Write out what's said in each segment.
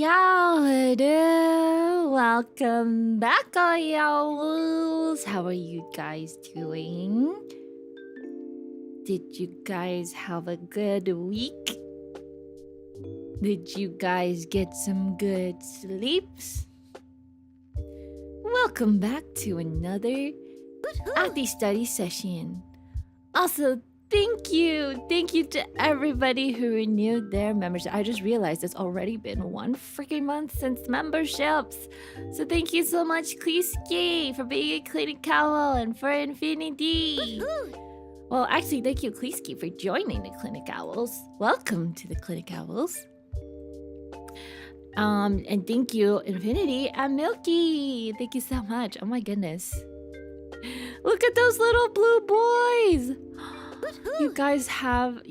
Y'all, welcome back, all y'all. How are you guys doing? Did you guys have a good week? Did you guys get some good sleeps? Welcome back to another Acti Study session. Also, thank you to everybody who renewed their membership. I just realized it's already been one freaking month since memberships. So thank you so much, Kleeski, for being a Clinic Owl and for Infinity. Well, actually, thank you, Kleeski, for joining the Clinic Owls. Welcome to the Clinic Owls. And thank you, Infinity and Milky. Thank you so much. Oh my goodness. Look at those little blue boys. You guys have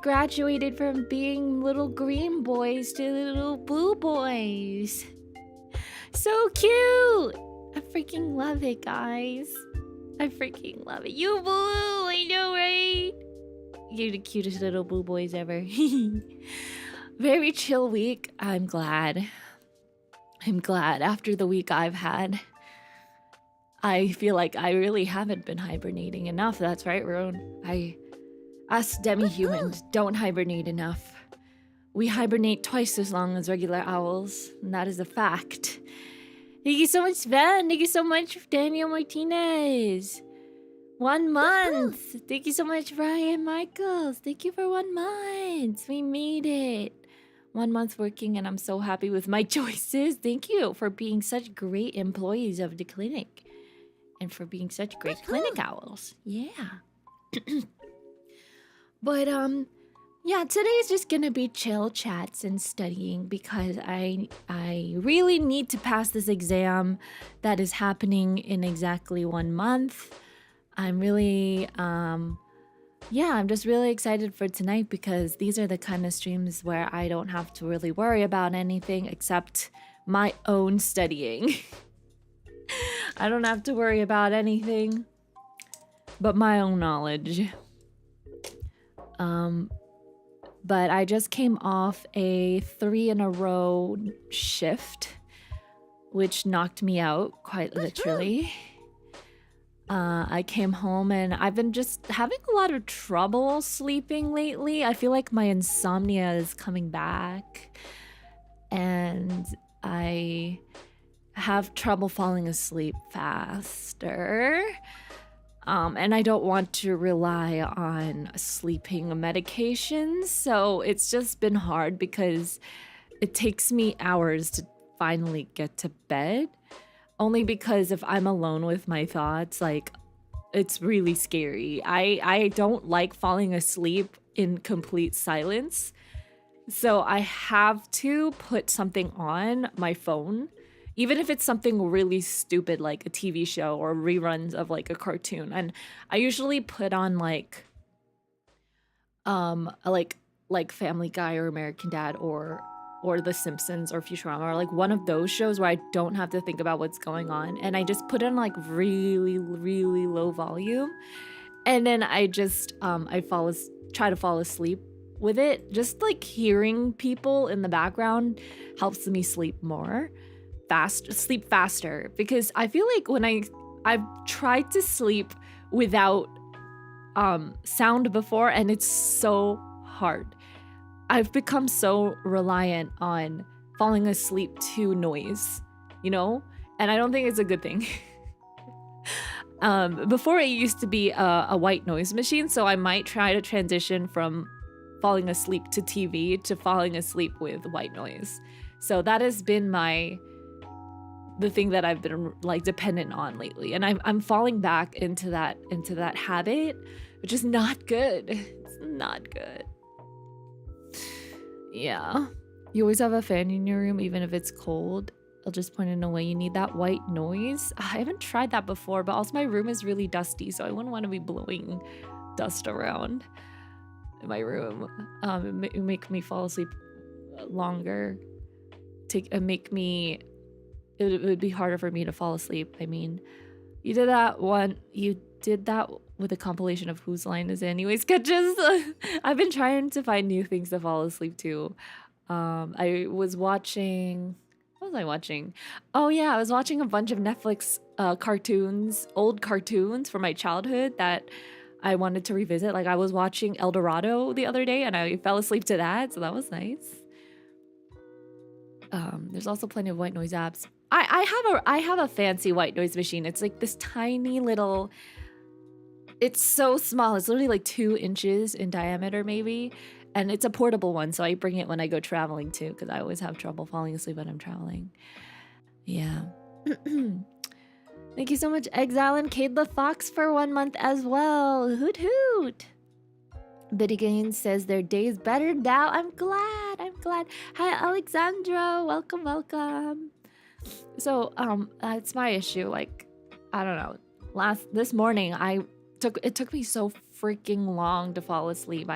graduated from being little green boys to little blue boys. So cute. I freaking love it, guys. I freaking love it. You blue, I know, right? You're the cutest little blue boys ever. Very chill week. I'm glad. After the week I've had, I feel like I really haven't been hibernating enough. That's right, Roan. Us demi-humans don't hibernate enough. We hibernate twice as long as regular owls, and that is a fact. Thank you so much, Sven. Thank you so much, Daniel Martinez. 1 month. Thank you so much, Ryan Michaels. Thank you for 1 month. We made it. 1 month working, and I'm so happy with my choices. Thank you for being such great employees of the clinic. And for being such great clinic owls. Yeah. But yeah, today's just gonna be chill chats and studying because I really need to pass this exam that is happening in exactly 1 month. I'm really I'm just really excited for tonight because these are the kind of streams where I don't have to really worry about anything except my own studying. I don't have to worry about anything but my own knowledge. But I just came off a 3 in a row shift, which knocked me out quite literally. I came home and I've been just having a lot of trouble sleeping lately. I feel like my insomnia is coming back and I have trouble falling asleep faster. And I don't want to rely on sleeping medications. So it's just been hard because it takes me hours to finally get to bed. Only because if I'm alone with my thoughts, like, it's really scary. I don't like falling asleep in complete silence. So I have to put something on my phone. Even if it's something really stupid like a TV show or reruns of like a cartoon. And I usually put on like Family Guy or American Dad or The Simpsons or Futurama or like one of those shows where I don't have to think about what's going on. And I just put in like really, really low volume. And then I just try to fall asleep with it. Just like hearing people in the background helps me sleep faster because I feel like when I've tried to sleep without sound before and it's so hard. I've become so reliant on falling asleep to noise, you know? And I don't think it's a good thing. Before it used to be a white noise machine, so I might try to transition from falling asleep to TV to falling asleep with white noise. So that has been the thing that I've been like dependent on lately, and I'm falling back into that habit, which is not good. It's not good. Yeah, you always have a fan in your room, even if it's cold. I'll just point it away. You need that white noise. I haven't tried that before, but also my room is really dusty, so I wouldn't want to be blowing dust around in my room. It make me fall asleep longer. It would be harder for me to fall asleep. I mean, you did that with a compilation of Whose Line Is It Anyway sketches. I've been trying to find new things to fall asleep to. I was watching. What was I watching? Oh yeah, I was watching a bunch of Netflix cartoons, old cartoons from my childhood that I wanted to revisit. Like I was watching El Dorado the other day, and I fell asleep to that, so that was nice. There's also plenty of white noise apps. I have a fancy white noise machine. It's like this tiny little. It's so small. It's literally like 2 inches in diameter, maybe. And it's a portable one, so I bring it when I go traveling too, because I always have trouble falling asleep when I'm traveling. Yeah. Thank you so much, Exile and Cade the Fox for 1 month as well. Hoot hoot. Biddy Gaines says their day's better now. I'm glad. Hi, Alexandra. Welcome, welcome. So, that's my issue. Like, I don't know. This morning, it took me so freaking long to fall asleep.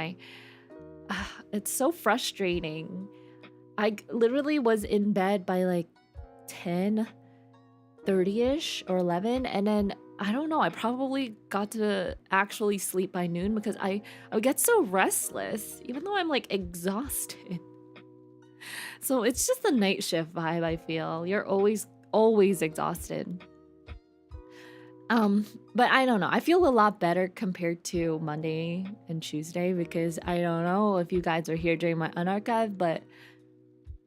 It's so frustrating. I literally was in bed by like 10:30ish or 11, and then I don't know, I probably got to actually sleep by noon because I would get so restless even though I'm like exhausted. So it's just the night shift vibe. I feel you're always exhausted. But I don't know. I feel a lot better compared to Monday and Tuesday because I don't know if you guys are here during my unarchive, but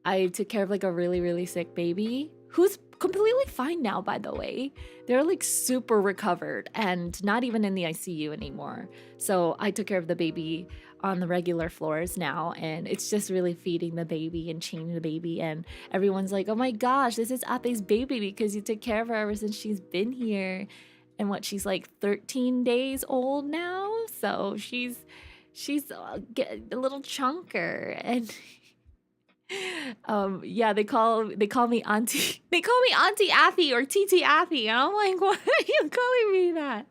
I took care of like a really, really sick baby who's completely fine now, by the way. They're like super recovered and not even in the ICU anymore. So I took care of the baby on the regular floors now, and it's just really feeding the baby and changing the baby. And everyone's like, oh my gosh, this is Ate's baby because you took care of her ever since she's been here. And she's like 13 days old now. So she's a little chunker. And yeah, they call me Auntie. They call me Auntie Athy or TT Athy. And I'm like, why are you calling me that?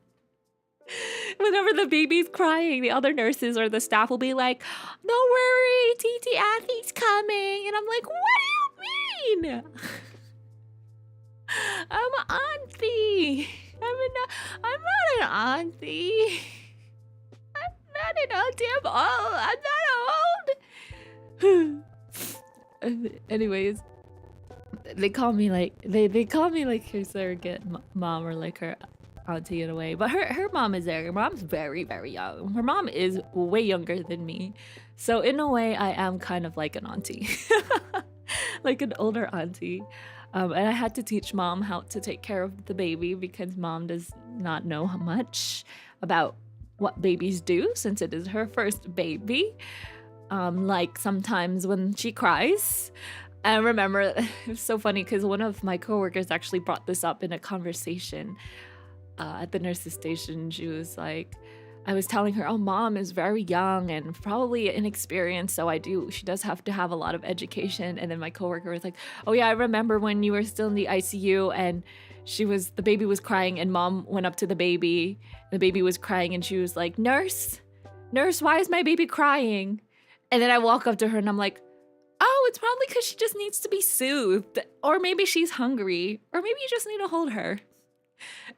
Whenever the baby's crying, the other nurses or the staff will be like, don't worry, TT Athy's coming. And I'm like, what do you mean? I'm an auntie. I'm not an auntie. I'm not an auntie. I'm not old. Anyways, they call me like they call me like her surrogate mom or like her auntie in a way. But her mom is there. Her mom's very, very young. Her mom is way younger than me. So in a way, I am kind of like an auntie. Like an older auntie. And I had to teach mom how to take care of the baby because mom does not know how much about what babies do since it is her first baby. Like sometimes when she cries, I remember it's so funny because one of my coworkers actually brought this up in a conversation at the nurse's station. She was like, I was telling her, oh, mom is very young and probably inexperienced, so she does have to have a lot of education. And then my coworker was like, oh yeah, I remember when you were still in the ICU and the baby was crying and mom went up to the baby was crying and she was like, nurse, why is my baby crying? And then I walk up to her and I'm like, oh, it's probably because she just needs to be soothed, or maybe she's hungry, or maybe you just need to hold her.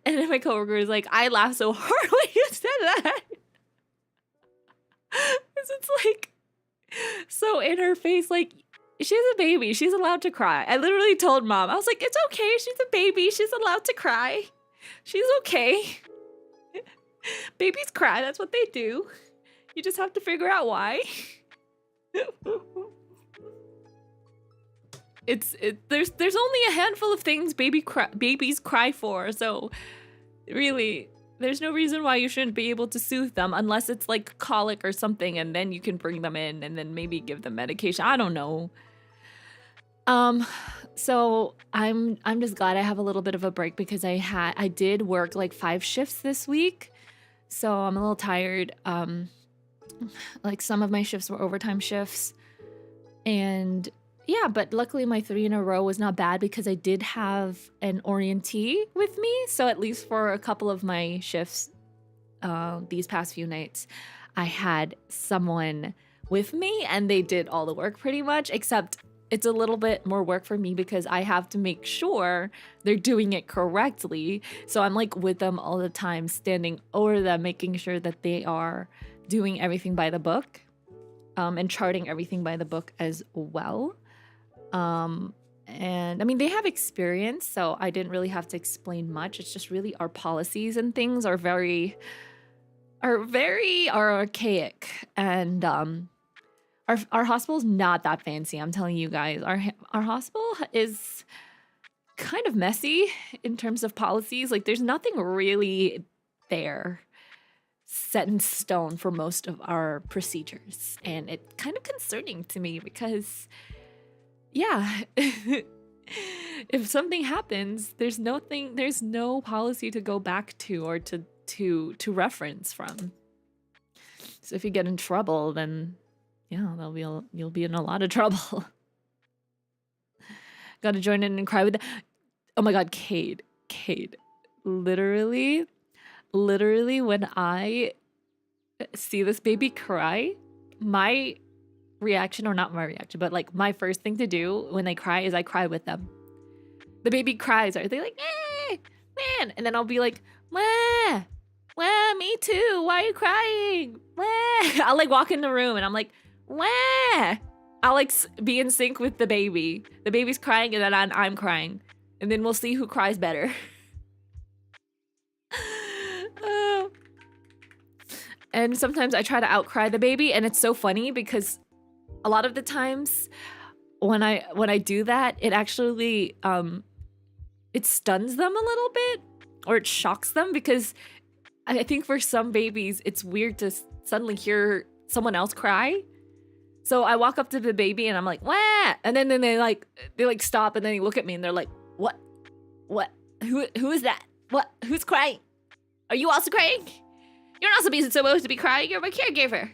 And then my coworker was like, I laughed so hard when you said that. Because it's like, so in her face, like, she's a baby. She's allowed to cry. I literally told mom, I was like, it's okay. She's a baby. She's allowed to cry. She's okay. Babies cry. That's what they do. You just have to figure out why. There's only a handful of things babies cry for, so really there's no reason why you shouldn't be able to soothe them unless it's like colic or something, and then you can bring them in and then maybe give them medication. I don't know. So I'm just glad I have a little bit of a break because I did work like 5 shifts this week, so I'm a little tired. Like some of my shifts were overtime shifts, and yeah, but luckily my 3 in a row was not bad because I did have an orientee with me. So at least for a couple of my shifts these past few nights, I had someone with me and they did all the work pretty much, except it's a little bit more work for me because I have to make sure they're doing it correctly. So I'm like with them all the time, standing over them, making sure that they are doing everything by the book. and charting everything by the book as well. And I mean, they have experience, so I didn't really have to explain much. It's just really our policies and things are very archaic, and our hospital's not that fancy. I'm telling you guys, our hospital is kind of messy in terms of policies. Like, there's nothing really there set in stone for most of our procedures, and it's kind of concerning to me because, yeah, if something happens, there's no policy to go back to or to reference from. So if you get in trouble, then yeah, you'll be in a lot of trouble. Got to join in and cry with oh my god, Cade, literally when I see this baby cry, my reaction, or not my reaction, but like my first thing to do when they cry is I cry with them. The baby cries, are they like, man? And then I'll be like, wah, me too. Why are you crying? Wah. I'll like walk in the room and I'm like, wah. I'll like be in sync with the baby. The baby's crying and then I'm crying. And then we'll see who cries better. And sometimes I try to outcry the baby, and it's so funny because a lot of the times when I do that, it actually it stuns them a little bit, or it shocks them, because I think for some babies it's weird to suddenly hear someone else cry. So I walk up to the baby and I'm like, wah! And then they like stop, and then they look at me and they're like, what? Who is that? What? Who's crying? Are you also crying? You're not supposed to be crying. You're my caregiver.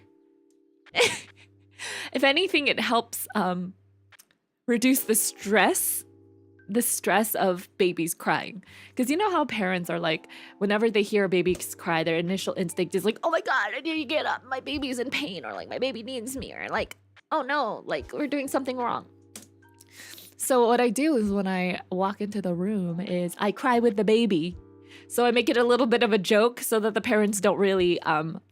If anything, it helps reduce the stress of babies crying. Because you know how parents are like, whenever they hear a baby cry, their initial instinct is like, oh my god, I need to get up. My baby's in pain, or like my baby needs me, or like, oh no, like we're doing something wrong. So what I do is when I walk into the room is I cry with the baby. So I make it a little bit of a joke so that the parents don't really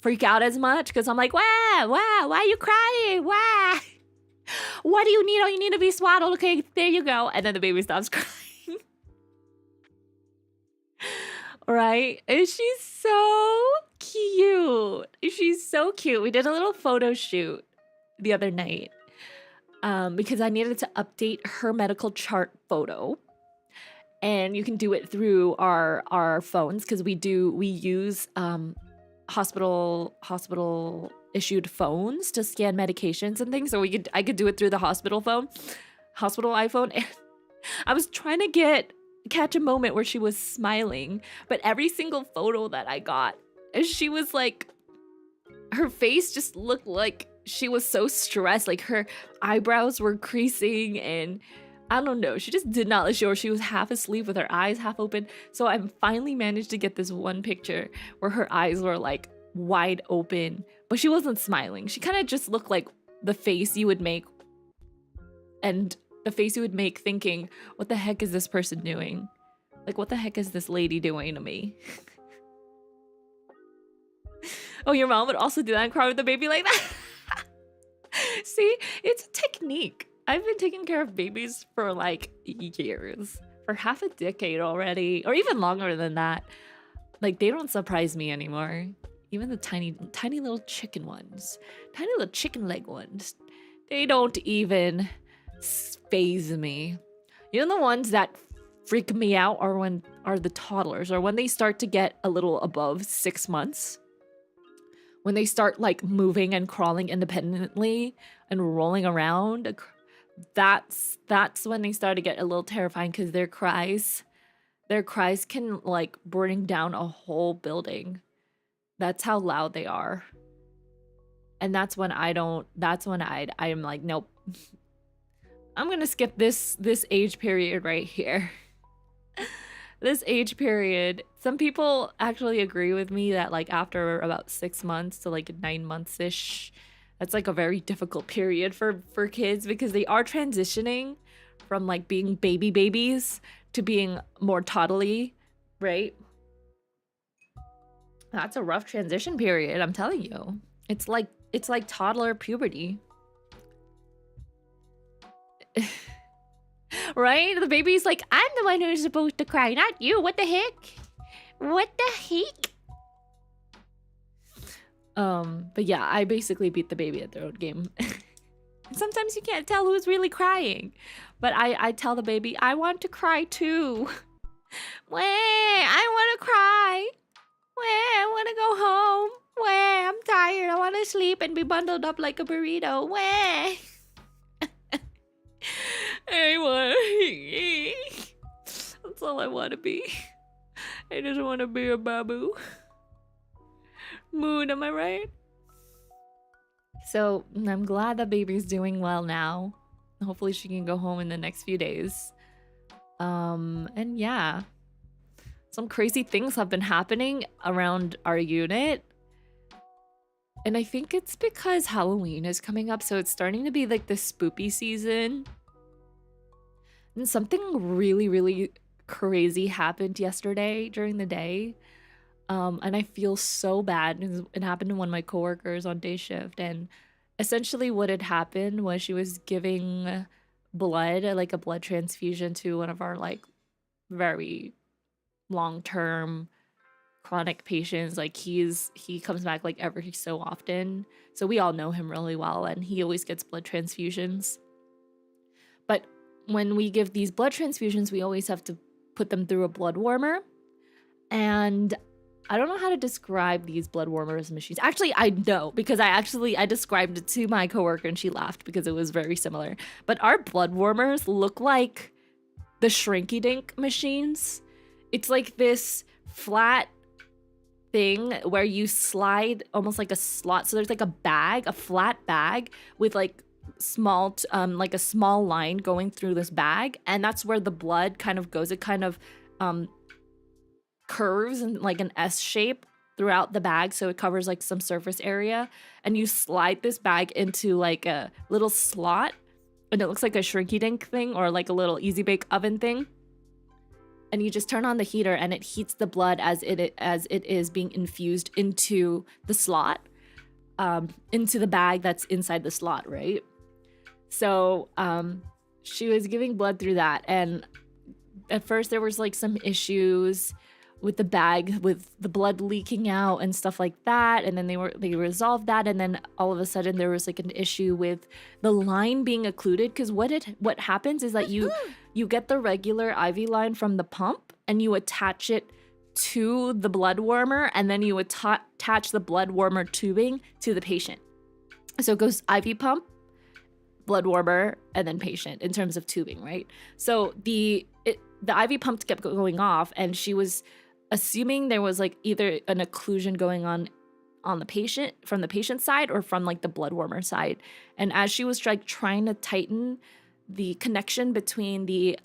freak out as much, because I'm like, wah, why are you crying? Wah. What do you need? Oh, you need to be swaddled. Okay, there you go. And then the baby stops crying. Right? And she's so cute. She's so cute. We did a little photo shoot the other night because I needed to update her medical chart photo. And you can do it through our phones, because we use hospital issued phones to scan medications and things. So I could do it through the hospital iPhone. And I was trying to catch a moment where she was smiling, but every single photo that I got, she was like, her face just looked like she was so stressed. Like her eyebrows were creasing, and I don't know, she just did not look sure. She was half asleep with her eyes half open. So I finally managed to get this one picture where her eyes were like wide open, but she wasn't smiling. She kind of just looked like the face you would make, and the face you would make thinking, what the heck is this person doing? Like, what the heck is this lady doing to me? Oh, your mom would also do that and cry with the baby like that? See, it's a technique. I've been taking care of babies for like years, for half a decade already, or even longer than that. Like, they don't surprise me anymore. Even the tiny little chicken ones, tiny little chicken leg ones, they don't even faze me. You know, the ones that freak me out are the toddlers, or when they start to get a little above 6 months. When they start like moving and crawling independently and rolling around, that's when they start to get a little terrifying, because their cries can like bring down a whole building. That's how loud they are. And that's when I'm like, nope. I'm gonna skip this age period right here. This age period. Some people actually agree with me that like after about 6 months to like 9 months-ish, that's like a very difficult period for kids, because they are transitioning from like being babies to being more toddly, right? That's a rough transition period, I'm telling you. It's like it's like toddler puberty. Right? The baby's like, I'm the one who's supposed to cry, not you. What the heck? What the heck? But yeah, I basically beat the baby at their own game. Sometimes you can't tell who's really crying. But I tell the baby, I want to cry too. Wah, I want to cry. Wah, I want to go home. Wah, I'm tired. I want to sleep and be bundled up like a burrito. Wah. That's all I want to be. I just want to be a babu. Moon, am I right? So I'm glad that baby's doing well now. Hopefully she can go home in the next few days. And yeah, some crazy things have been happening around our unit. And I think it's because Halloween is coming up, so it's starting to be like the spoopy season. And something really, really crazy happened yesterday during the day. And I feel so bad. It happened to one of my coworkers on day shift. And essentially what had happened was she was giving blood, like a blood transfusion to one of our like very long-term chronic patients. Like he comes back like every so often. So we all know him really well and he always gets blood transfusions. But when we give these blood transfusions, we always have to put them through a blood warmer. And I don't know how to describe these blood warmers machines. Actually, I know because I described it to my coworker and she laughed because it was very similar. But our blood warmers look like the Shrinky Dink machines. It's like this flat thing where you slide almost like a slot. So there's like a flat bag with like like a small line going through this bag, and that's where the blood kind of goes. It kind of curves in like an S shape throughout the bag, so it covers like some surface area, and you slide this bag into like a little slot, and it looks like a Shrinky Dink thing or like a little easy bake oven thing, and you just turn on the heater and it heats the blood as it is being infused into the slot, into the bag that's inside the slot, right? So she was giving blood through that, and at first there was like some issues with the bag, with the blood leaking out and stuff like that, and then they resolved that, and then all of a sudden there was like an issue with the line being occluded, because what happens is that you get the regular IV line from the pump and you attach it to the blood warmer, and then you attach the blood warmer tubing to the patient. So it goes IV pump, blood warmer, and then patient in terms of tubing, right? So the IV pump kept going off, and she was assuming there was like either an occlusion going on the patient, from the patient side, or from like the blood warmer side. And as she was like trying to tighten the connection between the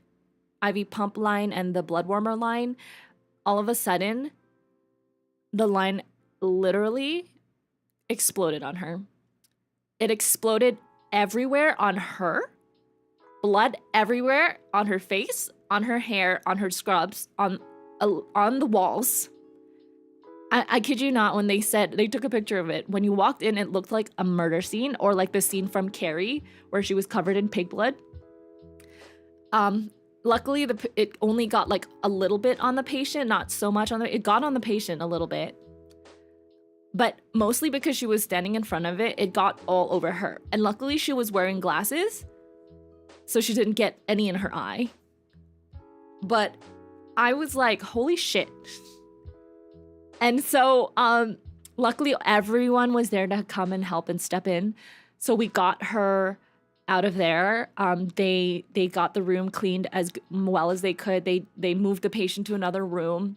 IV pump line and the blood warmer line, all of a sudden the line literally exploded on her. It exploded everywhere on her, blood everywhere on her face, on her hair, on her scrubs, on the walls. I kid you not, when they took a picture of it, when you walked in, it looked like a murder scene, or like the scene from Carrie where she was covered in pig blood. Luckily it only got like a little bit on the patient, not so much it got on the patient a little bit, but mostly because she was standing in front of it, it got all over her. And luckily she was wearing glasses, so she didn't get any in her eye. But I was like, holy shit. And so luckily everyone was there to come and help and step in. So we got her out of there. They got the room cleaned as well as they could. They moved the patient to another room.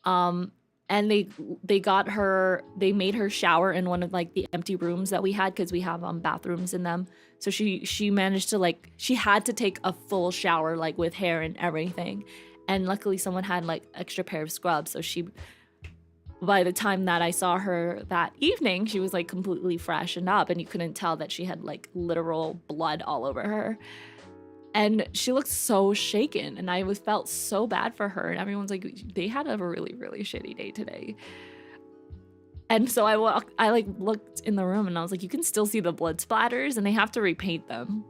And they got her, they made her shower in one of like the empty rooms that we had, because we have bathrooms in them. So she managed to like, she had to take a full shower, like with hair and everything. And luckily someone had like extra pair of scrubs. So by the time that I saw her that evening, she was like completely freshened up, and you couldn't tell that she had like literal blood all over her. And she looked so shaken, and I felt so bad for her. And everyone's like, they had a really, really shitty day today. And so I like looked in the room and I was like, you can still see the blood splatters and they have to repaint them.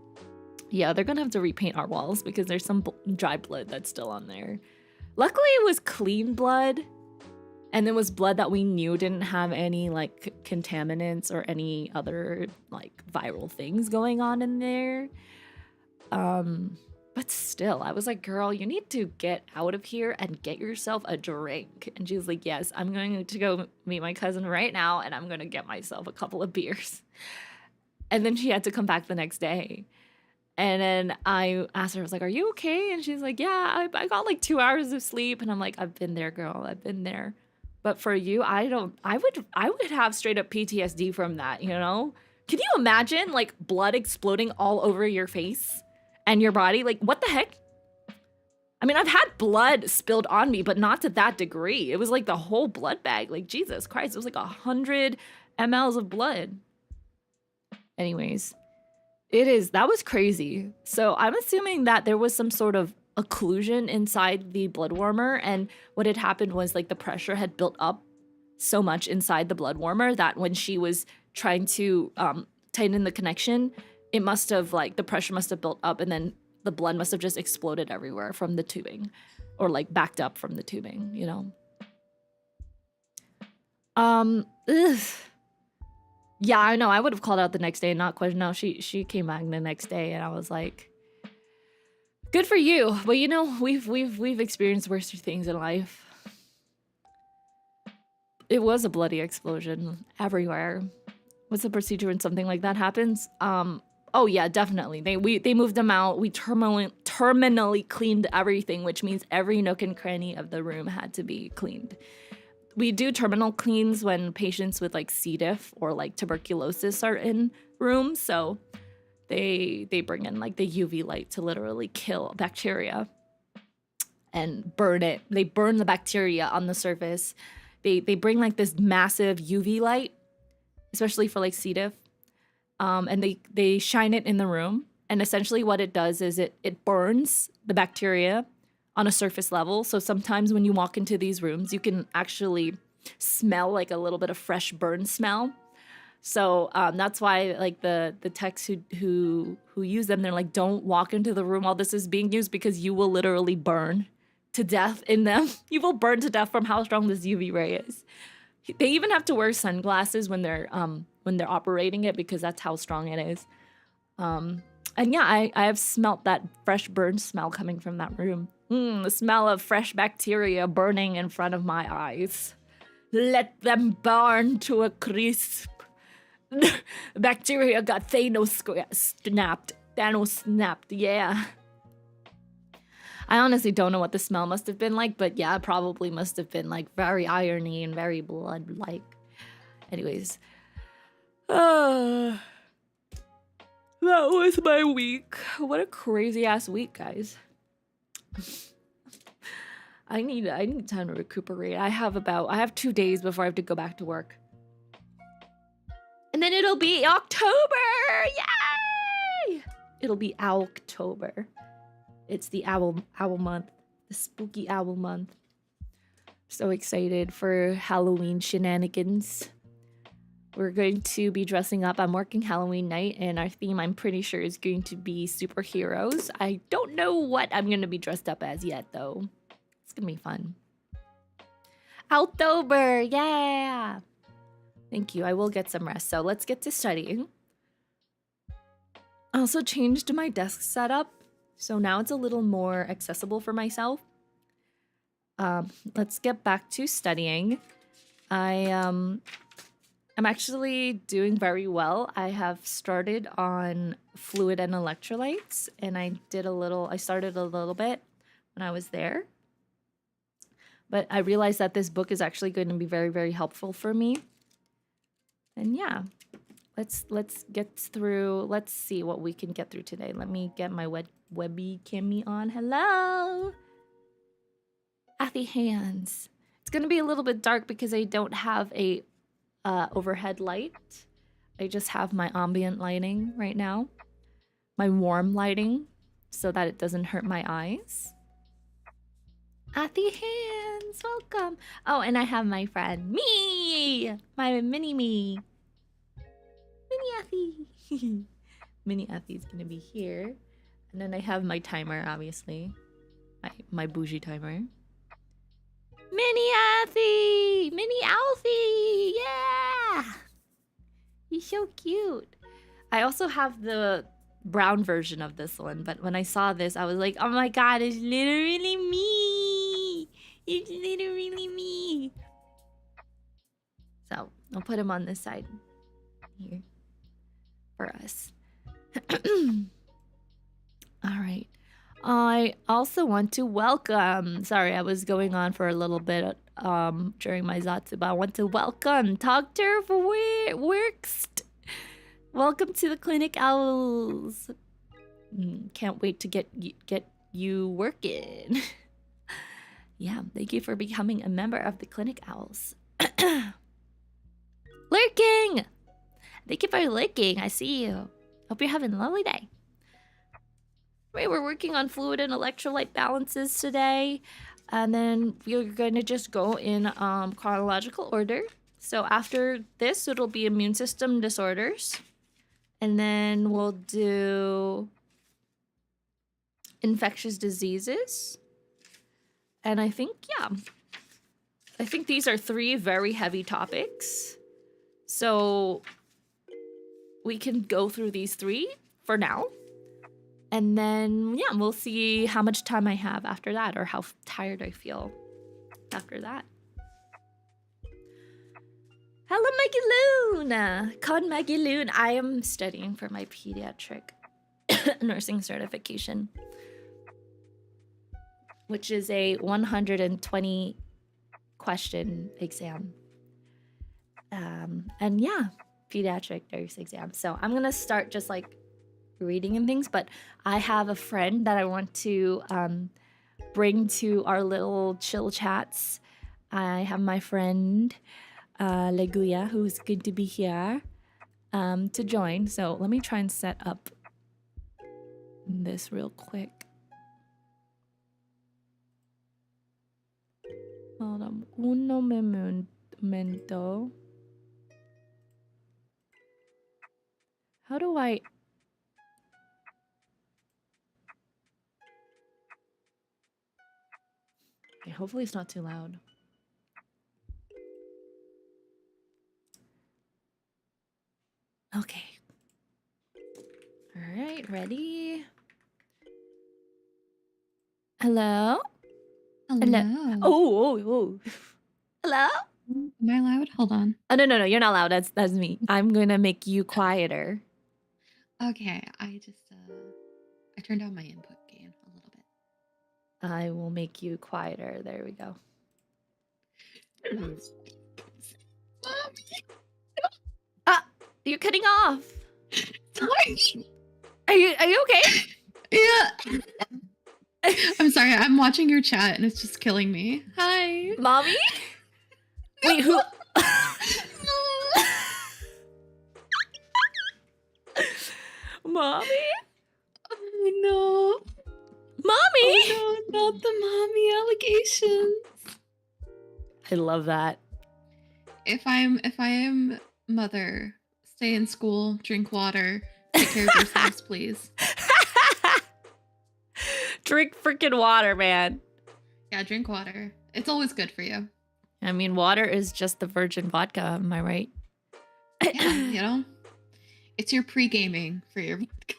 Yeah, they're gonna have to repaint our walls because there's some dry blood that's still on there. Luckily it was clean blood, and it was blood that we knew didn't have any like contaminants or any other like viral things going on in there. But still, I was like, girl, you need to get out of here and get yourself a drink. And she was like, yes, I'm going to go meet my cousin right now and I'm going to get myself a couple of beers. And then she had to come back the next day. And then I asked her, I was like, are you okay? And she's like, yeah, I got like 2 hours of sleep. And I'm like, I've been there, girl. I've been there. But for you, I would have straight up PTSD from that, you know? Can you imagine like blood exploding all over your face and your body? Like, what the heck? I mean, I've had blood spilled on me, but not to that degree. It was like the whole blood bag. Like, Jesus Christ, it was like 100 mLs of blood. Anyways, that was crazy. So I'm assuming that there was some sort of occlusion inside the blood warmer, and what had happened was like the pressure had built up so much inside the blood warmer that when she was trying to tighten the connection, it must have like the pressure must have built up and then the blood must have just exploded everywhere from the tubing, or like backed up from the tubing, you know. Ugh. Yeah, I know. I would have called out the next day and not questioned. No, she came back the next day, and I was like, good for you. But you know, we've experienced worse things in life. It was a bloody explosion everywhere. What's the procedure when something like that happens? Oh yeah, definitely. They moved them out. We terminally cleaned everything, which means every nook and cranny of the room had to be cleaned. We do terminal cleans when patients with like C. diff or like tuberculosis are in rooms. So they bring in like the UV light to literally kill bacteria and burn it. They burn the bacteria on the surface. They bring like this massive UV light, especially for like C. diff. And they shine it in the room. And essentially what it does is it burns the bacteria on a surface level. So sometimes when you walk into these rooms, you can actually smell like a little bit of fresh burn smell. So that's why like the techs who use them, they're like, don't walk into the room while this is being used because you will literally burn to death in them. You will burn to death from how strong this UV ray is. They even have to wear sunglasses when they're operating it because that's how strong it is. And yeah, I have smelt that fresh burn smell coming from that room. The smell of fresh bacteria burning in front of my eyes. Let them burn to a crisp. Bacteria got Thanos snapped, yeah. I honestly don't know what the smell must have been like, but yeah, it probably must have been like very irony and very blood-like. Anyways. That was my week. What a crazy ass week, guys. I need time to recuperate. I have 2 days before I have to go back to work. And then it'll be October! Yay! It'll be Owltober. It's the owl month. The spooky owl month. So excited for Halloween shenanigans. We're going to be dressing up. I'm working Halloween night, and our theme, I'm pretty sure, is going to be superheroes. I don't know what I'm going to be dressed up as yet, though. It's going to be fun. October, yeah! Thank you. I will get some rest. So let's get to studying. I also changed my desk setup, so now it's a little more accessible for myself. Let's get back to studying. I'm actually doing very well. I have started on fluid and electrolytes, and I started a little bit when I was there. But I realized that this book is actually going to be very, very helpful for me. And yeah, let's get through. Let's see what we can get through today. Let me get my webby cami on. Hello, Athy hands. It's gonna be a little bit dark because I don't have a overhead light. I just have my ambient lighting right now, my warm lighting, so that it doesn't hurt my eyes. Athy hands, welcome. Oh, and I have my friend me, my mini me, mini Athy. Mini Athy's gonna be here, and then I have my timer, obviously, my bougie timer. Mini Athy, mini Alfie, yeah, he's so cute. I also have the brown version of this one, but when I saw this, I was like, oh my god, it's literally me. It's literally me. So I'll put him on this side here for us. All right. I also want to welcome, sorry, I was going on for a little bit during my Zatsu, but I want to welcome Dr. Workst. Welcome to the Clinic Owls. Can't wait to get you working. Yeah, thank you for becoming a member of the Clinic Owls. Lurking! Thank you for lurking. I see you. Hope you're having a lovely day. Right, we're working on fluid and electrolyte balances today. And then we're going to just go in chronological order. So after this, it'll be immune system disorders. And then we'll do infectious diseases. And I think, yeah, I think these are 3 very heavy topics. So we can go through these 3 for now. And then, yeah, we'll see how much time I have after that or how tired I feel after that. Hello, Maggie Loon! Con Maggie Loon. I am studying for my pediatric nursing certification, which is a 120 question exam. And yeah, pediatric nurse exam. So I'm gonna start just like reading and things, but I have a friend that I want to bring to our little chill chats. I have my friend Leguya, who's good to be here to join. So let me try and set up this real quick. Hold on. Uno momento. How do I... Okay, hopefully it's not too loud. Okay. All right, ready? Hello? Hello. Oh. Hello? Am I loud? Hold on. Oh, no, you're not loud. That's me. I'm going to make you quieter. Okay, I just, I turned down my input gain a little bit. I will make you quieter. There we go. Ah, you're cutting off. Sorry. Are you okay? Yeah. I'm sorry. I'm watching your chat and it's just killing me. Hi. Mommy? Wait, who? Mommy? Oh no. Mommy? Oh no, not the mommy allegations. I love that. If I am mother, stay in school, drink water, take care of yourselves, please. Drink freaking water, man. Yeah, drink water. It's always good for you. I mean, water is just the virgin vodka, am I right? Yeah, you know? It's your pre-gaming for your vodka.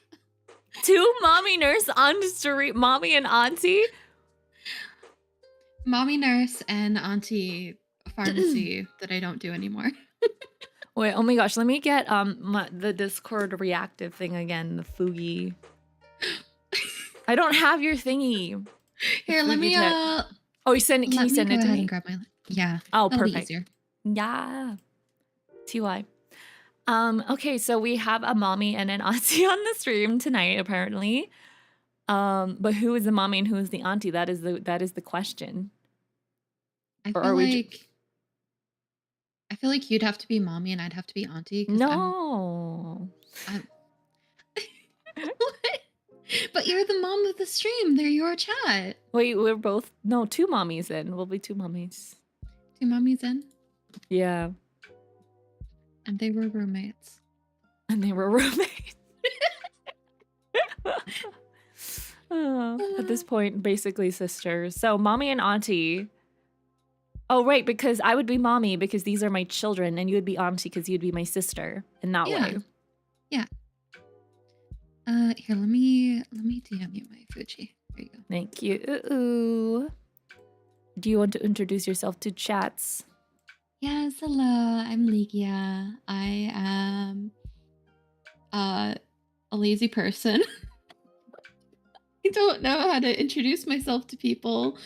2 mommy nurse aunts to read mommy and auntie? Mommy nurse and auntie pharmacy that I don't do anymore. Wait, oh my gosh, let me get the Discord reactive thing again, the Fugi. I don't have your thingy. Here, let me Oh, can you send it to me? Go ahead and grab my yeah. Oh, that'll be perfect. easier. Yeah. TY. Okay, so we have a mommy and an auntie on the stream tonight, apparently. But who is the mommy and who is the auntie? That is the question. I feel like you'd have to be mommy and I'd have to be auntie. No. What? But you're the mom of the stream. They're your chat. Wait, we're both no, two mommies in. We'll be two mommies. Two mommies in, Yeah. and they were roommates. And they were roommates. At this point, basically sisters. So mommy and auntie. Oh, right, because I would be mommy because these are my children, and you would be auntie because you'd be my sister in that way. Yeah. Here, let me DM you my Fuji. There you go. Thank you. Ooh. Do you want to introduce yourself to chats? Yes, hello. I'm Ligia. I am a lazy person. I don't know how to introduce myself to people.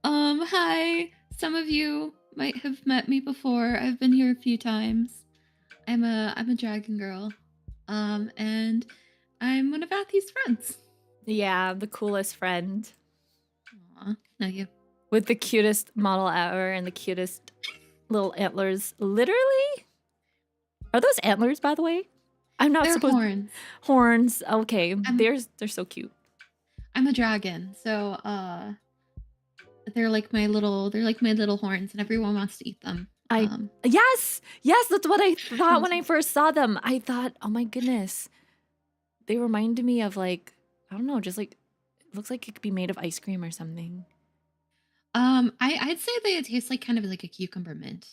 Hi. Some of you might have met me before. I've been here a few times. I'm a dragon girl. And I'm one of Athy's friends. Yeah, the coolest friend. Aw, no you. With the cutest model ever and the cutest little antlers. Literally? Are those antlers, by the way? I'm not They're supposed horns. Horns. Okay. They're so cute. I'm a dragon, so they're like my little horns, and everyone wants to eat them. Yes, that's what I thought when I first saw them. I thought, oh my goodness, they reminded me of like, I don't know, just like it looks like it could be made of ice cream or something. I'd say they taste like kind of like a cucumber mint.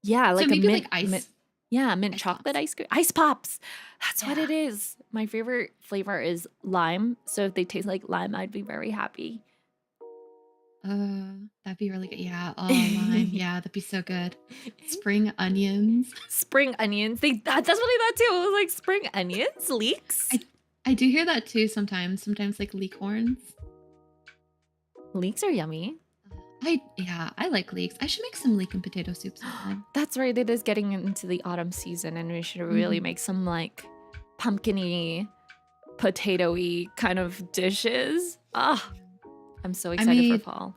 Yeah, like so maybe a mint, like ice. Mint ice chocolate pops. ice cream. Ice pops. That's what it is. My favorite flavor is lime. So if they taste like lime, I'd be very happy. That'd be really good. Yeah. Oh, lime. Yeah, that'd be so good. Spring onions. Spring onions. That's what I thought too. It was like spring onions, leeks. I do hear that too sometimes. Sometimes like leek horns. Leeks are yummy. I like leeks. I should make some leek and potato soup sometime. That's right. It is getting into the autumn season, and we should really make some like pumpkin-y, potato-y kind of dishes. I'm so excited for fall.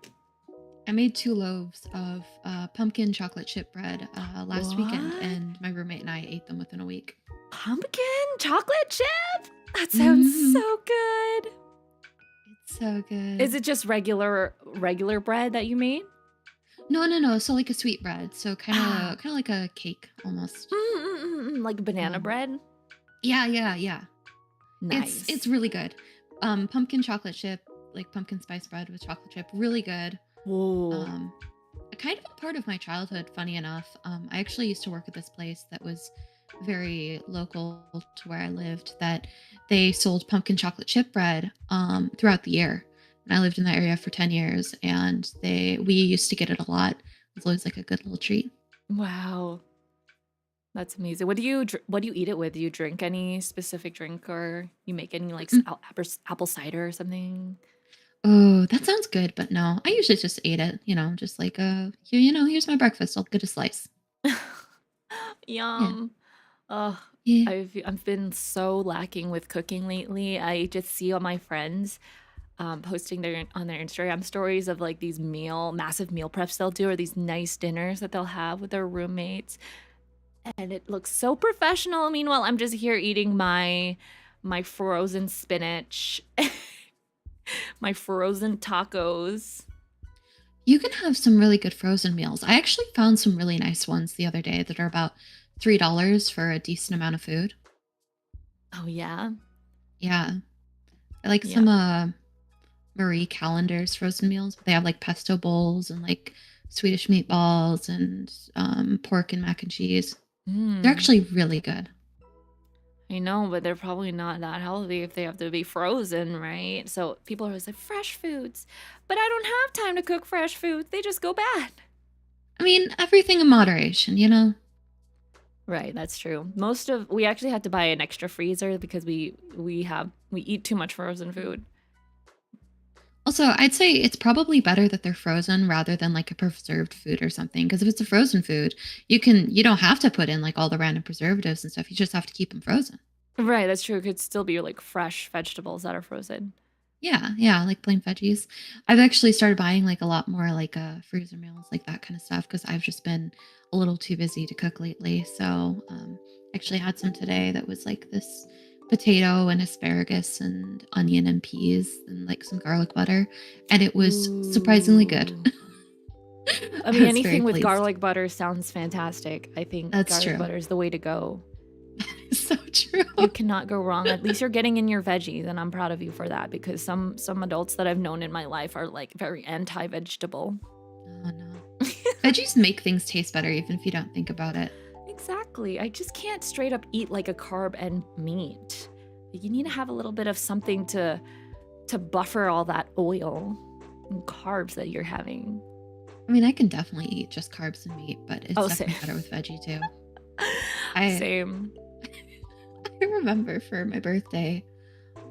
I made 2 loaves of pumpkin chocolate chip bread last weekend, and my roommate and I ate them within a week. Pumpkin chocolate chip? That sounds so good. It's so good. Is it just regular bread that you made? No. So like a sweet bread. So kind of like a cake almost. Like banana bread? Yeah. Nice. It's really good. Pumpkin chocolate chip, like pumpkin spice bread with chocolate chip, really good. Whoa. Kind of a part of my childhood, funny enough. I actually used to work at this place that was very local to where I lived, that they sold pumpkin chocolate chip bread throughout the year. And I lived in that area for 10 years, and we used to get it a lot. It was always like a good little treat. Wow. That's amazing. What do you eat it with? Do you drink any specific drink, or you make any like apple cider or something? Oh, that sounds good, but no. I usually just ate it, just like here's my breakfast. I'll get a slice. Yum. Yeah. I've been so lacking with cooking lately. I just see all my friends posting on their Instagram stories of like these massive meal preps they'll do, or these nice dinners that they'll have with their roommates. And it looks so professional. Meanwhile, I'm just here eating my frozen spinach, my frozen tacos. You can have some really good frozen meals. I actually found some really nice ones the other day that are about $3 for a decent amount of food. Oh, yeah? Yeah. I like some Marie Callender's frozen meals. They have like pesto bowls and like Swedish meatballs and pork and mac and cheese. They're actually really good. I know, but they're probably not that healthy if they have to be frozen, right? So people are always like, fresh foods. But I don't have time to cook fresh foods. They just go bad. I mean, everything in moderation, you know? Right, that's true. We actually had to buy an extra freezer because we eat too much frozen food. Also, I'd say it's probably better that they're frozen rather than like a preserved food or something. Because if it's a frozen food, you don't have to put in like all the random preservatives and stuff. You just have to keep them frozen. Right, that's true. It could still be like fresh vegetables that are frozen. Yeah, like plain veggies. I've actually started buying like a lot more like freezer meals, like that kind of stuff, because I've just been a little too busy to cook lately. So actually had some today that was like this potato and asparagus and onion and peas and like some garlic butter, and it was surprisingly good. Ooh. I I mean, was very anything with pleased. garlic butter sounds fantastic. I think That's garlic true. butter is the way to go. So true. You cannot go wrong. At least you're getting in your veggies, and I'm proud of you for that, because some adults that I've known in my life are like very anti-vegetable. Oh no. Veggies make things taste better even if you don't think about it. Exactly. I just can't straight up eat like a carb and meat. You need to have a little bit of something to buffer all that oil and carbs that you're having. I mean, I can definitely eat just carbs and meat, but it's definitely same. better with veggie too. Same. I remember for my birthday,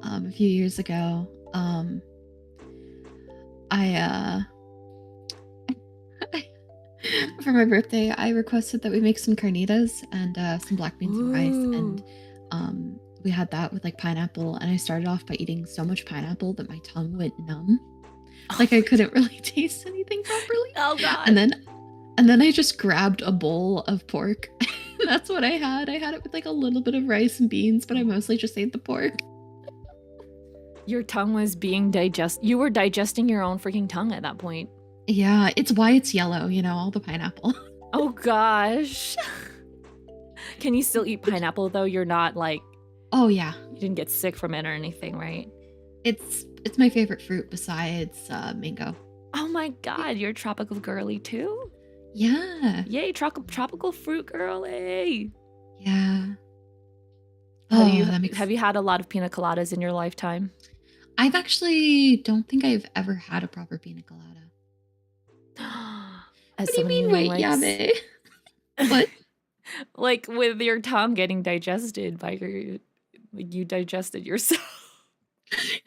a few years ago, I for my birthday, I requested that we make some carnitas and some black beans and rice, and we had that with like pineapple. And I started off by eating so much pineapple that my tongue went numb, like I couldn't really taste anything properly. Oh god. And then I just grabbed a bowl of pork. That's what I had. I had it with like a little bit of rice and beans, but I mostly just ate the pork. Your tongue was being you were digesting your own freaking tongue at that point. Yeah, it's why it's yellow, all the pineapple. Oh gosh. Can you still eat pineapple though? You're not like, oh yeah, you didn't get sick from it or anything, right? it's my favorite fruit besides mango. Oh my god, you're a tropical girly too? Yeah. Yay, tropical fruit girly. Yeah. Oh, Have you had a lot of pina coladas in your lifetime? I've actually don't think I've ever had a proper pina colada. As What do you someone mean, who wait, likes, Yabe? What? like with your tongue getting digested by you digested yourself.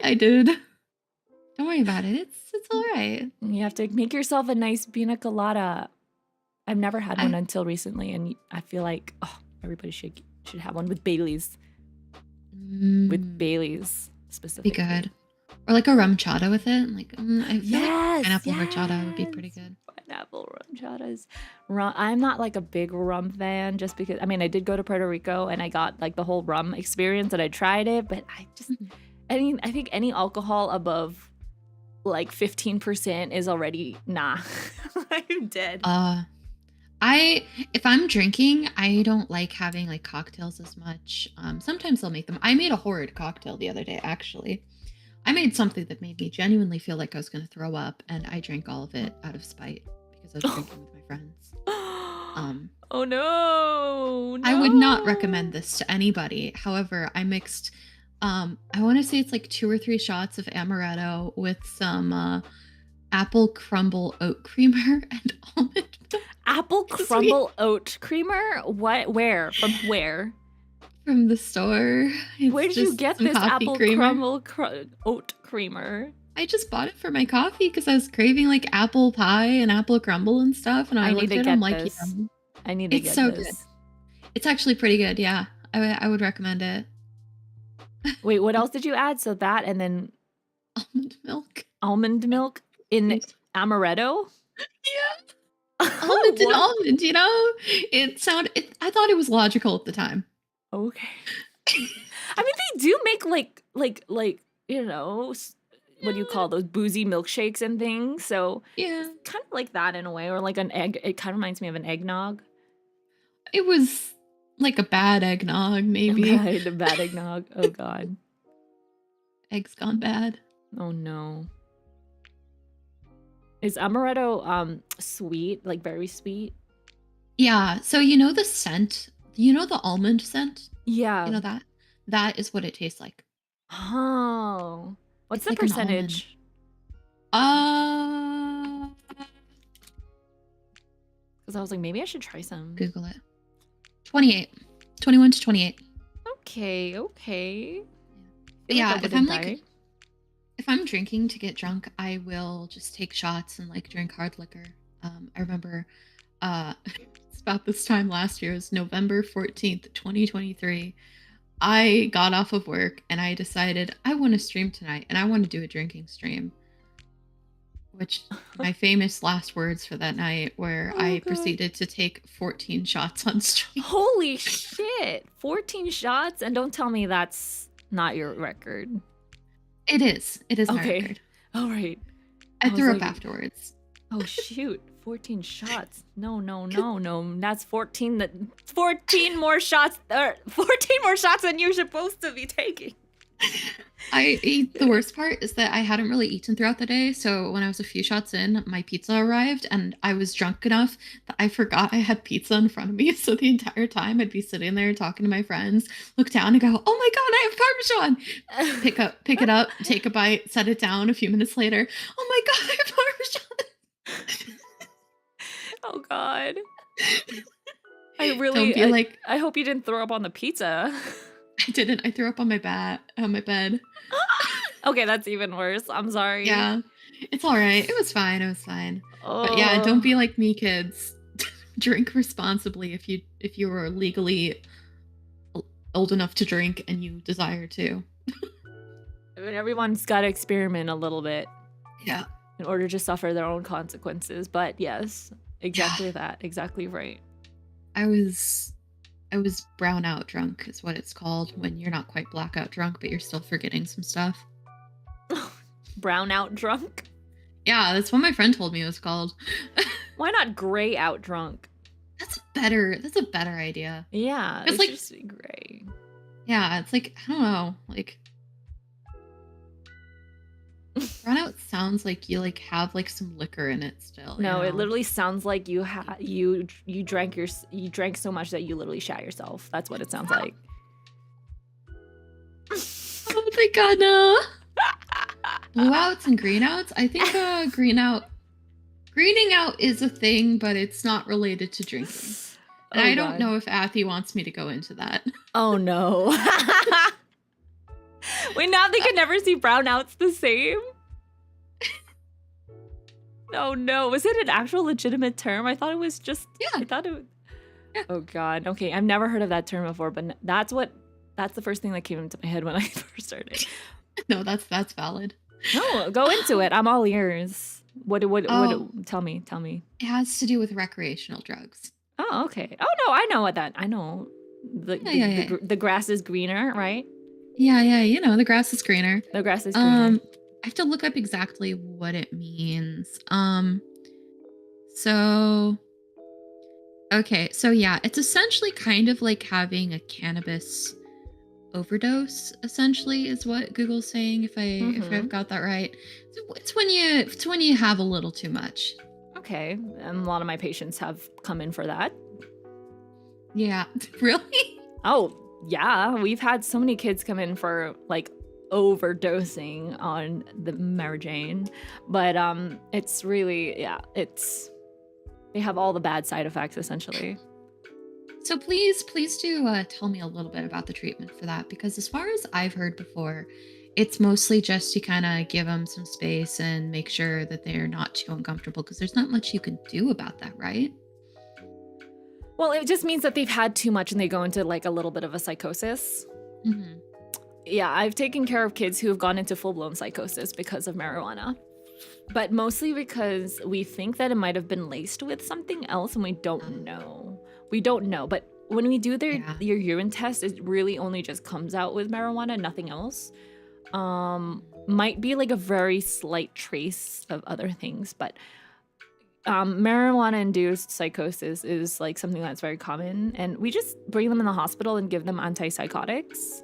I did. Don't worry about it. It's all right. You have to make yourself a nice pina colada. I've never had one I, until recently, and I feel like everybody should have one with Bailey's. With Bailey's specifically. Be good. Or like a rum chata with it. Like I feel Yes, like pineapple horchata would be pretty good. Pineapple rum chatas. I'm not like a big rum fan, just because I mean I did go to Puerto Rico and I got like the whole rum experience and I tried it, but I just I think any alcohol above like 15% is already nah. I'm dead. If I'm drinking, I don't like having like cocktails as much. Sometimes I'll make them. I made a horrid cocktail the other day, actually. I made something that made me genuinely feel like I was going to throw up, and I drank all of it out of spite because I was drinking with my friends. Oh no, I would not recommend this to anybody. However, I mixed, I want to say it's like 2 or 3 shots of amaretto with some apple crumble oat creamer and almond milk. Apple crumble oat creamer? What? Where? From where? From the store. Where did you get this apple crumble oat creamer? I just bought it for my coffee because I was craving like apple pie and apple crumble and stuff, and I looked at it, I'm like, yum. I need to get this. It's so good. It's actually pretty good. Yeah, I would recommend it. Wait, what else did you add? So that and then almond milk. Almond milk in amaretto? Yeah. Almond and almond, I thought it was logical at the time. Okay. I mean, they do make like what do you call those boozy milkshakes and things? So yeah, it's kind of like that in a way, or like an egg. It kind of reminds me of an eggnog. It was like a bad eggnog, maybe. A bad eggnog. Oh god. Eggs gone bad. Oh no. Is amaretto sweet, like very sweet? Yeah. So the scent. The almond scent? Yeah. That is what it tastes like. Oh. What's the like percentage? Because I was like, maybe I should try some. Google it. 28. 21 to 28. Okay. But yeah, if I'm drinking to get drunk, I will just take shots and like drink hard liquor. I remember it's about this time last year. It was November 14th, 2023. I got off of work and I decided I want to stream tonight and I want to do a drinking stream. which my famous last words for that night where Oh I god. proceeded to take 14 shots on stream. Holy shit. 14 shots? And don't tell me that's not your record. It is. It is my Okay. record. All right. I was threw up like, afterwards. oh shoot. 14 shots. No. That's 14 more shots or 14 more shots than you're supposed to be taking. The worst part is that I hadn't really eaten throughout the day. So when I was a few shots in, my pizza arrived and I was drunk enough that I forgot I had pizza in front of me. So the entire time I'd be sitting there talking to my friends, look down and go, oh my God, I have Parmesan. Pick it up, take a bite, set it down. A few minutes later, oh my God, I have Parmesan. Oh god. Don't be like, I hope you didn't throw up on the pizza. I didn't. I threw up on my bed. Okay, that's even worse. I'm sorry. Yeah, it's all right. It was fine. But yeah, don't be like me, kids. Drink responsibly if you are legally old enough to drink and you desire to. I mean, everyone's got to experiment a little bit. Yeah. In order to suffer their own consequences. But yes, exactly that. Exactly right. I was brownout drunk is what it's called when you're not quite blackout drunk, but you're still forgetting some stuff. Brownout drunk? Yeah, that's what my friend told me it was called. Why not gray out drunk? That's a better idea. Yeah, it's like just gray. Yeah, it's like, I don't know, like brownout sounds like you like have like some liquor in it still. No, it literally sounds like you drank so much that you literally shat yourself. That's what it sounds like. Oh my God, no. Blueouts and greenouts? I think greening out is a thing, but it's not related to drinking. And I don't know if Athy wants me to go into that. Oh no. Wait, now they can never see brownouts the same? Oh no. Was it an actual legitimate term? I thought it was just... Yeah. I thought it was... Yeah. Oh god. Okay, I've never heard of that term before, but that's the first thing that came into my head when I first started. No, that's valid. No, go into it. I'm all ears. What tell me. It has to do with recreational drugs. Oh, okay. Oh no, I know I know. The grass is greener, right? Yeah, the grass is greener. The grass is greener. I have to look up exactly what it means. So yeah, it's essentially kind of like having a cannabis overdose, essentially, is what Google's saying, if I've got that right. So it's when you have a little too much. Okay. And a lot of my patients have come in for that. Yeah. Really? Oh, yeah. We've had so many kids come in for like overdosing on the Mary Jane. But it's really, they have all the bad side effects essentially. So please do tell me a little bit about the treatment for that, because as far as I've heard before, it's mostly just to kind of give them some space and make sure that they're not too uncomfortable, because there's not much you can do about that, right? Well, it just means that they've had too much and they go into like a little bit of a psychosis. Mm-hmm. Yeah, I've taken care of kids who have gone into full-blown psychosis because of marijuana. But mostly because we think that it might have been laced with something else and we don't know. But when we do your urine test, it really only just comes out with marijuana, nothing else. Might be like a very slight trace of other things, but marijuana-induced psychosis is like something that's very common, and we just bring them in the hospital and give them antipsychotics.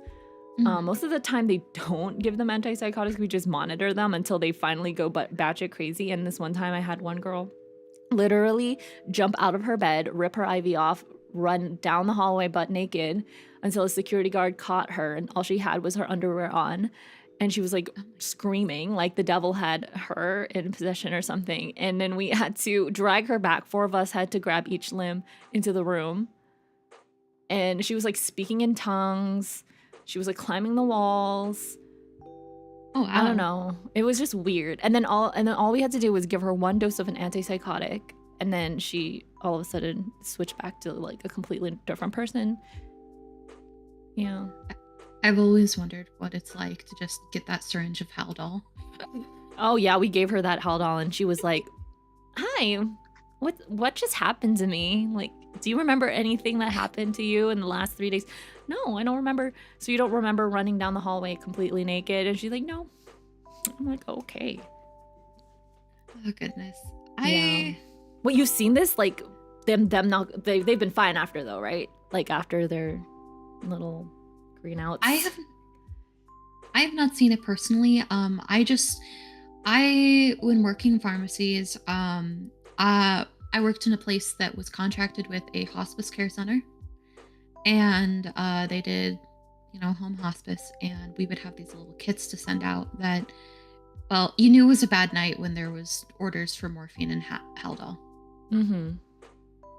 Most of the time they don't give them antipsychotics. We just monitor them until they finally go batshit crazy. And this one time I had one girl literally jump out of her bed, rip her IV off, run down the hallway butt naked until a security guard caught her, and all she had was her underwear on. And she was like screaming like the devil had her in possession or something. And then we had to drag her back. 4 of us had to grab each limb into the room. And she was like speaking in tongues. She was like climbing the walls. Oh, wow. I don't know. It was just weird. And then all we had to do was give her 1 dose of an antipsychotic, and then she all of a sudden switched back to like a completely different person. Yeah. I've always wondered what it's like to just get that syringe of Haldol. Oh yeah, we gave her that Haldol and she was like, "Hi, what just happened to me? Like, do you remember anything that happened to you in the last 3 days?" No, I don't remember. So you don't remember running down the hallway completely naked? And she's like, "No." I'm like, "Okay." Oh goodness. Yeah. I Well, you've seen this? Like them not they've been fine after though, right? Like after their little green I outs. have I have not seen it personally. I when working in pharmacies, I worked in a place that was contracted with a hospice care center, and they did, home hospice, and we would have these little kits to send out that, well, you knew it was a bad night when there was orders for morphine and Haldol. Mm-hmm.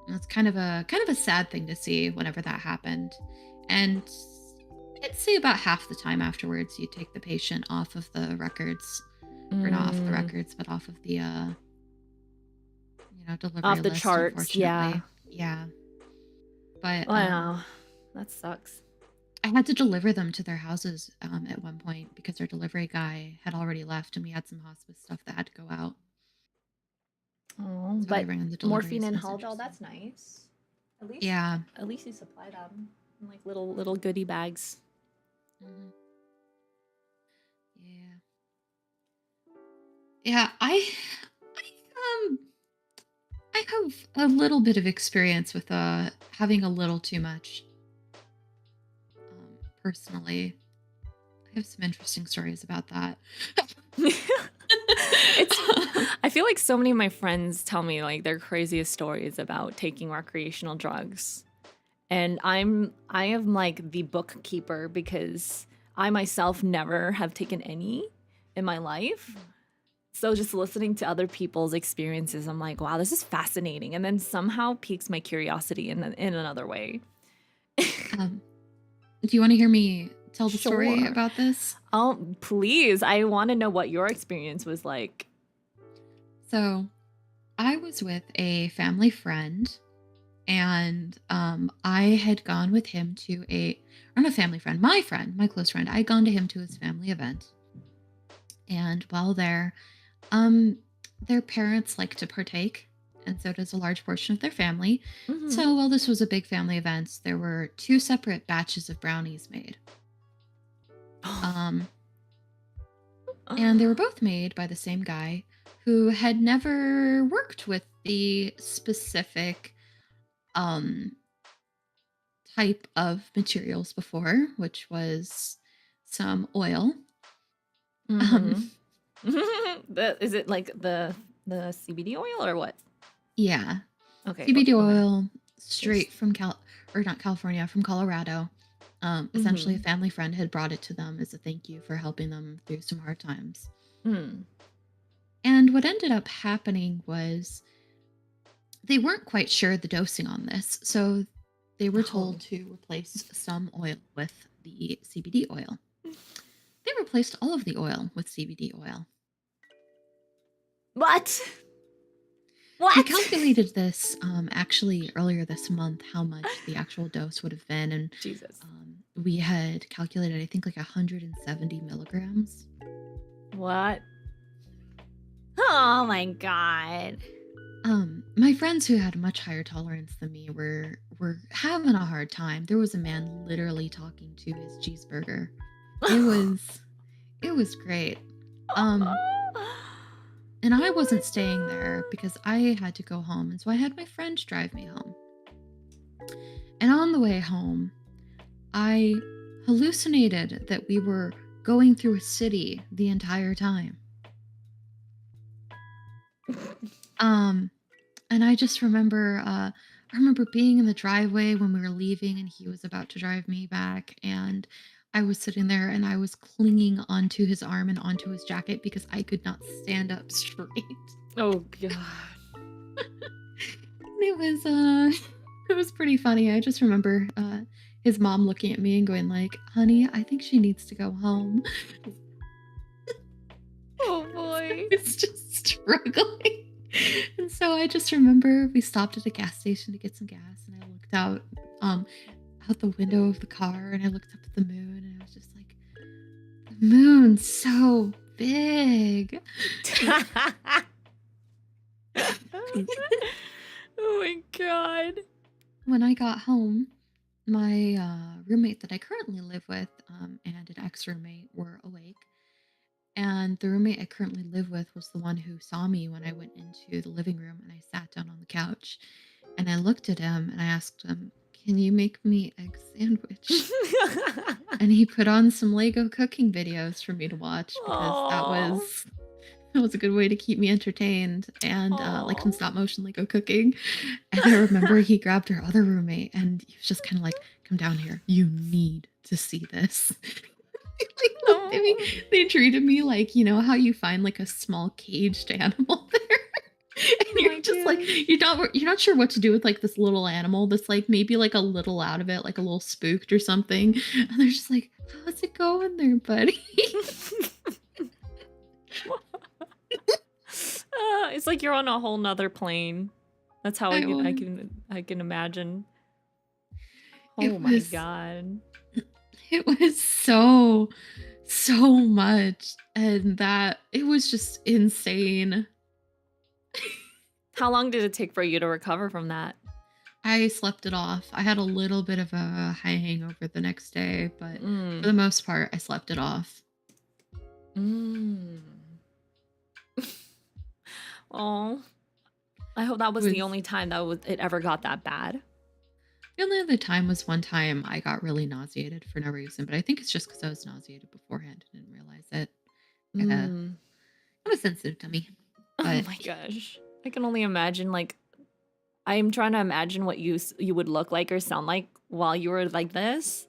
And it's kind of a sad thing to see whenever that happened. And I'd say about half the time afterwards, you take the patient off of the records, or not off the Mm. records, but off of the delivery Off the list. charts, yeah. Unfortunately, yeah. But Wow. That sucks. I had to deliver them to their houses at one point because their delivery guy had already left, and we had some hospice stuff that had to go out. Oh, So I but ran the morphine deliveries. It and was Haldol, interesting. that's nice. At least Yeah. at least you supply them in like little goodie bags. Hmm. Yeah. Yeah. Um I have a little bit of experience with having a little too much. Personally, I have some interesting stories about that. It's I feel like so many of my friends tell me like their craziest stories about taking recreational drugs. And I am like the bookkeeper because I myself never have taken any in my life. So just listening to other people's experiences, I'm like, wow, this is fascinating. And then somehow piques my curiosity in another way. um, do you want to hear me tell the story Sure. about this? Oh, please. I want to know what your experience was like. So, I was with a family friend, and I had gone with him to or not a family friend, my close friend. I had gone to him to his family event, and while there, um, their parents like to partake, and so does a large portion of their family. Mm-hmm. So while this was a big family event, there were two separate batches of brownies made. Um, and they were both made by the same guy who had never worked with the specific um, type of materials before, which was some oil. Um, Mm-hmm. Is it like the CBD oil or what? yeah, Okay. CBD Okay. oil There's. straight from or not California, from Colorado. Essentially, a Mm-hmm. family friend had brought it to them as a thank you for helping them through some hard times. Mm. And what ended up happening was they weren't quite sure the dosing on this, so they were Oh. told to replace some oil with the CBD oil. They replaced all of the oil with CBD oil. What? We What? calculated this actually earlier this month, how much the actual dose would have been, and Jesus. we had calculated, I think, like 170 milligrams. What? Oh my god. My friends who had a much higher tolerance than me were having a hard time. There was a man literally talking to his cheeseburger. It was it was great. Um, and I Oh wasn't staying there because I had to go home, and so I had my friend drive me home. And on the way home, I hallucinated that we were going through a city the entire time. my god. Um, and I remember being in the driveway when we were leaving and he was about to drive me back, and I was sitting there and I was clinging onto his arm and onto his jacket because I could not stand up straight. Oh god. And it was it was pretty funny. I just remember his mom looking at me and going like, "Honey, I think she needs to go home." Oh So I boy. was just struggling. And so I just remember we stopped at a gas station to get some gas, and I looked um out the window of the car and I looked up at the moon, and I was just like, the moon's so big. Oh my god. When I got home, my roommate that I currently live with and an ex roommate were awake. And the roommate I currently live with was the one who saw me when I went into the living room and I sat down on the couch. And I looked at him and I asked him, "Can you make me egg sandwich?" And he put on some Lego cooking videos for me to watch because Oh. that was a good way to keep me entertained and like some Oh. stop motion Lego cooking. And I remember he grabbed our other roommate and he was just kind of like, "Come down here. You need to see this." Like looked at me. They treated me like, you know how you find like a small caged animal there. And Oh my you're just like gosh. you're not sure what to do with like this little animal that's like maybe like a little out of it, like a little spooked or something. And they're just like, "How's it going there, buddy?" It's like you're on a whole nother plane. That's how I was. I can imagine. Oh It my was god. it was so much and that it was just insane. How long did it take for you to recover from that? I slept it off. I had a little bit of a high hangover the next day, but for Mm. the most part, I slept it off. Mm. Oh, I hope that It was the was only time it ever got that bad. the only other time was one time I got really nauseated for no reason, but I think it's just because I was nauseated beforehand and didn't realize it. I had a Mm. kind of sensitive tummy, Oh but my gosh. I can only imagine, like, I'm trying to imagine what you would look like or sound like while you were like this.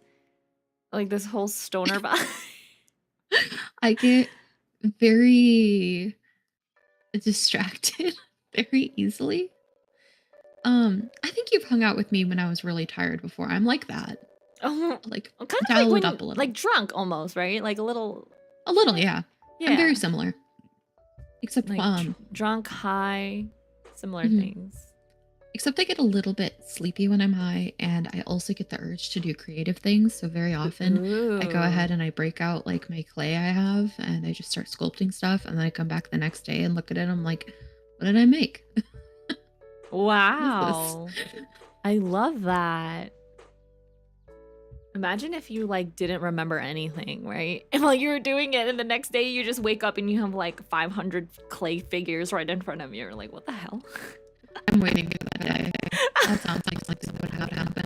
Like this whole stoner vibe. I get very distracted very easily. I think you've hung out with me when I was really tired before. I'm like that. Oh, Like kind of like dial it when, up a little. like drunk almost, right? Like a little, A little, yeah. I'm very yeah. similar. Except Like drunk, high, similar mhm. things. Except I get a little bit sleepy when I'm high, and I also get the urge to do creative things. So very often I go Ooh. ahead and I break out like my clay I have and I just start sculpting stuff. And then I come back the next day and look at it. I'm like, what did I make? What is this? Wow. I love that. Imagine if you like didn't remember anything, right? And while you were doing it, and the next day you just wake up and you have like 500 clay figures right in front of you. You're like, what the hell? I'm waiting for that day. That sounds like something that would happen.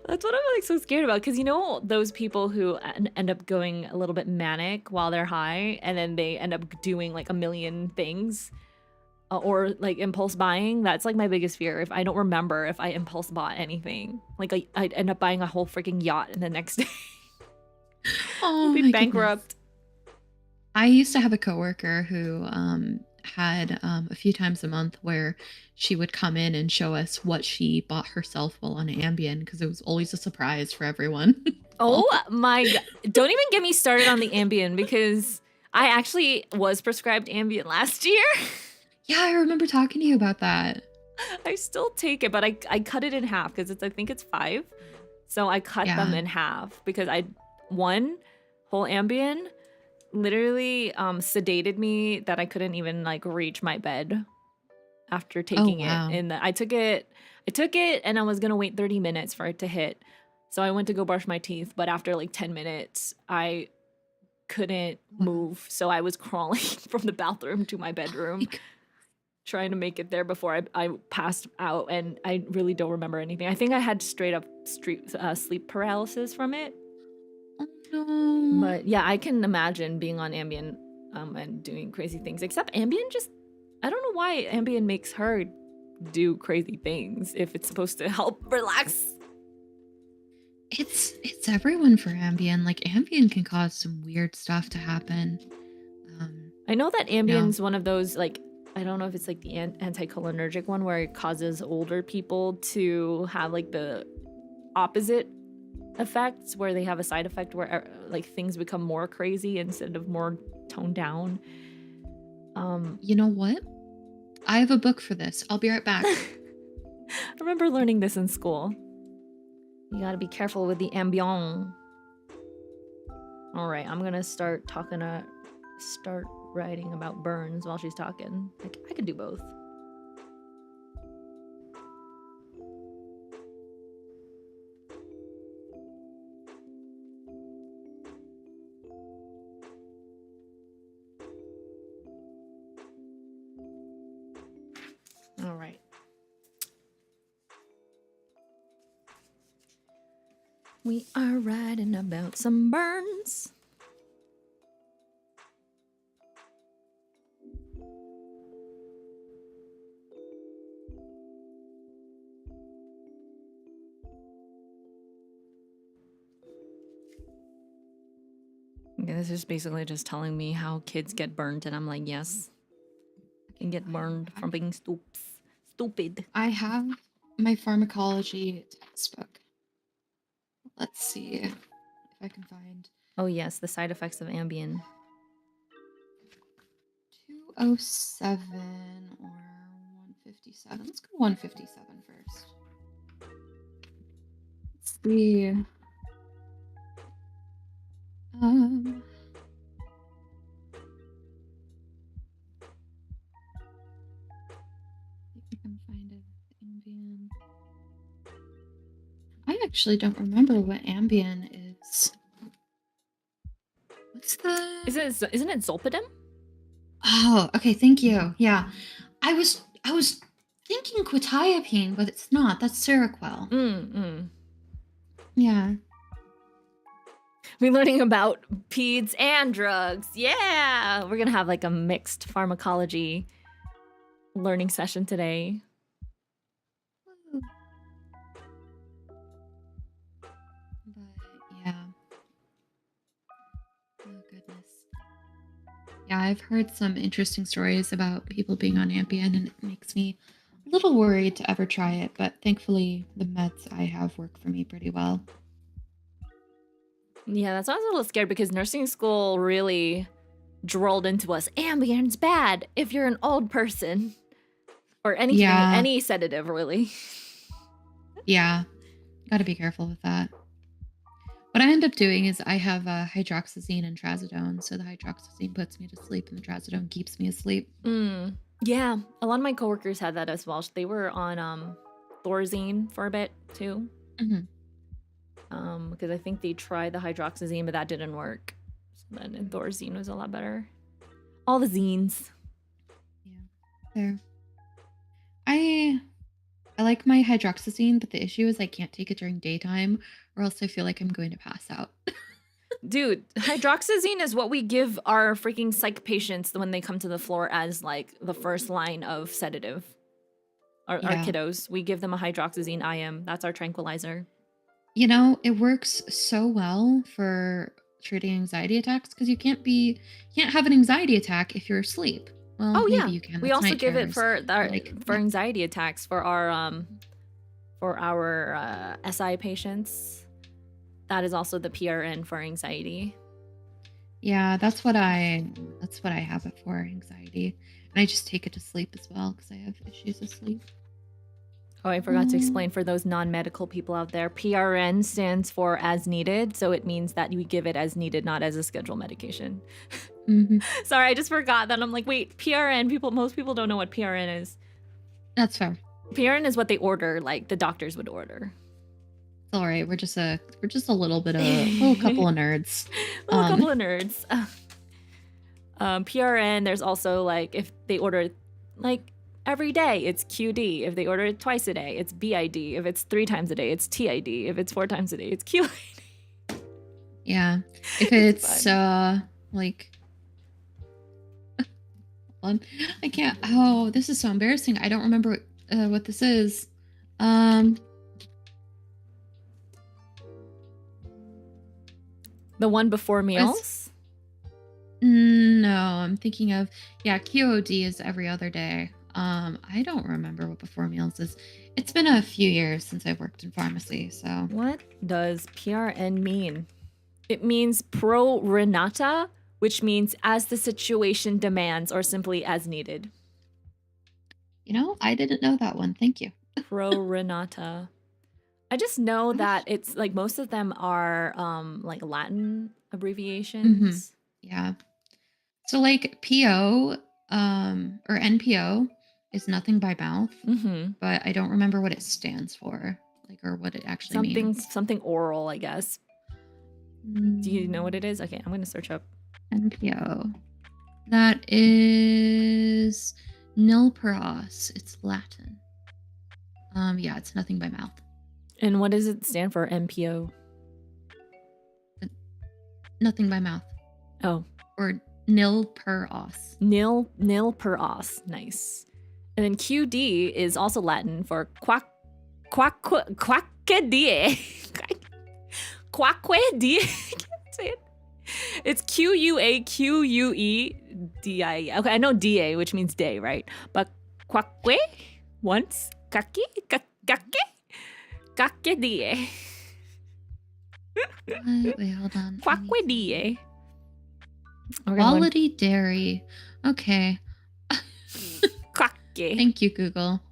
That's what I'm like so scared about, because you know those people who end up going a little bit manic while they're high, and then they end up doing like a million things, or like impulse buying. That's like my biggest fear. If I don't remember if I impulse bought anything, like I'd end up buying a whole freaking yacht, and the next day Oh be my goodness. bankrupt. I used to have a coworker who had a few times a month where she would come in and show us what she bought herself while on Ambien because it was always a surprise for everyone. Oh my god! Don't even get me started on the Ambien, because I actually was prescribed Ambien last year. Yeah, I remember talking to you about that. I still take it, but I cut it in half because I think it's 5. So I cut them Yeah. in half because one whole Ambien literally sedated me that I couldn't even like reach my bed after Oh taking it. wow. And I took it and I was gonna wait 30 minutes for it to hit. So I went to go brush my teeth, but after like 10 minutes, I couldn't Wow. move. So I was crawling from the bathroom to my Oh my bedroom, god. trying to make it there before I passed out. And I really don't remember anything. I think I had straight up sleep paralysis from it. Oh no. But yeah, I can imagine being on Ambien and doing crazy things. Except Ambien just, I don't know why Ambien makes her do crazy things if it's supposed to help relax. It's everyone for Ambien. Like Ambien can cause some weird stuff to happen. I know that You know. Ambien's one of those, like, I don't know if it's like the anticholinergic one where it causes older people to have like the opposite effects, where they have a side effect where like things become more crazy instead of more toned down. You know what? I have a book for this. I'll be right back. I remember learning this in school. You gotta be careful with the Ambien. All right, I'm gonna start talking to start writing about burns while she's talking. Like, I can do both. All right. We are writing about some burns. Okay, this is basically just telling me how kids get burned, and I'm like, yes, I can get burned from being stupid. I have my pharmacology textbook. Let's see if I can find Oh yes, the side effects of Ambien. 207 or 157. Let's go 157 first. Let's see. If I can find it. Ambien. I actually don't remember what Ambien is. What's the? Isn't it Zolpidem? Oh, okay. Thank you. Yeah, I was thinking quetiapine, but it's not. That's Seroquel. Yeah. We're learning about peds and drugs. Yeah, we're gonna have like a mixed pharmacology learning session today. But yeah. Oh goodness. Yeah, I've heard some interesting stories about people being on Ambien, and it makes me a little worried to ever try it. But thankfully, the meds I have work for me pretty well. Yeah, that's why I was a little scared because nursing school really drilled into us. Ambien's bad if you're an old person. Or anything, Yeah. any sedative, really. Yeah, got to be careful with that. What I end up doing is I have hydroxyzine and trazodone. So the hydroxyzine puts me to sleep and the trazodone keeps me asleep. Yeah, a lot of my coworkers had that as well. They were on Thorazine for a bit too. Because I think they tried the hydroxyzine, but that didn't work. So then Thorazine was a lot better. All the zines. Yeah, there. I like my hydroxyzine, but the issue is I can't take it during daytime or else I feel like I'm going to pass out. Dude, hydroxyzine is what we give our freaking psych patients when they come to the floor as like the first line of sedative. Our kiddos, we give them a hydroxyzine IM. That's our tranquilizer. You know, it works so well for treating anxiety attacks because you can't have an anxiety attack if you're asleep. Well, maybe you can. We That's also night give it terrors, for anxiety attacks for our SI patients. That is also the PRN for anxiety. Yeah, that's what I have it for, anxiety. And I just take it to sleep as well because I have issues with sleep. Oh, I forgot to explain for those non-medical people out there. PRN stands for as needed. So it means that you give it as needed, not as a scheduled medication. Sorry, I just forgot that. I'm like, wait, PRN, most people don't know what PRN is. That's fair. PRN is what they order, like the doctors would order. It's all right. We're just a little bit of a couple of nerds. A couple of nerds. PRN, there's also like if they order like every day, it's QD. If they order it twice a day, it's BID. If it's 3 times a day, it's TID. If it's 4 times a day, it's QID. Yeah. If it's like I can't. Oh, this is so embarrassing. I don't remember what this is. The one before meals? No, I'm thinking of QOD is every other day. I don't remember what before meals is. It's been a few years since I've worked in pharmacy, so. What does PRN mean? It means pro renata, which means as the situation demands or simply as needed. You know, I didn't know that one. Thank you. Pro renata. I just know that it's like most of them are like Latin abbreviations. Yeah. So like PO or NPO is nothing by mouth, Mm-hmm. but I don't remember what it stands for, like or what it actually means. Something oral, I guess. Do you know what it is? Okay, I'm gonna search up. NPO. That is nil per os. It's Latin. Yeah, it's nothing by mouth. And what does it stand for? MPO. Nothing by mouth. Oh, Or nil per os. nil per os. Nice. And then QD is also Latin for quaquedie. Quaquedie. I can't say it. It's QUAQUEDIE. Okay, I know DA, which means day, right? But quaque once kake die. Wait, hold on. Quaquedie. Quality dairy. Okay. Quaque. Thank you, Google.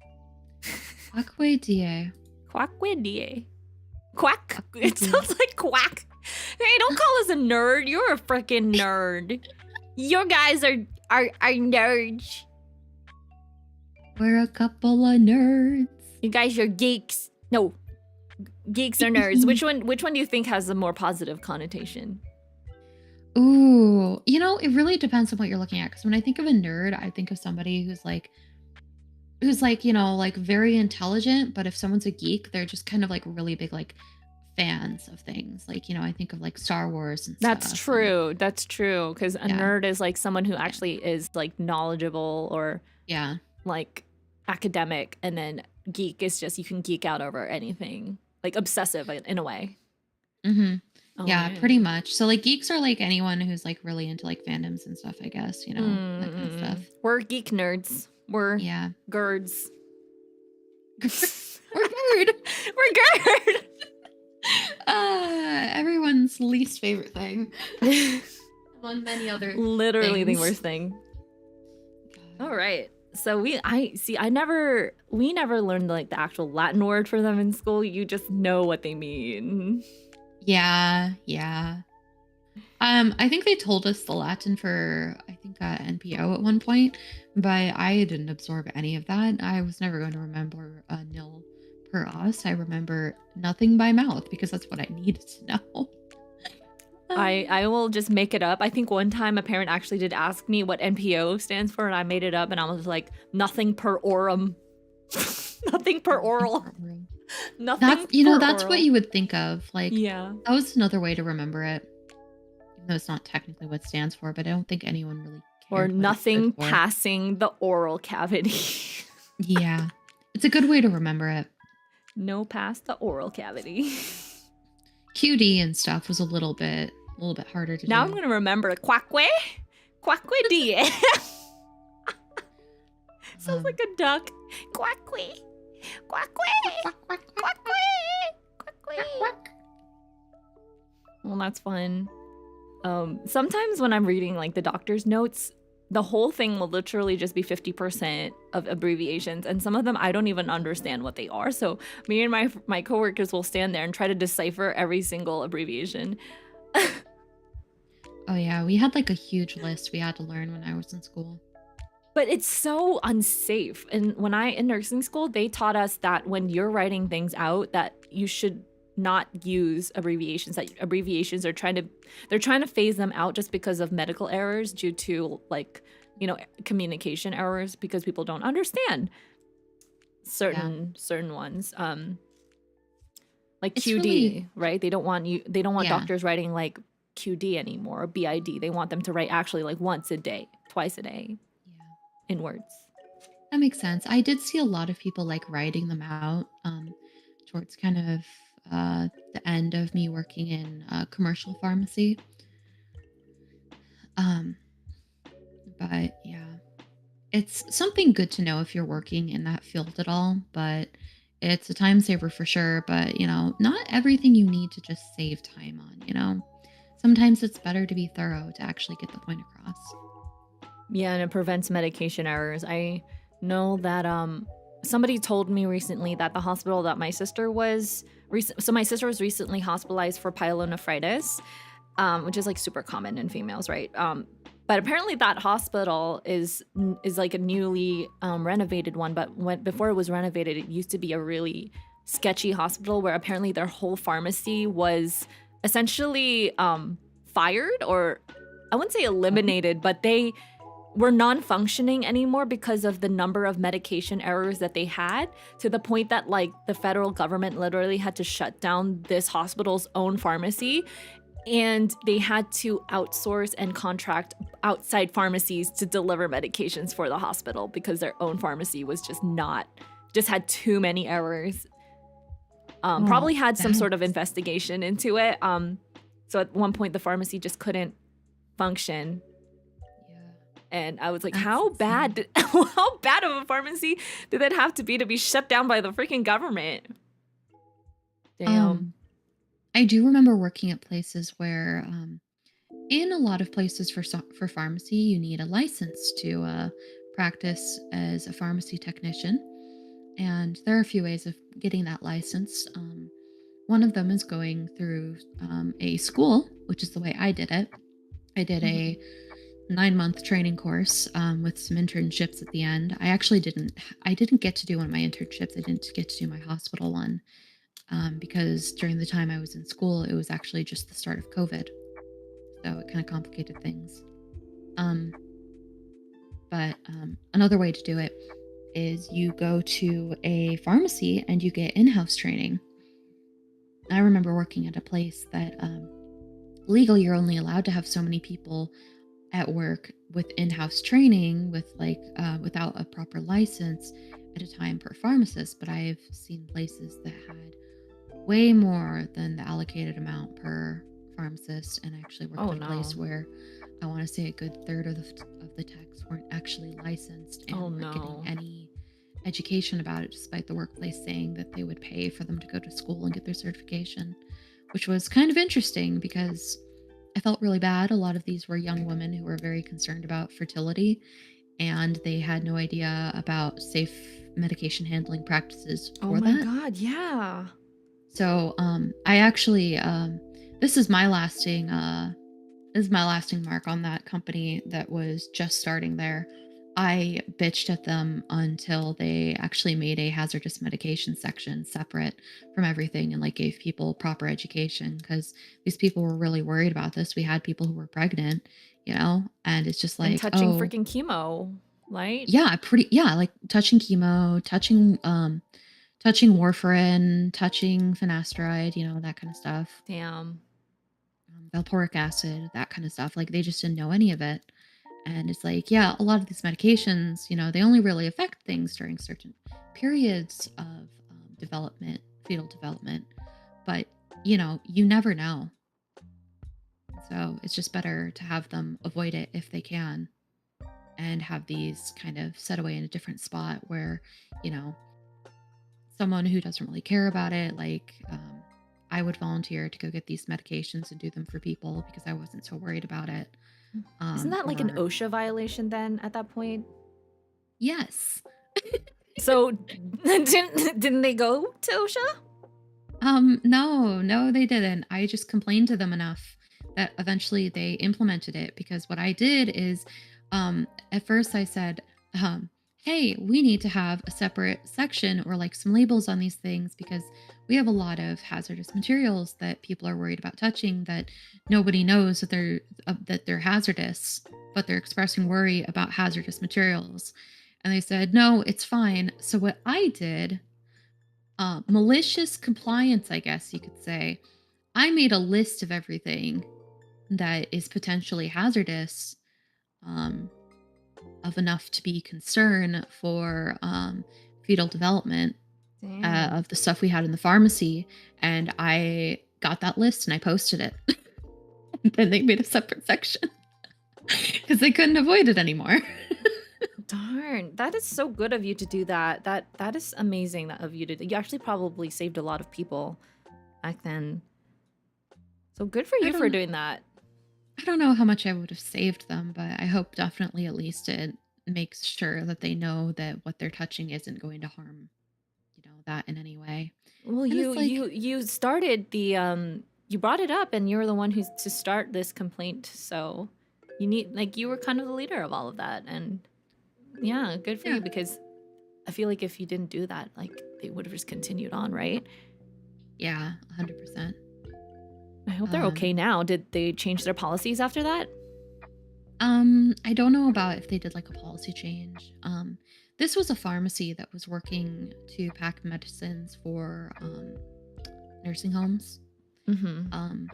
Quaquedie. Quaquedie. Quack. It sounds like quack. Hey, don't call us a nerd. You're a freaking nerd. You guys are nerds. We're a couple of nerds. You guys are geeks. No, geeks are nerds. Which one do you think has a more positive connotation? Ooh, it really depends on what you're looking at. Because when I think of a nerd, I think of somebody who's like, like very intelligent. But if someone's a geek, they're just kind of like really big, like fans of things. Like, I think of like Star Wars and That's stuff. true. That's true. Because a nerd is like someone who actually is like knowledgeable or like academic, and then geek is just you can geek out over anything, like obsessive in a way. Mm-hmm. Oh, yeah, pretty much. So like geeks are like anyone who's like really into like fandoms and stuff, I guess, that kind of stuff. We're geek nerds. We're girds. We're gird. We're gird. Everyone's least favorite thing. Among many other literally things. The worst thing. All right. So we never learned like the actual Latin word for them in school. You just know what they mean. Yeah. I think they told us the Latin for NPO at one point, but I didn't absorb any of that. I was never going to remember nil per os. I remember nothing by mouth because that's what I needed to know. I will just make it up. I think one time a parent actually did ask me what NPO stands for, and I made it up, and I was like, nothing per orum. Nothing per oral. Nothing. That's what you would think of. Like, that was another way to remember it. Even though it's not technically what it stands for, but I don't think anyone really cared. Or nothing passing the oral cavity. Yeah. It's a good way to remember it. No past the oral cavity. QD and stuff was a little bit harder to do. Now I'm going to remember quaque die. Sounds like a duck. Quaque. Well, that's fun. Sometimes when I'm reading like the doctor's notes, the whole thing will literally just be 50% of abbreviations, and some of them I don't even understand what they are. So me and my coworkers will stand there and try to decipher every single abbreviation. Oh yeah, we had like a huge list we had to learn when I was in school. But it's so unsafe. And when in nursing school, they taught us that when you're writing things out, that you should not use abbreviations. That abbreviations they're trying to phase them out just because of medical errors due to like, communication errors because people don't understand certain ones. Like it's QD, really, right? They don't want doctors writing like QD anymore or BID. They want them to write actually like once a day, twice a day. In words. That makes sense. I did see a lot of people like writing them out towards kind of the end of me working in commercial pharmacy. But yeah, it's something good to know if you're working in that field at all, but it's a time saver for sure. But, not everything you need to just save time on, Sometimes it's better to be thorough to actually get the point across. Yeah, and it prevents medication errors. I know that somebody told me recently that the hospital that my sister was recently hospitalized for pyelonephritis, which is like super common in females, right? But apparently that hospital is like a newly renovated one. But before it was renovated, it used to be a really sketchy hospital where apparently their whole pharmacy was essentially fired, or I wouldn't say eliminated, but they were non-functioning anymore because of the number of medication errors that they had, to the point that like the federal government literally had to shut down this hospital's own pharmacy, and they had to outsource and contract outside pharmacies to deliver medications for the hospital because their own pharmacy was just had too many errors. Probably had some sort of investigation into it. So at one point the pharmacy just couldn't function. Yeah. And I was like, That's how insane. bad how bad of a pharmacy did that have to be shut down by the freaking government? Damn. I do remember working at places where, in a lot of places for pharmacy, you need a license to practice as a pharmacy technician, and there are a few ways of getting that license. One of them is going through a school, which is the way I did it. I did a 9-month training course with some internships at the end. I didn't get to do one of my internships. I didn't get to do my hospital one because during the time I was in school, it was actually just the start of COVID. So it kind of complicated things. Um, but another way to do it is you go to a pharmacy and you get in-house training. I remember working at a place that legally you're only allowed to have so many people at work with in-house training without a proper license at a time per pharmacist, but I've seen places that had way more than the allocated amount per pharmacist, and I actually worked at a place where I want to say a good third of the techs weren't actually licensed and weren't getting any education about it, despite the workplace saying that they would pay for them to go to school and get their certification, which was kind of interesting because I felt really bad. A lot of these were young women who were very concerned about fertility, and they had no idea about safe medication handling practices for that. Oh my god, yeah. So I actually this is my lasting mark on that company that was just starting there. I bitched at them until they actually made a hazardous medication section separate from everything and like gave people proper education, because these people were really worried about this. We had people who were pregnant, and it's just And like, touching oh, freaking chemo, right? yeah, like touching chemo, touching warfarin, touching finasteride, that kind of stuff. Damn. Valporic acid, that kind of stuff. Like they just didn't know any of it. And it's like, yeah, a lot of these medications, they only really affect things during certain periods of development, fetal development. But, you never know. So it's just better to have them avoid it if they can, and have these kind of set away in a different spot where, you know, someone who doesn't really care about it, like I would volunteer to go get these medications and do them for people because I wasn't so worried about it. Isn't that like an Or OSHA violation then at that point? yes. So didn't they go to OSHA? No, they didn't. I just complained to them enough that eventually they implemented it, because what I did is, at first I said, hey, we need to have a separate section or like some labels on these things, because we have a lot of hazardous materials that people are worried about touching that nobody knows that they're hazardous, but they're expressing worry about hazardous materials. And they said, no, it's fine. So what I did, malicious compliance, I guess you could say. I made a list of everything that is potentially hazardous, um, of enough to be concern for fetal development, Damn. of the stuff we had in the pharmacy. And I got that list and I posted it. And then they made a separate section because they couldn't avoid it anymore. Darn, that is so good of you to do that. That is amazing of you to do. You actually probably saved a lot of people back then. So good for I you for don't doing that. I don't know how much I would have saved them, but I hope definitely at least it makes sure that they know that what they're touching isn't going to harm, that in any way. Well, And you it's like, you you started the you brought it up and you're the one who's to start this complaint. So You need, like, you were kind of the leader of all of that, and yeah, good for Yeah. you, because I feel like if you didn't do that, like, they would have just continued on, right? Yeah, 100%. I hope they're Um, okay now. Did they change their policies after that? I don't know about if they did like a policy change. This was a pharmacy that was working to pack medicines for nursing homes. Mm-hmm. Um,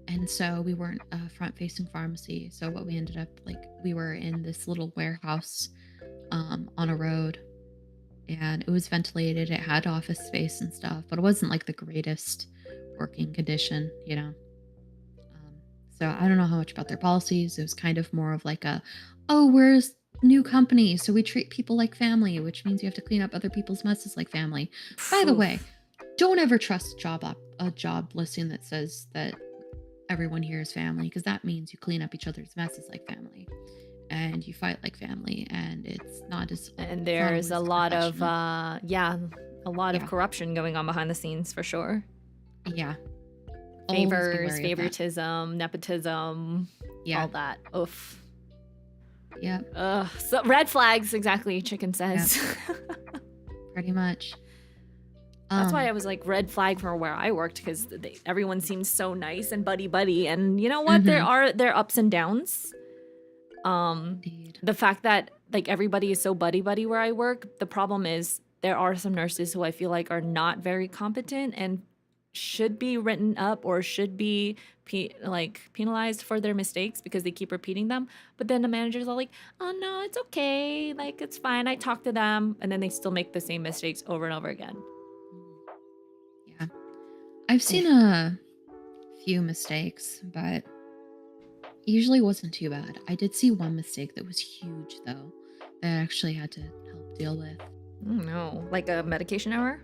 and so we weren't a front-facing pharmacy. So what we ended up like, we were in this little warehouse on a road, and it was ventilated. It had office space and stuff, but it wasn't like the greatest working condition, you know. So I don't know how much about their policies. It was kind of more of like a, oh, we're a new company, so we treat people like family, which means you have to clean up other people's messes like family. By the way, Oof. don't ever trust a job listing that says that everyone here is family, because that means you clean up each other's messes like family, and you fight like family, and it's not as And not there's a always lot of, professional. yeah, a lot of Yeah, corruption going on behind the scenes for sure. yeah. Always be Favors, wary of that. favoritism, nepotism, Yeah, all that. Oof. yeah, Ugh. So red flags, exactly. Chicken yeah. says. Pretty much. That's why I Um. was like red flag for where I worked, because everyone seems so nice and buddy buddy. And you know what? Mhm. There are ups and downs. Indeed. The fact that like everybody is so buddy buddy where I work, the problem is there are some nurses who I feel like are not very competent and should be written up or should be like penalized for their mistakes because they keep repeating them. But then the managers are like, "Oh no, it's okay. Like it's fine. I talked to them," and then they still make the same mistakes over and over again. Mhm. Yeah. I've Yeah. seen a few mistakes, but usually wasn't too bad. I did see one mistake that was huge, though, that I actually had to help deal with. No, like a medication error.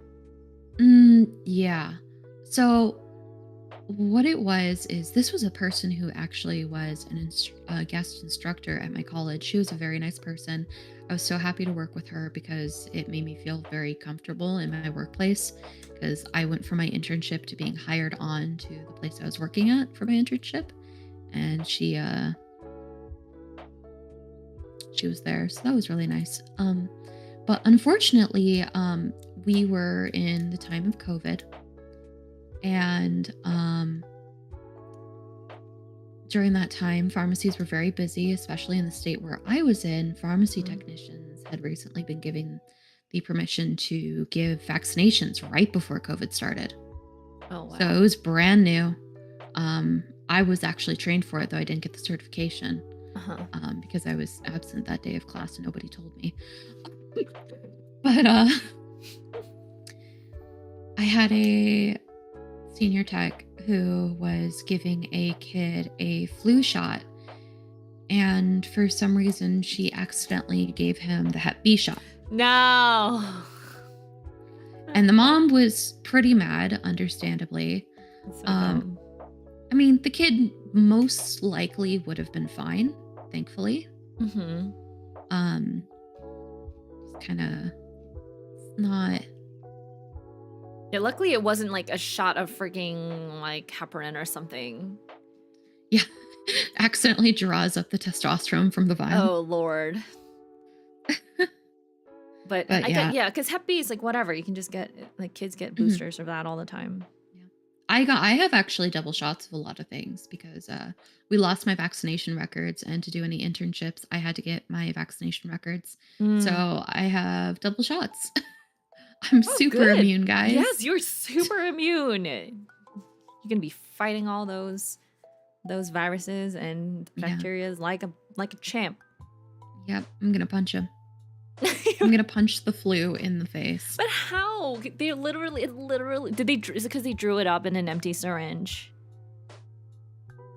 Yeah. So, what it was is this was a person who actually was a guest instructor at my college. She was a very nice person. I was so happy to work with her because it made me feel very comfortable in my workplace, because I went from my internship to being hired on to the place I was working at for my internship, and she was there, so that was really nice. But unfortunately, we were in the time of COVID, and during that time, pharmacies were very busy, especially in the state where I was in. Pharmacy Mhm. technicians had recently been given the permission to give vaccinations right before COVID started. Oh So it wow. was brand new. I was actually trained for it, though I didn't get the certification, Uh-huh. because I was absent that day of class and nobody told me. But I had a senior tech who was giving a kid a flu shot, and for some reason, she accidentally gave him the Hep B shot. No. And the mom was pretty mad, understandably. That's so Um, dumb. I mean, the kid most likely would have been fine, thankfully. Mm-hmm. Um, it's kind of not, Yeah, luckily it wasn't like a shot of freaking like heparin or something. yeah, accidentally draws up the testosterone from the vial. Oh Lord. But But I get, yeah, yeah, because Hep B is like whatever. You can just get, like, kids get mhm, boosters of that all the time. yeah. I have actually double shots of a lot of things because we lost my vaccination records, and to do any internships, I had to get my vaccination records. Mm. So I have double shots. I'm Oh, super good. immune, guys. Yes, you're super immune. You're gonna be fighting all those viruses and Yeah. bacteria like a champ. Yep. I'm gonna punch him. I'm gonna punch the flu in the face. But how? They literally, it literally, did they, is it because they drew it up in an empty syringe?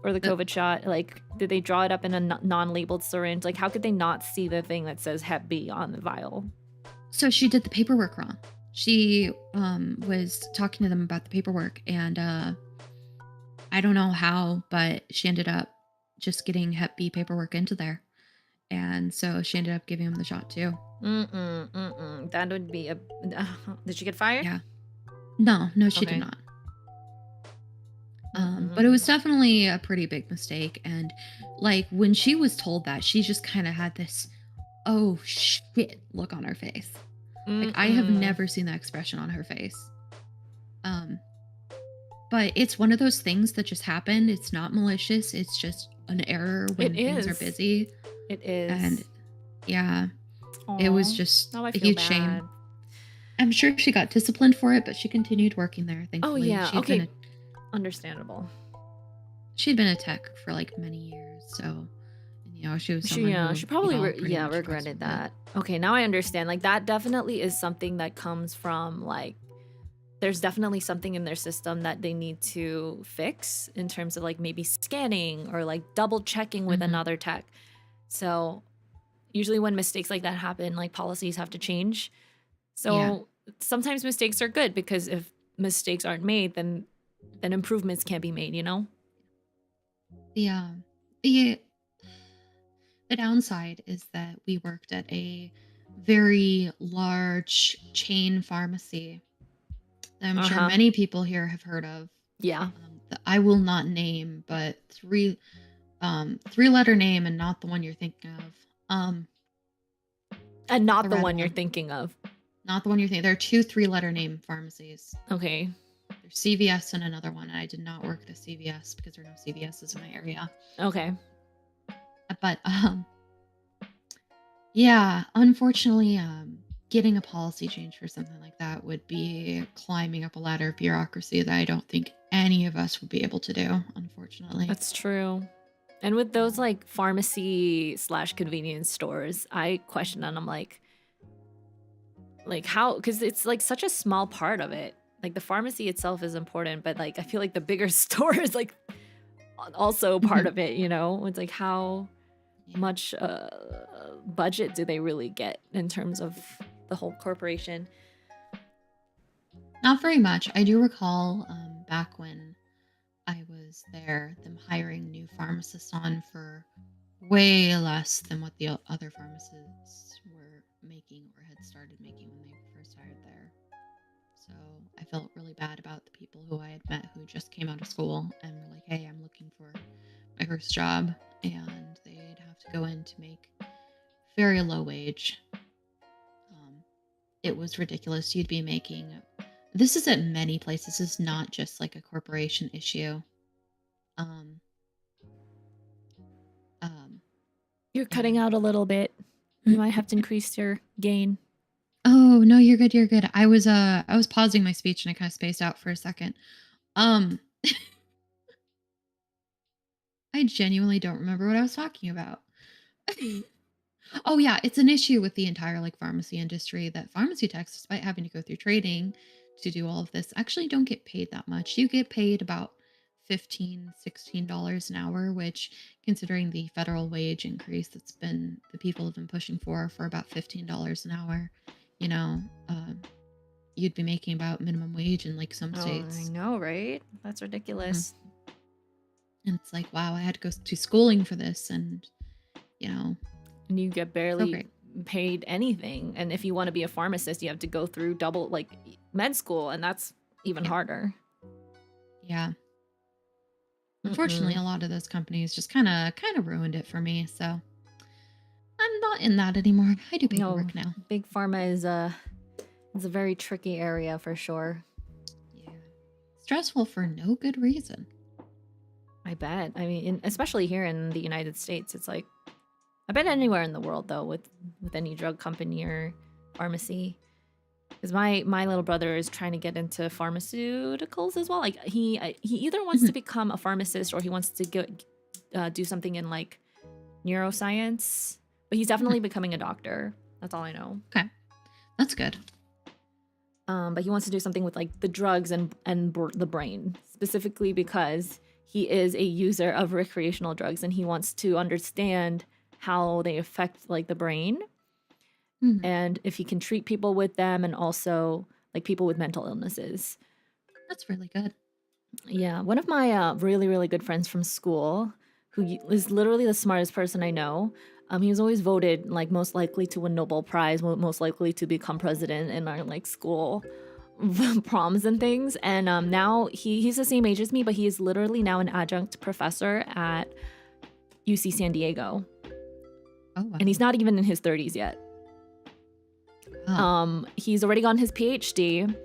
Or the Uh, COVID shot? Like, did they draw it up in a non-labeled syringe? Like, how could they not see the thing that says Hep B on the vial? so she did the paperwork wrong. She was talking to them about the paperwork, and I don't know how, but she ended up just getting Hep B paperwork into there. And so she ended up giving him the shot too. Mm-mm, mm-mm. That would be a... Did she get fired? Yeah. No, no, she did Okay. not. But Mm-hmm. it was definitely a pretty big mistake. And like when she was told that, she just kind of had this, oh shit, look on her face. Like I have Mm-mm. never seen that expression on her face. Um, but it's one of those things that just happened. It's not malicious. It's just an error It when things are is. busy. It And is. yeah, it was Oh, just now I a feel huge shame. bad. I'm sure she got disciplined for it, but she continued working there, Oh thankfully. yeah. Okay. Understandable. She'd been a tech for like many years, so she was She someone yeah, who she probably pretty much fixed regretted with it. that. Okay, now I understand. Like that definitely is something that comes from like there's definitely something in their system that they need to fix in terms of like maybe scanning or like double checking with Mhm. another tech. So usually when mistakes like that happen, like policies have to change. Yeah. So sometimes mistakes are good because if mistakes aren't made, then improvements can't be made, you know? The the the downside is that we worked at a very large chain pharmacy that I'm sure Uh-huh. many people here have heard of. Yeah. That I will not name, but three-letter name and not the one you're thinking of. And Not not the the red one you're one. thinking of. Not the one you're thinking. There are two three-letter name pharmacies. Okay. There's CVS and another one. And I did not work at a CVS because there are no CVSs in my area. Okay. But yeah, unfortunately, getting a policy change for something like that would be climbing up a ladder of bureaucracy that I don't think any of us would be able to do, unfortunately. That's true. And with those like pharmacy slash convenience stores, I question and I'm like how because it's like such a small part of it. Like the pharmacy itself is important, but like I feel like the bigger store is like also part Mhm. of it, you know? It's like how Yeah. much budget do they really get in terms of the whole corporation? Not very much. I do recall back when I was there, them hiring new pharmacists on for way less than what the other pharmacists were making or had started making when they first hired there. So I felt really bad about the people who I had met who just came out of school and were like, hey, I'm looking for my first job. And they'd have to go in to make very low wage. Um, it was ridiculous. You'd be making this is at many places. This is not just like a corporation issue. Um, um, You're cutting and out a little bit. You might have to increase your gain. oh no, you're good. You're good. I was pausing my speech and I kind of spaced out for a second. Um, I genuinely don't remember what I was talking about. Oh yeah, it's an issue with the entire like pharmacy industry that pharmacy techs, despite having to go through training to do all of this, actually don't get paid that much. You get paid about 15, $16 an hour, which considering the federal wage increase that's been the people have been pushing for about $15 an hour, you know, you'd be making about minimum wage in like some Oh, I states. know, right? That's Mhm. ridiculous. And it's like, wow, I had to go to schooling for this and you know, And you get so barely great. paid anything. And if you want to be a pharmacist, you have to go through double like med school, and that's even Yeah. harder. Yeah. Unfortunately, Mm-mm. a lot of those companies just kind of ruined it for me. So I'm not in that anymore. I do No, paperwork now. big pharma is a very tricky area for sure. Yeah. Stressful for no good reason. I bet. I mean, especially here in the United States, it's like I bet anywhere in the world though with any drug company or pharmacy. Because my little brother is trying to get into pharmaceuticals as well. Like he either wants to Mhm. become a pharmacist or he wants to go do something in like neuroscience. But he's Mhm. definitely becoming a doctor. That's all I know. Okay. That's good. But he wants to do something with like the drugs and the brain specifically because he is a user of recreational drugs and he wants to understand how they affect like the brain Mhm. and if he can treat people with them and also like people with mental illnesses. That's really good. Yeah, one of my really really good friends from school, who is literally the smartest person I know. He was always voted like most likely to win Nobel Prize, most likely to become president in our like school. proms and things. And now he's the same age as me, but he is literally now an adjunct professor at UC San Diego. Oh, wow. And he's not even in his 30s yet. Oh. He's already gotten his PhD,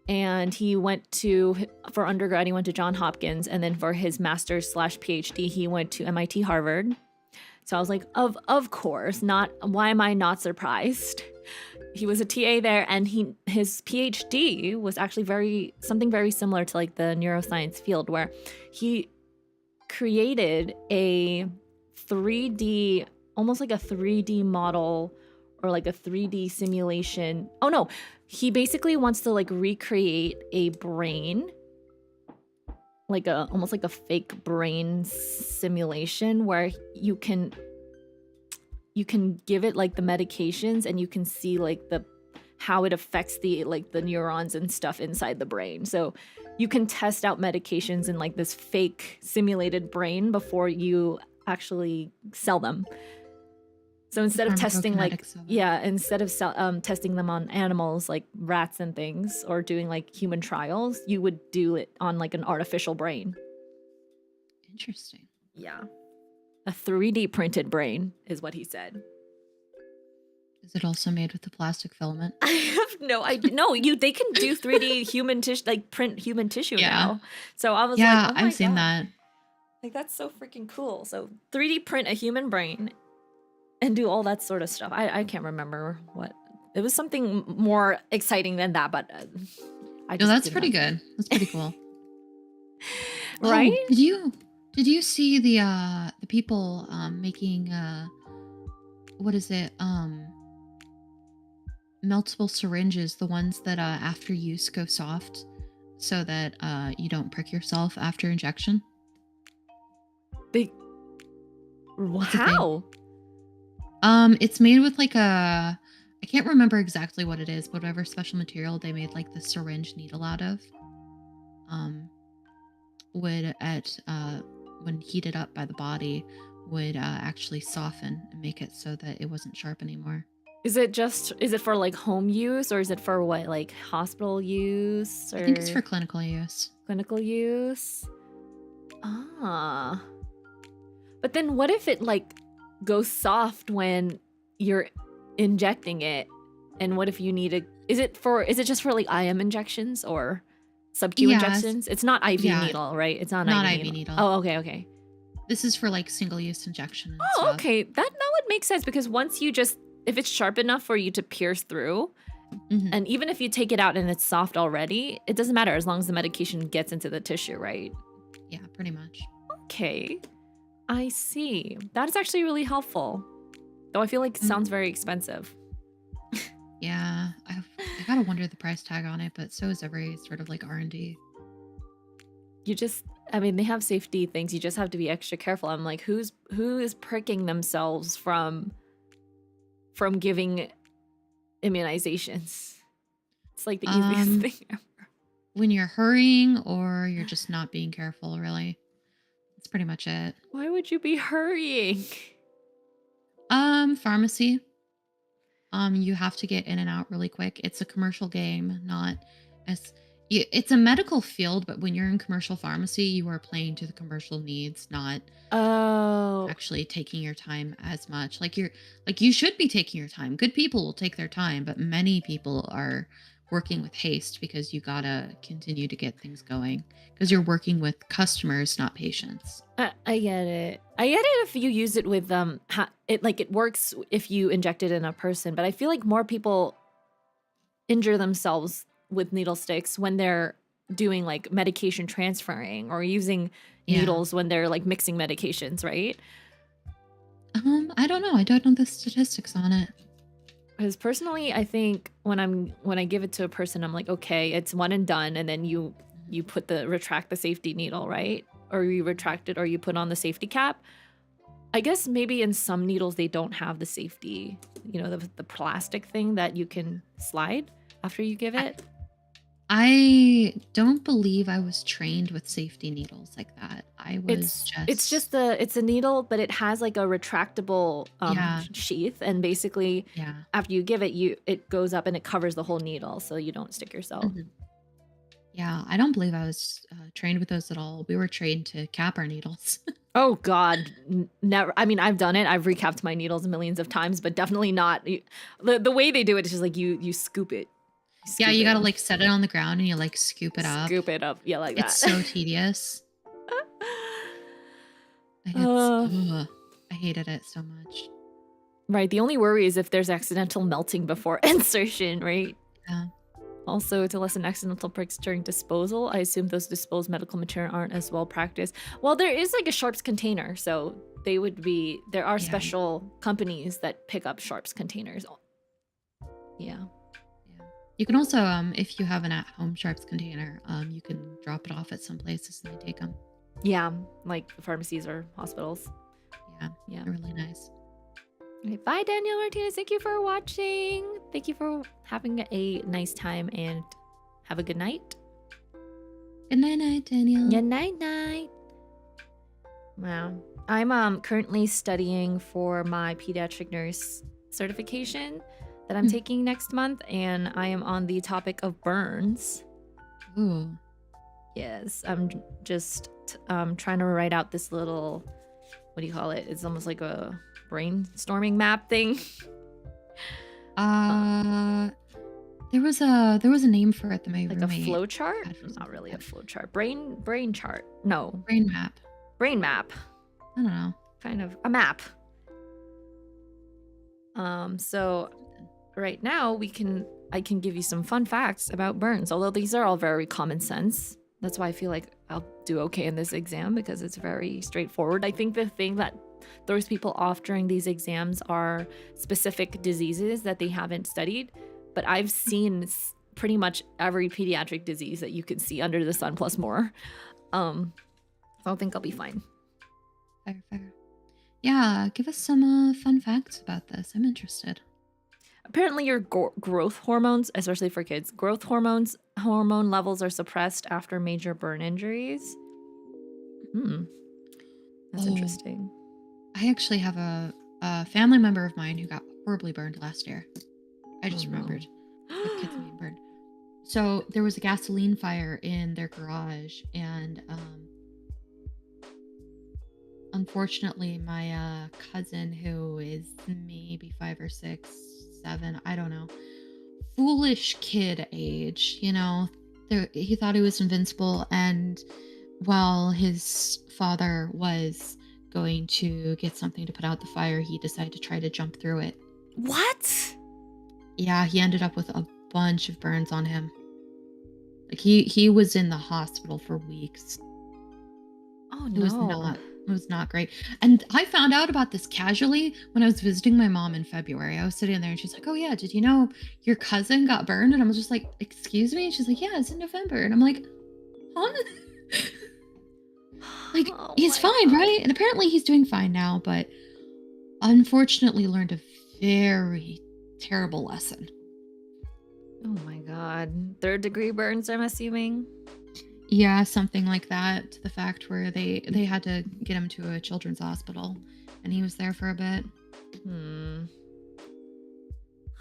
and he went to, for undergrad, he went to Johns Hopkins, and then for his master's / PhD, he went to MIT Harvard. So I was like, of course, not. Why am I not surprised? He was a TA there, and his PhD was actually something very similar to like the neuroscience field, where he created a 3D, almost like a 3D model or like a 3D simulation. Oh no, he basically wants to like recreate a brain, like almost like a fake brain simulation where you can give it like the medications, and you can see like how it affects the neurons and stuff inside the brain. So you can test out medications in like this fake simulated brain before you actually sell them. So instead of testing testing them on animals like rats and things, or doing like human trials, you would do it on like an artificial brain. Interesting. Yeah. A 3D printed brain is what he said. Is it also made with the plastic filament? I have no idea. No, they can do 3D human tissue, like print human tissue now. So I was like, oh my I've seen God. that. Like, that's so freaking cool. So 3D print a human brain and do all that sort of stuff. I can't remember what. It was something more exciting than that, but that's pretty good. That's pretty cool. Right? Oh, did you see the people making what is it? Meltable syringes, the ones that after use go soft so that you don't prick yourself after injection? How? It's made with like I can't remember exactly what it is, but whatever special material they made like the syringe needle out of, would when heated up by the body would actually soften and make it so that it wasn't sharp anymore. Is it for like home use, or is it for what, like hospital use? Or I think it's for clinical use. Clinical use? Ah. But then what if it like goes soft when you're injecting it? And what if you need is it just for like IM injections or sub-Q injections? It's not IV needle, right? It's not IV needle. Oh, okay. This is for like single-use injection and stuff. stuff. Okay. That would make sense, because once you if it's sharp enough for you to pierce through, and even if you take it out and it's soft already, it doesn't matter as long as the medication gets into the tissue, right? Yeah, pretty much. Okay. I see. That is actually really helpful. Though I feel like it sounds very expensive. Yeah, I gotta wonder the price tag on it, but so is every sort of like R&D. They have safety things. You just have to be extra careful. I'm like, who is pricking themselves from giving immunizations? It's like the easiest thing ever. When you're hurrying or you're just not being careful, really. That's pretty much it. Why would you be hurrying? Pharmacy. You have to get in and out really quick. It's a commercial game, not as it's a medical field, but when you're in commercial pharmacy, you are playing to the commercial needs, not actually taking your time as much. You should be taking your time. Good people will take their time, but many people are working with haste because you gotta continue to get things going because you're working with customers, not patients. I get it. I get it if you use it with it works if you inject it in a person, but I feel like more people injure themselves with needle sticks when they're doing like medication transferring or using needles when they're like mixing medications, right? I don't know. I don't know the statistics on it. Because personally, I think when I give it to a person, I'm like, okay, it's one and done, and then you retract the safety needle, right? Or you retract it, or you put on the safety cap. I guess maybe in some needles they don't have the safety, the plastic thing that you can slide after you give it. I don't believe I was trained with safety needles like that. I I was It's just just it's a needle, but it has like a retractable yeah, sheath, and basically yeah. after you give it, it goes up and it covers the whole needle, so you don't stick yourself. Mhm. Yeah, I don't believe I was trained with those at all. We were trained to cap our needles. Oh God, never. I mean, I've done it. I've recapped my needles millions of times, but definitely not the way they do it. Is just like you Yeah, scoop you it, gotta like set it on the ground and you like scoop it up. scoop it up. Yeah, like It's that. so tedious. Like it's uh, ugh, I hated it so much. right. The only worry is if there's accidental melting before insertion, right? Yeah. Also, to lessen accidental pricks during disposal, I assume those disposed medical material aren't as well practiced. Well, there is like a sharps container, so there are Yeah. special companies that pick up sharps containers. Yeah. Yeah. You can also, if you have an at-home sharps container, you can drop it off at some places and they take them. Yeah, like pharmacies or hospitals. Yeah, Yeah. they're really nice. Okay, bye, Daniel Martinez. Thank you for watching. Thank you for having a nice time and have a good night. Good night, Daniel. Good night. Wow. I'm currently studying for my pediatric nurse certification that I'm taking next month, and I am on the topic of burns. Ooh. Yes, I'm just trying to write out this little, what do you call it? It's almost like a brainstorming map thing. There was a name for it that my Like roommate a flow chart? had for Not something really like a that. flow chart. Brain chart. No. Brain map. Brain map. I don't know. Kind of a map. So right now I can give you some fun facts about burns, although these are all very common sense. That's why I feel like I'll do okay in this exam, because it's very straightforward. I think the thing that throws people off during these exams are specific diseases that they haven't studied, but I've seen pretty much every pediatric disease that you can see under the sun plus more. So I think I'll be fine. Fair. Yeah, give us some fun facts about this. I'm interested. Apparently your growth hormones, especially for kids, hormone levels are suppressed after major burn injuries. That's interesting. I actually have a family member of mine who got horribly burned last year. I just remembered. With kids being burned. So there was a gasoline fire in their garage, and unfortunately my cousin, who is maybe 5 or 6, 7, I don't know, foolish kid age, he thought he was invincible, and while his father was going to get something to put out the fire, he decided to try to jump through it. What? Yeah, he ended up with a bunch of burns on him. Like he was in the hospital for weeks. Oh It no. was not great. And I found out about this casually when I was visiting my mom in February. I was sitting there and she's like, "Oh yeah, did you know your cousin got burned?" And I was just like, "Excuse me?" And she's like, "Yeah, it's in November." And I'm like, "Huh?" Like, Oh he's my fine, God. right? And apparently he's doing fine now, but unfortunately learned a very terrible lesson. Oh my God. 3rd-degree burns, I'm assuming. Yeah, something like that, to the fact where they had to get him to a children's hospital, and he was there for a bit.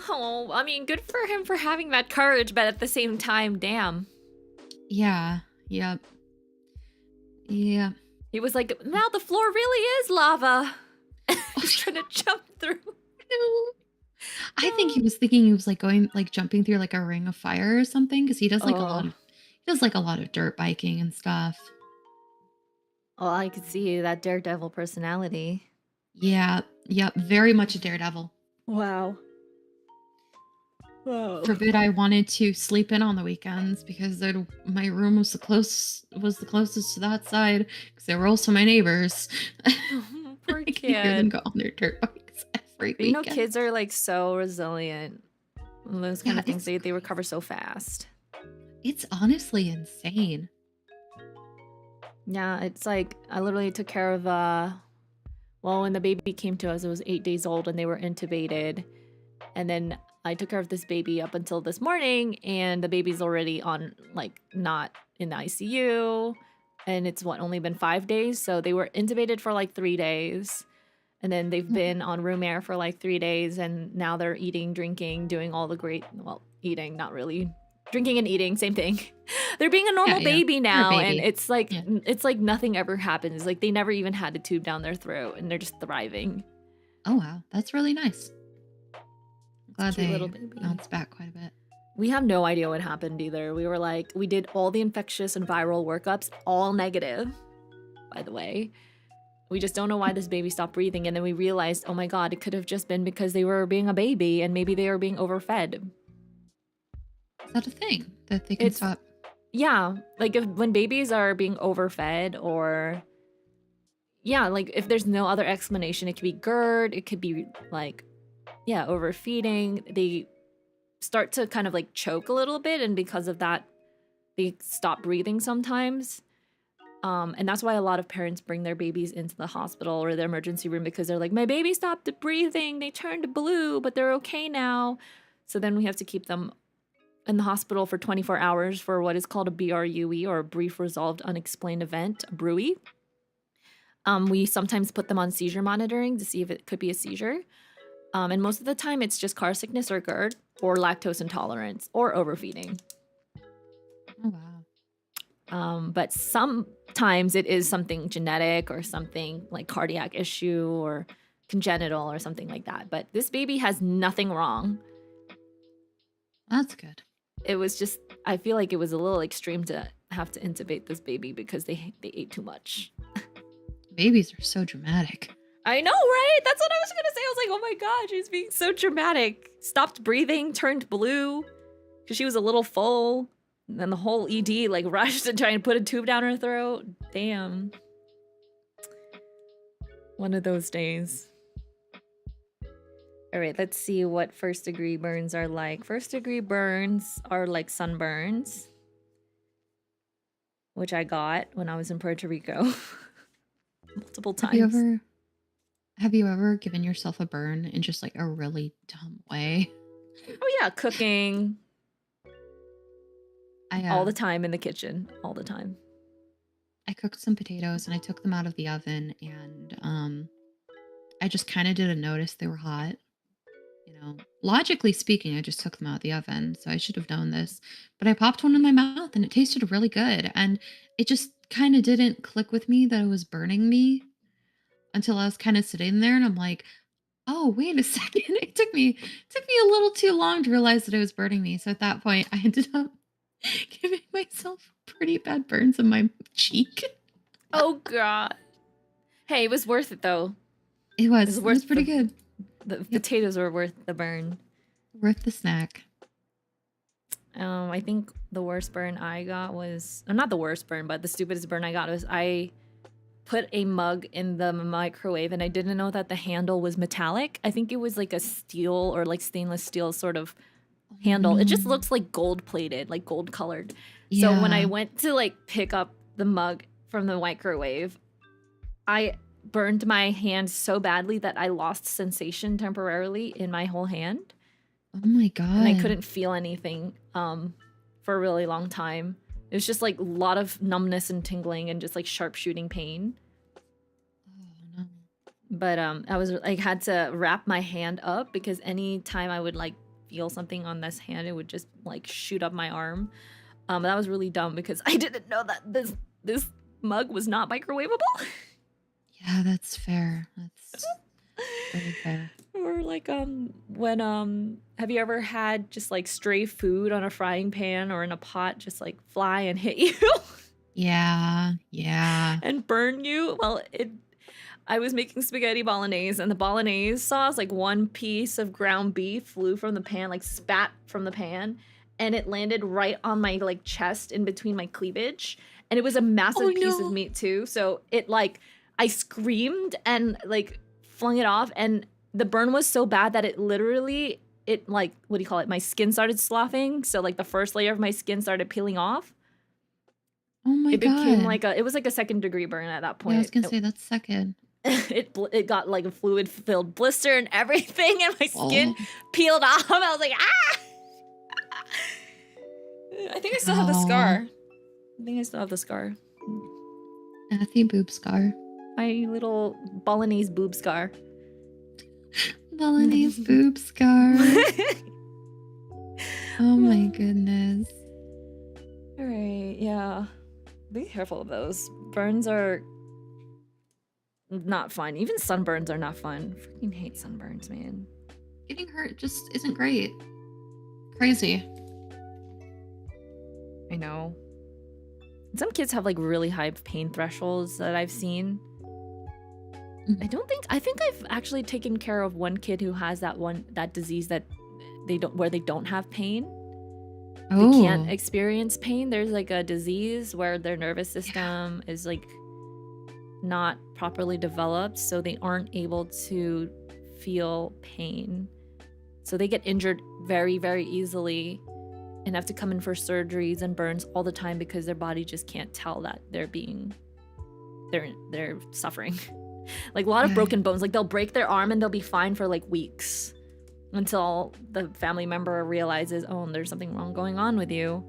Oh, I mean, good for him for having that courage, but at the same time, damn. Yeah. Yep. Yeah. He was like, now the floor really is lava. He's trying to jump through. No. I think he was thinking he was like jumping through like a ring of fire or something, because he does like a lot of dirt biking and stuff. Oh, I could see that daredevil personality. Yeah. Yep. Very much a daredevil. Wow. Forbid I wanted to sleep in on the weekends, because my room was the closest to that side, because they were also my neighbors. Poor I could hear them kid. go on their dirt bikes every But you know, weekend. kids are like so resilient. Those kind Yeah, of things, it's they recover so fast. It's honestly insane. Yeah, it's like I literally took care of well, when the baby came to us, it was 8 days old and they were intubated. And then I took care of this baby up until this morning, and the baby's already on, like, not in the ICU. and it's only been 5 days. So they were intubated for like 3 days, and then they've been on room air for like 3 days, and now they're eating, drinking, doing all the great, well, eating, not really. Drinking and eating, same thing. They're being a normal baby They're a now, and baby. it's like Yeah. it's like nothing ever happens. Like they never even had a tube down their throat, and they're just thriving. Oh wow, that's really nice. I'm glad Cute they little baby. bounced back quite a bit. We have no idea what happened either. We were like, we did all the infectious and viral workups, all negative, by the way. We just don't know why this baby stopped breathing, and then we realized, oh my god, it could have just been because they were being a baby, and maybe they were being overfed. Is that a thing that they can stop? Yeah, like when babies are being overfed, or yeah, like if there's no other explanation, it could be GERD, it could be like, yeah, overfeeding. They start to kind of like choke a little bit, and because of that, they stop breathing sometimes. And that's why a lot of parents bring their babies into the hospital or the emergency room, because they're like, my baby stopped breathing, they turned blue, but they're okay now. So then we have to keep them in the hospital for 24 hours for what is called a BRUE, or a brief resolved unexplained event, a BRUE. We sometimes put them on seizure monitoring to see if it could be a seizure. And most of the time it's just car sickness or GERD, or lactose intolerance, or overfeeding. Oh wow. But sometimes it is something genetic, or something like cardiac issue or congenital or something like that. But this baby has nothing wrong. That's good. It was just, I feel like it was a little extreme to have to intubate this baby because they ate too much. Babies are so dramatic. I know, right? That's what I was gonna say. I was like, oh my god, she's being so dramatic. Stopped breathing, turned blue because she was a little full. And then the whole ED like rushed to try and put a tube down her throat. Damn. One of those days. All right, let's see what first degree burns are like. First degree burns are like sunburns, which I got when I was in Puerto Rico multiple times. Have you ever given yourself a burn in just like a really dumb way? Oh yeah, cooking. All the I time in the kitchen, all the time. cooked some potatoes and I took them out of the oven, and I just kind of didn't notice they were hot. You know, logically speaking, I just took them out of the oven, so I should have known this. But I popped one in my mouth and it tasted really good, and it just kind of didn't click with me that it was burning me until I was kind of sitting there, and I'm like, "Oh, wait a second." It took me a little too long to realize that it was burning me. So at that point, I ended up giving myself pretty bad burns on my cheek. Oh god. Hey, it was worth it though. It was worth pretty good. The potatoes were worth the burn. Worth the snack. I think the worst burn I got was, not the worst burn, but the stupidest burn I got was I put a mug in the microwave and I didn't know that the handle was metallic. I think it was like a steel or like stainless steel sort of handle. It just looks like gold plated, like gold colored. So when I went to like pick up the mug from the microwave, I burned my hand so badly that I lost sensation temporarily in my whole hand. Oh my god. And I couldn't feel anything for a really long time. It was just like a lot of numbness and tingling and just like sharp shooting pain. Oh no. But I was like had to wrap my hand up because any time I would like feel something on this hand, it would just like shoot up my arm. That was really dumb because I didn't know that this mug was not microwavable. Yeah, that's fair. That's very fair. Or like when have you ever had just like stray food on a frying pan or in a pot just like fly and hit you? Yeah. And burn you? Well, I was making spaghetti bolognese, and the bolognese sauce, like one piece of ground beef flew from the pan, like spat from the pan, and it landed right on my like chest in between my cleavage. And it was a massive piece of meat too. So it like I screamed and like flung it off, and the burn was so bad that it like, what do you call it? My skin started sloughing. So like the first layer of my skin started peeling off. Oh my god. It became like it was like a second degree burn at that point. Yeah, I was gonna say that's second. It got like a fluid filled blister and everything, and my skin peeled off. I was like, ah! I think I still have the scar. I think I still have the scar. Matthew boob scar. My little Balinese boob scar. Balinese boob scar. Oh my goodness. All right, yeah. Be careful of those. Burns are not fun. Even sunburns are not fun. Freaking hate sunburns, man. Getting hurt just isn't great. Crazy. I know. Some kids have like really high pain thresholds that I've seen. I think I've actually taken care of one kid who has that disease that where they don't have pain. They can't experience pain. There's like a disease where their nervous system is like not properly developed, so they aren't able to feel pain. So they get injured very, very easily and have to come in for surgeries and burns all the time because their body just can't tell that they're suffering. Like a lot of broken bones. Like they'll break their arm and they'll be fine for like weeks until the family member realizes, oh, there's something wrong going on with you.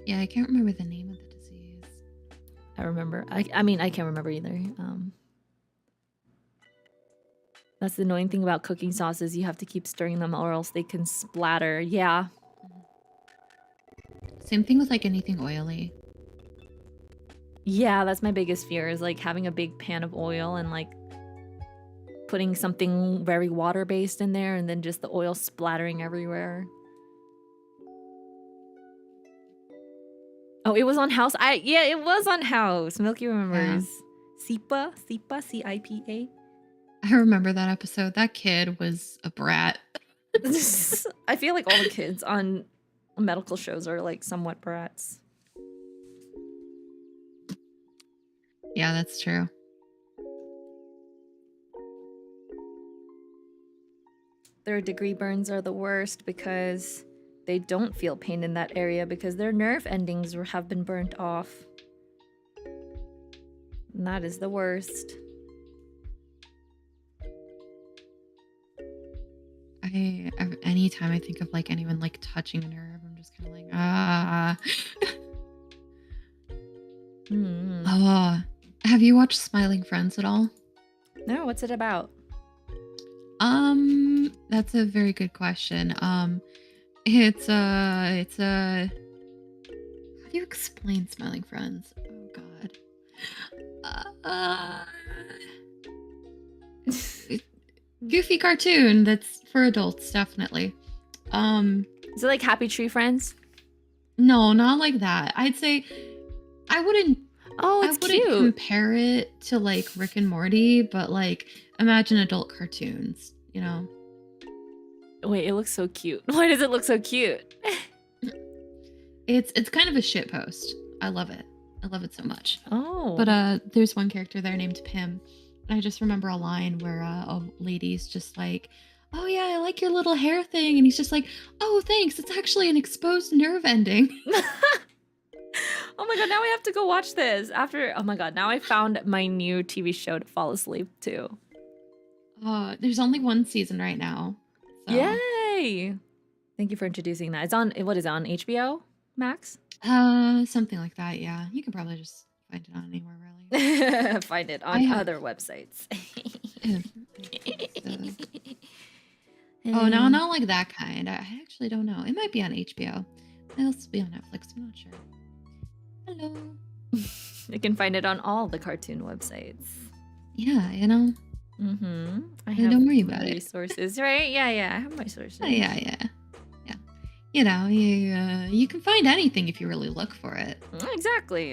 Yeah, I can't remember the name of the disease. I remember. I mean, I can't remember either. That's the annoying thing about cooking sauces. You have to keep stirring them or else they can splatter. Yeah. Same thing with like anything oily. Yeah, that's my biggest fear is like having a big pan of oil and like putting something very water-based in there and then just the oil splattering everywhere. Oh, it was on House. Yeah, it was on House. Milky remembers. Sipa, C-I-P-A. I remember that episode. That kid was a brat. I feel like all the kids on medical shows are like somewhat brats. Yeah, that's true. Third-degree burns are the worst because they don't feel pain in that area because their nerve endings have been burnt off. And that is the worst. Anytime I think of like anyone like touching a nerve, I'm just kind of like, ah. Have you watched Smiling Friends at all? No, what's it about? That's a very good question. It's a how do you explain Smiling Friends? Oh god. Goofy cartoon that's for adults, definitely. Is it like Happy Tree Friends? No, not like that. I'd say I wouldn't cute. compare it to like Rick and Morty, but like imagine adult cartoons, you know? Wait, it looks so cute. Why does it look so cute? It's kind of a shit post. I love it. I love it so much. Oh. But there's one character there named Pim. And I just remember a line where a lady's just like, oh yeah, I like your little hair thing. And he's just like, oh, thanks. It's actually an exposed nerve ending. Oh my god, now I have to go watch this. Oh my god, now I found my new TV show to fall asleep to. There's only one season right now. So. Yay! Thank you for introducing that. It's on, what is it, on HBO Max? Something like that, yeah. You can probably just find it on anywhere, really. Find it on other websites. Oh, no, not like that kind. I actually don't know. It might be on HBO. It might also be on Netflix. I'm not sure. Hello. You can find it on all the cartoon websites. Yeah, you know. Mm-hmm. Don't worry about it. Resources, right? Yeah, I have my sources. Yeah. You know, you can find anything if you really look for it. Exactly.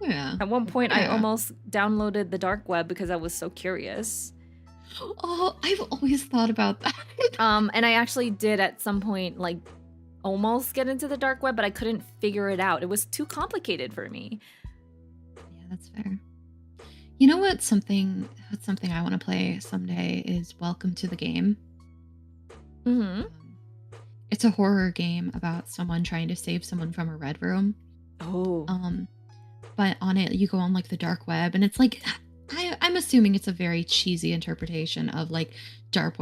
Yeah. At one point, I almost downloaded the dark web because I was so curious. Oh, I've always thought about that. And I actually did at some point, like, almost get into the dark web, but I couldn't figure it out. It was too complicated for me. Yeah, that's fair. You know what? Something I want to play someday is Welcome to the Game. Mm-hmm. It's a horror game about someone trying to save someone from a red room. Oh. But on it, you go on like the dark web, and it's like I'm assuming it's a very cheesy interpretation of like dark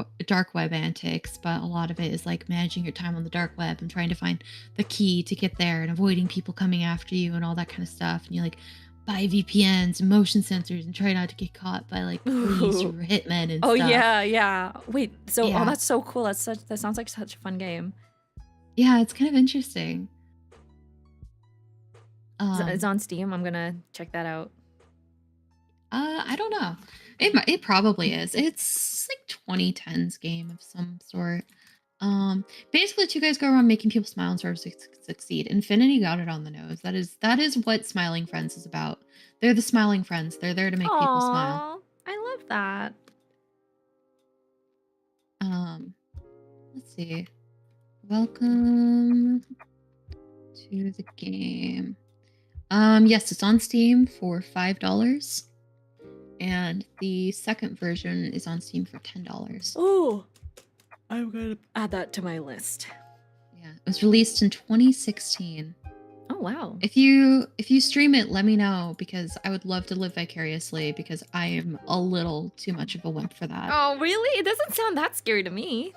web antics, but a lot of it is like managing your time on the dark web and trying to find the key to get there and avoiding people coming after you and all that kind of stuff. And you like buy VPNs and motion sensors and try not to get caught by like police or Ooh. hitmen and Oh stuff. yeah, yeah. Wait, so Yeah. that's so cool. That sounds like such a fun game. Yeah, it's kind of interesting. It's on Steam. I'm gonna check that out. I don't know. It probably is. It's like 2010s game of some sort. Basically, two guys go around making people smile and sort of succeed. Infinity got it on the nose. That is what Smiling Friends is about. They're the smiling friends. They're there to make people smile. Aw, I love that. Let's see. Welcome to the game. Yes, it's on Steam for $5. And the second version is on Steam for $10. Oh, I'm gonna add that to my list. Yeah, it was released in 2016. Oh wow. If you stream it, let me know because I would love to live vicariously because I am a little too much of a wimp for that. Oh really? It doesn't sound that scary to me.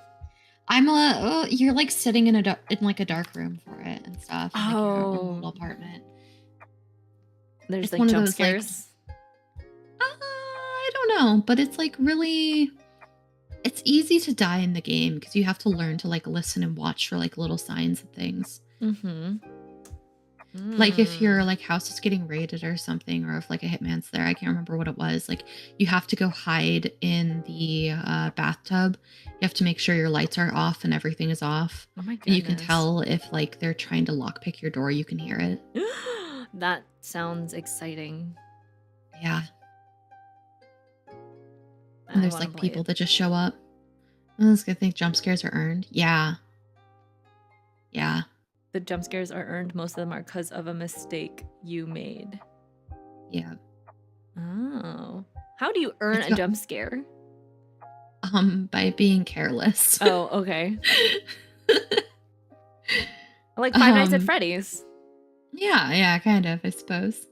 You're like sitting in like a dark room for it and stuff. In, like, your own little apartment. There's It's like one of jump those, like, scares. I don't know, but it's like really. It's easy to die in the game because you have to learn to like listen and watch for like little signs and things. Mm-hmm. Like if your like house is getting raided or something, or if like a hitman's there, I can't remember what it was. Like you have to go hide in the bathtub. You have to make sure your lights are off and everything is off. Oh my And you can goodness. tell if like they're trying to lockpick your door. You can hear it. That sounds exciting. Yeah. I And there's wanna like play people it. that just show up. I was gonna think jump scares are earned. Yeah. Yeah. The jump scares are earned. Most of them are because of a mistake you made. Yeah. Oh. How do you earn It's a got- jump scare? By being careless. Oh, okay. Like Five Nights at Um, Freddy's. yeah, kind of, I suppose.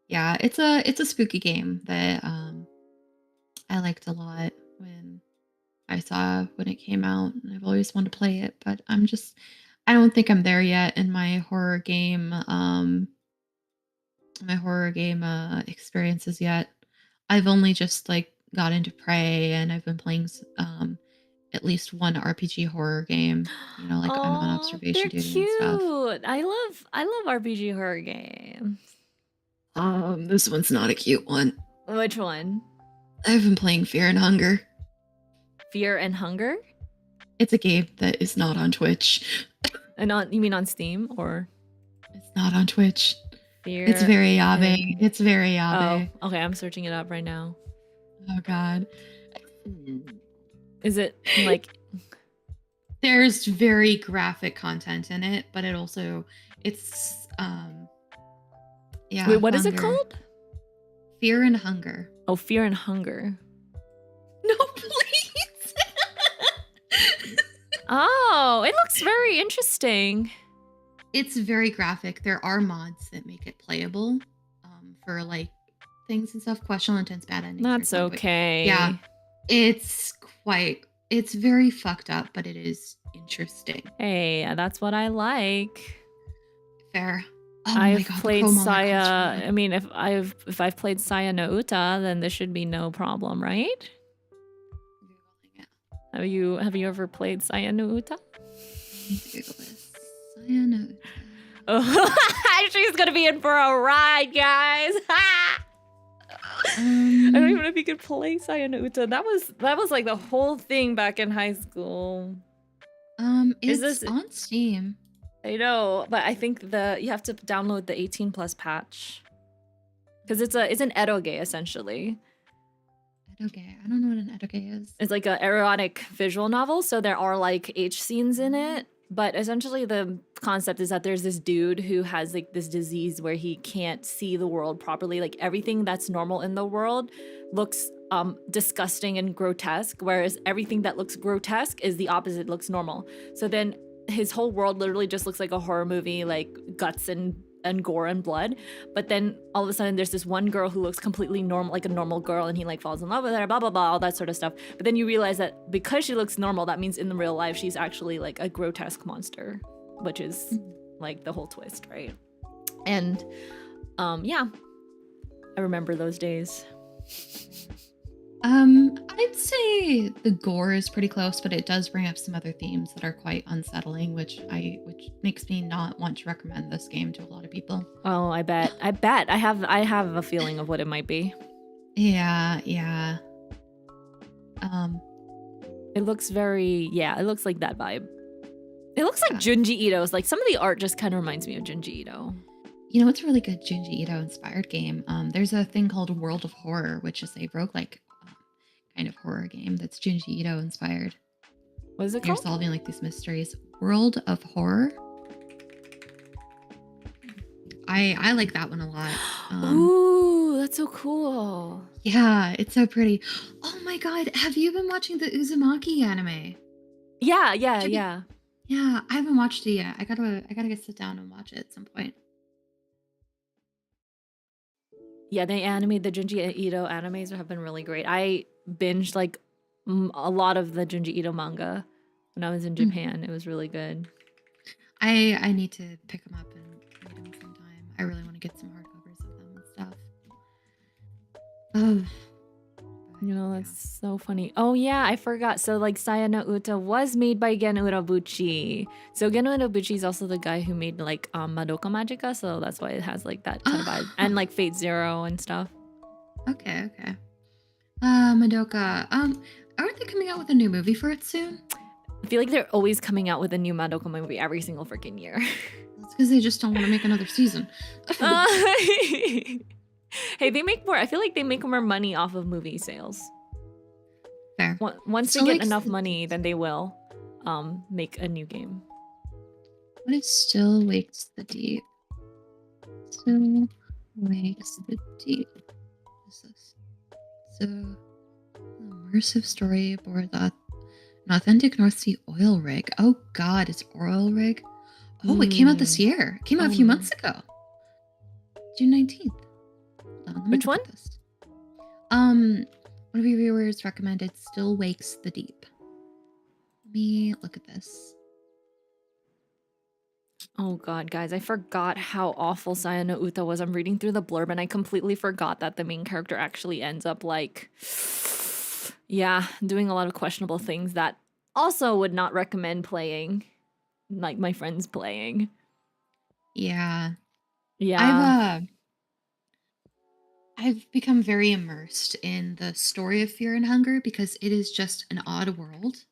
Yeah, it's a spooky game that I liked a lot when it came out, and I've always wanted to play it, but I don't think I'm there yet in my horror game experiences yet. I've only just like got into Prey, and I've been playing at least one RPG horror game. You know, like I'm on Oh, observation they're duty and stuff. cute. I love RPG horror games. This one's not a cute one. Which one? I've been playing Fear and Hunger. Fear and Hunger? It's a game that is not on Twitch. And you mean on Steam or It's not on Twitch. Fear? It's very yabe. and- It's very yabe. Oh, okay. I'm searching it up right now. Oh god. Is it like? There's very graphic content in it, but it's yeah. Wait, what is it hunger. called? Fear and Hunger. Oh, Fear and Hunger. No, please. Oh, it looks very interesting. It's very graphic. There are mods that make it playable for like things and stuff. Questionable intense bad endings. or That's something, but okay. yeah, it's very fucked up, but it is interesting. Hey, that's what I like. Fair. Oh my I've God, the played Chrome on that Saya. controller. I mean, if I've played Saya no Uta, then this should be no problem, right? Have you ever played Saya no Uta? Google this. Cyanide. Oh, she's gonna be in for a ride, guys. I don't even know if you could play Saya no Uta. That was like the whole thing back in high school. It's this- on Steam. I know, but I think you have to download the 18 plus patch because it's an eroge essentially. Edoge. I don't know what an edoge is. It's like an erotic visual novel, so there are like H scenes in it. But essentially, the concept is that there's this dude who has like this disease where he can't see the world properly. Like everything that's normal in the world looks disgusting and grotesque, whereas everything that looks grotesque is the opposite, looks normal. So then his whole world literally just looks like a horror movie, like guts and gore and blood. But then all of a sudden there's this one girl who looks completely normal, like a normal girl, and he like falls in love with her, blah blah blah, all that sort of stuff. But then you realize that because she looks normal, that means in the real life she's actually like a grotesque monster, which is like the whole twist, right? And yeah, I remember those days. I'd say the gore is pretty close, but it does bring up some other themes that are quite unsettling, which makes me not want to recommend this game to a lot of people. Oh, I bet. I have a feeling of what it might be. Yeah. Um, It looks it looks like that vibe. It looks like Yeah. Junji Ito's. Like some of the art just kind of reminds me of Junji Ito. You know, it's a really good Junji Ito inspired game. There's a thing called World of Horror, which is a roguelike kind of horror game that's Junji Ito inspired. What is it You're called? solving like these mysteries. World of Horror. I like that one a lot. Ooh, that's so cool. Yeah, it's so pretty. Oh my god, have you been watching the Uzumaki anime? Yeah. Yeah, I haven't watched it yet. I gotta get sit down and watch it at some point. Yeah, the Junji Ito animes have been really great. I binged like a lot of the Junji Ito manga when I was in Japan. It was really good. I need to pick them up and read them sometime. I really want to get some hardcovers of them and stuff. Oh, You know, that's so funny. Oh yeah, I forgot. So like Sayano Uta was made by Gen Urabuchi. So Gen Urabuchi is also the guy who made like Madoka Magica, so that's why it has like that kind of vibe. And like Fate Zero and stuff. Okay. Madoka. Aren't they coming out with a new movie for it soon? I feel like they're always coming out with a new Madoka movie every single freaking year. That's because they just don't want to make another season. Hey, they make more. I feel like they make more money off of movie sales. Fair. Once they get enough money, then they will make a new game. What is Still Wakes the Deep? Still Wakes the Deep. What is this? So, immersive storyboard that an authentic North Sea oil rig. Oh god, it's oil rig. Oh, it came out this year. It came out a few months ago. June 19th. Which one? One of your viewers recommended Still Wakes the Deep. Let me look at this. Oh god, guys, I forgot how awful Sayano Uta was. I'm reading through the blurb and I completely forgot that the main character actually ends up like doing a lot of questionable things that also would not recommend playing, like my friends playing. Yeah. I've become very immersed in the story of Fear and Hunger because it is just an odd world.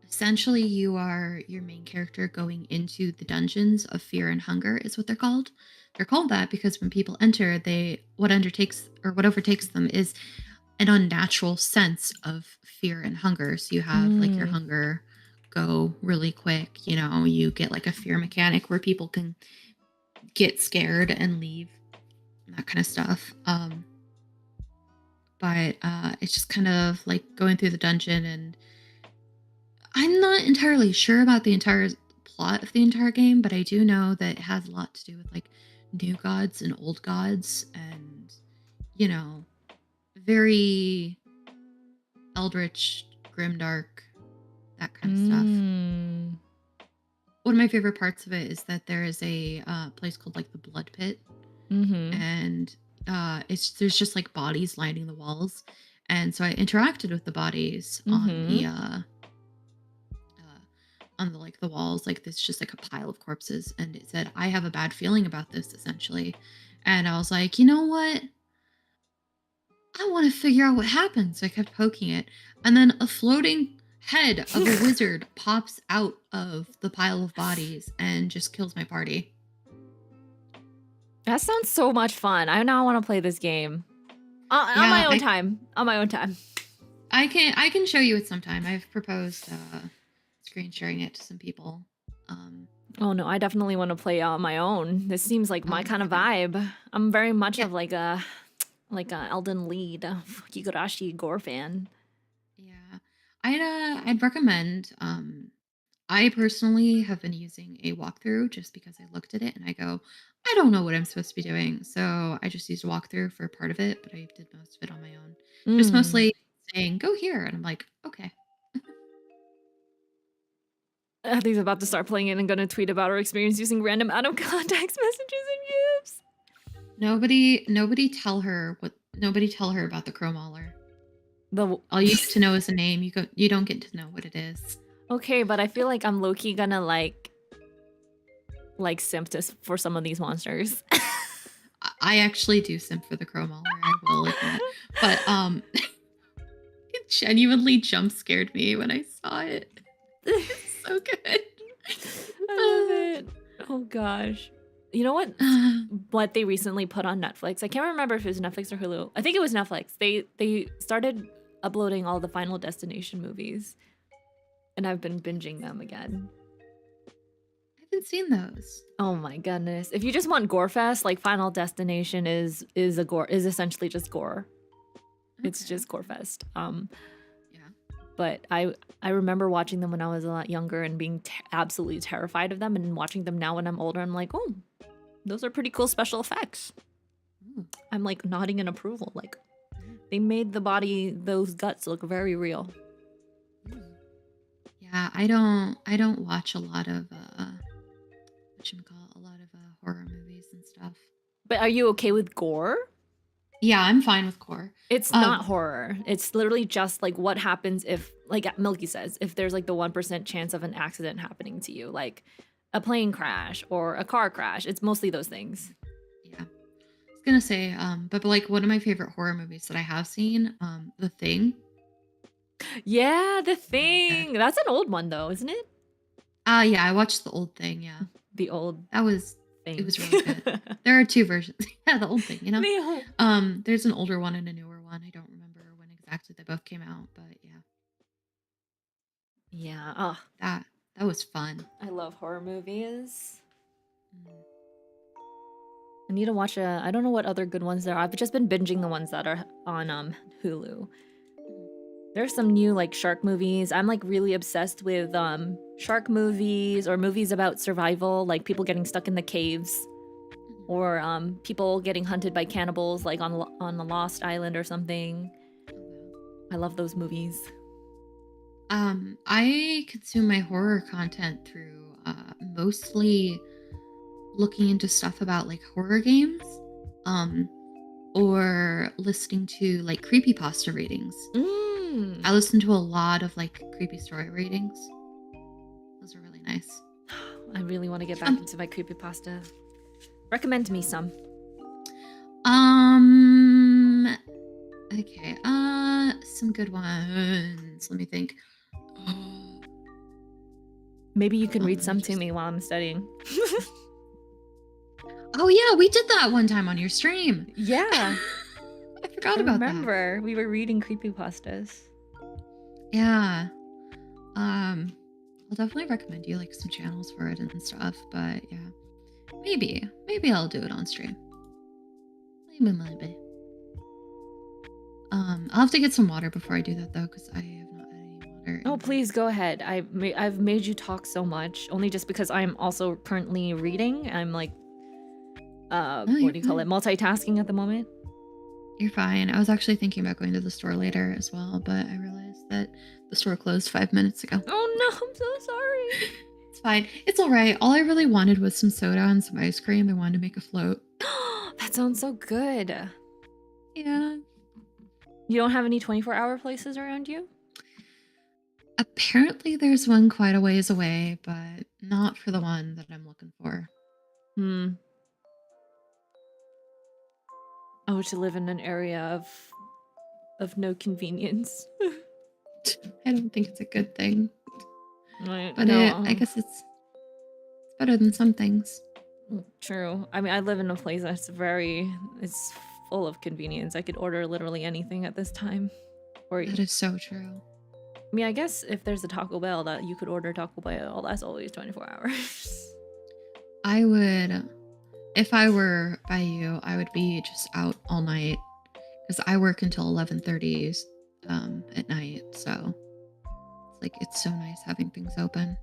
Essentially, you are your main character going into the dungeons of Fear and Hunger is what they're called. They're called that because when people enter, what overtakes them is an unnatural sense of fear and hunger. So you have like your hunger go really quick. You know, you get like a fear mechanic where people can get scared and leave, that kind of stuff. But it's just kind of like going through the dungeon, and I'm not entirely sure about the entire plot of the entire game, but I do know that it has a lot to do with like new gods and old gods, and you know, very eldritch, grimdark, that kind of stuff. One of my favorite parts of it is that there is a place called like the Blood Pit, and there's just like bodies lining the walls, and so I interacted with the bodies on the like the walls, like this just like a pile of corpses, and it said, "I have a bad feeling about this," essentially, and I was like, you know what? I want to figure out what happened. So I kept poking it, and then a floating head of a wizard pops out of the pile of bodies and just kills my party. That sounds so much fun. I now want to play this game on my own time. On my own time. I can show you it sometime. I've proposed screen sharing it to some people. Oh no, I definitely want to play on my own. This seems like my kind of vibe. I'm very much of like a Elden Lead, Higurashi Gore fan. Yeah, I'd recommend. I personally have been using a walkthrough just because I looked at it and I go, I don't know what I'm supposed to be doing, so I just used a walkthrough for part of it, but I did most of it on my own. Just mostly saying, "Go here," and I'm like, okay. He's about to start playing it and gonna tweet about her experience using random out of context messages Nobody tell her what. Nobody tell her about the Chromaller. The All you get to know is the name. You don't get to know what it is. Okay, but I feel like I'm low-key gonna like simp for some of these monsters. I actually do simp for the Chromaller, I will admit. But it genuinely jump scared me when I saw it. It's so good. I love it. Oh gosh. You know what they recently put on Netflix? I can't remember if it was Netflix or Hulu. I think it was Netflix. They started uploading all the Final Destination movies, and I've been binging them again. I haven't seen those. Oh my goodness! If you just want gore fest, like Final Destination is essentially just gore. Okay. It's just gore fest. But I remember watching them when I was a lot younger and being absolutely terrified of them, and watching them now when I'm older, I'm like, oh, those are pretty cool special effects. I'm like nodding in approval. Like they made those guts look very real. Yeah, I don't watch a lot of horror movies and stuff. But are you okay with gore? Yeah, I'm fine with gore. It's not horror. It's literally just like what happens if, like Milky says, if there's like the 1% chance of an accident happening to you, like a plane crash or a car crash. It's mostly those things. Yeah. I was gonna say, but like one of my favorite horror movies that I have seen, The Thing. Yeah, The Thing. Yeah. That's an old one though, isn't it? Yeah, I watched the old Thing, yeah. The old It was really good. There are two versions. Yeah, the old Thing, you know? There's an older one and a newer one. I don't remember when exactly they both came out, but yeah. Yeah. Oh, that was fun. I love horror movies. I need to watch I don't know what other good ones there are. I've just been binging the ones that are on Hulu. There's some new like shark movies. I'm like really obsessed with shark movies or movies about survival, like people getting stuck in the caves, or people getting hunted by cannibals, like on a lost island or something. I love those movies. I consume my horror content through mostly looking into stuff about like horror games, or listening to like creepypasta readings. I listen to a lot of like creepy story readings. Those are really nice. I really want to get back into my creepypasta. Recommend me some. Okay. Some good ones. Let me think. Maybe you can read some to me while I'm studying. Oh yeah, we did that one time on your stream. Yeah. I forgot about that. Remember, we were reading creepypastas. Yeah. I'll definitely recommend you like some channels for it and stuff, but yeah. Maybe I'll do it on stream. Maybe. I'll have to get some water before I do that though, because I have not had any water. Oh, please go ahead. I've made you talk so much, only just because I'm also currently reading. I'm like, what do you call it? Multitasking at the moment. You're fine. I was actually thinking about going to the store later as well, but I realized that the store closed 5 minutes ago. Oh no, I'm so sorry. It's fine. It's all right. All I really wanted was some soda and some ice cream. I wanted to make a float. That sounds so good. Yeah. You don't have any 24-hour places around you? Apparently there's one quite a ways away, but not for the one that I'm looking for. Oh, to live in an area of no convenience. I don't think it's a good thing. But I guess it's better than some things. True. I mean, I live in a place that's it's full of convenience. I could order literally anything at this time. That is so true. I mean, I guess if there's a Taco Bell that you could order Taco Bell, that's always 24 hours. I would, if I were by you, I would be just out all night because I work until 11:30 at night. So it's so nice having things open.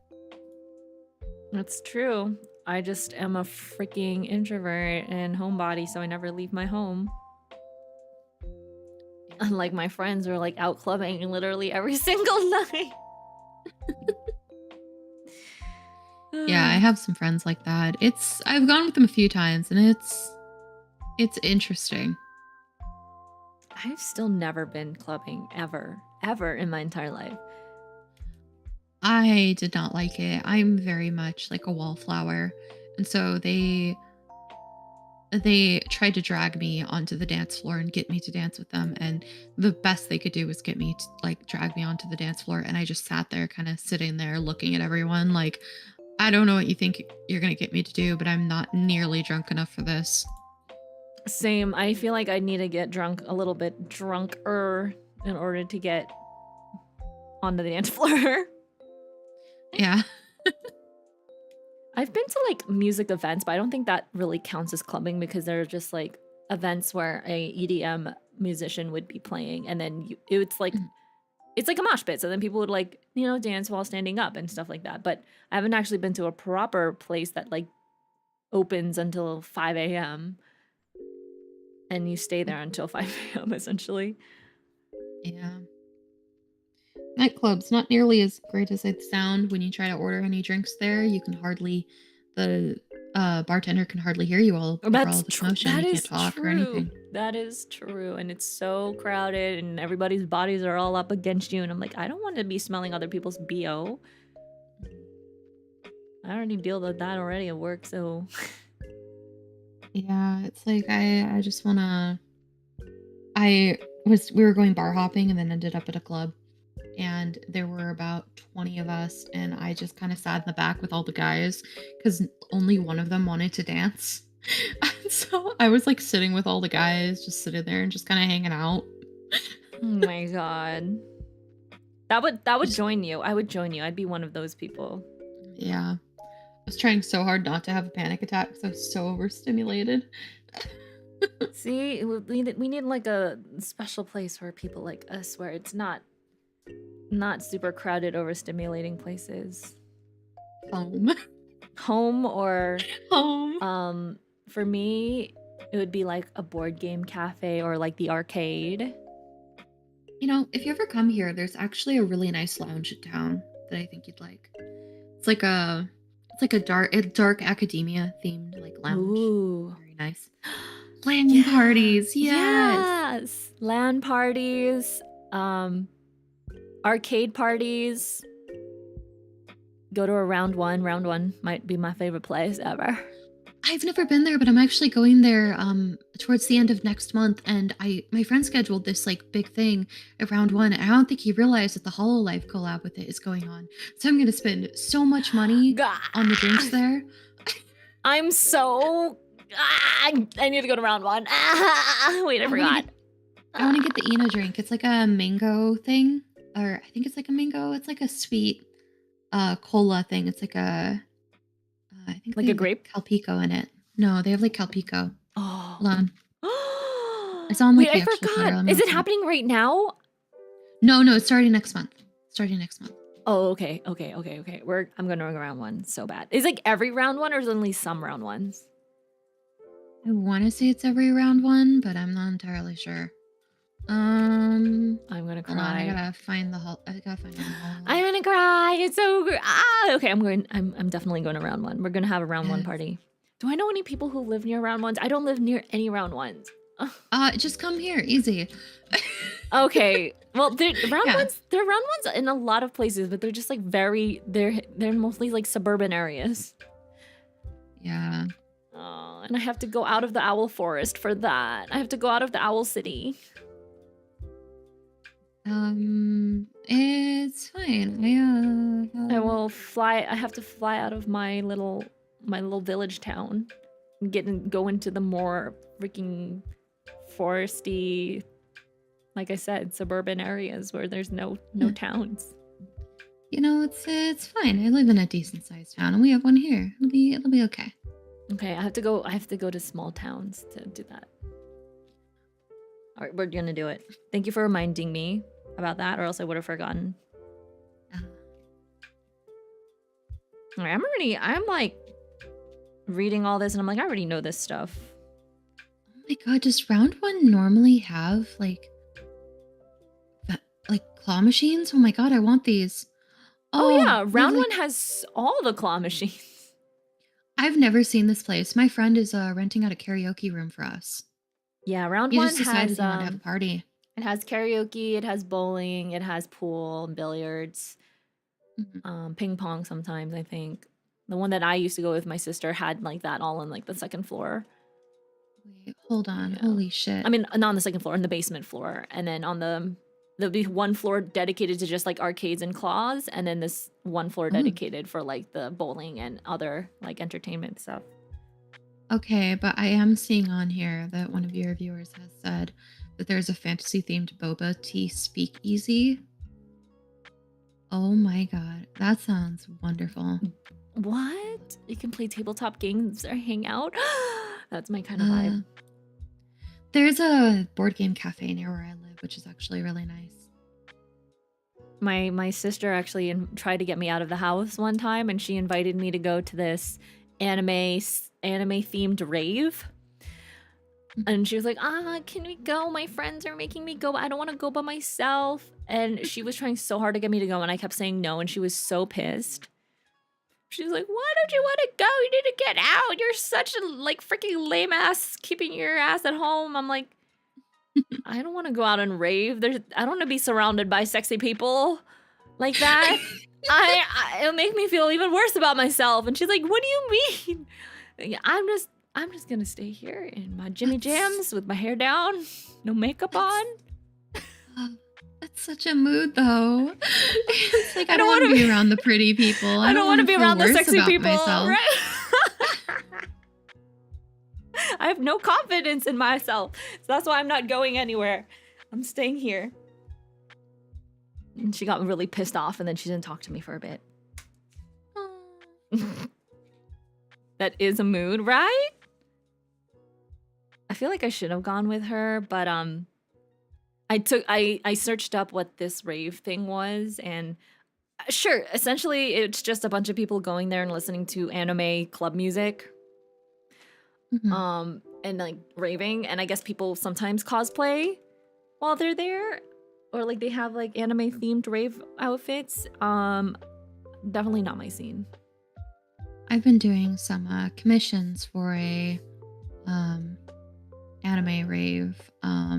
That's true. I just am a freaking introvert and homebody, so I never leave my home. Unlike my friends who are like out clubbing literally every single night. Yeah, I have some friends like that. I've gone with them a few times and It's interesting. I've still never been clubbing ever in my entire life. I did not like it. I'm very much like a wallflower. And so they tried to drag me onto the dance floor and get me to dance with them, and the best they could do was get me to like drag me onto the dance floor, and I just sat there kind of sitting there looking at everyone like, I don't know what you think you're going to get me to do, but I'm not nearly drunk enough for this. Same. I feel like I need to get drunk, a little bit drunker, in order to get onto the dance floor. Yeah. I've been to like music events, but I don't think that really counts as clubbing because they're just like events where a EDM musician would be playing, and then it's like a mosh pit. So then people would like, dance while standing up and stuff like that. But I haven't actually been to a proper place that like opens until 5 a.m. and you stay there until 5 a.m. essentially. Yeah. Nightclubs, not nearly as great as it sound. When you try to order any drinks there, the bartender can hardly hear you all over all the commotion. That You is can't talk true. or anything. That is true. And it's so crowded and everybody's bodies are all up against you. And I'm like, I don't want to be smelling other people's BO. I already deal with that already at work, so Yeah, it's like I just wanna we were going bar hopping and then ended up at a club, and there were about 20 of us, and I just kind of sat in the back with all the guys because only one of them wanted to dance. And so I was like sitting with all the guys, just sitting there and just kind of hanging out. oh my god. That would Just- join you. I would join you. I'd be one of those people. yeah. I was trying so hard not to have a panic attack because I was so overstimulated. See, we need like a special place for people like us where it's not super crowded, overstimulating places. Home or Home. for me, it would be like a board game cafe or like the arcade. If you ever come here, there's actually a really nice lounge in town that I think you'd like. It's like a dark academia themed like lounge. Ooh. Very nice. LAN parties, yes. LAN parties, arcade parties. Go to a round one. Round one might be my favorite place ever. I've never been there, but I'm actually going there towards the end of next month, and my friend scheduled this like big thing at round one, and I don't think he realized that the HoloLive collab with it is going on. So I'm gonna spend so much money on the drinks there. I'm so I need to go to round one. Wait, I forgot. I want to get the Eno drink. It's like a mango thing, or I think it's like a mango. It's like a sweet cola thing. It's like I think like they a have, grape? Calpico in it. No, they have like Calpico. Oh. Hold on. It's on like Wait, the I actual forgot. cover. Is it happening right now? No, it's starting next month. Oh, okay. I'm gonna go round one so bad. Is like every round one or is it only some round ones? I want to say it's every round one, but I'm not entirely sure. I'm gonna cry. Hold on, I gotta find the hall. I'm gonna cry. It's so good. Okay, I'm definitely going to round one. We're gonna have a round one party. Do I know any people who live near round ones? I don't live near any round ones. Just come here, easy. Okay. Well, there are round ones in a lot of places, but they're just like they're mostly like suburban areas. Yeah. Oh, and I have to go out of the owl forest for that. I have to go out of the owl city. It's fine. I will fly. I have to fly out of my little village town and go into the more freaking foresty, like I said, suburban areas where there's no towns. It's fine. I live in a decent sized town, and we have one here. It'll be okay. Okay, I have to go to small towns to do that. All right, we're gonna do it. Thank you for reminding me about that, or else I would have forgotten. All right, I'm like reading all this, and I'm like, I already know this stuff. Oh my god, does round one normally have like claw machines? Oh my god, I want these. Oh yeah, round one has all the claw machines. I've never seen this place. My friend is renting out a karaoke room for us. Yeah, round He one just decided he wanted to have a party. it has karaoke, it has bowling, it has pool, billiards, Mhm. ping pong sometimes, I think. The one that I used to go with my sister had like that all on like the second floor. Wait, hold on. Yeah. Holy shit. I mean, not on the second floor, on the basement floor. And then on there'll be one floor dedicated to just like arcades and claws, and then this one floor Oh, dedicated for like the bowling and other like entertainment stuff. okay. But I am seeing on here that one of your viewers has said that there's a fantasy themed boba tea speakeasy. Oh my God. That sounds wonderful. What? You can play tabletop games or hang out? That's my kind of Uh, vibe. there's a board game cafe near where I live, which is actually really nice. My sister actually tried to get me out of the house one time, and she invited me to go to this anime themed rave. And she was like, can we go? My friends are making me go. I don't want to go by myself. And she was trying so hard to get me to go, and I kept saying no, and she was so pissed. She's like, why don't you want to go? You need to get out. You're such a like freaking lame ass keeping your ass at home. I'm like, I don't want to go out and rave. I don't want to be surrounded by sexy people like that. It'll make me feel even worse about myself. And she's like, what do you mean? Yeah, I'm just gonna stay here in my Jimmy Jams with my hair down, no makeup on. That's such a mood, though. It's like I don't want to be around the pretty people. I don't want to be around the sexy people. Myself. Right? I have no confidence in myself, so that's why I'm not going anywhere. I'm staying here. And she got really pissed off, and then she didn't talk to me for a bit. That is a mood, right? I feel like I should have gone with her, but I searched up what this rave thing was, and sure, essentially it's just a bunch of people going there and listening to anime club music. Mm-hmm. And like raving, and I guess people sometimes cosplay while they're there, or like they have like anime themed rave outfits. Definitely not my scene. I've been doing some commissions for a anime rave. I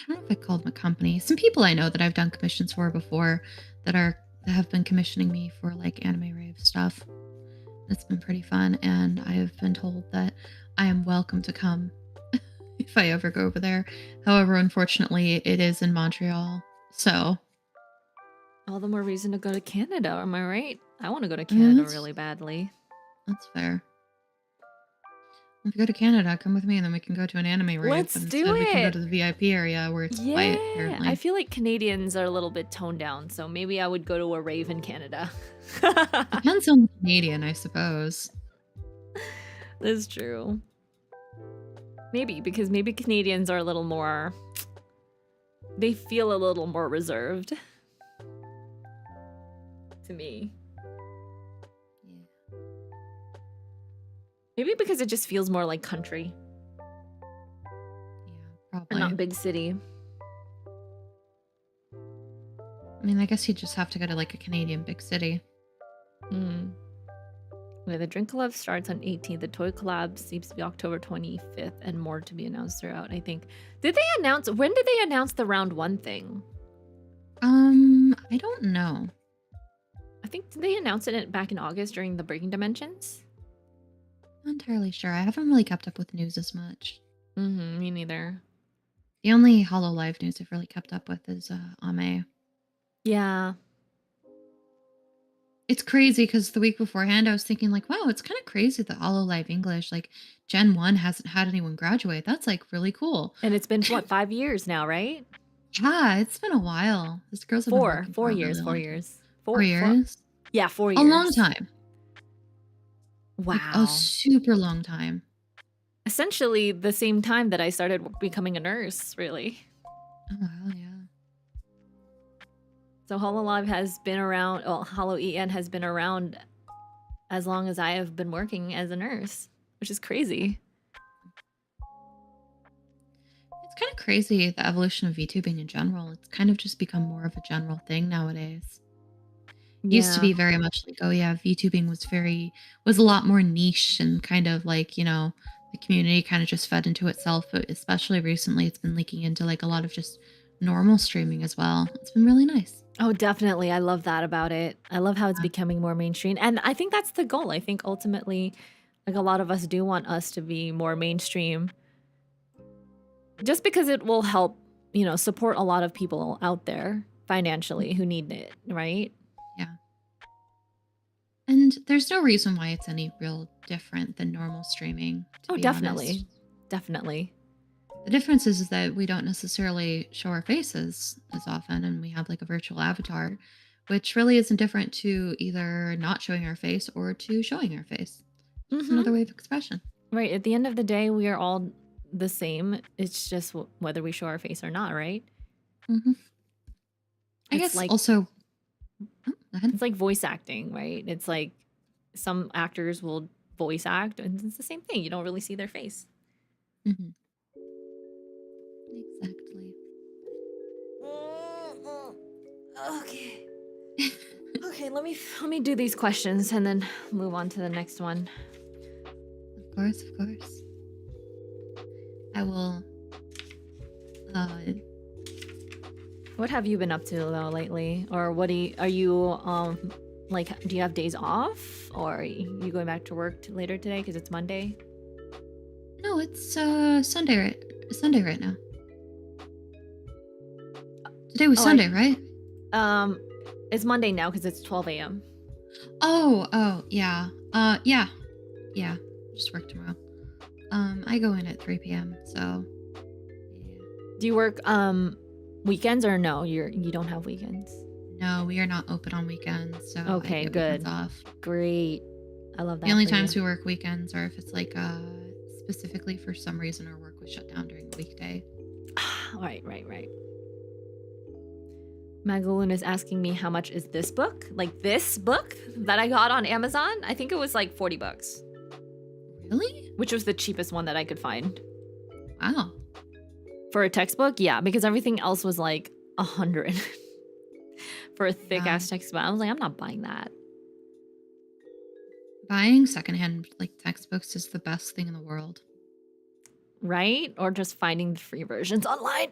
don't know if I called them a company. Some people I know that I've done commissions for before that have been commissioning me for like anime rave stuff. It's been pretty fun, and I have been told that I am welcome to come if I ever go over there. However, unfortunately, it is in Montreal, so All the more reason to go to Canada, am I right? I want to go to Canada really badly. That's fair. If you go to Canada, come with me, and then we can go to an anime rave. Let's but do instead it. We can go to the VIP area where it's quiet. Apparently, I feel like Canadians are a little bit toned down, so maybe I would go to a rave in Canada. Depends on the Canadian, I suppose. That's true. Maybe, because maybe Canadians are a little more... They feel a little more reserved. To me. Yeah. Maybe because it just feels more like country. Yeah, probably. And not big city. I mean, I guess you just have to go to like a Canadian big city. Okay, the drink collab starts on 18th. The toy collab seems to be October 25th, and more to be announced throughout, I think. When did they announce the round 1 thing? I don't know. I think, did they announce it back in August during the Breaking Dimensions? Not entirely sure. I haven't really kept up with news as much. Me neither. The only HoloLive news I've really kept up with is Ame. Yeah. It's crazy because the week beforehand I was thinking like, wow, it's kind of crazy that HoloLive English, like Gen 1 hasn't had anyone graduate. That's like really cool. And it's been, what, 5 years now, right? Yeah, it's been a while. These girls have been working for a really long time. 4 years? Yeah, 4 years. A long time. Wow. Like a super long time. Essentially the same time that I started becoming a nurse, really. Oh, wow, yeah. So HoloLive has been around, well, HoloEN has been around as long as I have been working as a nurse, which is crazy. It's kind of crazy, the evolution of VTubing in general. It's kind of just become more of a general thing nowadays. Used to Yeah. be very much like, oh yeah, VTubing was a lot more niche and kind of like, the community kind of just fed into itself, but especially recently it's been leaking into like a lot of just normal streaming as well. It's been really nice. Oh, definitely. I love that about it. I love how it's Yeah. becoming more mainstream. And I think that's the goal. I think ultimately, like a lot of us do want us to be more mainstream just because it will help, support a lot of people out there financially who need it, right? Yeah. And there's no reason why it's any real different than normal streaming, to Oh, be honest. definitely. Definitely. The difference is that we don't necessarily show our faces as often, and we have like a virtual avatar, which really isn't different to either not showing our face or to showing our face. It's just another Mm-hmm. way of expression. Right. At the end of the day, we are all the same. It's just whether we show our face or not, right? Hmm. I It's guess like also, oh, go ahead. it's like voice acting, right? It's like some actors will voice act and it's the same thing. You don't really see their face. Hmm. Exactly. Okay. Okay, let me do these questions and then move on to the next one. Of course, of course. I will. What have you been up to though lately? Or are you like do you have days off or are you going back to work later today because it's Monday? No, it's Sunday right now. Today was Oh, Sunday, right? um it's Monday now because it's 12 a.m. Oh, yeah. Yeah. Just work tomorrow. I go in at 3 p.m. So yeah. Do you work weekends or no? You don't have weekends. No, we are not open on weekends, so I Okay, get weekends good. off. Great. I love The that only for you. times we work weekends are if it's like specifically for some reason our work was shut down during the weekday. Right. Magaloon is asking me how much is this book? Like this book that I got on Amazon? I think it was like $40, Really? which was the cheapest one that I could find. Wow. For a textbook, yeah, because everything else was like 100 for a thick Yeah. ass textbook. I was like, I'm not buying that. Buying secondhand like textbooks is the best thing in the world. Right? Or just finding the free versions online.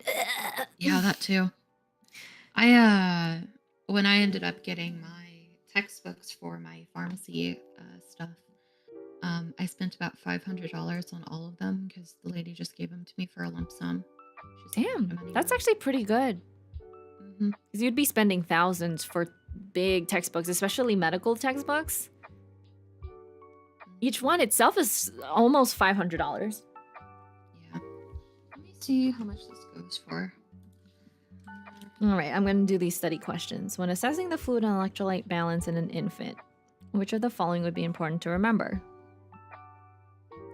Yeah, that too. I when I ended up getting my textbooks for my pharmacy stuff, I spent about $500 on all of them because the lady just gave them to me for a lump sum. She saved me a lot Damn, of money that's though. actually pretty good. Hmm. Because you'd be spending thousands for big textbooks, especially medical textbooks. Each one itself is almost $500. Yeah. Let me see how much this goes for. All right, I'm going to do these study questions. When assessing the fluid and electrolyte balance in an infant, which of the following would be important to remember?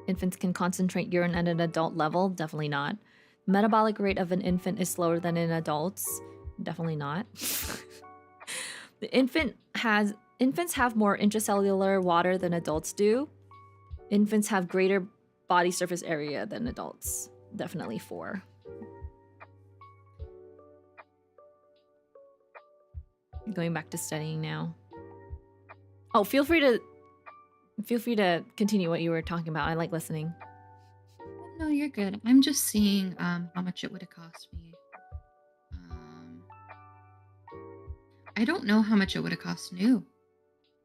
Infants can concentrate urine at an adult level? Definitely not. Metabolic rate of an infant is slower than in adults? Definitely not. The infants have more intracellular water than adults do. Infants have greater body surface area than adults. Definitely 4. Going back to studying now. Oh, feel free to continue what you were talking about. I like listening. No, you're good. I'm just seeing how much it would have cost me. Um, I don't know how much it would have cost new,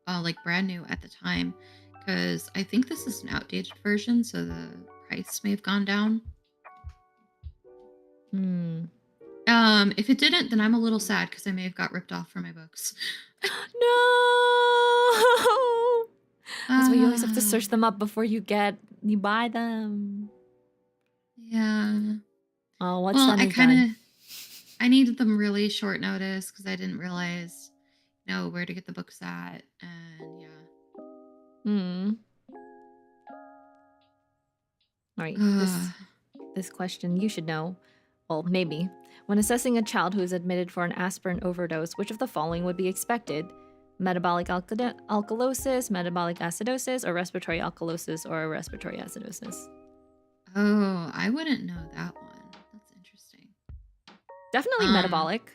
like brand new at the time, because I think this is an outdated version, so the price may have gone down. Hmm. If it didn't, then I'm a little sad because I may have got ripped off for my books. No. That's why you always have to Ah, search them up before you buy them. yeah. Oh, what's Well, done is done. I needed them really short notice because I didn't realize, where to get the books at, and Hmm. All right. yeah. This question you should know. Well, maybe. When assessing a child who is admitted for an aspirin overdose, which of the following would be expected? Metabolic alkalosis, metabolic acidosis, or respiratory alkalosis or respiratory acidosis? Oh, I wouldn't know that one. That's interesting. Definitely Um, metabolic.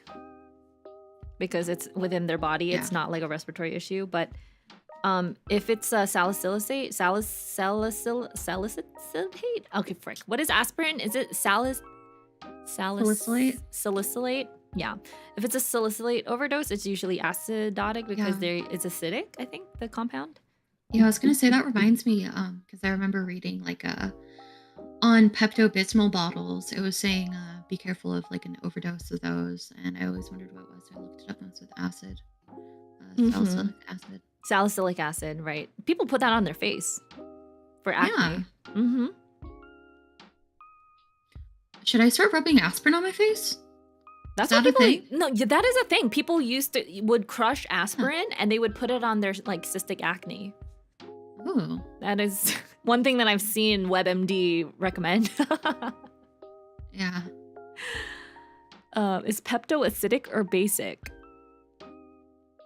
because it's within their body. Yeah. It's not like a respiratory issue. But if it's salicylate, salicylate. Okay, frick. What is aspirin? Is it Salicylate? salicylate? Yeah. If it's a salicylate overdose, it's usually acidotic because Yeah. it's acidic, I think, the compound. Yeah, I was gonna say that reminds me, because I remember reading like on Pepto-Bismol bottles, it was saying be careful of like an overdose of those, and I always wondered what it was. So I looked it up and it's with acid, salicylic acid. Salicylic acid, right. People put that on their face for Yeah. acne. Should I start rubbing aspirin on my face? That's Is what that a people thing? no, yeah, that is a thing. People would crush aspirin and they would put it on their like cystic acne. Oh. That is one thing that I've seen WebMD recommend. Yeah. Is Pepto acidic or basic?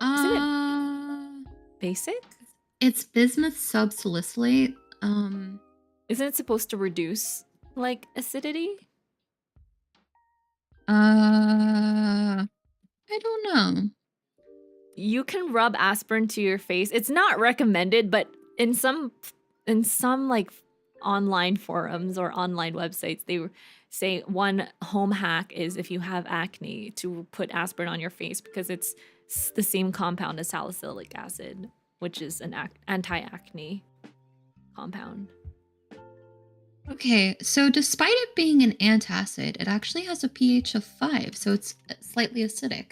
Isn't it basic? It's bismuth subsalicylate. Isn't it supposed to reduce like acidity? I don't know. You can rub aspirin to your face. It's not recommended, but in some like online forums or online websites, they say one home hack is if you have acne to put aspirin on your face because it's the same compound as salicylic acid, which is an anti-acne compound. Okay, so despite it being an antacid, it actually has a pH of 5, so it's slightly acidic.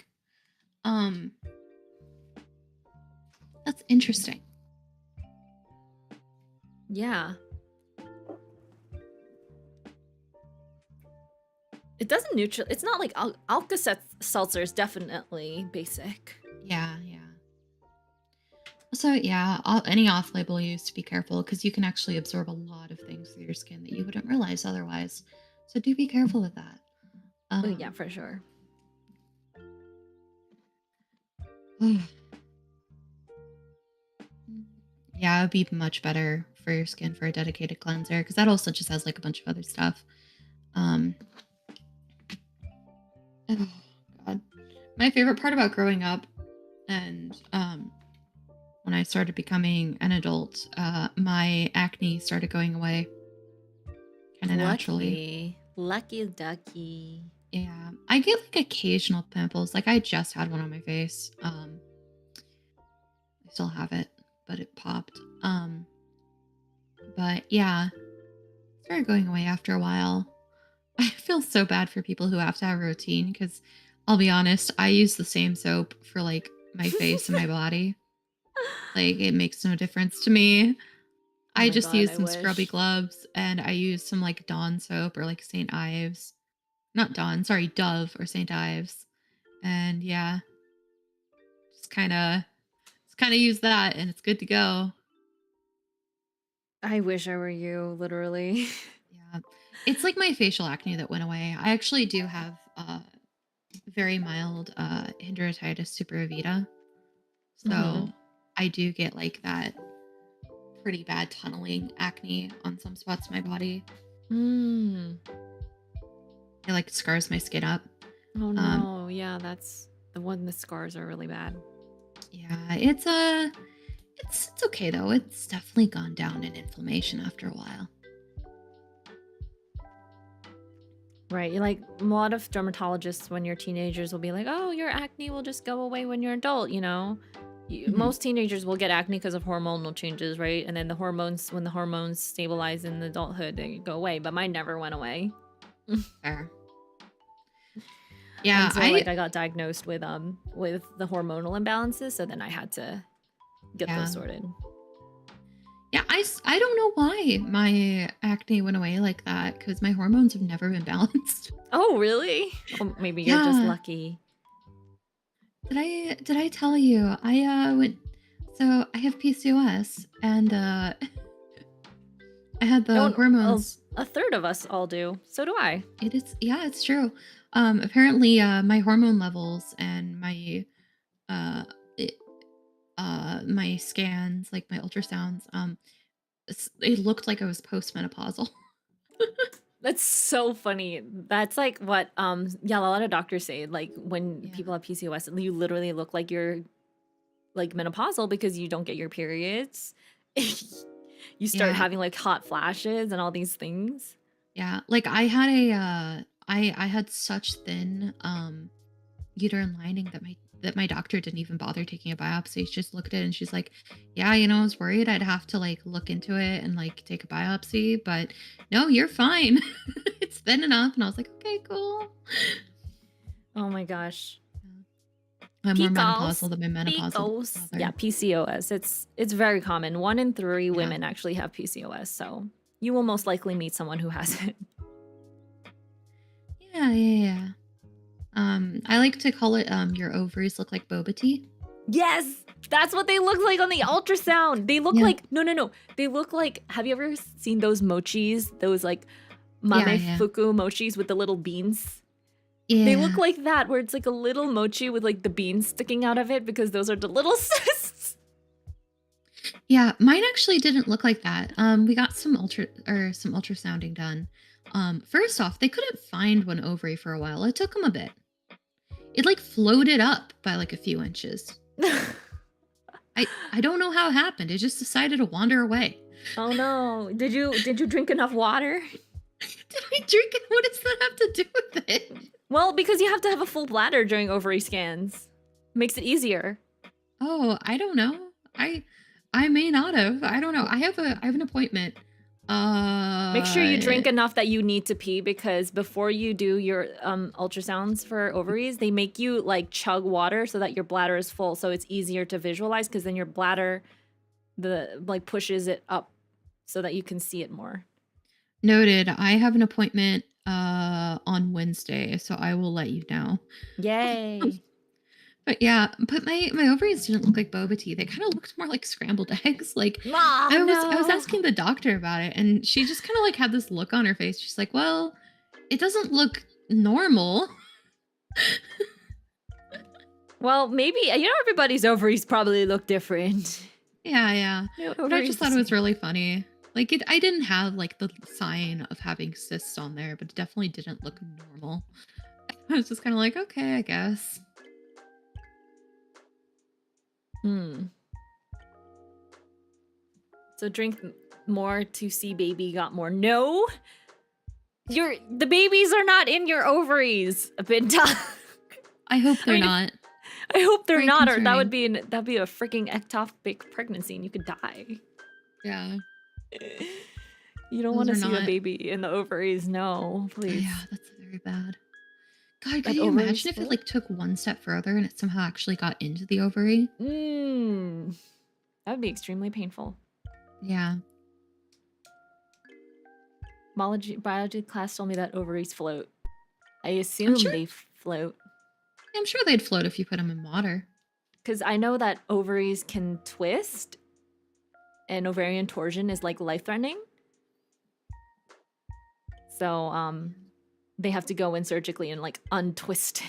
That's interesting. Yeah. It doesn't neutral. It's not like Alka-Seltzer is definitely basic. Yeah. Also, yeah, any off-label use, be careful because you can actually absorb a lot of things through your skin that you wouldn't realize otherwise. So do be careful with that. Yeah, for sure. Yeah, it would be much better for your skin for a dedicated cleanser because that also just has like a bunch of other stuff. Oh God. My favorite part about growing up and when I started becoming an adult, my acne started going away kind of naturally. Lucky ducky. Yeah, I get like occasional pimples. Like I just had one on my face. I still have it, but it popped. But yeah, it started going away after a while. I feel so bad for people who have to have a routine because I'll be honest, I use the same soap for like my face and my body. Like it makes no difference to me. I just God, use I some scrubby wish. gloves and I use some like Dawn soap or like St. Ives. Not Dawn, sorry, Dove or St. Ives. And yeah, just kind of use that and it's good to go. I wish I were you, literally. Yeah. It's like my facial acne that went away. I actually do have very mild hidradenitis suppurativa. So I do get like that pretty bad tunneling acne on some spots of my body. It like scars my skin up. Oh no, yeah, that's the one. The scars are really bad. Yeah, it's okay though. It's definitely gone down in inflammation after a while. Right, like a lot of dermatologists when you're teenagers will be like, oh, your acne will just go away when you're adult, you know? Most teenagers will get acne because of hormonal changes, right? And then when the hormones stabilize in adulthood, they go away. But mine never went away. Fair. Yeah, Until I got diagnosed with the hormonal imbalances, so then I had to get those sorted. Yeah, I don't know why my acne went away like that because my hormones have never been balanced. Oh, really? Oh, maybe you're just lucky. Did I tell you I went? So I have PCOS and I had the hormones. A third of us all do. So do I. It's true. Apparently, my hormone levels and my my scans, like my ultrasounds, it looked like I was postmenopausal. That's so funny. That's like what yeah, a lot of doctors say, like when Yeah. people have PCOS, you literally look like you're like menopausal because you don't get your periods. You start Yeah. having like hot flashes and all these things. Yeah. Like I had a I had such thin uterine lining that my doctor didn't even bother taking a biopsy. She just looked at it and she's like, "Yeah, I was worried I'd have to like look into it and like take a biopsy, but no, you're fine. It's thin enough." And I was like, "Okay, cool." Oh my gosh. Yeah. I'm more PCOS. menopausal than my menopausal PCOS. Yeah, brother. PCOS. It's very common. 1 in 3 Yeah. women actually have PCOS, so you will most likely meet someone who has it. Yeah, yeah, yeah. I like to call it your ovaries look like boba tea. Yes, that's what they look like on the ultrasound. They look Yeah. like no. They look like, have you ever seen those mochis? Those like Yeah, mame yeah. fuku mochis with the little beans? They look Yeah. like that, where it's like a little mochi with like the beans sticking out of it because those are the little cysts. Yeah, mine actually didn't look like that. We got some ultrasounding done. First off, they couldn't find one ovary for a while. It took them a bit. It like floated up by like a few inches. I don't know how it happened. It just decided to wander away. Oh no. Did you drink enough water? Did I drink it? What does that have to do with it? Well, because you have to have a full bladder during ovary scans. Makes it easier. Oh, I don't know. I may not have. I don't know. I have an appointment. Make sure you drink enough that you need to pee, because before you do your ultrasounds for ovaries, they make you like chug water so that your bladder is full, so it's easier to visualize, because then your bladder pushes it up so that you can see it more. Noted. I have an appointment on Wednesday, so I will let you know. Yay. But yeah, but my ovaries didn't look like boba tea. They kind of looked more like scrambled eggs. Like Oh, I was no. asking the doctor about it, and she just kind of like had this look on her face. She's like, "Well, it doesn't look normal." Well, maybe, everybody's ovaries probably look different. Yeah, yeah. No, But I ovaries just the thought it was same. really funny. Like I didn't have like the sign of having cysts on there, but it definitely didn't look normal. I was just kind of like, okay, I guess. Hmm. So drink more to see baby got more. No, the babies are not in your ovaries. A bit tough. I hope they're mean, not. I hope they're Very not, or concerning. that'd be a freaking ectopic pregnancy, and you could die. Yeah. You don't Those want to are see a not. baby in the ovaries. No, please. Yeah, that's very bad. God, could Like you ovaries imagine if it full. like took one step further and it somehow actually got into the ovary? That would be extremely painful. Yeah. Biology class told me that ovaries float. I assume I'm sure they float. I'm sure they'd float if you put them in water. Because I know that ovaries can twist, and ovarian torsion is like life-threatening. So they have to go in surgically and like untwist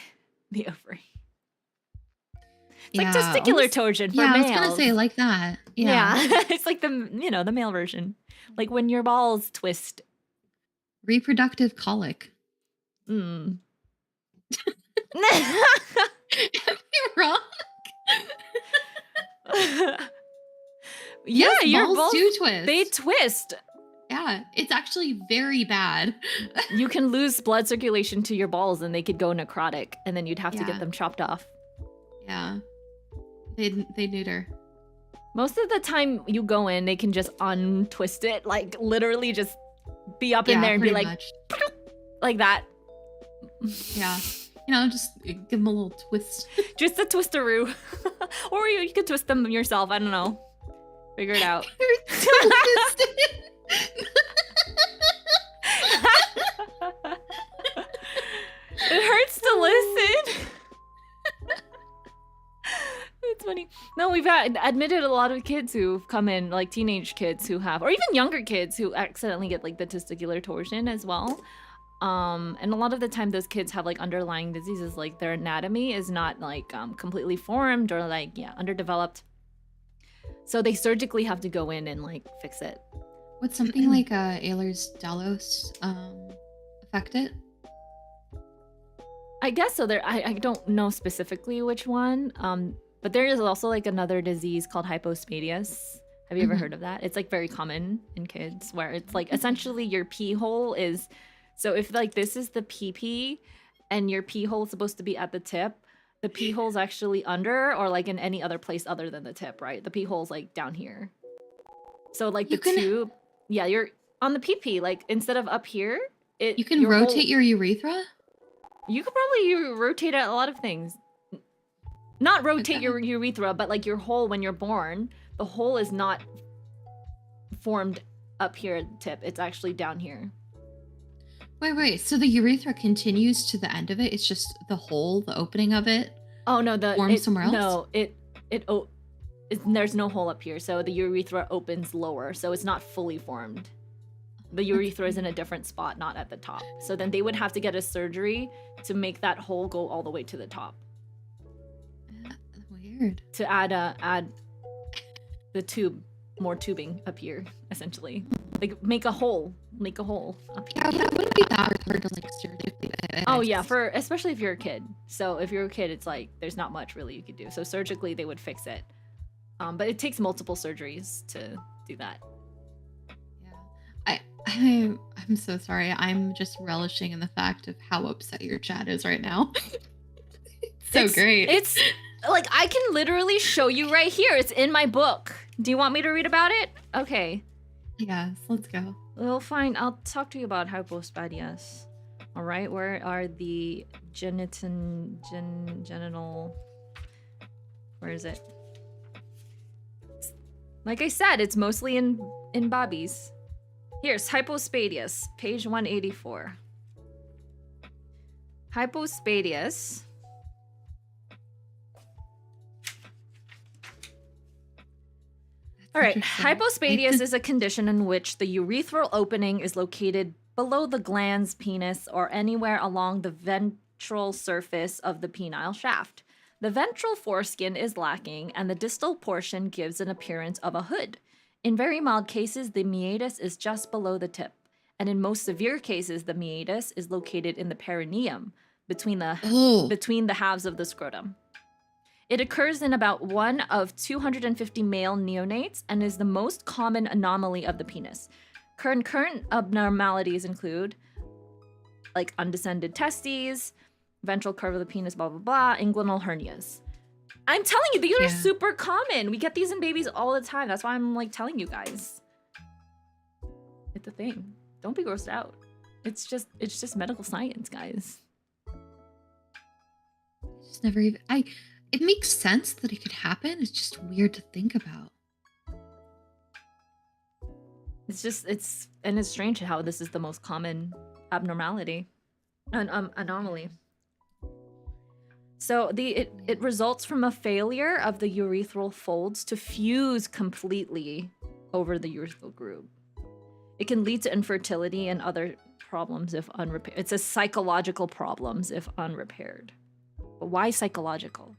the ovary. It's like testicular almost, torsion for yeah, I males. was gonna say like that. Yeah. It's like the male version. Like when your balls twist. Reproductive colic. Mm. Am I wrong? Yeah, Yes, your balls do twist. They twist. Yeah, it's actually very bad. You can lose blood circulation to your balls and they could go necrotic, and then you'd have to Yeah. get them chopped off. Yeah. They neuter. Most of the time you go in, they can just untwist it, like literally just be up in Yeah, there and be pretty like, much. like that. Yeah. Just give them a little twist. Just a twisteroo. Or you could twist them yourself. I don't know. Figure it out. It hurts to listen. It's funny. No, we've admitted a lot of kids who've come in, like teenage kids who have, or even younger kids who accidentally get like the testicular torsion as well. And a lot of the time those kids have like underlying diseases, like their anatomy is not like completely formed or like, underdeveloped. So they surgically have to go in and like fix it. What's something like Ehlers-Danlos? affect it? I guess so. I don't know specifically which one. But there is also like another disease called hypospadias. Have you ever Mhm. heard of that? It's like very common in kids where it's like essentially your pee hole is, so if like this is the pee pee and your pee hole is supposed to be at the tip, the pee hole's actually under or like in any other place other than the tip, right? The pee hole's like down here. So like the You can tube, yeah, you're on the pee pee, like instead of up here, you can your rotate whole, your urethra? you could probably rotate a lot of things. Not rotate Okay. your urethra, but like your hole when you're born, the hole is not formed up here at the tip. It's actually down here. Wait. So the urethra continues to the end of it. It's just the hole, the opening of it, Oh no, forms somewhere else. no, there's no hole up here, so the urethra opens lower, so it's not fully formed. The urethra is in a different spot, not at the top. So then they would have to get a surgery to make that hole go all the way to the top. Weird. To add the tube, more tubing up here, essentially. Like make a hole up here. Yeah, it wouldn't be that hard to like surgically fix. Oh yeah, especially if you're a kid. So if you're a kid, it's like there's not much really you could do. So surgically they would fix it. But it takes multiple surgeries to do that. Yeah. I'm so sorry. I'm just relishing in the fact of how upset your chat is right now. It's great. It's like I can literally show you right here. It's in my book. Do you want me to read about it? Okay. Yes, let's go. Well, fine. I'll talk to you about hypospadias. All right. Where are the genital? Where is it? Like I said, it's mostly in bobbies. Here's hypospadias, page 184. Hypospadias. All right, hypospadias is a condition in which the urethral opening is located below the glans, penis, or anywhere along the ventral surface of the penile shaft. The ventral foreskin is lacking, and the distal portion gives an appearance of a hood. In very mild cases, the meatus is just below the tip, and in most severe cases, the meatus is located in the perineum, between the halves of the scrotum. It occurs in about 1 of 250 male neonates and is the most common anomaly of the penis. Current abnormalities include like undescended testes, ventral curve of the penis, blah, blah, blah, inguinal hernias. I'm telling you, these are super common. We get these in babies all the time. That's why I'm like telling you guys. It's a thing. Don't be grossed out. It's just medical science, guys. Just never even it makes sense that it could happen. It's just weird to think about. It's strange how this is the most common abnormality, anomaly. So it results from a failure of the urethral folds to fuse completely over the urethral groove. It can lead to infertility and other problems if unrepaired. It says psychological problems if unrepaired. But why psychological?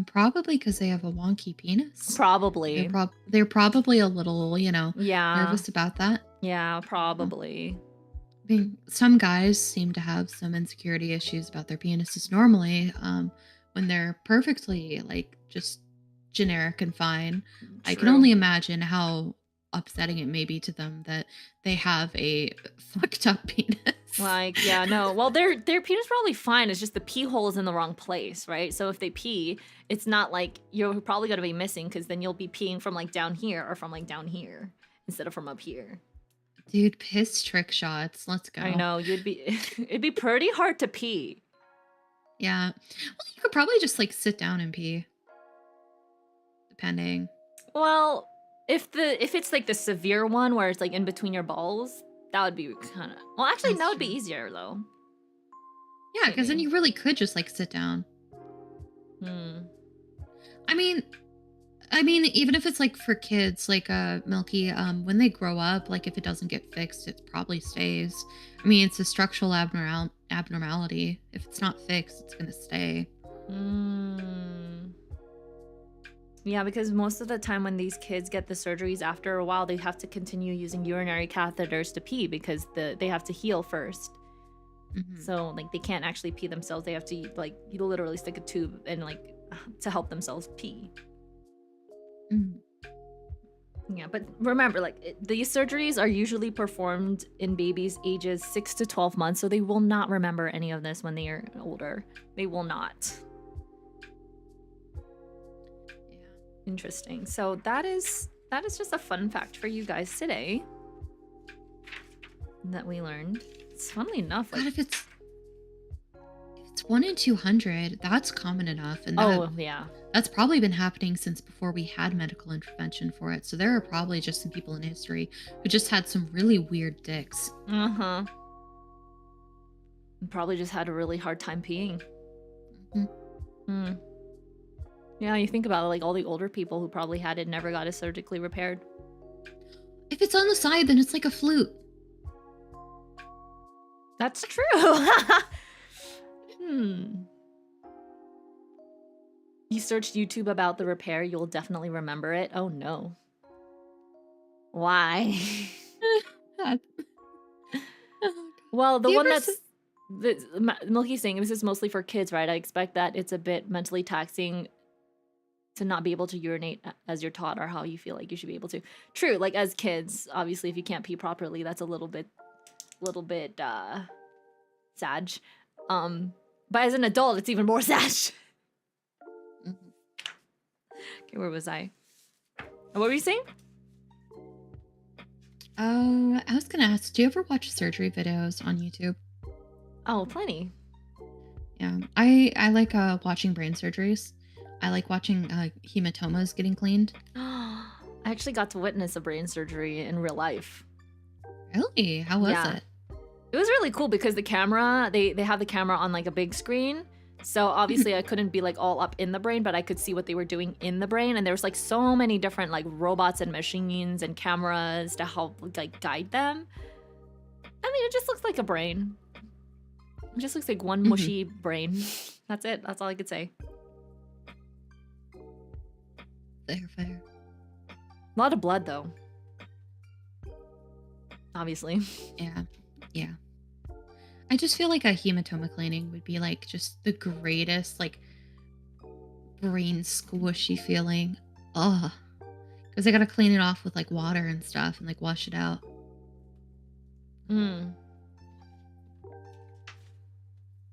Probably because they have a wonky penis. Probably. They're probably a little, nervous about that. Yeah, probably. I mean, some guys seem to have some insecurity issues about their penises normally, when they're perfectly, like, just generic and fine. True. I can only imagine how upsetting it may be to them that they have a fucked up penis. Like, yeah, no. Well, their penis probably fine. It's just the pee hole is in the wrong place, right? So if they pee, it's not like you're probably gonna be missing because then you'll be peeing from like down here or from like down here instead of from up here. Dude, piss trick shots. Let's go. I know it'd be pretty hard to pee. Yeah. Well, you could probably just like sit down and pee, depending. Well, if it's like the severe one where it's like in between your balls, that would be kind of... Well, actually, that would be easier, though. Yeah, because then you really could just, like, sit down. I mean, even if it's, like, for kids, like, Milky, when they grow up, like, if it doesn't get fixed, it probably stays. I mean, it's a structural abnormality. If it's not fixed, it's gonna stay. Yeah, because most of the time when these kids get the surgeries, after a while, they have to continue using urinary catheters to pee because they have to heal first. Hmm. So like they can't actually pee themselves. They have to like you literally stick a tube and like to help themselves pee. Hmm. Yeah, but remember, like these surgeries are usually performed in babies ages 6 to 12 months, so they will not remember any of this when they are older. They will not. Yeah. Interesting. So that is just a fun fact for you guys today that we learned. It's funnily enough, like God, if it's 1 in 200, that's common enough, and oh yeah. that's probably been happening since before we had medical intervention for it. So there are probably just some people in history who just had some really weird dicks. Uh-huh. Probably just had a really hard time peeing. Mhm. Hmm. Yeah, you think about it, like all the older people who probably had it never got it surgically repaired. If it's on the side, then it's like a flute. That's true. Hmm. You searched YouTube about the repair, you'll definitely remember it. Oh no. Why? God. Oh, Well, the do you one ever that's Milky's saying this is mostly for kids, right? I expect that it's a bit mentally taxing to not be able to urinate as you're taught or how you feel like you should be able to. True, like as kids, obviously if you can't pee properly, that's a little bit sad. But as an adult, it's even more sad. Mhm. Okay, where was I? What were you saying? I was gonna ask, do you ever watch surgery videos on YouTube? Oh, plenty. Yeah, I like watching brain surgeries. I like watching hematomas getting cleaned. I actually got to witness a brain surgery in real life. Really? How was Yeah. it? It was really cool because the camera, they have the camera on like a big screen. So obviously I couldn't be like all up in the brain, but I could see what they were doing in the brain. And there was like so many different like robots and machines and cameras to help like guide them. I mean, it just looks like a brain. It just looks like one Mhm. mushy brain. That's it. That's all I could say. Fair, fair. A lot of blood though. Obviously. Yeah, yeah. I just feel like a hematoma cleaning would be like just the greatest like brain squishy feeling. Ugh. Because I gotta clean it off with like water and stuff and like wash it out. Hmm.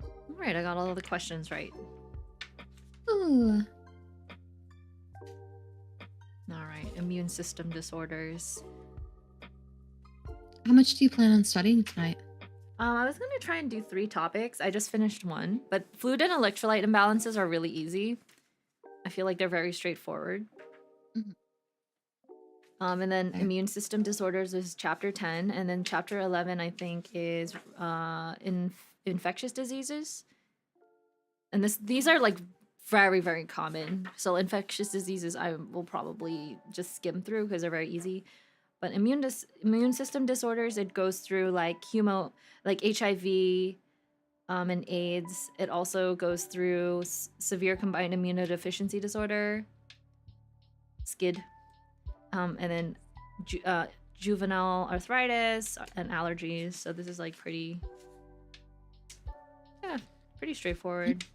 All right, I got all of the questions right. Ooh. All right, immune system disorders. How much do you plan on studying tonight? I was gonna try and do 3 topics. I just finished one, but fluid and electrolyte imbalances are really easy. I feel like they're very straightforward. Mhm. And then Fair. immune system disorders is chapter 10, and then chapter 11 I think is infectious diseases. And these are like very very common. So infectious diseases I will probably just skim through because they're very easy. But immune system disorders, it goes through like like HIV, and AIDS. It also goes through severe combined immunodeficiency disorder, SCID, and then juvenile arthritis and allergies. So this is like pretty straightforward.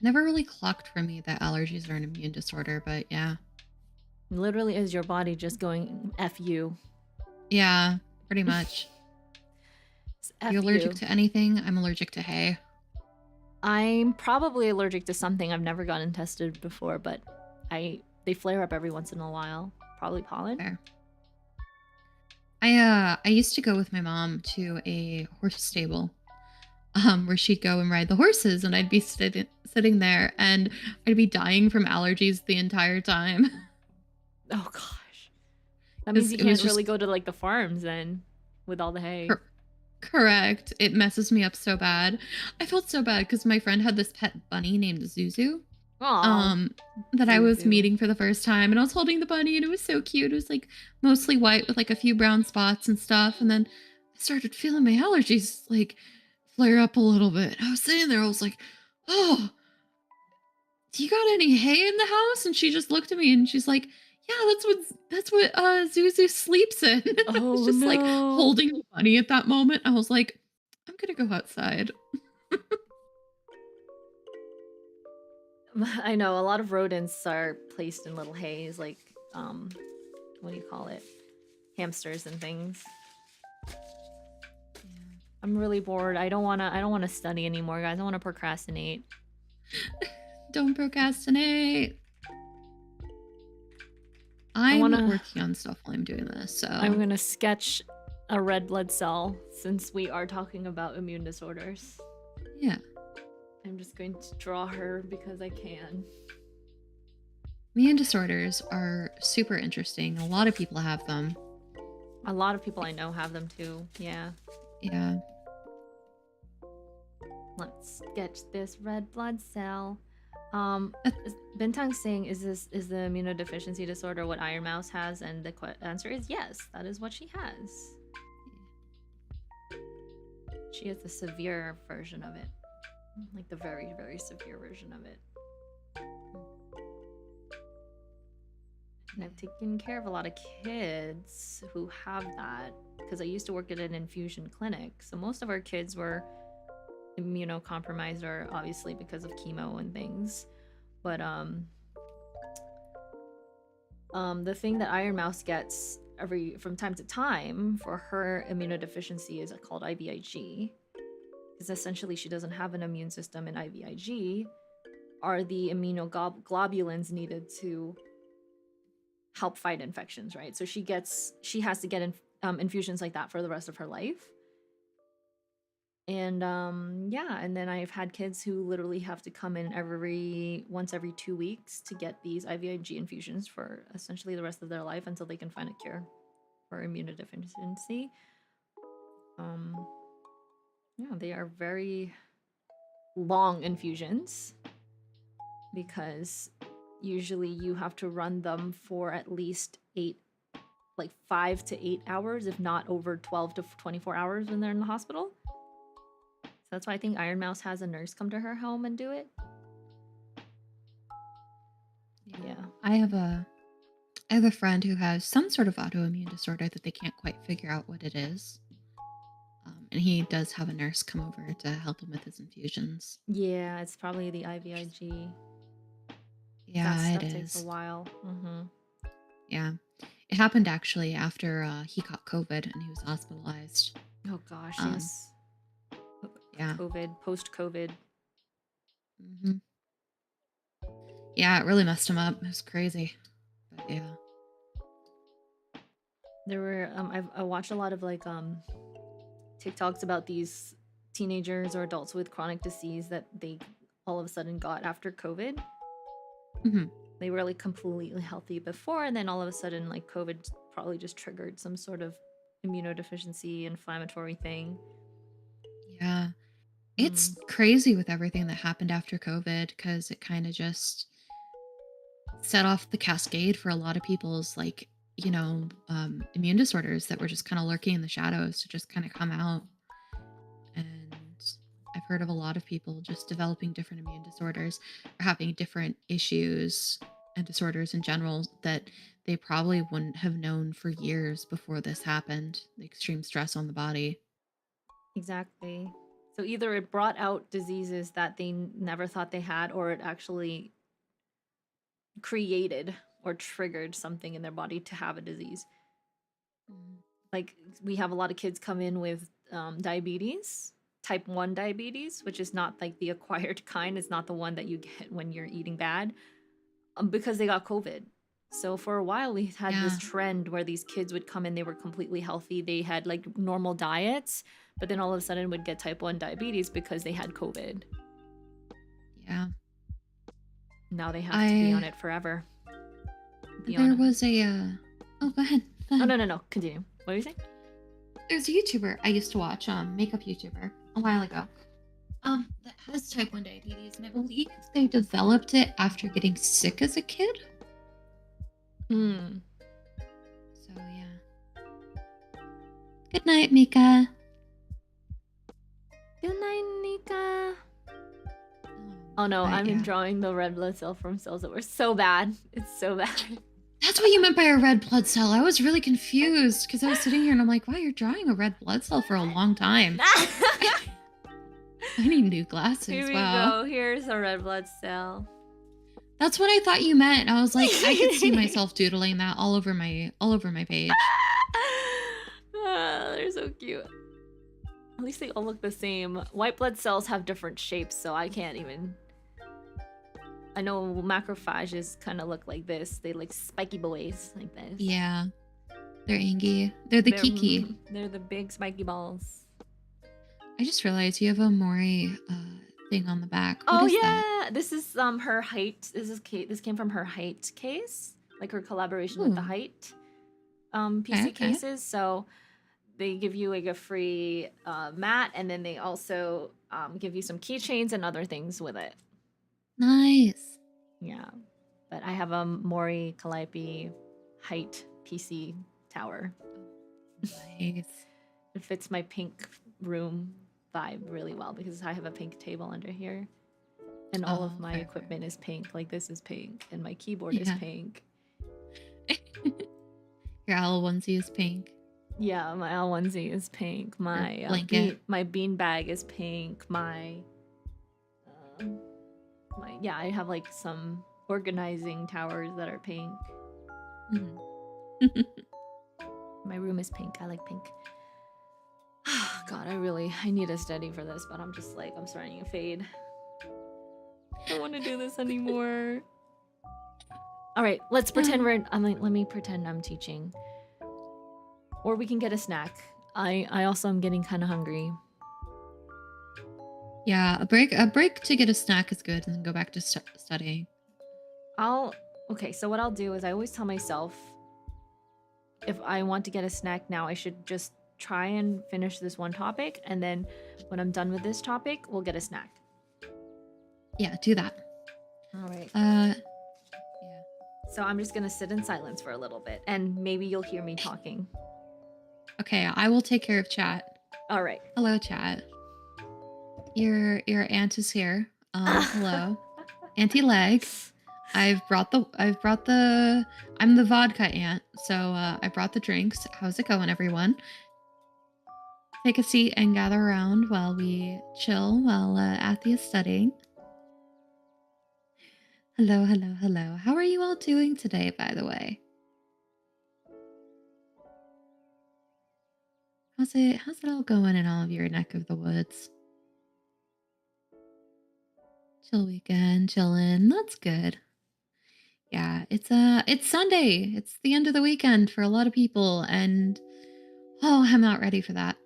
Never really clocked for me that allergies are an immune disorder, but yeah. Literally is your body just going F you. Yeah, pretty much. It's You F allergic you. to anything? I'm allergic to hay. I'm probably allergic to something. I've never gotten tested before, but they flare up every once in a while. Probably pollen. Fair. I used to go with my mom to a horse stable, where she'd go and ride the horses, and I'd be sitting there, and I'd be dying from allergies the entire time. Oh gosh. That means Because you it was can't just really go to like the farms then with all the hay. cor- correct. It messes me up so bad. I felt so bad because my friend had this pet bunny named Zuzu. Oh, um that I was Zuzu. meeting for the first time, and I was holding the bunny, and it was so cute. It was like mostly white with like a few brown spots and stuff, and then I started feeling my allergies like flare up a little bit. I was sitting there, I was like, oh, Do you got any hay in the house? And she just looked at me and she's like, yeah, that's what Zuzu sleeps in. I was Oh just like no. holding the bunny at that moment. I was like, I'm gonna go outside. I know a lot of rodents are placed in little hays, like what do you call it? Hamsters and things. Yeah. I'm really bored. I don't wanna study anymore, guys. I wanna procrastinate. Don't procrastinate. I I'm wanna working on stuff while I'm doing this, I'm so gonna sketch a red blood cell since we are talking about immune disorders. yeah. I'm just going to draw her because I can. Immune disorders are super interesting. A lot of people have them. A lot of people I know have them too. Yeah. Yeah. Let's sketch this red blood cell. Uh, Bintang's saying, is the immunodeficiency disorder what Iron Mouse has? And the answer is yes. That is what she has. She has the severe version of it, like the very, very severe version of it. And I've taken care of a lot of kids who have that because I used to work at an infusion clinic. So most of our kids were immunocompromised, or obviously because of chemo and things. But the thing that Iron Mouse gets from time to time for her immunodeficiency is called IVIG, because essentially she doesn't have an immune system, and IVIG are the immunoglobulins needed to help fight infections, right? So she has to get infusions like that for the rest of her life. And yeah, and then I've had kids who literally have to come in once every 2 weeks to get these IVIG infusions for essentially the rest of their life until they can find a cure for immunodeficiency. Yeah, they are very long infusions because usually you have to run them for at least 5 to 8 hours, if not over 12 to 24 hours when they're in the hospital. So that's why I think Iron Mouse has a nurse come to her home and do it. Yeah. I have a friend who has some sort of autoimmune disorder that they can't quite figure out what it is. And he does have a nurse come over to help him with his infusions. Yeah, it's probably the IVIG. Yeah, That it stuff takes a is. while. Yeah. It happened actually after he caught COVID and he was hospitalized. Oh gosh, Um, yes. yeah. Post-COVID. hmm Yeah, it really messed him up. It was crazy. But yeah. There were I watched a lot of TikToks about these teenagers or adults with chronic disease that they all of a sudden got after COVID. hmm They were like completely healthy before, and then all of a sudden like COVID probably just triggered some sort of immunodeficiency inflammatory thing. Yeah. It's crazy with everything that happened after COVID because it kind of just set off the cascade for a lot of people's immune disorders that were just kind of lurking in the shadows to just kind of come out. And I've heard of a lot of people just developing different immune disorders or having different issues and disorders in general that they probably wouldn't have known for years before this happened. The extreme stress on the body. Exactly. So either it brought out diseases that they never thought they had, or it actually created or triggered something in their body to have a disease. Like we have a lot of kids come in with diabetes, type 1 diabetes, which is not like the acquired kind. It's not the one that you get when you're eating bad, because they got COVID. So for a while we had this trend where these kids would come in, they were completely healthy, they had like normal diets, but then all of a sudden would get type 1 diabetes because they had COVID. Yeah. Now they have to be on it forever. There was a oh, go ahead. Oh, no. Continue. What were you saying? There's a YouTuber I used to watch, makeup YouTuber, a while ago. That has type 1 diabetes, and I believe they developed it after getting sick as a kid. So yeah. Good night, Mika. Good night, Nika. Oh no, But I'm yeah. drawing the red blood cell from cells that were so bad. It's so bad. That's what you meant by a red blood cell. I was really confused because I was sitting here and I'm like, wow, you're drawing a red blood cell for a long time. I need new glasses. Here we Wow. go. Here's a red blood cell. That's what I thought you meant. I was like, I could see myself doodling that all over my page. They're so cute. At least they all look the same. White blood cells have different shapes, so I can't even... I know macrophages kind of look like this. They like spiky boys like this. Yeah. They're angy. They're Kiki. They're the big spiky balls. I just realized you have a Maury thing on the back. What is that? This is her height. This came from her height case, like her collaboration with the height PC cases. So they give you like a free mat, and then they also give you some keychains and other things with it. Nice. Yeah, but I have a Maury Calliope height PC tower. Nice. It fits my pink room vibe really well because I have a pink table under here, and all of my equipment is pink. Like this is pink, and my keyboard is pink. Your owl onesie is pink. Yeah, my owl onesie is pink. My my bean bag is pink. I have like some organizing towers that are pink. My room is pink. I like pink. God, I need a study for this, but I'm just like, I'm starting to fade. I don't want to do this anymore. All right, let's pretend let me pretend I'm teaching. Or we can get a snack. I also am getting kind of hungry. Yeah, a break to get a snack is good, and then go back to studying. Okay, so what I'll do is I always tell myself if I want to get a snack now, I should just try and finish this one topic, and then when I'm done with this topic, we'll get a snack. Yeah, do that. All right. Yeah. So I'm just gonna sit in silence for a little bit, and maybe you'll hear me talking. Okay, I will take care of chat. All right. Hello, chat. Your aunt is here. Hello, Auntie Leg. I'm the vodka aunt, so I brought the drinks. How's it going, everyone? Take a seat and gather around while we chill while Athea is studying. Hello, hello, hello. How are you all doing today, by the way? How's it all going in all of your neck of the woods? Chill weekend, chillin'. That's good. Yeah, it's Sunday. It's the end of the weekend for a lot of people, and oh, I'm not ready for that.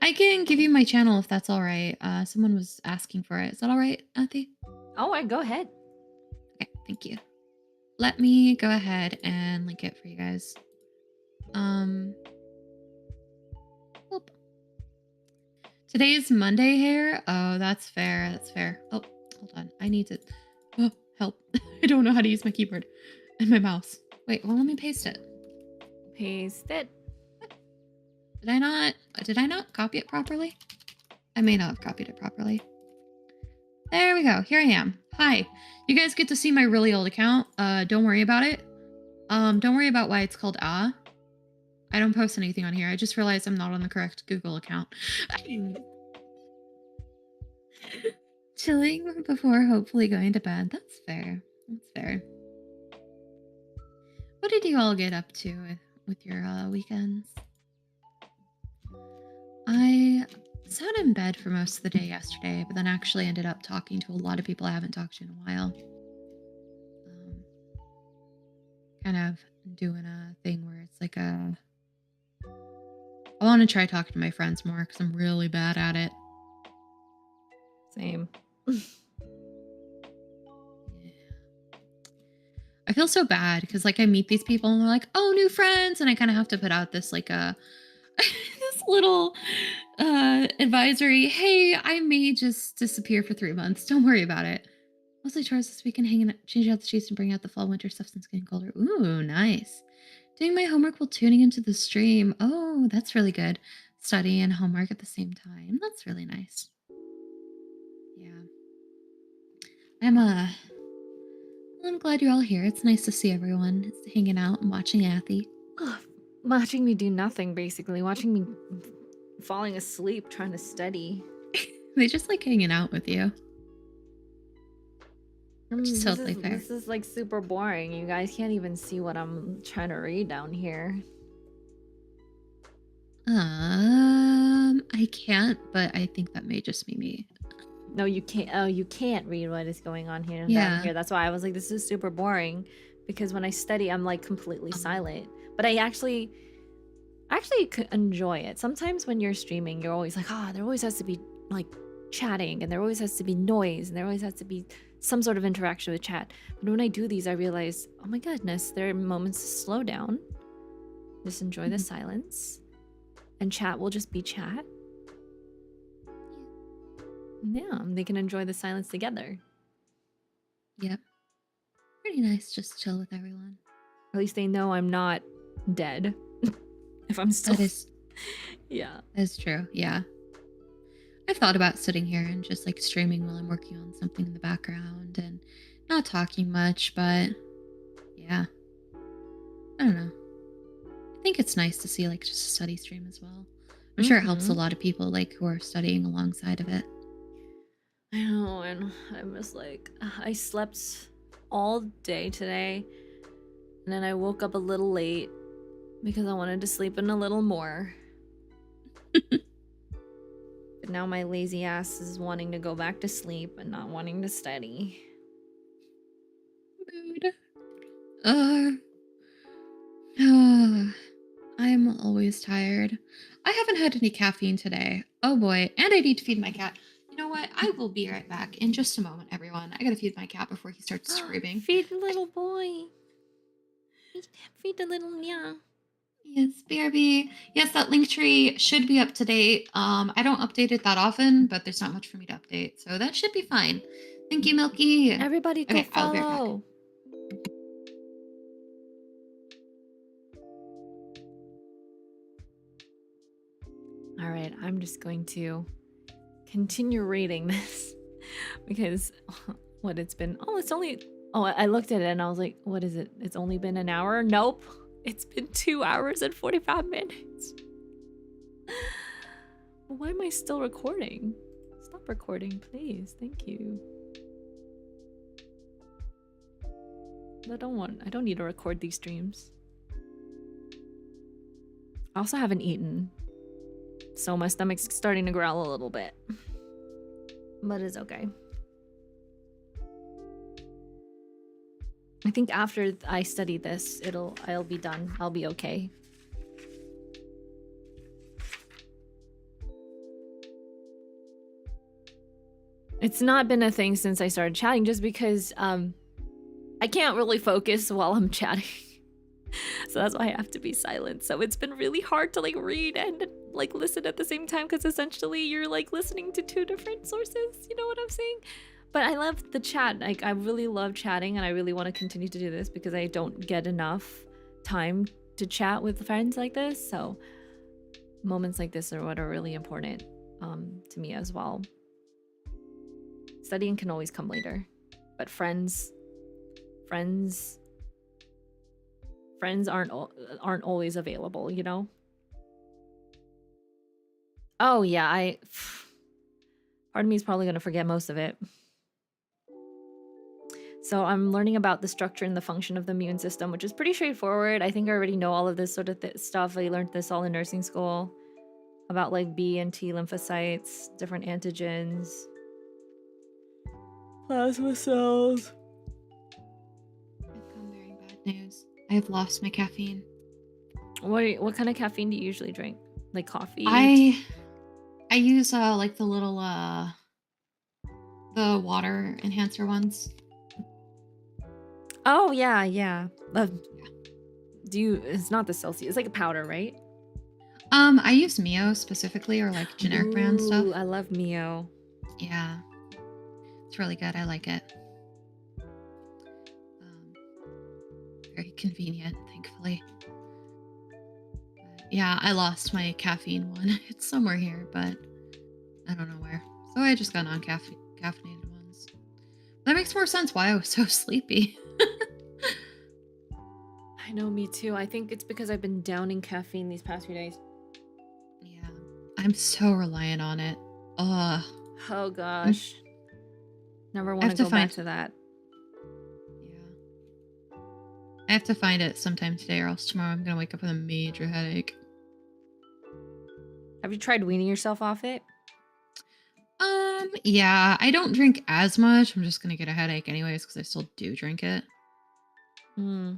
I can give you my channel if that's all right. Someone was asking for it. Is that all right, Auntie? Oh, go ahead. Okay, thank you. Let me go ahead and link it for you guys. Today is Monday here. Oh, that's fair. That's fair. Oh, hold on. I need to... Oh, help. I don't know how to use my keyboard and my mouse. Wait, well, let me paste it. Paste it. Did I not copy it properly? I may not have copied it properly. There we go. Here I am. Hi. You guys get to see my really old account. Don't worry about it. Don't worry about why it's called I don't post anything on here. I just realized I'm not on the correct Google account. Chilling before hopefully going to bed. That's fair. That's fair. What did you all get up to with your weekends? I sat in bed for most of the day yesterday, but then actually ended up talking to a lot of people I haven't talked to in a while. Kind of doing a thing where it's like I want to try talking to my friends more because I'm really bad at it. Same. Yeah. I feel so bad because like I meet these people and they're like, oh, new friends, and I kind of have to put out this like this little advisory. Hey, I may just disappear for 3 months. Don't worry about it. Mostly chores this weekend, changing out the sheets and bringing out the fall winter stuff since getting colder. Ooh, nice. Doing my homework while tuning into the stream. Oh, that's really good. Study and homework at the same time. That's really nice. Yeah. I'm well, I'm glad you're all here. It's nice to see everyone. It's hanging out and watching Athy. Ugh, watching me do nothing, basically. Watching me falling asleep trying to study. They just like hanging out with you. Which is totally fair. This is like super boring. You guys can't even see what I'm trying to read down here. I can't, but I think that may just be me. No, you can't. Oh, you can't read what is going on here Yeah. down here. That's why I was like, this is super boring, because when I study, I'm like completely silent. But I actually could enjoy it. Sometimes when you're streaming, you're always like, there always has to be like chatting, and there always has to be noise, and there always has to be some sort of interaction with chat. But when I do these, I realize, oh my goodness, there are moments to slow down, just enjoy the silence, and chat will just be chat. Yeah, they can enjoy the silence together. Yep. Pretty nice just to chill with everyone. At least they know I'm not dead. If I'm still... That is... Yeah. That's true, yeah. I've thought about sitting here and just like streaming while I'm working on something in the background and not talking much, but yeah. I don't know. I think it's nice to see like just a study stream as well. I'm sure it helps a lot of people like who are studying alongside of it. I know, and I'm just like, I slept all day today, and then I woke up a little late because I wanted to sleep in a little more. But now my lazy ass is wanting to go back to sleep and not wanting to study. Mood. I'm always tired. I haven't had any caffeine today. Oh boy, and I need to feed my cat. You know what? I will be right back in just a moment, everyone. I gotta feed my cat before he starts screaming. Feed the little boy. Feed the little meow. Yes, BRB. Yes, that link tree should be up to date. I don't update it that often, but there's not much for me to update, so that should be fine. Thank you, Milky. Everybody go follow. I'll be right back. All right, I'm just going to continue reading this because what it's been. I looked at it and I was like, what is it? It's only been an hour? Nope. It's been 2 hours and 45 minutes. Why am I still recording? Stop recording, please. Thank you. I don't need to record these streams. I also haven't eaten, so my stomach's starting to growl a little bit. But it's okay. I think after I study this, I'll be done. I'll be okay. It's not been a thing since I started chatting, just because I can't really focus while I'm chatting. So that's why I have to be silent. So it's been really hard to like read and like listen at the same time, because essentially you're like listening to two different sources. You know what I'm saying? But I love the chat. Like, I really love chatting, and I really want to continue to do this because I don't get enough time to chat with friends like this. So moments like this are what are really important to me as well. Studying can always come later, but friends aren't always available, you know? Oh yeah, part of me is probably going to forget most of it. So I'm learning about the structure and the function of the immune system, which is pretty straightforward. I think I already know all of this sort of stuff. I learned this all in nursing school about like B and T lymphocytes, different antigens, plasma cells. I've come bearing bad news. I have lost my caffeine. What kind of caffeine do you usually drink? Like coffee? I use like the little the water enhancer ones. Oh yeah. It's not the Celsius. It's like a powder, right? I use Mio specifically, or like generic brand stuff. I love Mio. Yeah, it's really good. I like it. Very convenient, thankfully. Yeah, I lost my caffeine one. It's somewhere here, but I don't know where. So I just got caffeinated ones. That makes more sense why I was so sleepy. I know, me too. I think it's because I've been downing caffeine these past few days. Yeah. I'm so reliant on it. Ugh. Oh gosh. Never I want have to to go back find to that. Yeah. I have to find it sometime today or else tomorrow I'm gonna wake up with a major headache. Have you tried weaning yourself off it? Yeah, I don't drink as much. I'm just gonna get a headache anyways because I still do drink it. Hmm.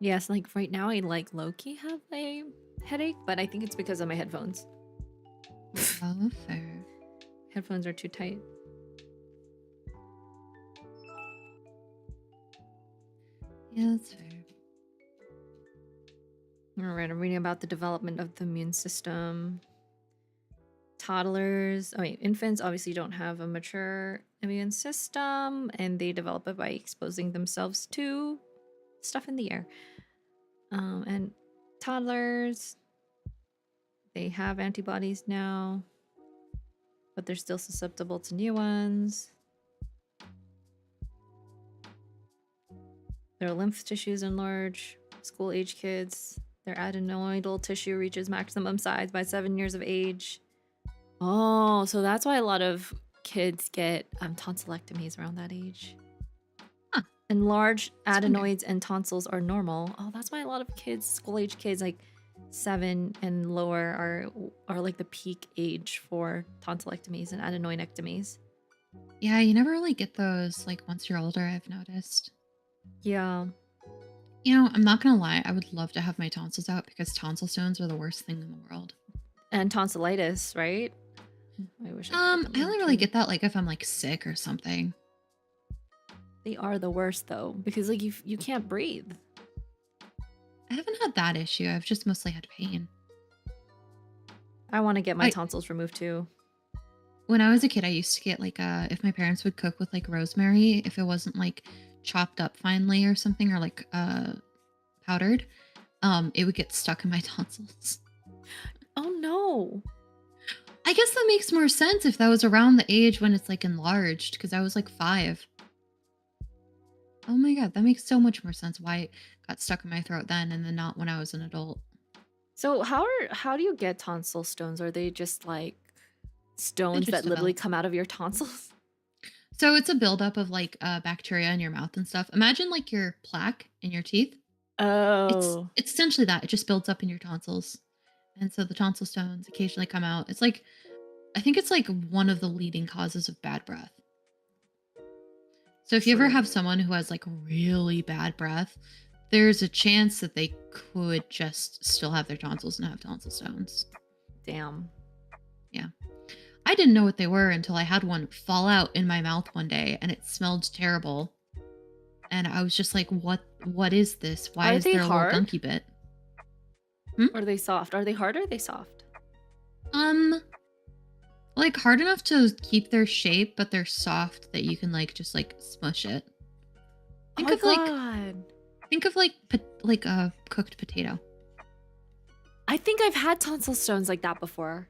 Yes, like right now I like low-key have a headache, but I think it's because of my headphones. Oh, fair. Headphones are too tight. Yeah, that's fair. All right, I'm reading about the development of the immune system. Infants obviously don't have a mature immune system, and they develop it by exposing themselves to stuff in the air. And toddlers, they have antibodies now, but they're still susceptible to new ones. Their lymph tissues enlarge. School-age kids, their adenoidal tissue reaches maximum size by 7 years of age. Oh, so that's why a lot of kids get tonsillectomies around that age. Huh. Enlarged That's adenoids and tonsils are normal. Oh, that's why a lot of kids, school-age kids, like 7 and lower, are like the peak age for tonsillectomies and adenoidectomies. Yeah, you never really get those like once you're older, I've noticed. Yeah. You know, I'm not gonna lie, I would love to have my tonsils out because tonsil stones are the worst thing in the world. And tonsillitis, right? I wish I I could get them only out really too. get that like if I'm like sick or something. They are the worst though, because like you can't breathe. I haven't had that issue. I've just mostly had pain. I want to get my I tonsils removed too. When I was a kid, I used to get like if my parents would cook with like rosemary, if it wasn't like chopped up finely or something or like powdered, it would get stuck in my tonsils. Oh no. I guess that makes more sense if that was around the age when it's like enlarged because I was like 5. Oh my god, that makes so much more sense why it got stuck in my throat then and then not when I was an adult. So how do you get tonsil stones? Are they just like They stones just that literally develop. come out of your tonsils? So it's a buildup of like bacteria in your mouth and stuff. Imagine like your plaque in your teeth. It's Oh. it's essentially that. It just builds up in your tonsils. And so the tonsil stones occasionally come out. It's like I think it's like one of the leading causes of bad breath. So if you ever True. have someone who has like really bad breath, there's a chance that they could just still have their tonsils and have tonsil stones. Damn. Yeah. I didn't know what they were until I had one fall out in my mouth one day and it smelled terrible. And I was just like, what is this? Why Are is they there a little hard? gunky bit? Or are they soft? Are they hard or are they soft? Um, like hard enough to keep their shape, but they're soft that you can like just like smush it. Oh Think my of like god. like a cooked potato. I think I've had tonsil stones like that before.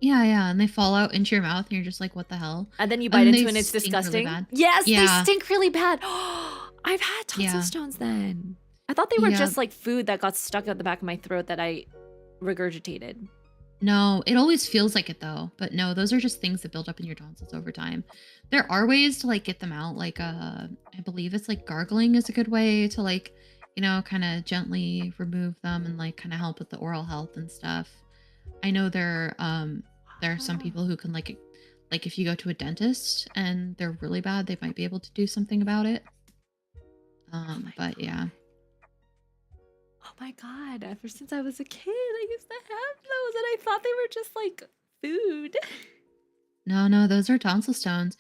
Yeah, and they fall out into your mouth, and you're just like, what the hell? And then you bite And into they it and it's stink really disgusting. bad. Yes, they Yeah, stink really bad. I've had tonsil yeah, stones then. I thought they were yeah. just like food that got stuck at the back of my throat that I regurgitated. No, it always feels like it though. But no, those are just things that build up in your tonsils over time. There are ways to like get them out. Like I believe it's like gargling is a good way to like, kind of gently remove them and like kind of help with the oral health and stuff. I know there are some people who can like if you go to a dentist and they're really bad, they might be able to do something about it. But yeah. Oh my god, ever since I was a kid, I used to have those and I thought they were just like food. No, those are tonsil stones.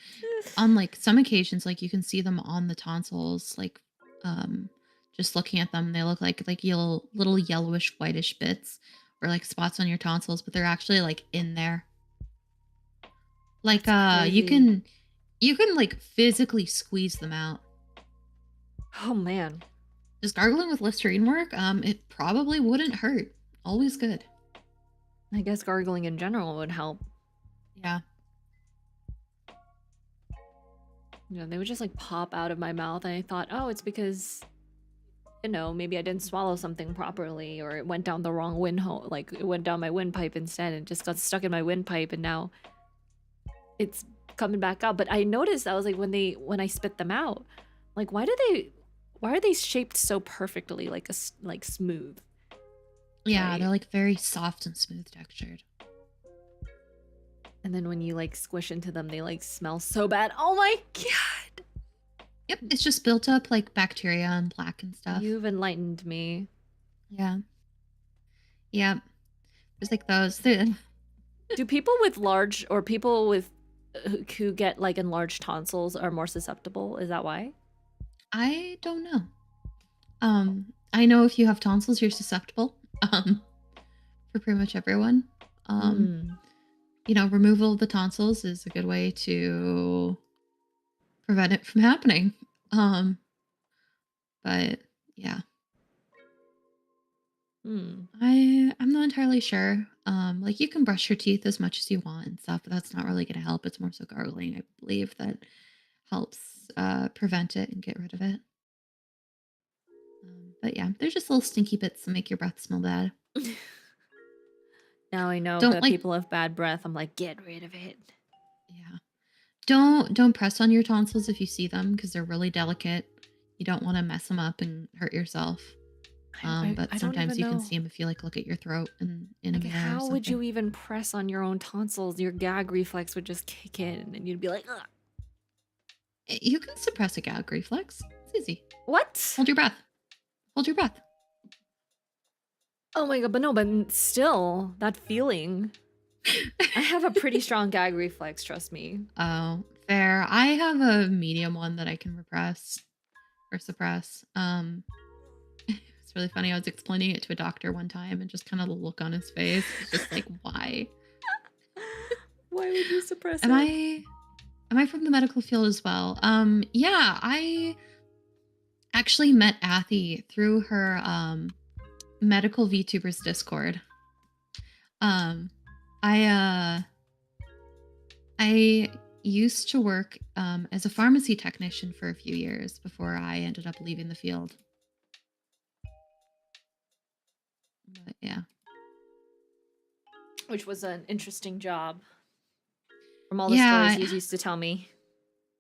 On like some occasions, like you can see them on the tonsils, like just looking at them, they look like little yellowish whitish bits or like spots on your tonsils, but they're actually like in there. Like That's you crazy. can like physically squeeze them out. Oh man. Does gargling with Listerine work? It probably wouldn't hurt. Always good. I guess gargling in general would help. Yeah. You know, they would just like pop out of my mouth, and I thought, oh, it's because, you know, maybe I didn't swallow something properly, or it went down the wrong windhole. Like it went down my windpipe instead, and just got stuck in my windpipe, and now it's coming back up. But I noticed I was like, when I spit them out, like why are they shaped so perfectly, like smooth? Yeah, Right. they're like very soft and smooth textured. And then when you like squish into them, they like smell so bad. Oh my god! Yep, it's just built up like bacteria and plaque and stuff. You've enlightened me. Yeah. Yep. There's like those. Do people with large, or people with who get like enlarged tonsils are more susceptible? Is that why? I don't know. I know if you have tonsils, you're susceptible. For pretty much everyone. Hmm. You know, removal of the tonsils is a good way to prevent it from happening. But yeah, Hmm. I'm not entirely sure. Like you can brush your teeth as much as you want and stuff, but that's not really going to help. It's more so gargling, I believe, that helps prevent it and get rid of it. But yeah, there's just little stinky bits that make your breath smell bad. Now I know Don't that like, people have bad breath. I'm like, get rid of it. yeah. Don't press on your tonsils if you see them because they're really delicate. You don't want to mess them up and hurt yourself. But I don't sometimes even you can know. see them if you like look at your throat in a Like, mirror or how would something. you even press on your own tonsils? Your gag reflex would just kick in, and you'd be like, ugh. You can suppress a gag reflex. It's easy. What? Hold your breath. Hold your breath. Oh my god, but no, but still, that feeling. I have a pretty strong gag reflex, trust me. Oh, fair. I have a medium one that I can repress or suppress. It's really funny. I was explaining it to a doctor one time and just kind of the look on his face was just like, why? Why would you suppress Am it? I from the medical field as well? Yeah, I actually met Athy through her medical VTubers Discord. Um, I I used to work as a pharmacy technician for a few years before I ended up leaving the field. But yeah. Which was an interesting job from all the stories Yeah, you used to tell me.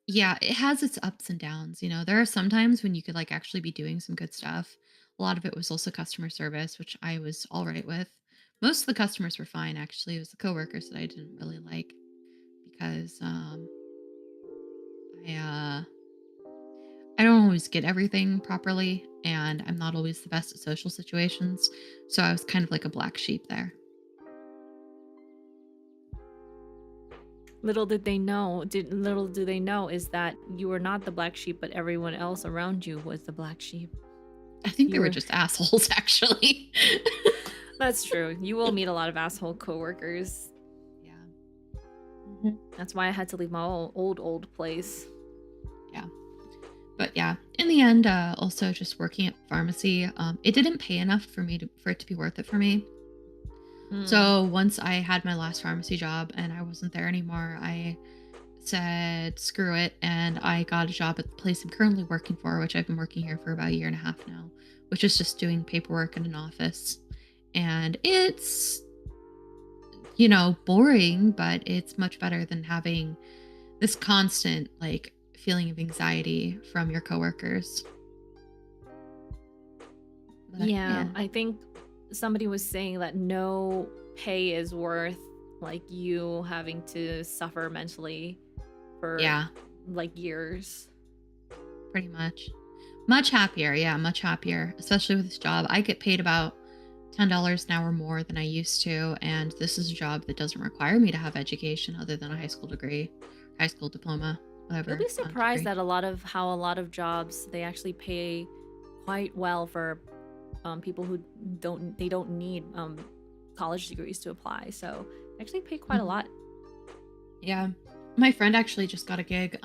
yeah, it has its ups and downs. You know, there are some times when you could like actually be doing some good stuff. A lot of it was also customer service, which I was all right with. Most of the customers were fine, actually. It was the coworkers that I didn't really like because I I don't always get everything properly, and I'm not always the best at social situations. So I was kind of like a black sheep there. Little do they know is that you were not the black sheep, but everyone else around you was the black sheep. I think they You were were just assholes, actually. That's true. You will meet a lot of asshole coworkers. Yeah. That's why I had to leave my old place. Yeah. But yeah, in the end, also just working at pharmacy, it didn't pay enough for it to be worth it for me. Hmm. So once I had my last pharmacy job and I wasn't there anymore, I said screw it, and I got a job at the place I'm currently working for, which I've been working here for about a year and a half now, which is just doing paperwork in an office. And it's, you know, boring, but it's much better than having this constant like feeling of anxiety from your coworkers. But Yeah, yeah. I think somebody was saying that no pay is worth like you having to suffer mentally for Yeah, like years. pretty much. Much happier. Yeah, much happier, especially with this job. I get paid about $10 an hour more than I used to. And this is a job that doesn't require me to have education other than a high school degree, high school diploma, You'll whatever be surprised degree. that a lot of jobs they actually pay quite well for people who don't need college degrees to apply. So they actually pay quite a Mhm. lot. Yeah. My friend actually just got a gig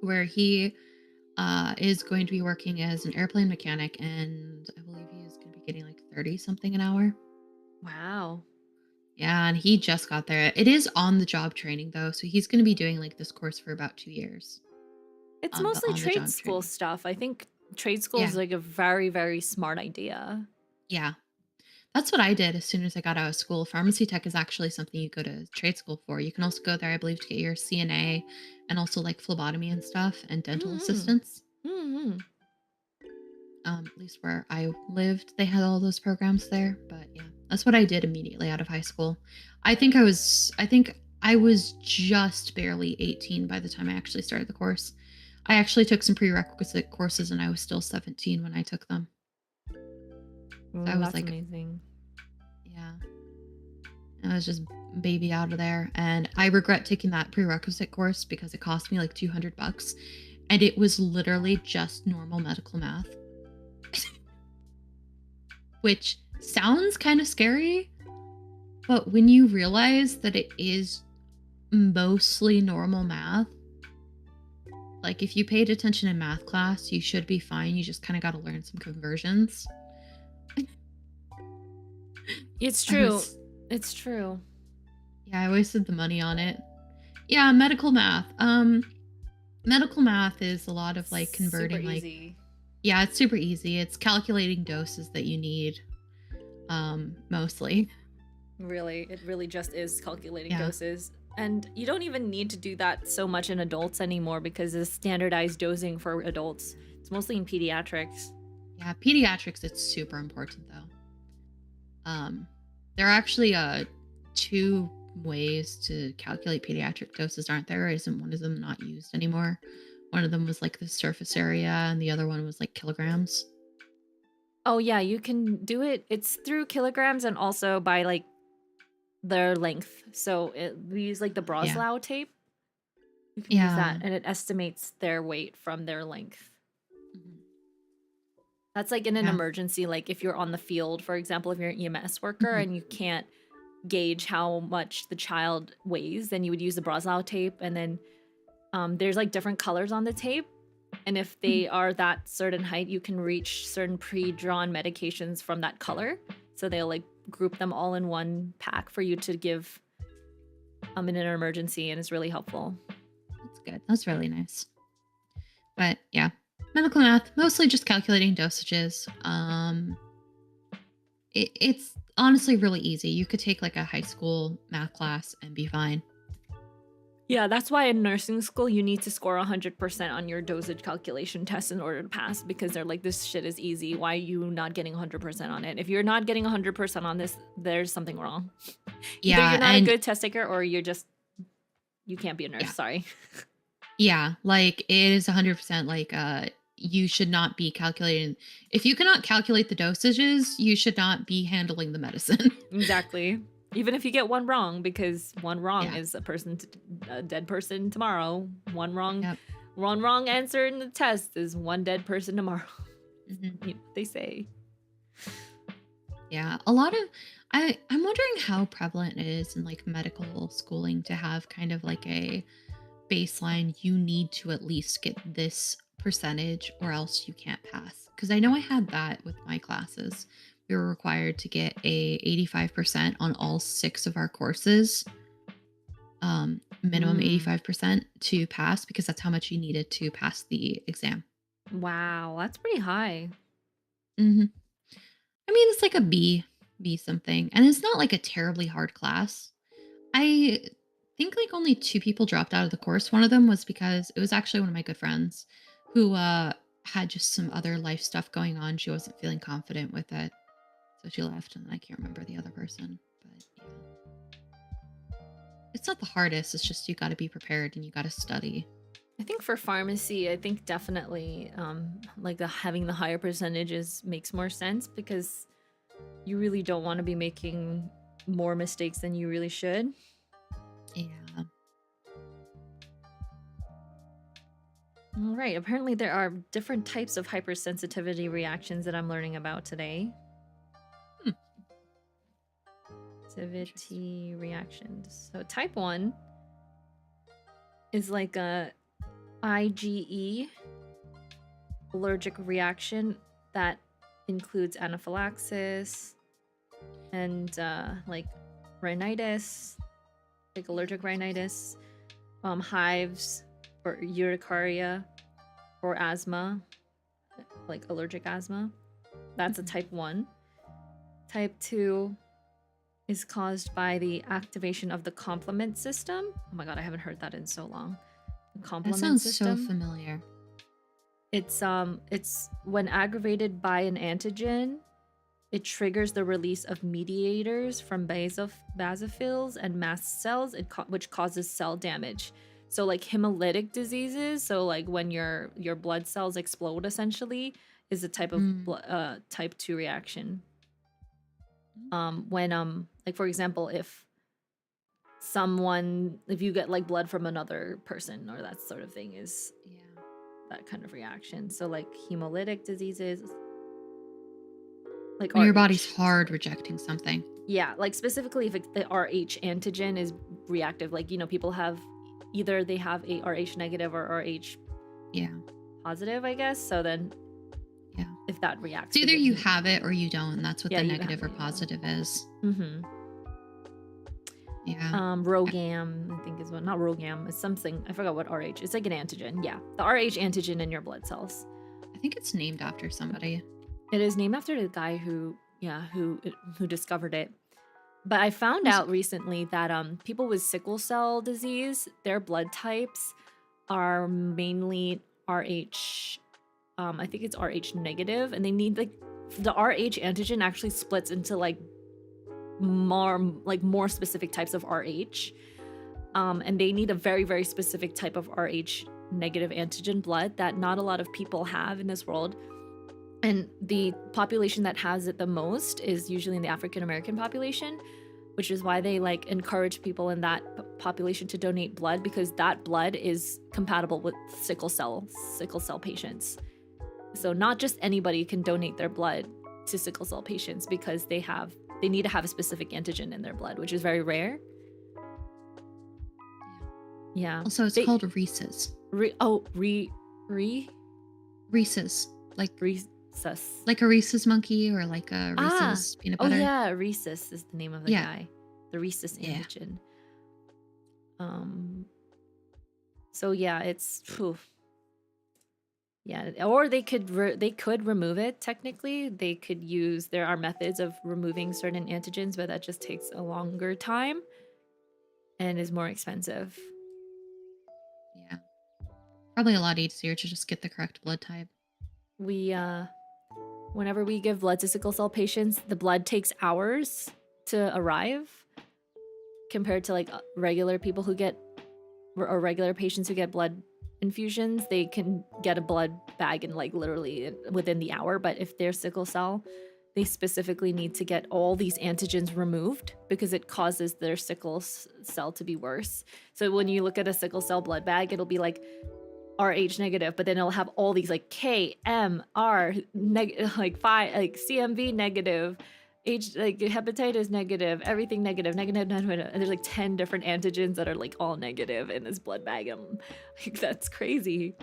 where he is going to be working as an airplane mechanic, and I believe he is going to be getting like 30 something an hour. Wow. Yeah, and he just got there. It is on the job training though, so he's going to be doing like this course for about 2 years It's on the mostly trade job school training. stuff. I think trade school is Yeah, like a very, very smart idea. yeah. That's what I did as soon as I got out of school. Pharmacy tech is actually something you go to trade school for. You can also go there, I believe, to get your CNA and also like phlebotomy and stuff and dental Mm-hmm. assistance. Mm-hmm. At least where I lived, they had all those programs there. But yeah, that's what I did immediately out of high school. I think I was just barely 18 by the time I actually started the course. I actually took some prerequisite courses and I was still 17 when I took them. So I Oh, was that's like, amazing. yeah, I was just baby out of there. And I regret taking that prerequisite course because it cost me like $200 and it was literally just normal medical math, which sounds kind of scary. But when you realize that it is mostly normal math, like if you paid attention in math class, you should be fine. You just kind of got to learn some conversions. It's I true. was, It's true. yeah, I wasted the money on it. Yeah, medical math. Medical math is a lot of like Super converting, like, easy. yeah, it's super easy. It's calculating doses that you need, mostly. Really, it really just is calculating Yeah. doses. And you don't even need to do that so much in adults anymore because it's standardized dosing for adults. It's mostly in pediatrics. Yeah, pediatrics, it's super important though. There are actually two ways to calculate pediatric doses, aren't there? Isn't one of them not used anymore? One of them was like the surface area, and the other one was like kilograms. Oh yeah, you can do it. It's through kilograms and also by like their length. So we use like the Yeah, Broslau tape. You can use that yeah. and it estimates their weight from their length. Mhm. That's like in an Yeah. emergency, like if you're on the field, for example, if you're an EMS worker Mhm. and you can't gauge how much the child weighs, then you would use the Broslau tape. And then there's like different colors on the tape. And if Mhm. they are that certain height, you can reach certain pre-drawn medications from that color. So they'll like group them all in one pack for you to give in an emergency, and it's really helpful. That's good. That's really nice. But yeah, medical math, mostly just calculating dosages. It's honestly really easy. You could take like a high school math class and be fine. Yeah, that's why in nursing school you need to score 100% on your dosage calculation test in order to pass, because they're like, this shit is easy. Why are you not getting 100% on it? If you're not getting 100% on this, there's something wrong. Either you're Yeah, not a and good test taker or you can't be a nurse. yeah, Sorry. yeah, like it is 100% like you should not be calculating. If you cannot calculate the dosages, you should not be handling the medicine. Exactly. Even if you get one wrong, because one wrong Yeah. is a dead person tomorrow. Yep. One wrong answer in the test is one dead person tomorrow. Hmm. They say. Yeah, a lot of I'm wondering how prevalent it is in like medical schooling to have kind of like a baseline. You need to at least get this percentage or else you can't pass. Because I know I had that with my classes. We were required to get a 85% on all six of our courses, minimum Mm. 85% to pass because that's how much you needed to pass the exam. Wow, that's pretty high. Hmm. I mean, it's like a B something, and it's not like a terribly hard class. I think like only two people dropped out of the course. One of them was because it was actually one of my good friends who had just some other life stuff going on. She wasn't feeling confident with it, so she left, and I can't remember the other person. But yeah, it's not the hardest. It's just you got to be prepared and you got to study. I think for pharmacy, I think definitely like having the higher percentages makes more sense, because you really don't want to be making more mistakes than you really should. Yeah. All right, apparently there are different types of hypersensitivity reactions that I'm learning about today. Hmm. Sensitivity reactions. So type 1 is like a IgE allergic reaction that includes anaphylaxis and like rhinitis, like allergic rhinitis, hives or urticaria, or asthma, like allergic asthma. That's a type 1. Type 2 is caused by the activation of the complement system. Oh my god, I haven't heard that in so long. The That complement sounds system. so familiar. It's when aggravated by an antigen, it triggers the release of mediators from basophils and mast cells, which causes cell damage. So like hemolytic diseases, so like when your blood cells explode essentially, is a type of type 2 reaction. When like for example, if you get like blood from another person or that sort of thing, is that kind of reaction. So like hemolytic diseases, like When your RH. body's hard rejecting something. Yeah, like specifically if the RH antigen is reactive, like, you know, people have either they have a RH negative or RH positive, I guess. So then if that reacts, so either you have it or you don't, and that's what the negative or positive is. ROGAM, I think is what, not ROGAM, it's something, I forgot what RH, it's like an antigen. Yeah, the RH antigen in your blood cells. I think it's named after somebody. It is named after the guy who discovered it. But I found out recently that people with sickle cell disease, their blood types are mainly RH, I think it's RH negative, and they need like the RH antigen actually splits into like more specific types of RH, and they need a very, very specific type of RH negative antigen blood that not a lot of people have in this world. And the population that has it the most is usually in the African American population, which is why they like encourage people in that population to donate blood, because that blood is compatible with sickle cell patients. So not just anybody can donate their blood to sickle cell patients, because they need to have a specific antigen in their blood, which is very rare. Yeah. Also, it's called Rhesus. Rhesus. Like Rhesus. Like a Rhesus monkey or like a Rhesus peanut butter. Oh yeah, Rhesus is the name of the guy. The Rhesus antigen. So yeah, it's or they could remove it. Technically, there are methods of removing certain antigens, but that just takes a longer time and is more expensive. Yeah. Probably a lot easier to just get the correct blood type. Whenever we give blood to sickle cell patients, the blood takes hours to arrive compared to like regular people who get, or regular patients who get blood infusions. They can get a blood bag in like literally within the hour. But if they're sickle cell, they specifically need to get all these antigens removed because it causes their sickle cell to be worse. So when you look at a sickle cell blood bag, it'll be like RH negative, but then it'll have all these like K, M, R, like 5, like CMV negative, H, like hepatitis negative, everything negative, negative, and there's like 10 different antigens that are like all negative in this blood bag. I'm like, that's crazy.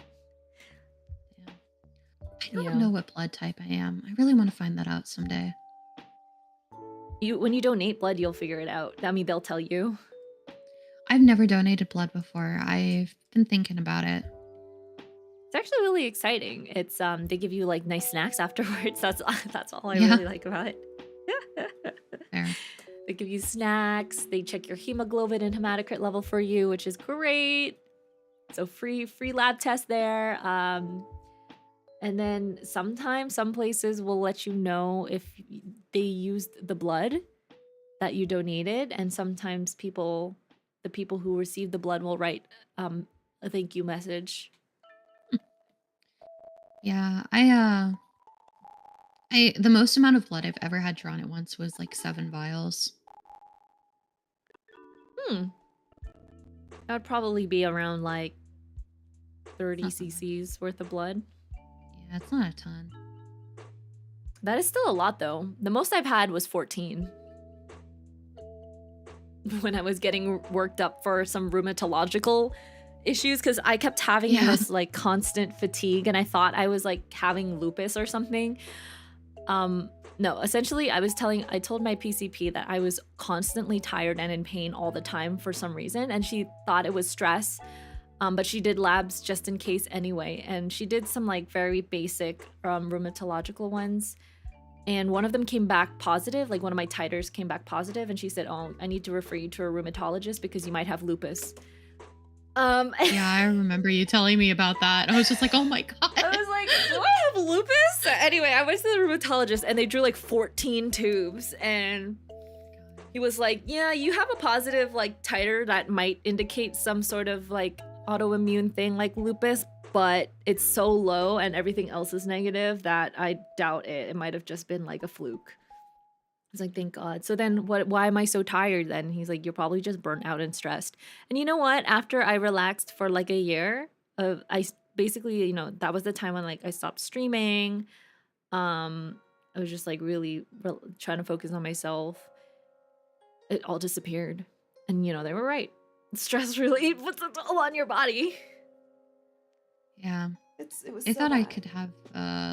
Yeah. I don't know what blood type I am. I really want to find that out someday. When you donate blood, you'll figure it out. I mean, they'll tell you. I've never donated blood before. I've been thinking about it. It's actually really exciting. It's they give you like nice snacks afterwards. That's all I really like about it. Fair. They give you snacks. They check your hemoglobin and hematocrit level for you, which is great. So free lab test there. And then sometimes some places will let you know if they used the blood that you donated, and sometimes the people who receive the blood will write a thank you message. Yeah, the most amount of blood I've ever had drawn at once was like 7 vials. That would probably be around like 30 cc's worth of blood. Yeah, it's not a ton. That is still a lot though. The most I've had was 14. When I was getting worked up for some rheumatological issues because I kept having Yeah. this like constant fatigue, and I thought I was like having lupus or something. No, essentially I told my PCP that I was constantly tired and in pain all the time for some reason, and she thought it was stress. But she did labs just in case anyway, and she did some like very basic rheumatological ones, and one of them came back positive, like one of my titers came back positive, and she said, oh, I need to refer you to a rheumatologist because you might have lupus. Yeah, I remember you telling me about that. I was just like, oh my God. I was like, do I have lupus? Anyway, I went to the rheumatologist and they drew like 14 tubes, and he was like, yeah, you have a positive like titer that might indicate some sort of like autoimmune thing like lupus, but it's so low and everything else is negative that I doubt it. It might have just been like a fluke. I was like, thank God. So then why am I so tired then? He's like, you're probably just burnt out and stressed. And you know what? After I relaxed for like a year, I basically, you know, that was the time when like I stopped streaming. I was just like really trying to focus on myself. It all disappeared. And you know, they were right. Stress really puts a toll on your body. Yeah. It was I so thought I bad. could have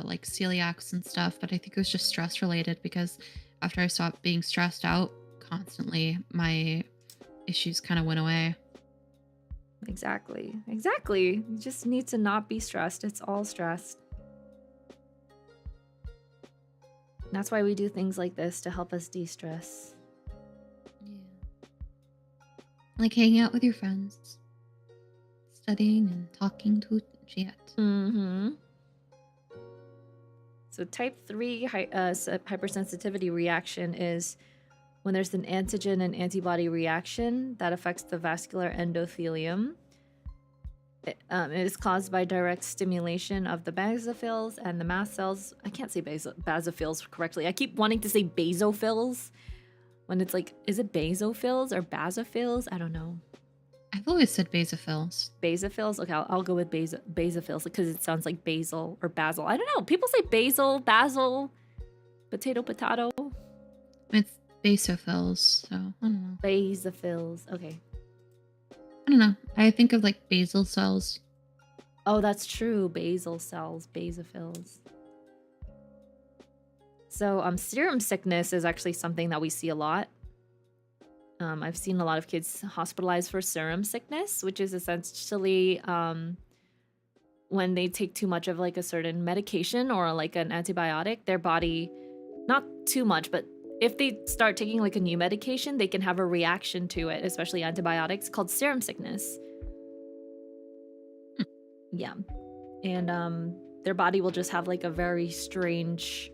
like celiacs and stuff, but I think it was just stress related because after I stopped being stressed out constantly, my issues kind of went away. Exactly. You just need to not be stressed. It's all stress. That's why we do things like this, to help us de-stress. Yeah. Like hanging out with your friends, studying and talking to chat. Mm-hmm. So type 3 hypersensitivity reaction is when there's an antigen and antibody reaction that affects the vascular endothelium. It is caused by direct stimulation of the basophils and the mast cells. I can't say basophils correctly. I keep wanting to say basophils when it's like, is it basophils or basophils? I don't know. I've always said basophils. Basophils? Okay, I'll go with basophils because it sounds like basil or basil. I don't know. People say basil, basil, potato. It's basophils, so I don't know. Basophils. Okay. I don't know. I think of like basal cells. Oh, that's true. Basal cells, basophils. So serum sickness is actually something that we see a lot. I've seen a lot of kids hospitalized for serum sickness, which is essentially when they take too much of like a certain medication or like an antibiotic, their body, not too much, but if they start taking like a new medication, they can have a reaction to it, especially antibiotics, called serum sickness. Yeah. And their body will just have like a very strange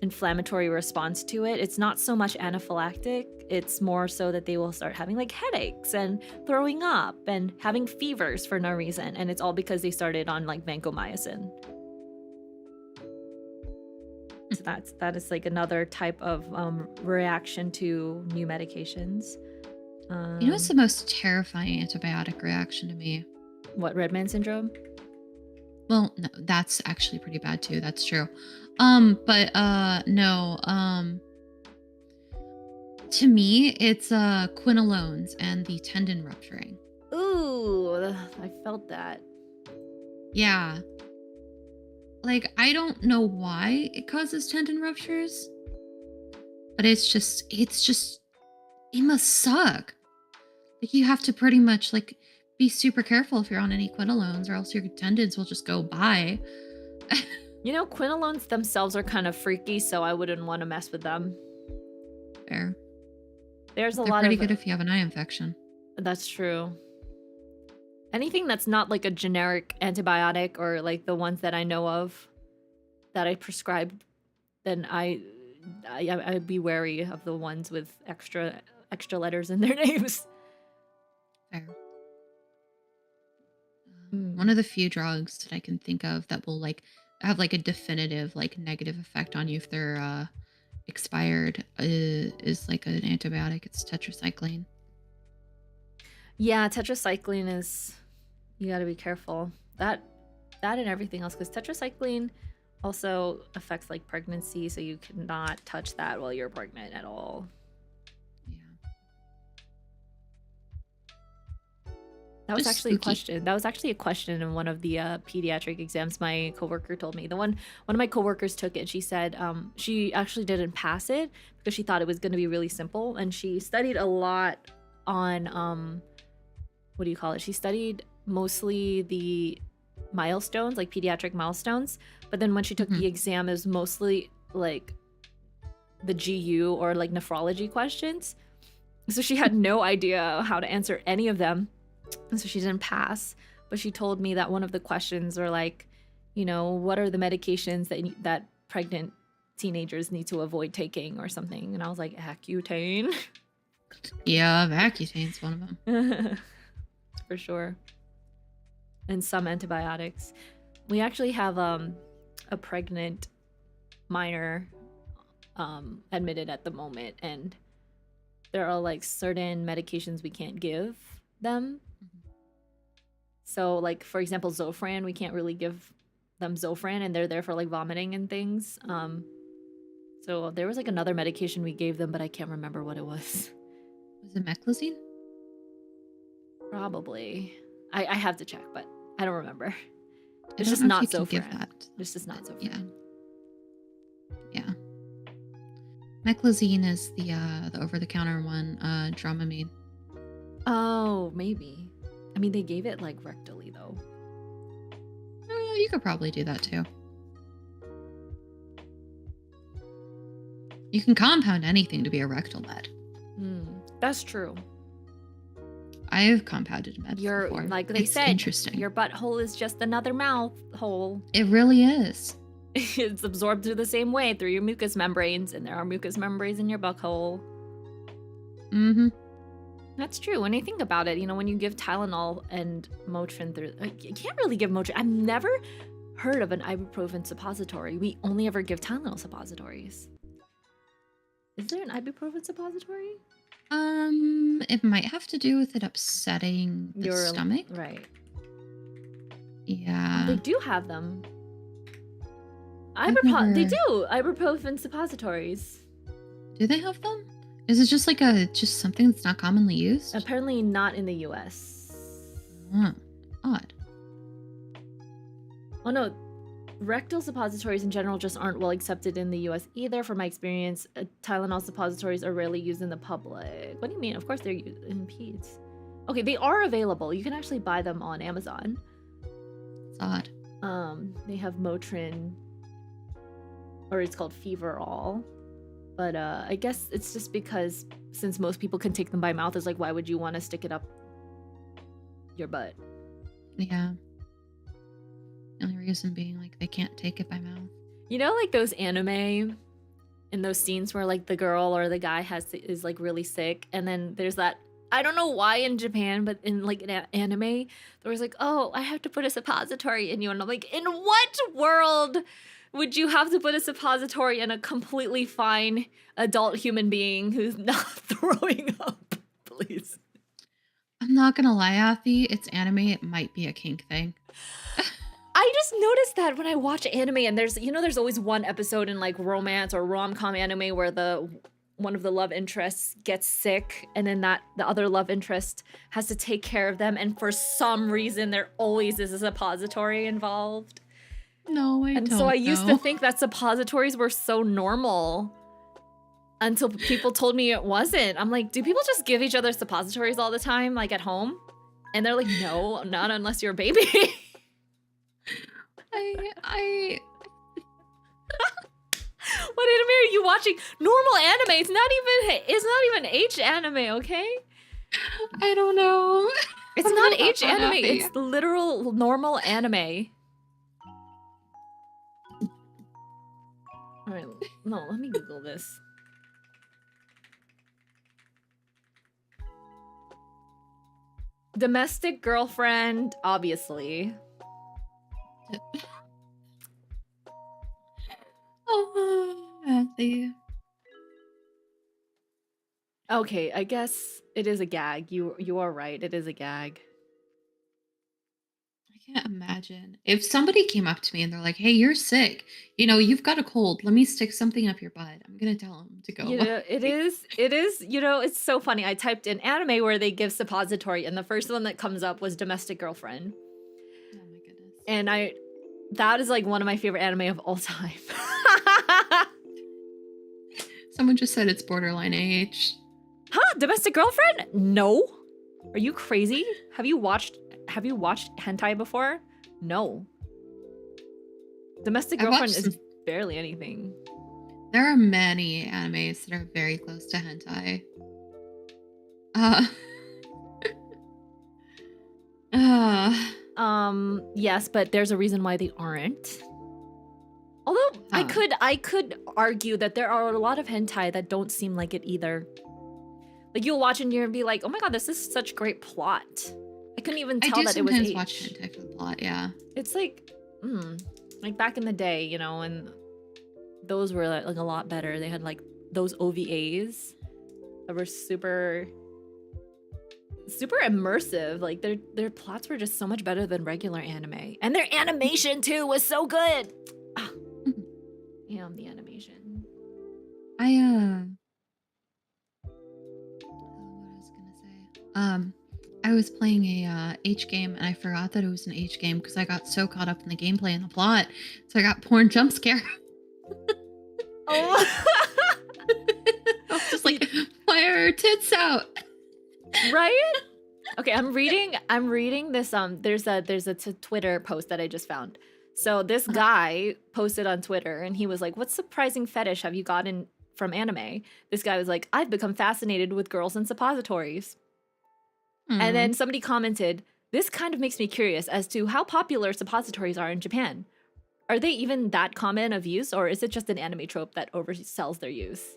inflammatory response to it. It's not so much anaphylactic. It's more so that they will start having like headaches and throwing up and having fevers for no reason. And it's all because they started on like vancomycin. So that is like another type of reaction to new medications. You know what's the most terrifying antibiotic reaction to me? What, Red Man syndrome? Well, no, that's actually pretty bad too. That's true. No. To me, it's quinolones and the tendon rupturing. Ooh, I felt that. Yeah. Like, I don't know why it causes tendon ruptures, but it must suck. Like, you have to pretty much like be super careful if you're on any quinolones, or else your tendons will just go by. You know, quinolones themselves are kind of freaky, so I wouldn't want to mess with them. Fair. There's a They're lot pretty of good if you have an eye infection. That's true. Anything that's not like a generic antibiotic or like the ones that I know of that I prescribed, then I'd be wary of the ones with extra letters in their names. Fair. One of the few drugs that I can think of that will like have like a definitive like negative effect on you if they're expired is like an antibiotic. It's tetracycline. Yeah, tetracycline is, you got to be careful. That and everything else, because tetracycline also affects like pregnancy, so you cannot touch that while you're pregnant at all. Yeah. That was Just actually a spooky. question. That was actually a question in one of the pediatric exams. My coworker told me. One of my coworkers took it. She said she actually didn't pass it because she thought it was going to be really simple, and she studied a lot on what do you call it? She studied mostly the milestones, like pediatric milestones. But then when she took the exam, it was mostly like the GU or like nephrology questions. So she had no idea how to answer any of them. And so she didn't pass. But she told me that one of the questions were like, you know, what are the medications that pregnant teenagers need to avoid taking or something? And I was like, Accutane. Yeah, Accutane's one of them. For sure. And some antibiotics. We actually have a pregnant minor admitted at the moment, and there are like certain medications we can't give them. So like, for example, Zofran, we can't really give them Zofran, and they're there for like vomiting and things. So there was like another medication we gave them, but I can't remember what it was. Was it meclizine? Probably. I have to check, but I don't remember. It's I just don't know not if you can give Zofran. that. It's just not Zofran. Yeah. Yeah. Meclizine is the over-the-counter one, Dramamine. Oh, maybe. I mean, they gave it like rectally though. You could probably do that too. You can compound anything to be a rectal med. That's true. I've compounded meds You're before. like they It's said, interesting. your butthole is just another mouth hole. It really is. It's absorbed through the same way, through your mucous membranes, and there are mucous membranes in your butthole. Mm-hmm. That's true. When you think about it, you know, when you give Tylenol and Motrin through, you can't really give Motrin. I've never heard of an ibuprofen suppository. We only ever give Tylenol suppositories. Is there an ibuprofen suppository? It might have to do with it upsetting the stomach. Right. Yeah. Oh, they do have them. They do ibuprofen suppositories. Do they have them? Is it just like just something that's not commonly used? Apparently not in the US. Odd. Oh no, rectal suppositories in general just aren't well accepted in the US either. From my experience, Tylenol suppositories are rarely used in the public. What do you mean? Of course they're used in peds. Okay, they are available. You can actually buy them on Amazon. It's odd. They have Motrin, or it's called Feverall. But I guess it's just because since most people can take them by mouth, it's like, why would you want to stick it up your butt? Yeah. The only reason being like they can't take it by mouth. You know, like those anime in those scenes where like the girl or the guy is like really sick, and then there's that, I don't know why in Japan, but in like an anime, there was like, oh, I have to put a suppository in you, and I'm like, in what world would you have to put a suppository in a completely fine adult human being who's not throwing up? Please. I'm not gonna lie, Athi, it's anime. It might be a kink thing. I just noticed that when I watch anime, and there's always one episode in like romance or rom-com anime where one of the love interests gets sick, and then the other love interest has to take care of them, and for some reason there always is a suppository involved. No, I don't. And so I used to think that suppositories were so normal until people told me it wasn't. I'm like, do people just give each other suppositories all the time, like at home? And they're like, no, not unless you're a baby. I What anime are you watching? Normal anime. It's not even H anime, okay? I don't know. It's not H anime. It's literal normal anime. All right, no, let me Google this. Domestic girlfriend, obviously. Athi. Okay, I guess it is a gag. You are right. It is a gag. can't imagine. If somebody came up to me and they're like, "Hey, you're sick. You know, you've got a cold. Let me stick something up your butt." I'm gonna tell them to go You away. know, it is, you know, it's so funny. I typed in anime where they give suppository, and the first one that comes up was Domestic Girlfriend. Oh my goodness. And that is like one of my favorite anime of all time. Someone just said it's borderline AH. Huh? Domestic Girlfriend? No. Are you crazy? Have you watched hentai before? No. Domestic I've Girlfriend watched is barely anything. There are many animes that are very close to hentai. Uh, Yes, but there's a reason why they aren't. Although huh. I could argue that there are a lot of hentai that don't seem like it either. Like you'll watch and you'll be like, "Oh my god, this is such great plot." I couldn't even I tell do that it was sometimes H. watch hentai for the plot, yeah. It's like back in the day, you know, and those were like a lot better. They had like those OVAs that were super immersive. Like their plots were just so much better than regular anime. And their animation too was so good. Ah, yeah, the animation. I what I was gonna say. I was playing a H game and I forgot that it was an H game because I got so caught up in the gameplay and the plot. So I got porn jump scare. Oh. I was just like, why are her tits out? Right? Okay, I'm reading this there's a Twitter post that I just found. So this guy posted on Twitter and he was like, "What surprising fetish have you gotten from anime?" This guy was like, "I've become fascinated with girls and suppositories." And then somebody commented, "This kind of makes me curious as to how popular suppositories are in Japan. Are they even that common of use, or is it just an anime trope that oversells their use?"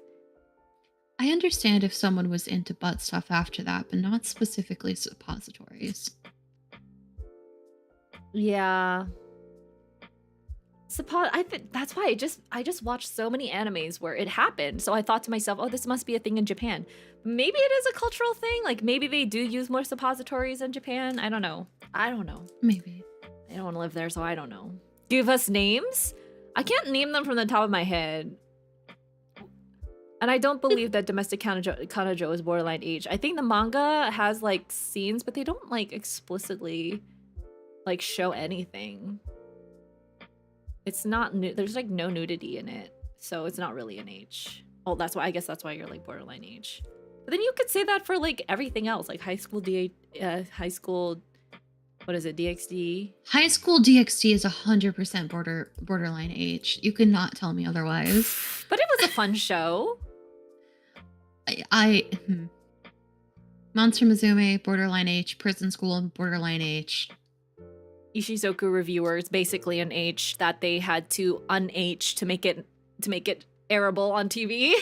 I understand if someone was into butt stuff after that, but not specifically suppositories. Yeah. I think that's why I just watched so many animes where it happened. So I thought to myself, "Oh, this must be a thing in Japan." Maybe it is a cultural thing. Like maybe they do use more suppositories in Japan. I don't know. I don't know. Maybe. I don't want to live there, so I don't know. Give us names? I can't name them from the top of my head. And I don't believe that Domestic Kanojo is borderline H. I think the manga has like scenes, but they don't like explicitly like show anything. It's not there's like no nudity in it, so it's not really an H. Oh, I guess that's why you're like borderline H. But then you could say that for like everything else, like high school what is it, DxD? High School DxD is 100% borderline H. You could not tell me otherwise. But it was a fun show. Monster Musume, borderline H. Prison School, borderline H. Ishizoku reviewers, basically an H that they had to un-H to make it airable on TV.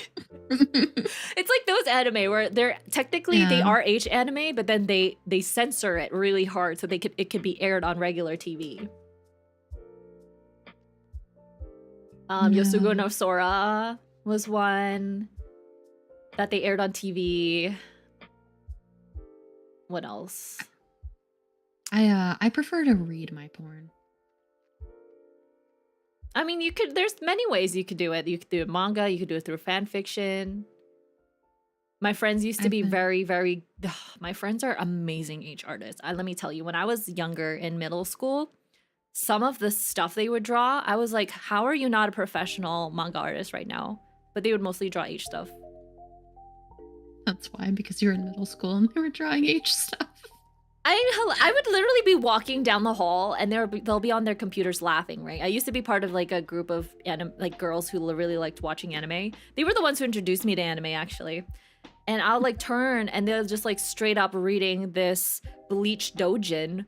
It's like those anime where they're technically they are H anime, but then they censor it really hard so it could be aired on regular TV. Yosugo no Sora was one that they aired on TV. What else? I prefer to read my porn. I mean, there's many ways you could do it. You could do it manga, you could do it through fan fiction. My friends used to be very, very, my friends are amazing H artists. Let me tell you, when I was younger in middle school, some of the stuff they would draw, I was like, how are you not a professional manga artist right now? But they would mostly draw H stuff. That's why, because you're in middle school and they were drawing H stuff. I would literally be walking down the hall and they'll be on their computers laughing, right? I used to be part of like a group of like girls who really liked watching anime. They were the ones who introduced me to anime, actually. And I'll like turn and they're just like straight up reading this Bleach doujin,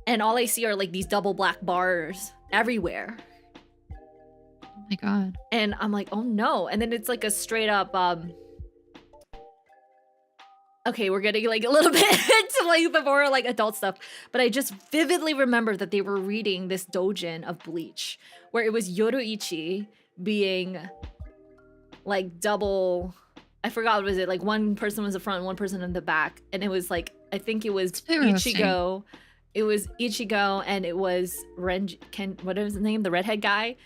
and all I see are like these double black bars everywhere. Oh my god. And I'm like, oh no. And then it's like a straight up okay, we're getting like a little bit into like the more like adult stuff, but I just vividly remember that they were reading this doujin of Bleach, where it was Yoruichi being like double. I forgot, what was it? Like one person was the front, one person in the back, and it was like I think it was Ichigo. it was Ichigo and it was what is his name? The redhead guy.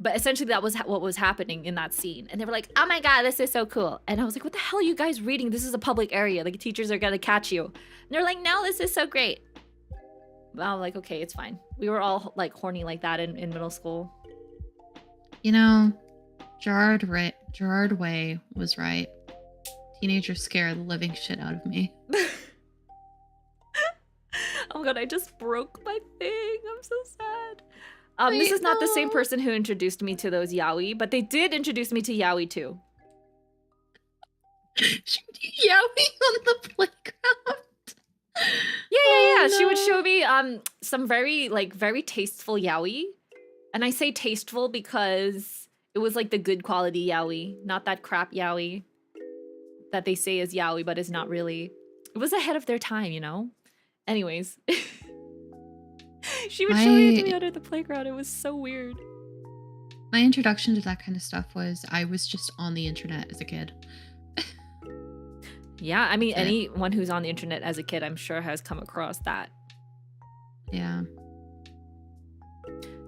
But essentially that was what was happening in that scene. And they were like, oh my God, this is so cool. And I was like, what the hell are you guys reading? This is a public area. Like teachers are gonna catch you. And they're like, no, this is so great. But I'm like, okay, it's fine. We were all like horny like that in middle school. You know, Gerard Way was right. Teenagers scare the living shit out of me. Oh my God, I just broke my thing. I'm so sad. This is not the same person who introduced me to those yaoi, but they did introduce me to yaoi too. Yaoi on the playground. Yeah. No. She would show me some very tasteful yaoi. And I say tasteful because it was like the good quality yaoi, not that crap yaoi that they say is yaoi, but is not really. It was ahead of their time, you know? Anyways. She would show it to me under the playground. It was so weird. My introduction to that kind of stuff was I was just on the internet as a kid. Yeah, I mean, anyone who's on the internet as a kid, I'm sure has come across that. Yeah.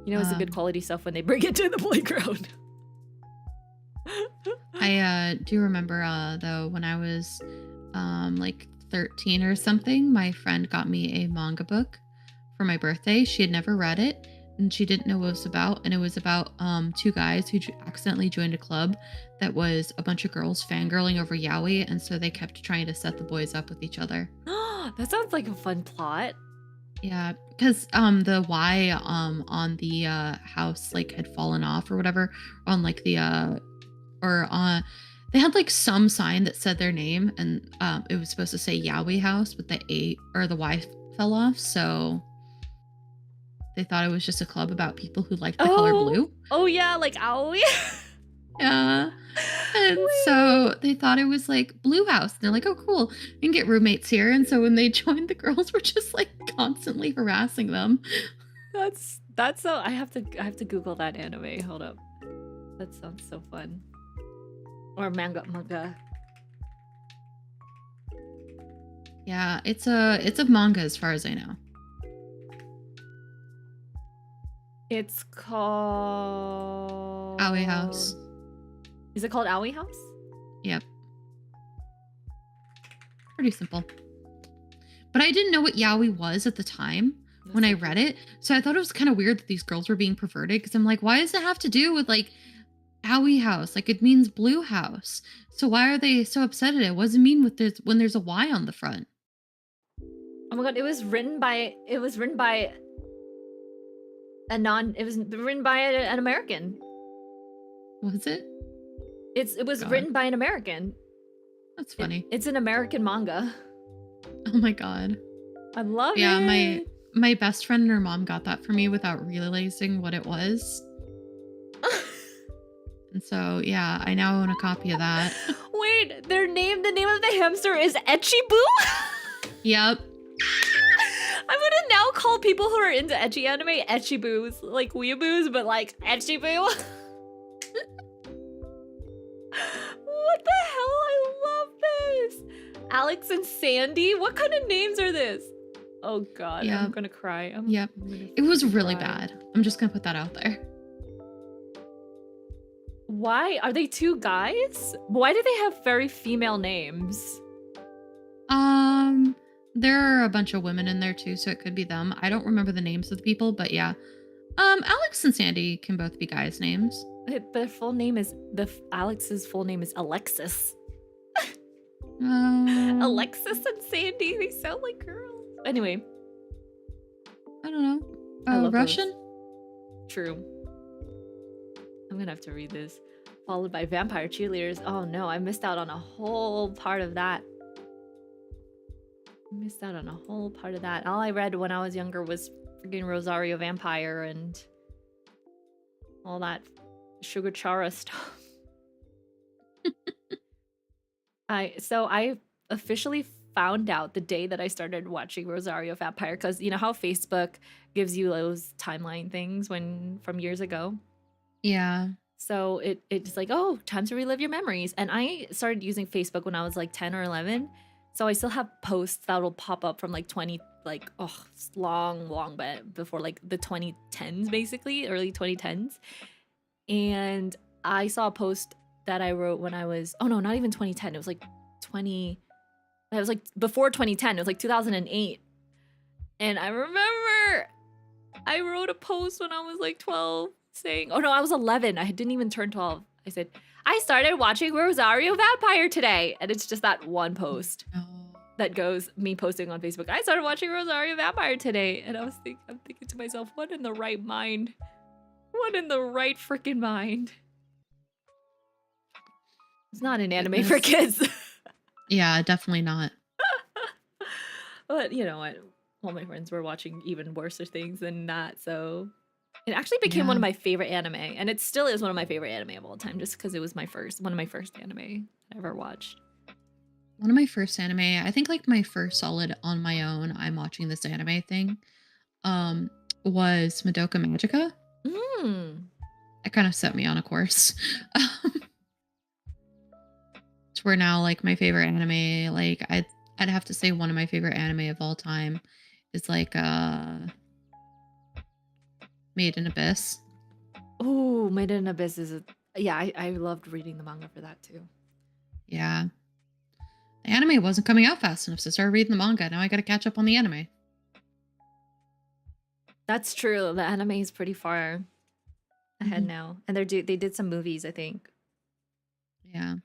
You know, it's the good quality stuff when they bring it to the playground. I do remember, though, when I was like 13 or something, my friend got me a manga book for my birthday. She had never read it and she didn't know what it was about. And it was about two guys who accidentally joined a club that was a bunch of girls fangirling over yaoi. And so they kept trying to set the boys up with each other. That sounds like a fun plot. Yeah, because the Y on the house like had fallen off or whatever on like the they had like some sign that said their name and it was supposed to say Yaoi House, but the A or the Y fell off, so they thought it was just a club about people who liked the color blue. Oh yeah, like Aoi. Yeah. And so they thought it was like Blue House. And they're like, oh, cool. We can get roommates here. And so when they joined, the girls were just like constantly harassing them. That's so I have to Google that anime. Hold up. That sounds so fun. Or manga. Yeah, it's a manga as far as I know. It's called Aoi House. Is it called Aoi House? Yep. Pretty simple. But I didn't know what yaoi was at the time when I read it. So I thought it was kind of weird that these girls were being perverted because I'm like, why does it have to do with like Aoi House? Like it means blue house. So why are they so upset at it? What does it mean with this when there's a Y on the front? Oh my God, it was written by an American. Was it? It was written by an American. That's funny. It's an American manga. Oh my God. I love it. Yeah, my best friend and her mom got that for me without realizing what it was. And so, yeah, I now own a copy of that. Wait, the name of the hamster is Ecchi-boo? Yep. I'm gonna now call people who are into ecchi anime Ecchi-boos, like weeaboos, but like Ecchi-boo. What the hell? I love this. Alex and Sandy? What kind of names are this? Oh God, yep. I'm gonna cry. It was really bad. I'm just gonna put that out there. Why? Are they two guys? Why do they have very female names? There are a bunch of women in there too, so it could be them. I don't remember the names of the people, but yeah. Alex and Sandy can both be guys' names. Their full name is Alex's full name is Alexis. Alexis and Sandy, they sound like girls. Anyway, I don't know. Russian? Those. True. I'm gonna have to read this. Followed by vampire cheerleaders. Oh no, I missed out on a whole part of that. All I read when I was younger was freaking Rosario Vampire and all that Sugar Chara stuff. I officially found out the day that I started watching Rosario Vampire, because you know how Facebook gives you those timeline things from years ago? Yeah. So it's like, oh, time to relive your memories. And I started using Facebook when I was like 10 or 11. So I still have posts that will pop up from like long but before like the 2010s, basically early 2010s. And I saw a post that I wrote when I was, oh no, not even 2010. It was like 20, it was like before 2010. It was like 2008. And I remember I wrote a post when I was like 12 saying, oh no, I was 11. I didn't even turn 12. I said, I started watching Rosario Vampire today. And it's just that one post that goes, me posting on Facebook, I started watching Rosario Vampire today. And I'm thinking to myself, what in the right mind? What in the right freaking mind? It's not an anime for kids. Yeah, definitely not. But you know what? All my friends were watching even worse things than that. So it actually became one of my favorite anime. And it still is one of my favorite anime of all time, just because it was one of my first anime I ever watched. One of my first anime, I think like my first solid on my own, I'm watching this anime thing, was Madoka Magica. It kind of set me on a course. We're now like my favorite anime. Like I'd have to say one of my favorite anime of all time is like Made in Abyss. Oh, Made in Abyss is I loved reading the manga for that too. Yeah. The anime wasn't coming out fast enough, so I started reading the manga. Now I gotta catch up on the anime. That's true. The anime is pretty far ahead now. And they did some movies, I think. Yeah.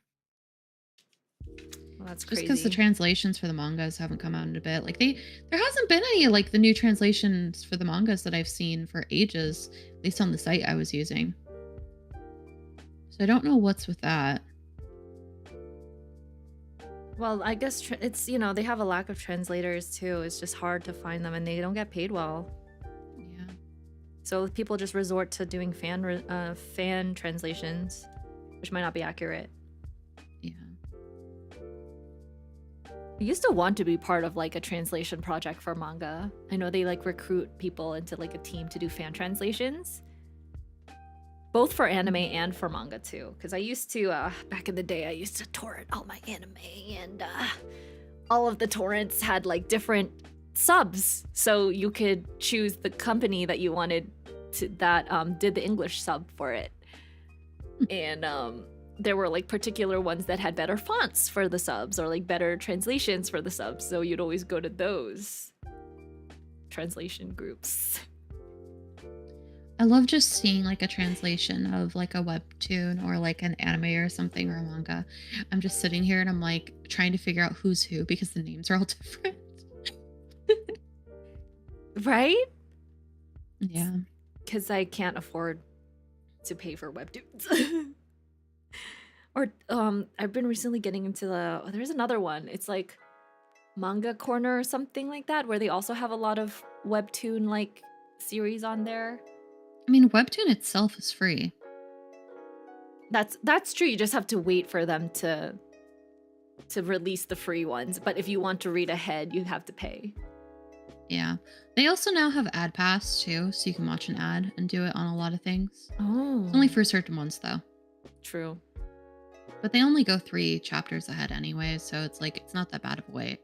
Well, that's just crazy. because the translations for the mangas haven't come out in a bit. Like there hasn't been any like the new translations for the mangas that I've seen for ages, at least on the site I was using. So I don't know what's with that. Well, I guess it's, you know, they have a lack of translators too. It's just hard to find them and they don't get paid well. Yeah. So people just resort to doing fan translations, which might not be accurate. Yeah. I used to want to be part of like a translation project for manga. I know they like recruit people into like a team to do fan translations. Both for anime and for manga too. Because I used to, back in the day, I used to torrent all my anime and all of the torrents had like different subs. So you could choose the company that you wanted to, that did the English sub for it. And there were like particular ones that had better fonts for the subs or like better translations for the subs. So you'd always go to those translation groups. I love just seeing like a translation of like a webtoon or like an anime or something or a manga. I'm just sitting here and I'm like trying to figure out who's who because the names are all different. Right? Yeah. Because I can't afford to pay for webtoons. Or I've been recently getting into there's another one. It's like Manga Corner or something like that, where they also have a lot of webtoon like series on there. I mean, webtoon itself is free. That's true. You just have to wait for them to release the free ones. But if you want to read ahead, you have to pay. Yeah. They also now have ad pass too, so you can watch an ad and do it on a lot of things. Oh. It's only for certain ones though. True. But they only go 3 chapters ahead anyway, so it's like it's not that bad of a wait.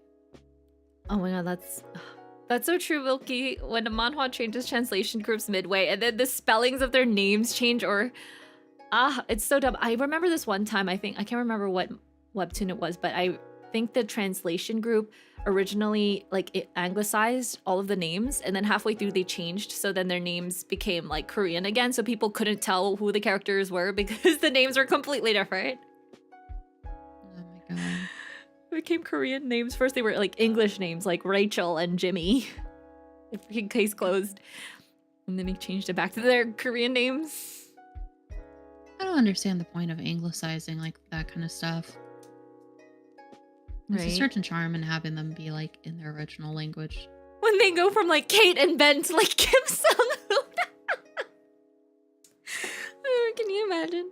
Oh my god, that's so true, Wilkie. When a manhwa changes translation groups midway and then the spellings of their names change or it's so dumb. I remember this one time, I can't remember what webtoon it was, but I think the translation group originally like it anglicized all of the names and then halfway through they changed, so then their names became like Korean again, so people couldn't tell who the characters were because the names were completely different. Oh my god. It became Korean names. First they were like English names like Rachel and Jimmy. In case closed. And then he changed it back to their Korean names. I don't understand the point of anglicizing like that kind of stuff. There's a certain charm in having them be like in their original language. When they go from like Kate and Ben to like Kim Sung-hoon. Can you imagine?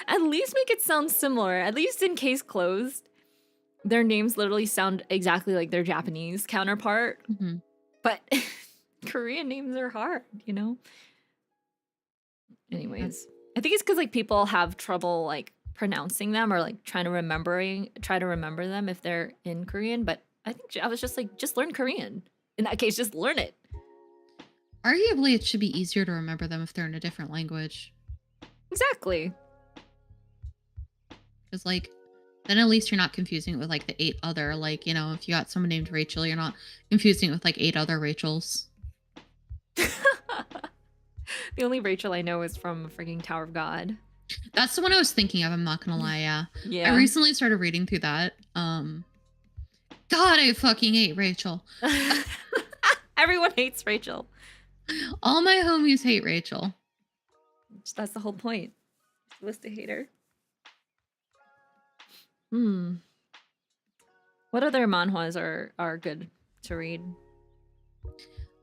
At least make it sound similar. At least in Case Closed, their names literally sound exactly like their Japanese counterpart. Mm-hmm. But Korean names are hard, you know? Anyways, I think it's because like people have trouble like pronouncing them or like try to remember them if they're in Korean. But I think I was just like, just learn Korean. In that case, just learn it. Arguably, it should be easier to remember them if they're in a different language. Exactly. Because, like, then at least you're not confusing it with, like, the 8 other, like, you know, if you got someone named Rachel, you're not confusing it with, like, 8 other Rachels. The only Rachel I know is from freaking Tower of God. That's the one I was thinking of, I'm not gonna lie, yeah. Yeah. I recently started reading through that. God, I fucking hate Rachel. Everyone hates Rachel. All my homies hate Rachel. That's the whole point. You're supposed to hate her. What other manhwas are good to read?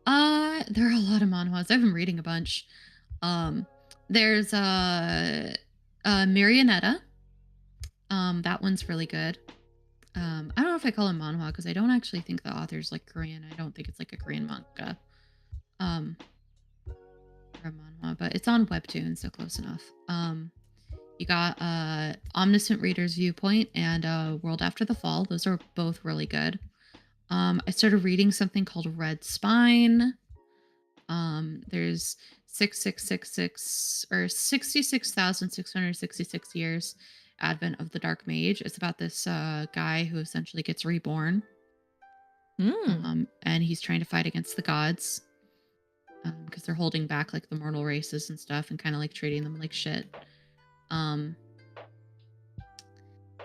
There are a lot of manhwas. I've been reading a bunch. There's Marionetta. That one's really good. I don't know if I call it manhwa because I don't actually think the author's like Korean. I don't think it's like a Korean manga. Or a manhwa, but it's on Webtoon, so close enough. You got Omniscient Reader's Viewpoint and World After the Fall. Those are both really good. I started reading something called Red Spine. There's 6666 or 66,666 years Advent of the Dark Mage. It's about this guy who essentially gets reborn. And he's trying to fight against the gods because they're holding back like the mortal races and stuff and kind of like treating them like shit.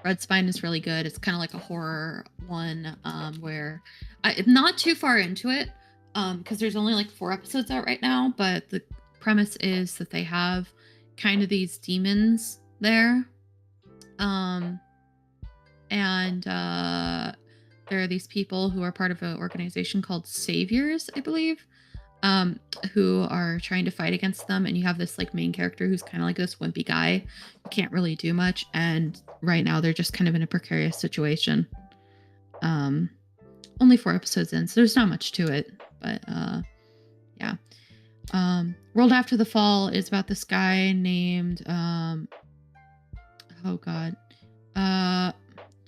Red Spine is really good. It's kind of like a horror one where I'm not too far into it because there's only like 4 episodes out right now, but the premise is that they have kind of these demons there. There are these people who are part of an organization called Saviors, I believe, who are trying to fight against them. And you have this like main character who's kind of like this wimpy guy who can't really do much. And right now they're just kind of in a precarious situation. Only 4 episodes in, so there's not much to it, but yeah. World After the Fall is about this guy named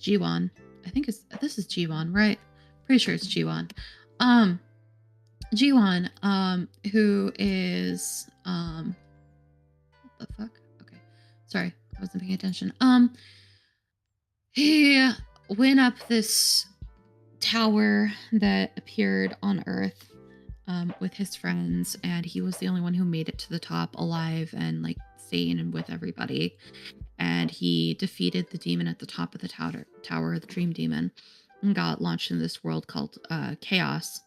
Jiwon. I think this is Jiwon, right? Pretty sure it's Jiwon. Jiwon, who is what the fuck? Okay. Sorry, I wasn't paying attention. He went up this tower that appeared on Earth with his friends, and he was the only one who made it to the top alive and like sane and with everybody. And he defeated the demon at the top of the tower, the dream demon, and got launched into this world called Chaos,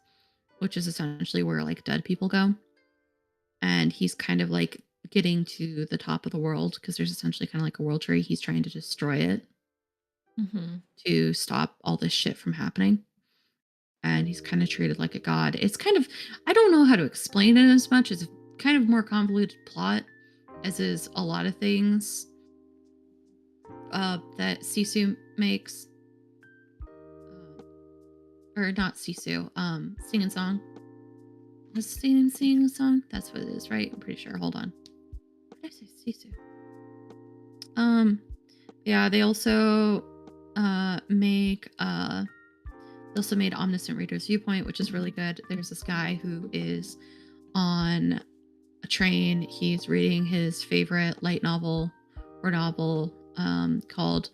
which is essentially where like dead people go. And he's kind of like getting to the top of the world because there's essentially kind of like a world tree. He's trying to destroy it to stop all this shit from happening. And he's kind of treated like a god. It's kind of, I don't know how to explain it as much. It's kind of more convoluted plot, as is a lot of things that Sisu makes. Or not Sisu, Sing and Song. Is Sing and Song? That's what it is, right? I'm pretty sure. Hold on. What did I say? Sisu. Yeah, they also made Omniscient Reader's Viewpoint, which is really good. There's this guy who is on a train. He's reading his favorite light novel called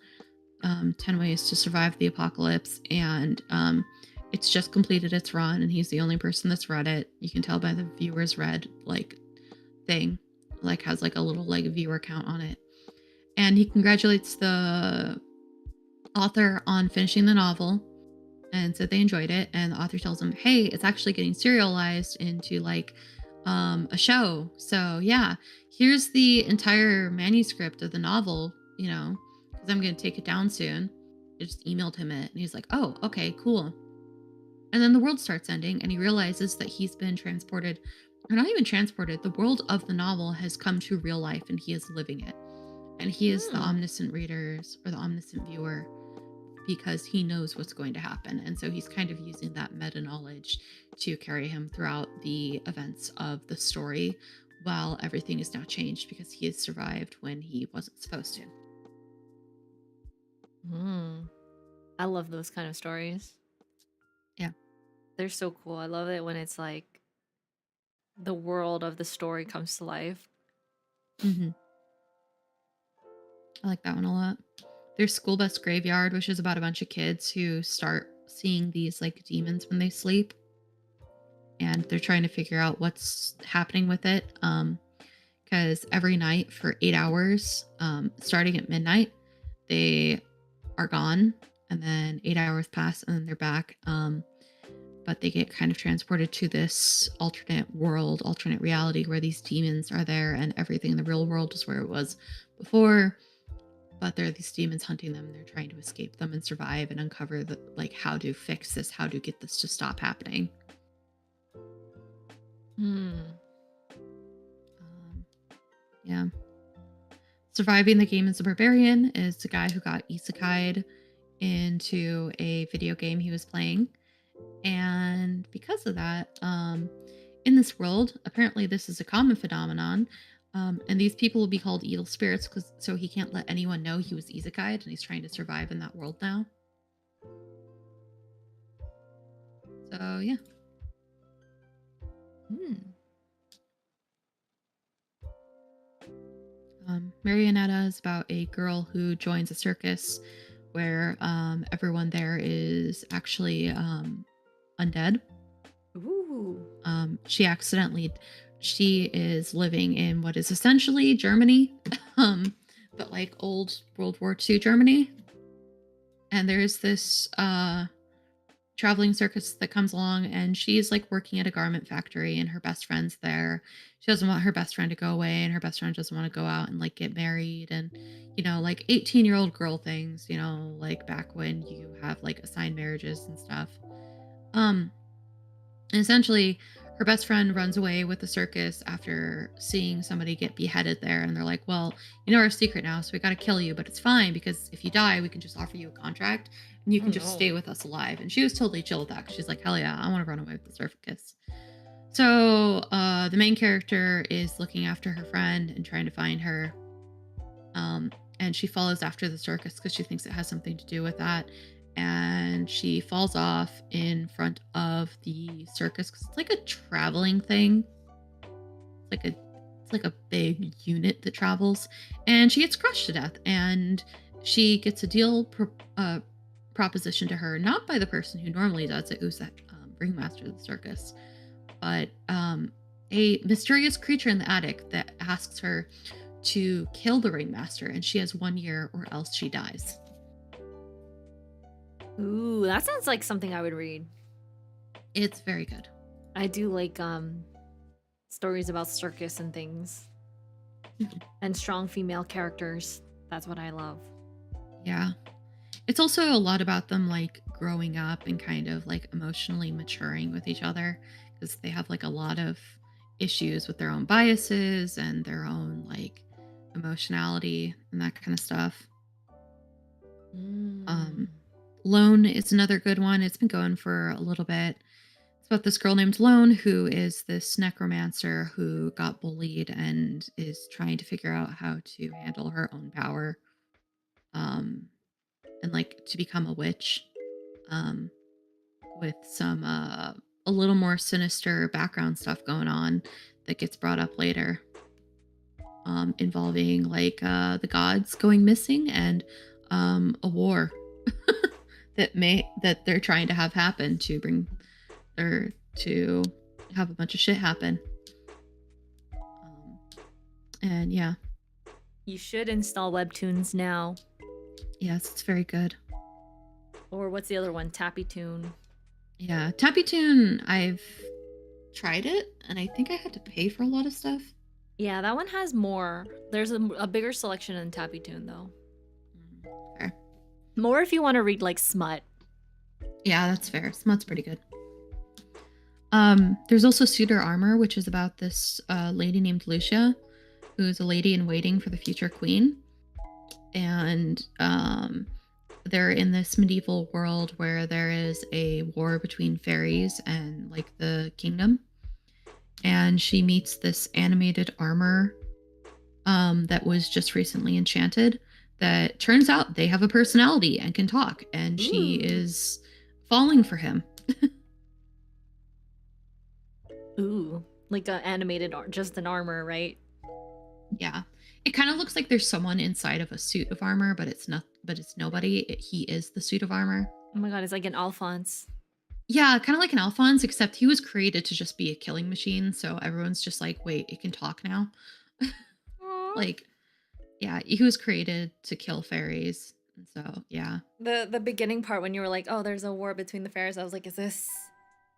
10 Ways to Survive the Apocalypse, and it's just completed its run, and he's the only person that's read it. You can tell by the viewers read like thing, like has like a little like viewer count on it. And he congratulates the author on finishing the novel and said they enjoyed it. And the author tells him, hey, it's actually getting serialized into like a show. So yeah, here's the entire manuscript of the novel, you know, because I'm going to take it down soon. I just emailed him it, and he's like, oh, okay, cool. And then the world starts ending, and he realizes that he's been transported, or not even transported, the world of the novel has come to real life, and he is living it. And he is the omniscient readers, or the omniscient viewer, because he knows what's going to happen. And so he's kind of using that meta knowledge to carry him throughout the events of the story, while everything is now changed because he has survived when he wasn't supposed to. Mm. I love those kind of stories. Yeah. They're so cool. I love it when it's like the world of the story comes to life. Hmm. I like that one a lot. There's School Bus Graveyard, which is about a bunch of kids who start seeing these like demons when they sleep, and they're trying to figure out what's happening with it. Because every night for 8 hours, starting at midnight, they are gone, and then 8 hours pass, and then they're back. But they get kind of transported to this alternate world, alternate reality where these demons are there, and everything in the real world is where it was before. But there are these demons hunting them, and they're trying to escape them and survive and uncover the like how to fix this, how to get this to stop happening. Hmm. Um, yeah. Surviving the Game as a Barbarian is the guy who got isekai'd into a video game he was playing. And because of that, in this world, apparently this is a common phenomenon. And these people will be called evil spirits because so he can't let anyone know he was isekai'd and he's trying to survive in that world now. So yeah. Hmm. Marionetta is about a girl who joins a circus where everyone there is actually undead. Ooh. She is living in what is essentially Germany, but like old World War II Germany. And there's this traveling circus that comes along, and she's like working at a garment factory, and her best friend's there. She doesn't want her best friend to go away, and her best friend doesn't want to go out and like get married, and like 18-year-old girl things, like back when you have like assigned marriages and stuff. Um, And essentially, her best friend runs away with the circus after seeing somebody get beheaded there. And they're like, well, you know our secret now, so we got to kill you. But it's fine because if you die, we can just offer you a contract and you Oh can just no. stay with us alive. And she was totally chill with that because she's like, hell yeah, I want to run away with the circus. So the main character is looking after her friend and trying to find her. And she follows after the circus because she thinks it has something to do with that. And she falls off in front of the circus because it's like a traveling thing. It's like a big unit that travels, and she gets crushed to death. And she gets a proposition to her, not by the person who normally does it, who's that ringmaster of the circus, but a mysterious creature in the attic that asks her to kill the ringmaster, and she has 1 year or else she dies. Ooh, that sounds like something I would read. It's very good. I do like stories about circus and things. And strong female characters. That's what I love. Yeah. It's also a lot about them like growing up and kind of like emotionally maturing with each other because they have like a lot of issues with their own biases and their own like emotionality and that kind of stuff. Mm. Um, Lone is another good one. It's been going for a little bit. It's about this girl named Lone who is this necromancer who got bullied and is trying to figure out how to handle her own power, um, and like to become a witch, um, with some a little more sinister background stuff going on that gets brought up later, involving like the gods going missing and a war that they're trying to have happen to bring or to have a bunch of shit happen. Um, and yeah, You should install Webtoons now. yes, it's very good. Or what's the other one? Tappy Toon. Yeah, Tappy Toon, I've tried it, and I think I had to pay for a lot of stuff. Yeah, that one has more. There's a bigger selection in Tappy Toon, though. Fair. More if you want to read like smut. Yeah, that's fair. Smut's pretty good. There's also Suitor Armor, which is about this lady named Lucia, who's a lady in waiting for the future queen. And they're in this medieval world where there is a war between fairies and like the kingdom. And she meets this animated armor that was just recently enchanted that turns out they have a personality and can talk, and she is falling for him. Ooh, like a animated just an armor, right? Yeah. It kind of looks like there's someone inside of a suit of armor, but it's not. But it's nobody. He is the suit of armor. Oh my god, it's like an Alphonse. Yeah, kind of like an Alphonse, except he was created to just be a killing machine. So everyone's just like, wait, it can talk now. Like, yeah, he was created to kill fairies. And so, yeah. The beginning part when you were like, oh, there's a war between the fairies, I was like, is this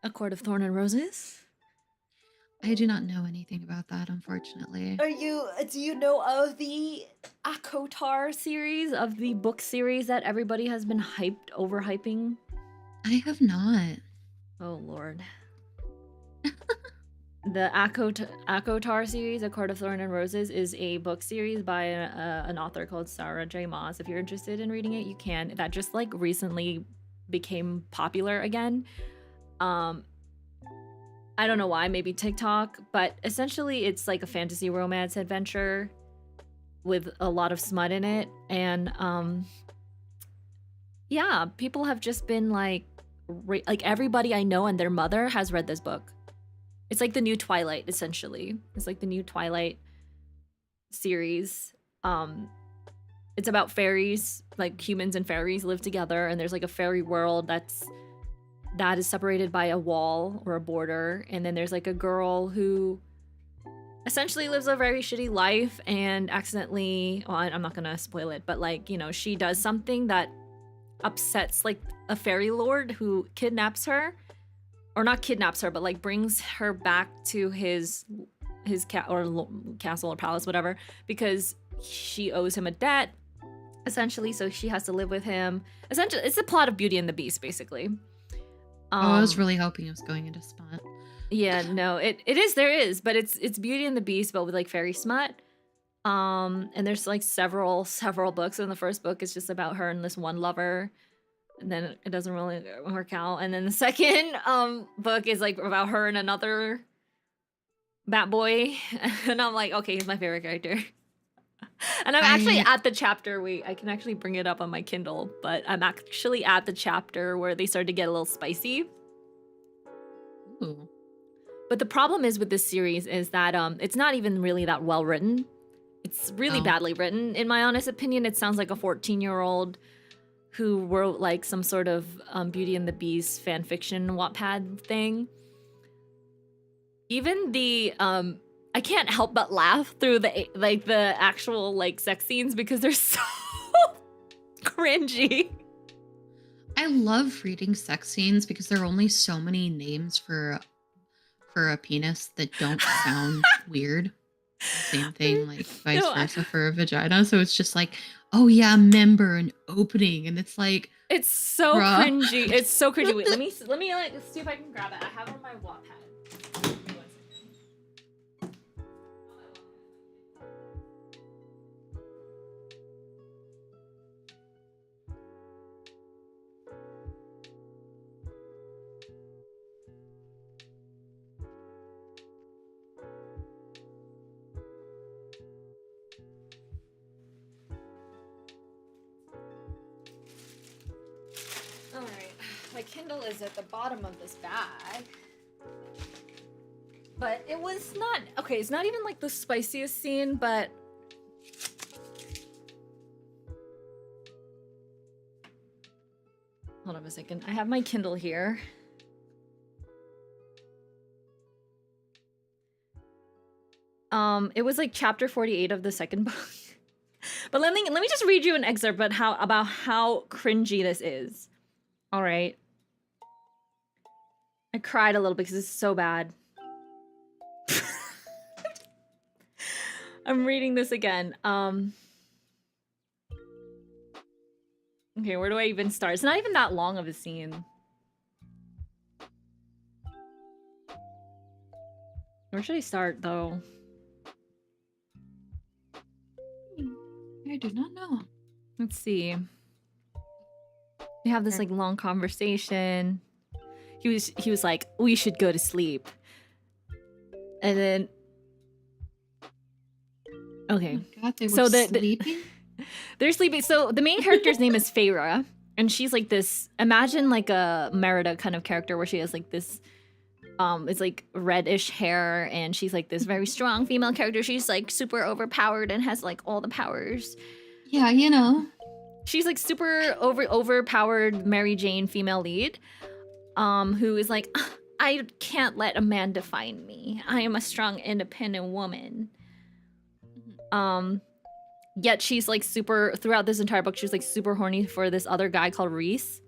A Court of Thorn and Roses? I do not know anything about that, unfortunately. Do you know of the Akotar series, of the book series that everybody has been overhyping? I have not. Oh lord. The Akotar series, A Court of Thorn and Roses, is a book series by an author called Sarah J. Maas. If you're interested in reading it, you can. That just like recently became popular again. I don't know why, maybe TikTok, but essentially it's like a fantasy romance adventure with a lot of smut in it. And yeah, people have just been like everybody I know and their mother has read this book. It's like the new Twilight, essentially. It's like the new Twilight series. It's about fairies, like humans and fairies live together, and there's like a fairy world that is separated by a wall or a border, and then there's like a girl who essentially lives a very shitty life and accidentally, well, I'm not gonna spoil it, but like, you know, she does something that upsets like a fairy lord who kidnaps her, or not kidnaps her, but like brings her back to his castle or palace, whatever, because she owes him a debt, essentially, so she has to live with him. Essentially, it's the plot of Beauty and the Beast, basically. I was really hoping it was going into smut. Yeah, no, it is, there is, but it's Beauty and the Beast, but with like fairy smut. And there's like several books, and the first book is just about her and this one lover, and then it doesn't really work out. And then the second book is like about her and another bat boy, and I'm like, okay, he's my favorite character. And I'm actually at the chapter, I can actually bring it up on my Kindle, but I'm actually at the chapter where they start to get a little spicy. Ooh. But the problem is with this series is that it's not even really that well written. It's really badly written, in my honest opinion. It sounds like a 14-year-old who wrote like some sort of Beauty and the Beast fan fiction Wattpad thing. Even the I can't help but laugh through the actual like sex scenes because they're so cringy. I love reading sex scenes because there are only so many names for a penis that don't sound weird. Same thing, like vice versa for a vagina. So it's just like, oh yeah, member and opening, and it's like, it's so cringy. It's so cringy. Wait, let me like see if I can grab it. I have it on my Wattpad. My Kindle is at the bottom of this bag. But it was not... Okay, it's not even like the spiciest scene, but... Hold on a second. I have my Kindle here. It was like chapter 48 of the second book. But let me just read you an excerpt about how cringy this is. All right. I cried a little because it's so bad. I'm reading this again. Okay, where do I even start? It's not even that long of a scene. Where should I start, though? I do not know. Let's see. They have this like long conversation. He was like, we should go to sleep. And then okay. Oh my God, they were sleeping? They're sleeping. So the main character's name is Feyre, and she's like this. Imagine like a Merida kind of character where she has like this. It's like reddish hair, and she's like this very strong female character. She's like super overpowered and has like all the powers. Yeah, you know. She's like super overpowered Mary Jane female lead, who is like, I can't let a man define me. I am a strong, independent woman. Yet she's like super, throughout this entire book, she's like super horny for this other guy called Reese.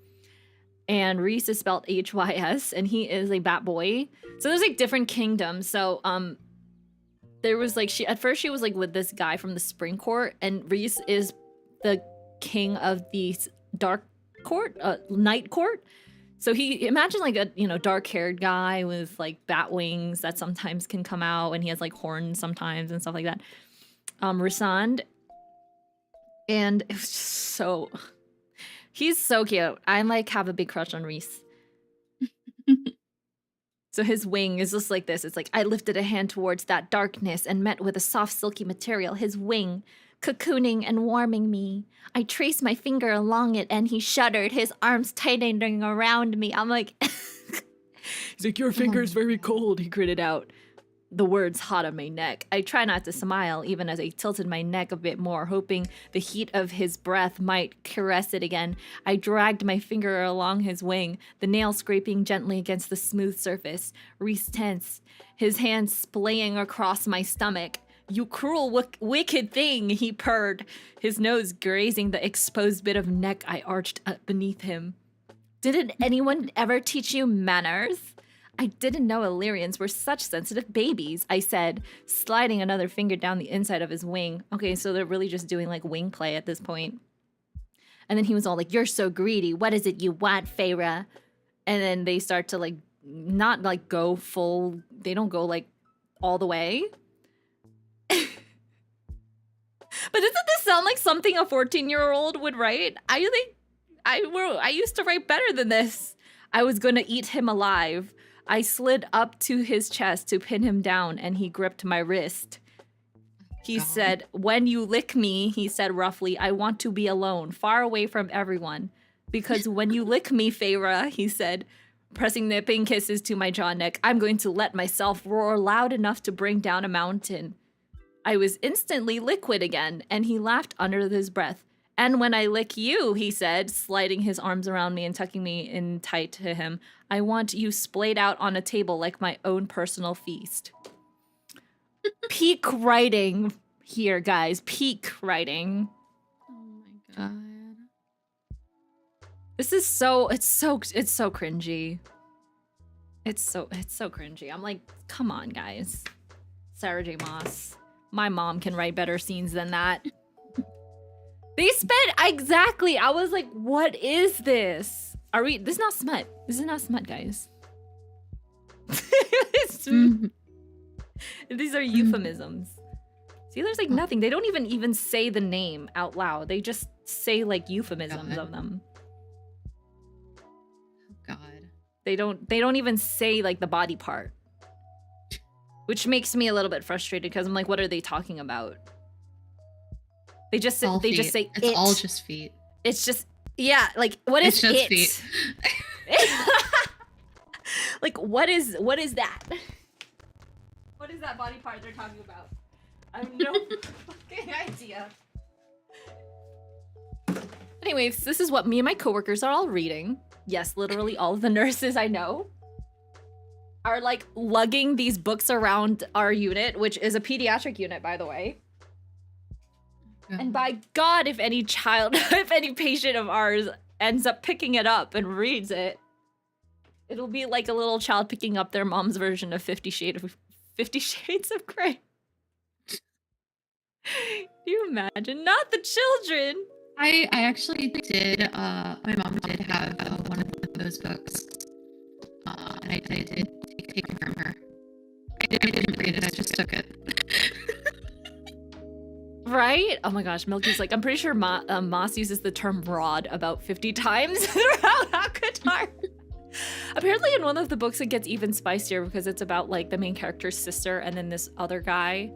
And Reese is spelled H-Y-S, and he is a bat boy. So there's like different kingdoms. So there was like, at first she was like with this guy from the Spring Court, and Reese is the king of the Dark Court, Night Court. So he, imagine like a, you know, dark-haired guy with like bat wings that sometimes can come out, and he has like horns sometimes and stuff like that. Rysand. And it was just so... He's so cute. I like have a big crush on Reese. So his wing is just like this. It's like, I lifted a hand towards that darkness and met with a soft, silky material, his wing, cocooning and warming me. I traced my finger along it and he shuddered, his arms tightening around me. I'm like... He's like, your finger's very cold, he gritted out. The words hot on my neck. I try not to smile, even as I tilted my neck a bit more, hoping the heat of his breath might caress it again. I dragged my finger along his wing, the nail scraping gently against the smooth surface. Reese tensed, his hand splaying across my stomach. You cruel, wicked thing, he purred, his nose grazing the exposed bit of neck I arched up beneath him. Didn't anyone ever teach you manners? I didn't know Illyrians were such sensitive babies, I said, sliding another finger down the inside of his wing. Okay, so they're really just doing like wing play at this point. And then he was all like, you're so greedy. What is it you want, Feyre? And then they start to like, not like go full, they don't go like all the way. But doesn't this sound like something a 14-year-old would write? I think I used to write better than this. I was gonna eat him alive. I slid up to his chest to pin him down, and he gripped my wrist. He said, when you lick me, he said roughly, I want to be alone, far away from everyone. Because when you lick me, Feyre, he said, pressing nipping kisses to my jaw neck, I'm going to let myself roar loud enough to bring down a mountain. I was instantly liquid again, and he laughed under his breath. And when I lick you, he said, sliding his arms around me and tucking me in tight to him, I want you splayed out on a table like my own personal feast. Peak writing here, guys. Peak writing. Oh my god. This is so cringy. It's so cringy. I'm like, come on, guys. Sarah J. Maas. My mom can write better scenes than that. They spent exactly. I was like, what is this? Are we? This is not smut. This is not smut, guys. These are euphemisms. See, there's like nothing. They don't even say the name out loud. They just say like euphemisms of them. God. They don't even say like the body part, which makes me a little bit frustrated because I'm like, what are they talking about? They just say It's it. all just feet. It's just, yeah, like what is it's just it? feet. Like what is that? What is that body part they're talking about? I have no fucking idea. Anyways, this is what me and my coworkers are all reading. Yes, literally all of the nurses I know are like lugging these books around our unit, which is a pediatric unit, by the way. And by God, if any patient of ours ends up picking it up and reads it, it'll be like a little child picking up their mom's version of 50 Shades of Grey. Can you imagine? Not the children! I actually did, my mom did have one of those books. And I did take it from her. I didn't read it, I just took it. Right? Oh my gosh, Milky's like, I'm pretty sure Moss uses the term rod about 50 times throughout Akatar. Apparently in one of the books it gets even spicier because it's about like the main character's sister and then this other guy.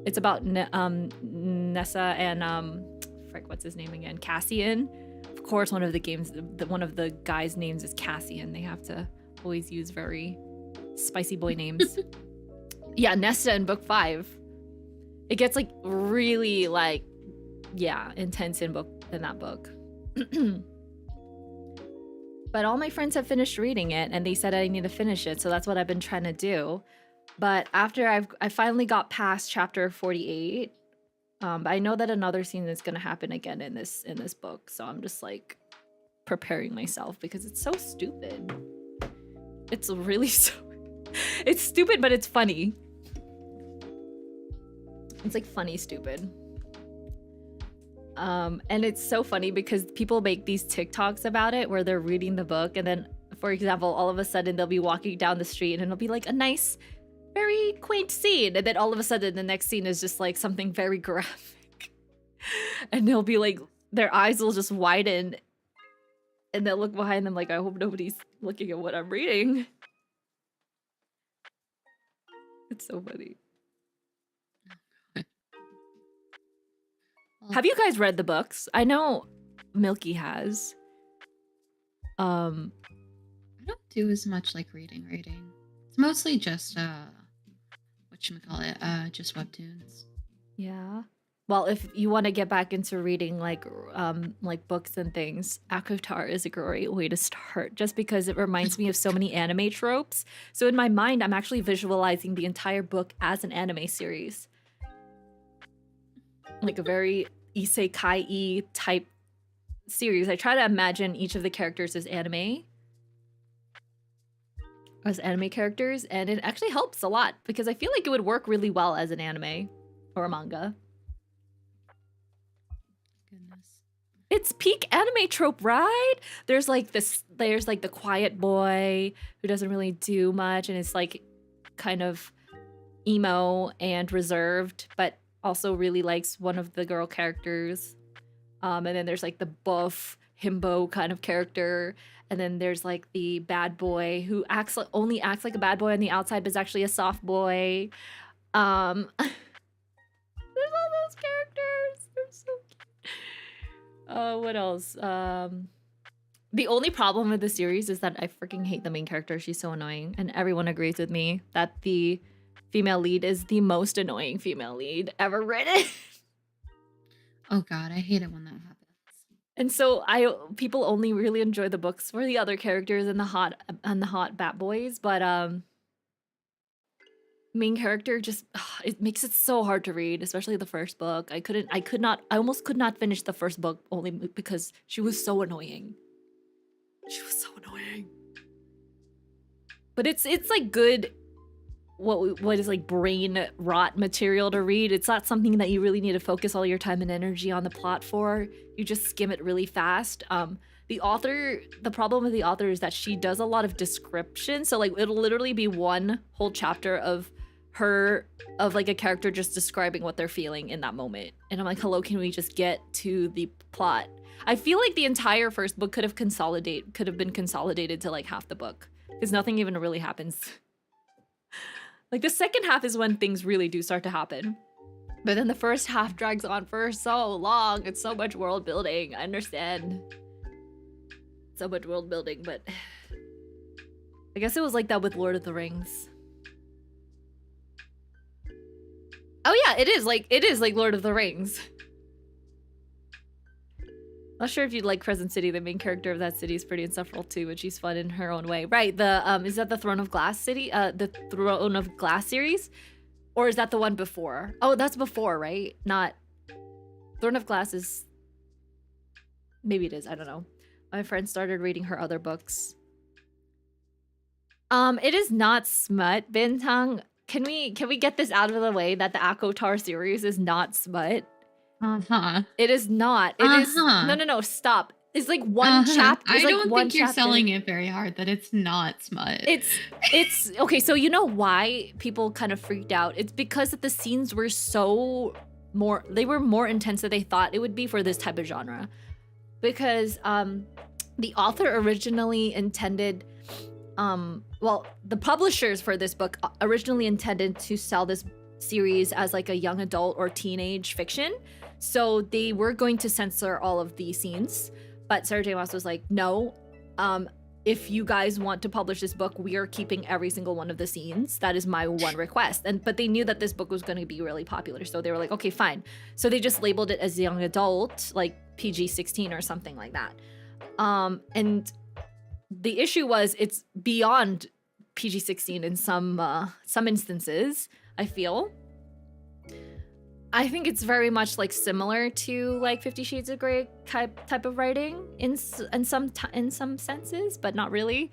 It's about Nessa and frick, what's his name again? Cassian. Of course, one of the guys' names is Cassian. They have to always use very spicy boy names. Yeah, Nesta in book 5. It gets like really like, yeah, intense in that book. But all my friends have finished reading it and they said I need to finish it, so that's what I've been trying to do. But after I finally got past chapter 48, but I know that another scene is gonna happen again in this book, so I'm just like preparing myself because it's so stupid. It's really so it's stupid, but it's funny. It's like funny stupid. And it's so funny because people make these TikToks about it where they're reading the book, and then, for example, all of a sudden they'll be walking down the street and it'll be like a nice, very quaint scene, and then all of a sudden the next scene is just like something very graphic. And they'll be like, their eyes will just widen and they'll look behind them like, I hope nobody's looking at what I'm reading. It's so funny. Have you guys read the books? I know Milky has. I don't do as much like reading. It's mostly just whatchamacallit, just webtoons. Yeah. Well, if you want to get back into reading like books and things, ACOTAR is a great way to start, just because it reminds me of so many anime tropes. So in my mind, I'm actually visualizing the entire book as an anime series. Like a very isekai-y type series. I try to imagine each of the characters as anime characters, and it actually helps a lot because I feel like it would work really well as an anime or a manga. Goodness. It's peak anime trope, right? There's like the quiet boy who doesn't really do much and it's like kind of emo and reserved, but also really likes one of the girl characters. And then there's like the buff himbo kind of character. And then there's like the bad boy who only acts like a bad boy on the outside, but is actually a soft boy. There's all those characters. They're so cute. What else? The only problem with the series is that I freaking hate the main character. She's so annoying. And everyone agrees with me that the female lead is the most annoying female lead ever written. Oh god, I hate it when that happens. And so people only really enjoy the books for the other characters and the hot bat boys, but main character just it makes it so hard to read, especially the first book. I almost could not finish the first book only because she was so annoying. She was so annoying. But it's like good what is like brain rot material to read. It's not something that you really need to focus all your time and energy on the plot for. You just skim it really fast. The problem with the author is that she does a lot of description. So like it'll literally be one whole chapter of like a character just describing what they're feeling in that moment. And I'm like, hello, can we just get to the plot? I feel like the entire first book could have been consolidated to like half the book because nothing even really happens. Like the second half is when things really do start to happen. But then the first half drags on for so long. It's so much world building. I understand. So much world building, but I guess it was like that with Lord of the Rings. Oh yeah, it is like Lord of the Rings. Not sure if you'd like Crescent City. The main character of that city is pretty insufferable too, but she's fun in her own way. Right, is that the Throne of Glass city? The Throne of Glass series? Or is that the one before? Oh, that's before, right? Not... Throne of Glass is... Maybe it is, I don't know. My friend started reading her other books. It is not smut, Bintang. Can we get this out of the way that the ACOTAR series is not smut? It is not. It is no, stop. It's like one chapter. I don't think you're selling it very hard that it's not smut. It's okay, so you know why people kind of freaked out? It's because the scenes were more intense than they thought it would be for this type of genre. Because the author originally intended the publishers for this book originally intended to sell this series as like a young adult or teenage fiction. So they were going to censor all of the scenes, but Sarah J. Maas was like, no, if you guys want to publish this book, we are keeping every single one of the scenes. That is my one request. But they knew that this book was going to be really popular, so they were like, okay, fine. So they just labeled it as young adult, like PG-16 or something like that. And the issue was it's beyond PG-16 in some instances, I feel. I think it's very much like similar to like 50 Shades of Grey type of writing in some senses, but not really.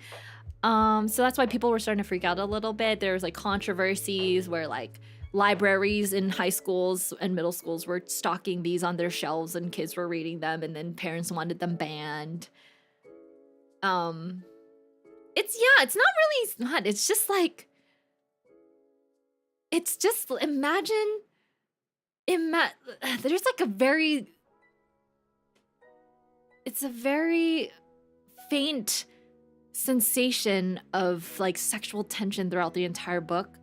So that's why people were starting to freak out a little bit. There was like controversies where like libraries in high schools and middle schools were stocking these on their shelves and kids were reading them, and then parents wanted them banned. It's not really not. It's just like, it's just, imagine there's like it's a very faint sensation of like sexual tension throughout the entire book.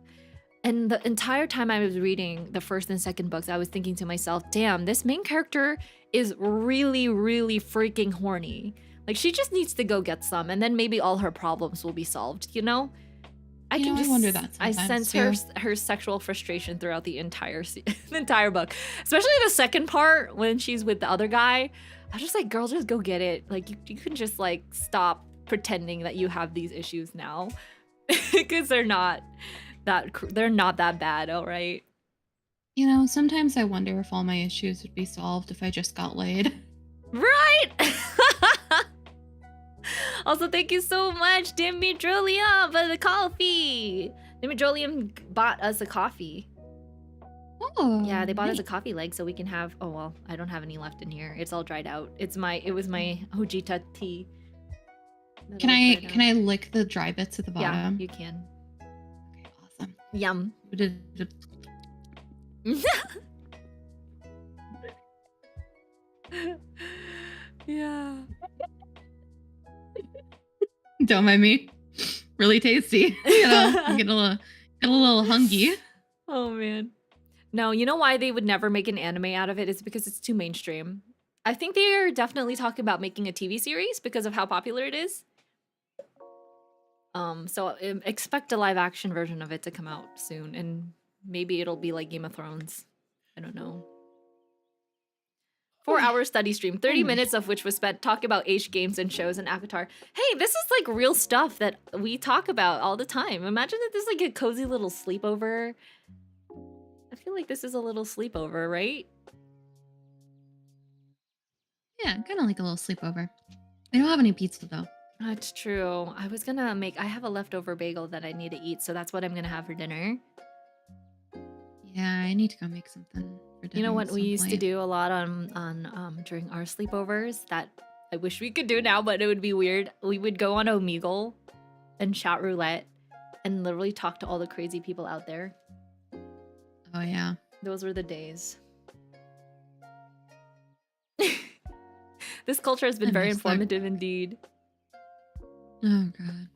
And the entire time I was reading the first and second books, I was thinking to myself, damn, this main character is really, really freaking horny. Like, she just needs to go get some, and then maybe all her problems will be solved, you know? I wonder that sometimes. I sense her sexual frustration throughout the entire book, especially the second part when she's with the other guy. I was just like, girl, just go get it. Like, you can just like stop pretending that you have these issues now, because they're not that bad, all right? You know, sometimes I wonder if all my issues would be solved if I just got laid. Right. Also, thank you so much, Dimitrolium, for the coffee. Dimitrolium bought us a coffee. Oh, yeah, they bought us a coffee leg so we can have. Oh well, I don't have any left in here. It's all dried out. It was my Hojita tea. Can I lick the dry bits at the bottom? Yeah, you can. Okay, awesome. Yum. Yeah. Don't mind me. Really tasty. You know, I'm getting a little hungry. Oh man. No, you know why they would never make an anime out of it? It's because it's too mainstream. I think they are definitely talking about making a TV series because of how popular it is. So expect a live action version of it to come out soon, and maybe it'll be like Game of Thrones. I don't know. 4-hour study stream, 30 minutes of which was spent talking about H games and shows and Avatar. Hey, this is like real stuff that we talk about all the time. Imagine that this is like a cozy little sleepover. I feel like this is a little sleepover, right? Yeah, kind of like a little sleepover. I don't have any pizza though. That's true. I was gonna I have a leftover bagel that I need to eat, so that's what I'm gonna have for dinner. Yeah, I need to go make something. You know what we used to do a lot on during our sleepovers that I wish we could do now, but it would be weird. We would go on Omegle and chat roulette and literally talk to all the crazy people out there. Oh yeah. Those were the days. This culture has been very informative indeed. Oh god.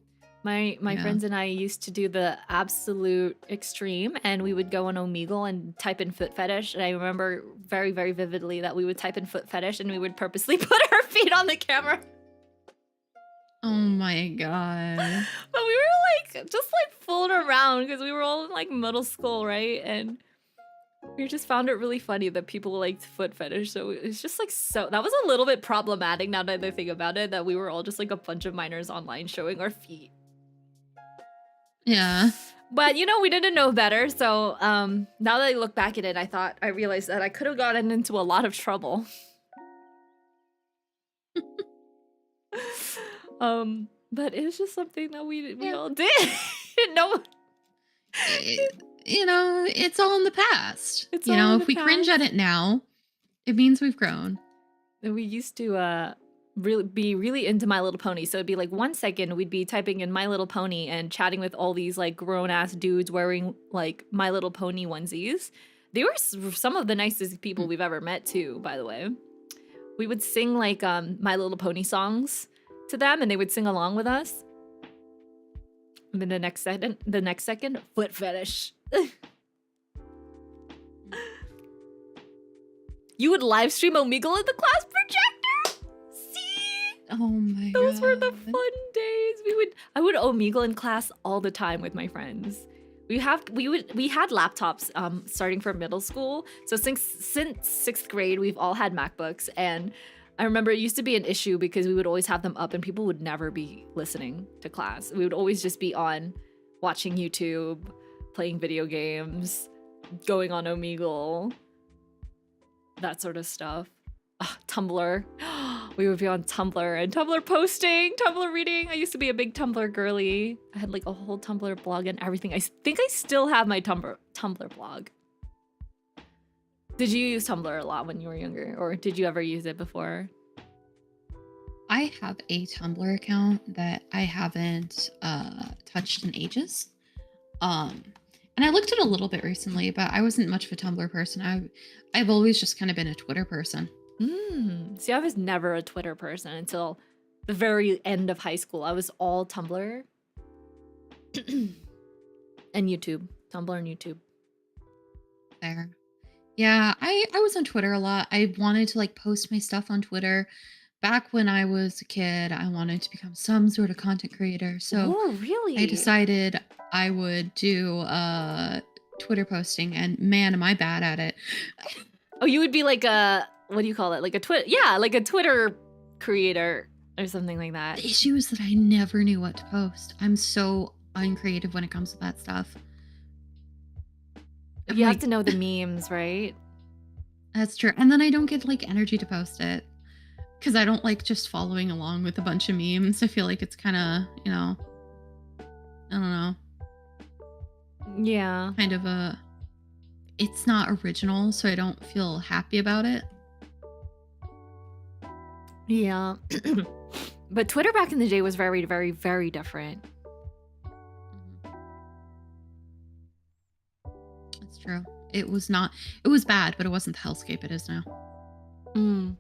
My friends and I used to do the absolute extreme, and we would go on Omegle and type in foot fetish. And I remember very, very vividly that we would type in foot fetish and we would purposely put our feet on the camera. Oh my god. But we were like, just like fooling around because we were all in like middle school, right? And we just found it really funny that people liked foot fetish. So it's just like, so that was a little bit problematic now that I think about it, that we were all just like a bunch of minors online showing our feet. Yeah. But, you know, we didn't know better. So now that I look back at it, I realized that I could have gotten into a lot of trouble. But it was just something that we all did. No. You know, it's all in the past. If we cringe at it now, it means we've grown. And we used to be really into My Little Pony. So it'd be like 1 second we'd be typing in My Little Pony and chatting with all these like grown ass dudes wearing like My Little Pony onesies. They were some of the nicest people we've ever met too, by the way. We would sing like My Little Pony songs to them and they would sing along with us. And then the next second, foot fetish. You would live stream Omegle in the class projector. See, Oh my those were the God. fun days. I would Omegle in class all the time with my friends. We had laptops starting from middle school. So since 6th grade, we've all had MacBooks, and I remember it used to be an issue because we would always have them up and people would never be listening to class. We would always just be on watching YouTube, playing video games, going on Omegle, that sort of stuff. Tumblr. We would be on Tumblr and Tumblr posting, Tumblr reading. I used to be a big Tumblr girly. I had like a whole Tumblr blog and everything. I think I still have my Tumblr blog. Did you use Tumblr a lot when you were younger, or did you ever use it before? I have a Tumblr account that I haven't touched in ages. And I looked at it a little bit recently, but I wasn't much of a Tumblr person. I've always just kind of been a Twitter person. See, I was never a Twitter person until the very end of high school. I was all Tumblr and YouTube. Tumblr and YouTube. There. Yeah, I was on Twitter a lot. I wanted to like post my stuff on Twitter. Back when I was a kid, I wanted to become some sort of content creator. So Oh, really? I decided I would do Twitter posting, and man, am I bad at it. Oh, you would be like a, what do you call it? Like a like a Twitter creator or something like that. The issue is that I never knew what to post. I'm so uncreative when it comes to that stuff. You have to know the memes, right? That's true. And then I don't get like energy to post it because I don't like just following along with a bunch of memes. I feel like it's kind of, I don't know. Yeah. Kind of it's not original, so I don't feel happy about it. Yeah. But Twitter back in the day was very, very, very different. That's true. It was bad, but it wasn't the hellscape it is now. I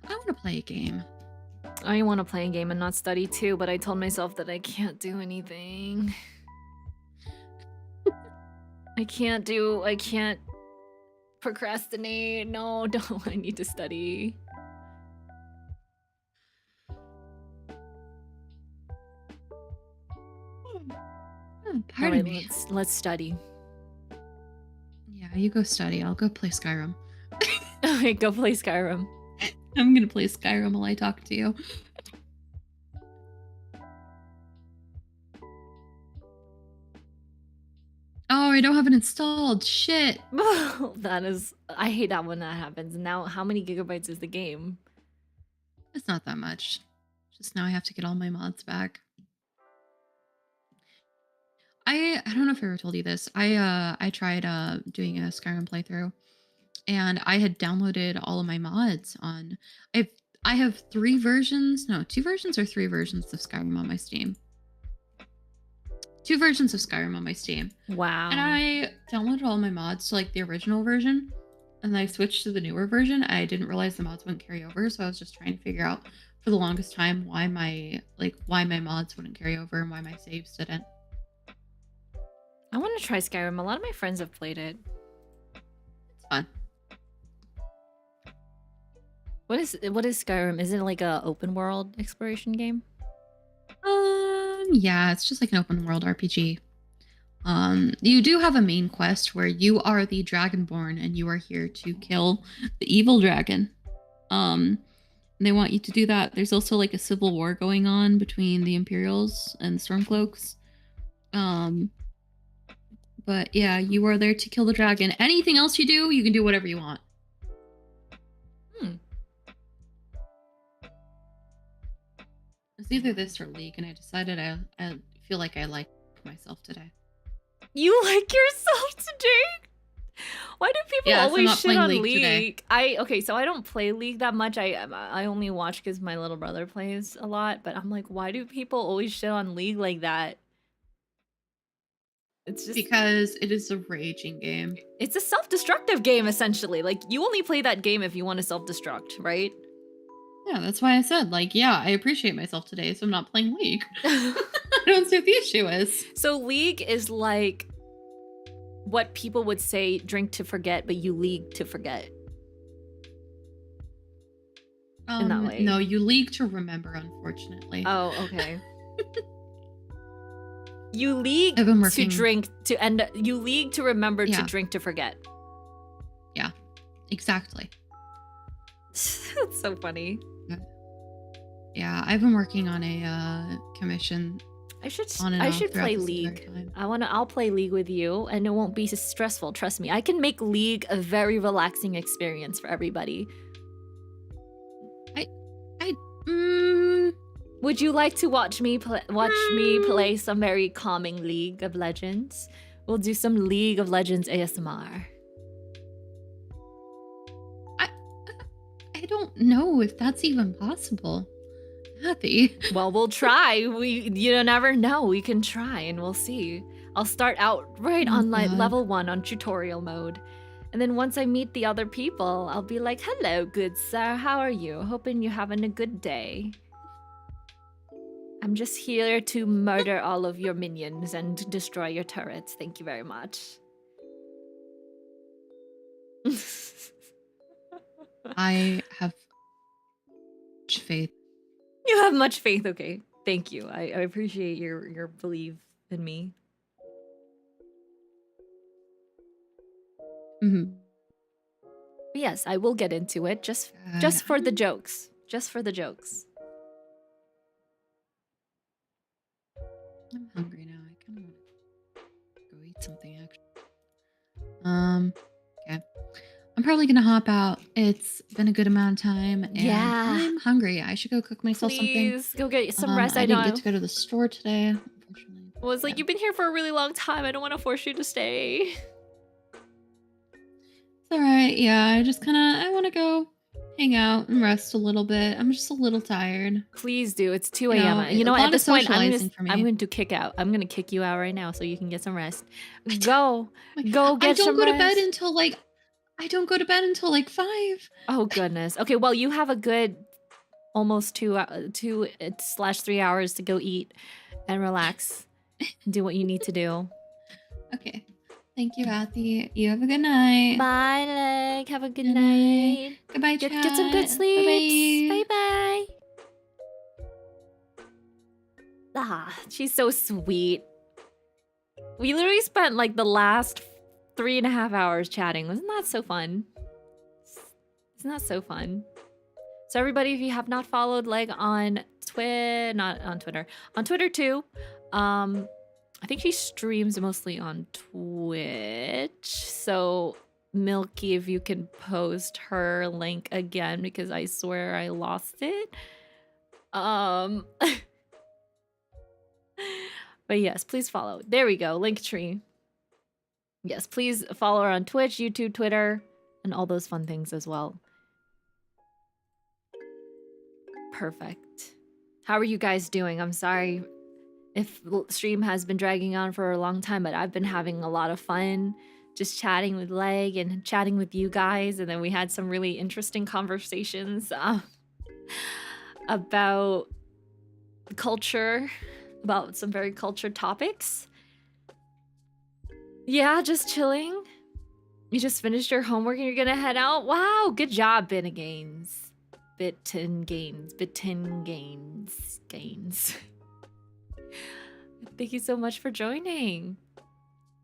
want to play a game. I want to play a game and not study too, but I told myself that I can't do anything. I can't procrastinate. No, I need to study. Pardon me. Let's study. Yeah, you go study. I'll go play Skyrim. Okay, go play Skyrim. I'm gonna play Skyrim while I talk to you. Oh, I don't have it installed. Shit. I hate that when that happens. Now, how many gigabytes is the game? It's not that much. Just now I have to get all my mods back. I don't know if I ever told you this. I tried doing a Skyrim playthrough, and I had downloaded all of my mods on. I have 2 versions or 3 versions of Skyrim on my Steam. 2 versions of Skyrim on my Steam. Wow. And I downloaded all my mods to like the original version, and then I switched to the newer version. I didn't realize the mods wouldn't carry over, so I was just trying to figure out for the longest time why my mods wouldn't carry over and why my saves didn't. I want to try Skyrim. A lot of my friends have played it. It's fun. What is Skyrim? Is it like a open world exploration game? Yeah, it's just like an open world RPG. You do have a main quest where you are the Dragonborn and you are here to kill the evil dragon. And they want you to do that. There's also like a civil war going on between the Imperials and the Stormcloaks. But yeah, you are there to kill the dragon. Anything else you do, you can do whatever you want. It's either this or League, and I decided I feel like I like myself today. You like yourself today? Why do people always shit on League? So I don't play League that much. I only watch because my little brother plays a lot. But I'm like, why do people always shit on League like that? It's just because it is a raging game. It's a self-destructive game, essentially. Like, you only play that game if you want to self-destruct, right? Yeah, that's why I said, like, yeah, I appreciate myself today, so I'm not playing League. I don't see what the issue is. So League is like what people would say drink to forget, but you league to forget in that way. No, you league to remember, unfortunately. Oh, okay. You league I've been to working. drink to end. You league to remember to Yeah. drink to forget. Yeah, exactly. That's so funny. Yeah, I've been working on a commission. I should On and I off should throughout play this entire League. time. I'll play League with you, and it won't be stressful. Trust me. I can make League a very relaxing experience for everybody. Would you like to watch me play some very calming League of Legends? We'll do some League of Legends ASMR. I don't know if that's even possible. Happy. Well, we'll try. You never know. We can try and we'll see. I'll start out on like God. level 1 on tutorial mode. And then once I meet the other people, I'll be like, hello, good sir. How are you? Hoping you're having a good day. I'm just here to murder all of your minions and destroy your turrets. Thank you very much. I have much faith. You have much faith. Okay. Thank you. I appreciate your belief in me. Mm-hmm. Yes, I will get into it just for the jokes. Just for the jokes. I'm hungry now. I kind of want to go eat something, actually. Okay. I'm probably gonna hop out. It's been a good amount of time, and I'm hungry. I should go cook myself something. Please go get some rest. I didn't get to go to the store today, unfortunately. Well, it's like you've been here for a really long time. I don't want to force you to stay. It's all right. Yeah, I want to go hang out and rest a little bit. I'm just a little tired. Please do. It's 2 a.m. You know what? At this point, I'm going to kick out. I'm going to kick you out right now so you can get some rest. Go get some rest. I don't go to bed until like 5. Oh goodness. Okay, well you have a good almost 2/3 hours to go eat and relax and do what you need to do. Okay. Thank you, Athy. You have a good night. Bye, Leg. Have a good night. Goodbye, chat. Get some good sleep. Bye-bye. Ah, she's so sweet. We literally spent like the last 3.5 hours chatting. Wasn't that so fun? Isn't that so fun? So everybody, if you have not followed Leg on on Twitter too. I think she streams mostly on Twitch. So Milky, if you can post her link again, because I swear I lost it. But yes, please follow. There we go, Linktree. Yes, please follow her on Twitch, YouTube, Twitter, and all those fun things as well. Perfect. How are you guys doing? I'm sorry if the stream has been dragging on for a long time, but I've been having a lot of fun just chatting with Leg and chatting with you guys. And then we had some really interesting conversations about culture, about some very cultured topics. Yeah, just chilling. You just finished your homework and you're gonna head out? Wow, good job, Gaines. Gaines. Thank you so much for joining.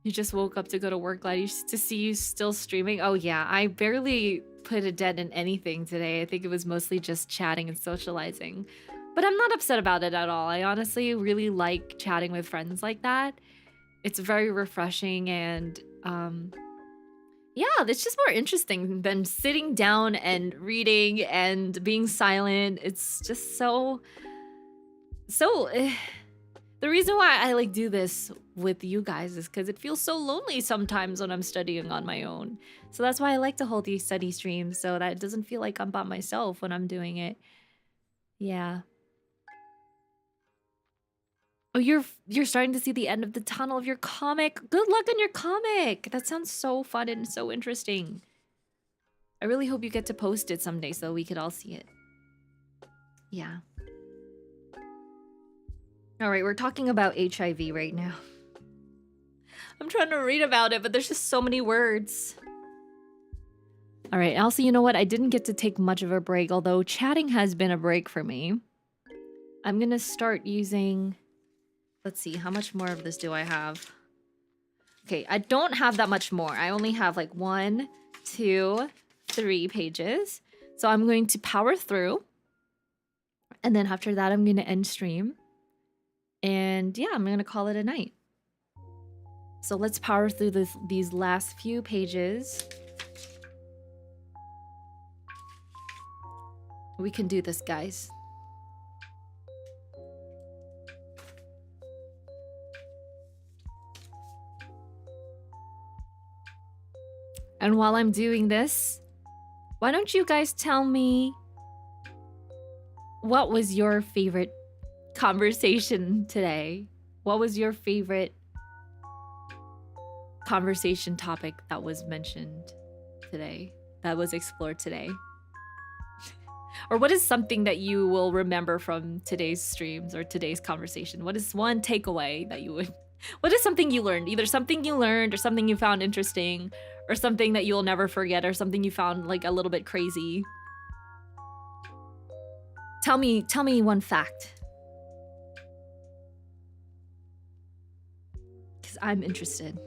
You just woke up to go to work. Glad to see you still streaming. Oh yeah, I barely put a dent in anything today. I think it was mostly just chatting and socializing. But I'm not upset about it at all. I honestly really like chatting with friends like that. It's very refreshing and yeah, it's just more interesting than sitting down and reading and being silent. It's just so the reason why I like do this with you guys is because it feels so lonely sometimes when I'm studying on my own. So that's why I like to hold these study streams so that it doesn't feel like I'm by myself when I'm doing it. Yeah. Oh, you're starting to see the end of the tunnel of your comic. Good luck on your comic. That sounds so fun and so interesting. I really hope you get to post it someday so we could all see it. Yeah. All right, we're talking about HIV right now. I'm trying to read about it, but there's just so many words. All right, also, you know what? I didn't get to take much of a break, although chatting has been a break for me. I'm gonna start using... Let's see, how much more of this do I have? Okay, I don't have that much more. I only have like 1, 2, 3 pages. So I'm going to power through. And then after that, I'm gonna end stream. And yeah, I'm gonna call it a night. So let's power through these last few pages. We can do this, guys. And while I'm doing this, why don't you guys tell me what was your favorite conversation today? What was your favorite conversation topic that was mentioned today, that was explored today? Or what is something that you will remember from today's streams or today's conversation? What is one takeaway that you would... What is something you learned? Either something you learned or something you found interesting or something that you'll never forget or something you found like a little bit crazy. Tell me one fact. Because I'm interested.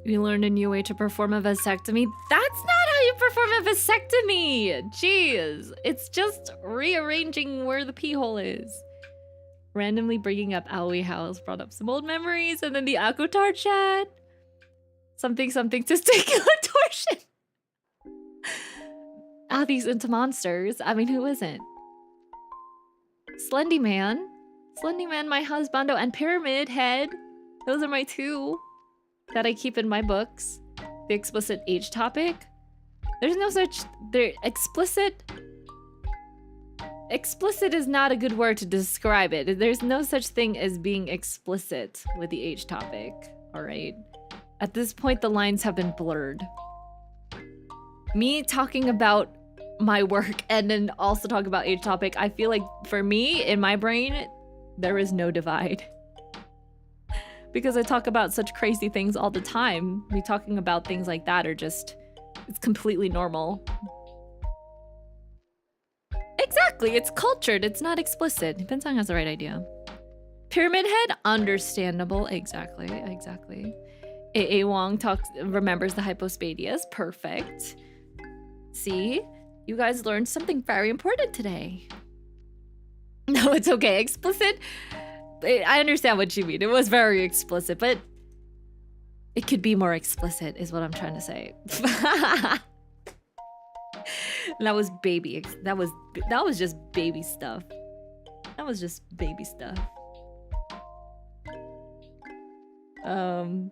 You learned a new way to perform a vasectomy? That's not how you perform a vasectomy! Jeez. It's just rearranging where the pee hole is. Randomly bringing up Owie House brought up some old memories, and then the Akutar chat. Something testicular torsion. These into monsters. I mean, who isn't? Slendy Man, my husbando, and Pyramid Head. Those are my two that I keep in my books. The explicit age topic. There's no such... explicit is not a good word to describe it. There's no such thing as being explicit with the age topic. Alright? At this point, the lines have been blurred. Me talking about my work and then also talk about age topic, I feel like for me, in my brain, there is no divide. Because I talk about such crazy things all the time. Me talking about things like that are just... It's completely normal. Exactly, it's cultured, it's not explicit. Bensang has the right idea. Pyramid Head, understandable. Exactly. A Wong remembers the hypospadias. Perfect. See? You guys learned something very important today. No, it's okay. Explicit... I understand what you mean. It was very explicit, but it could be more explicit is what I'm trying to say. That was baby. That was just baby stuff. That was just baby stuff. And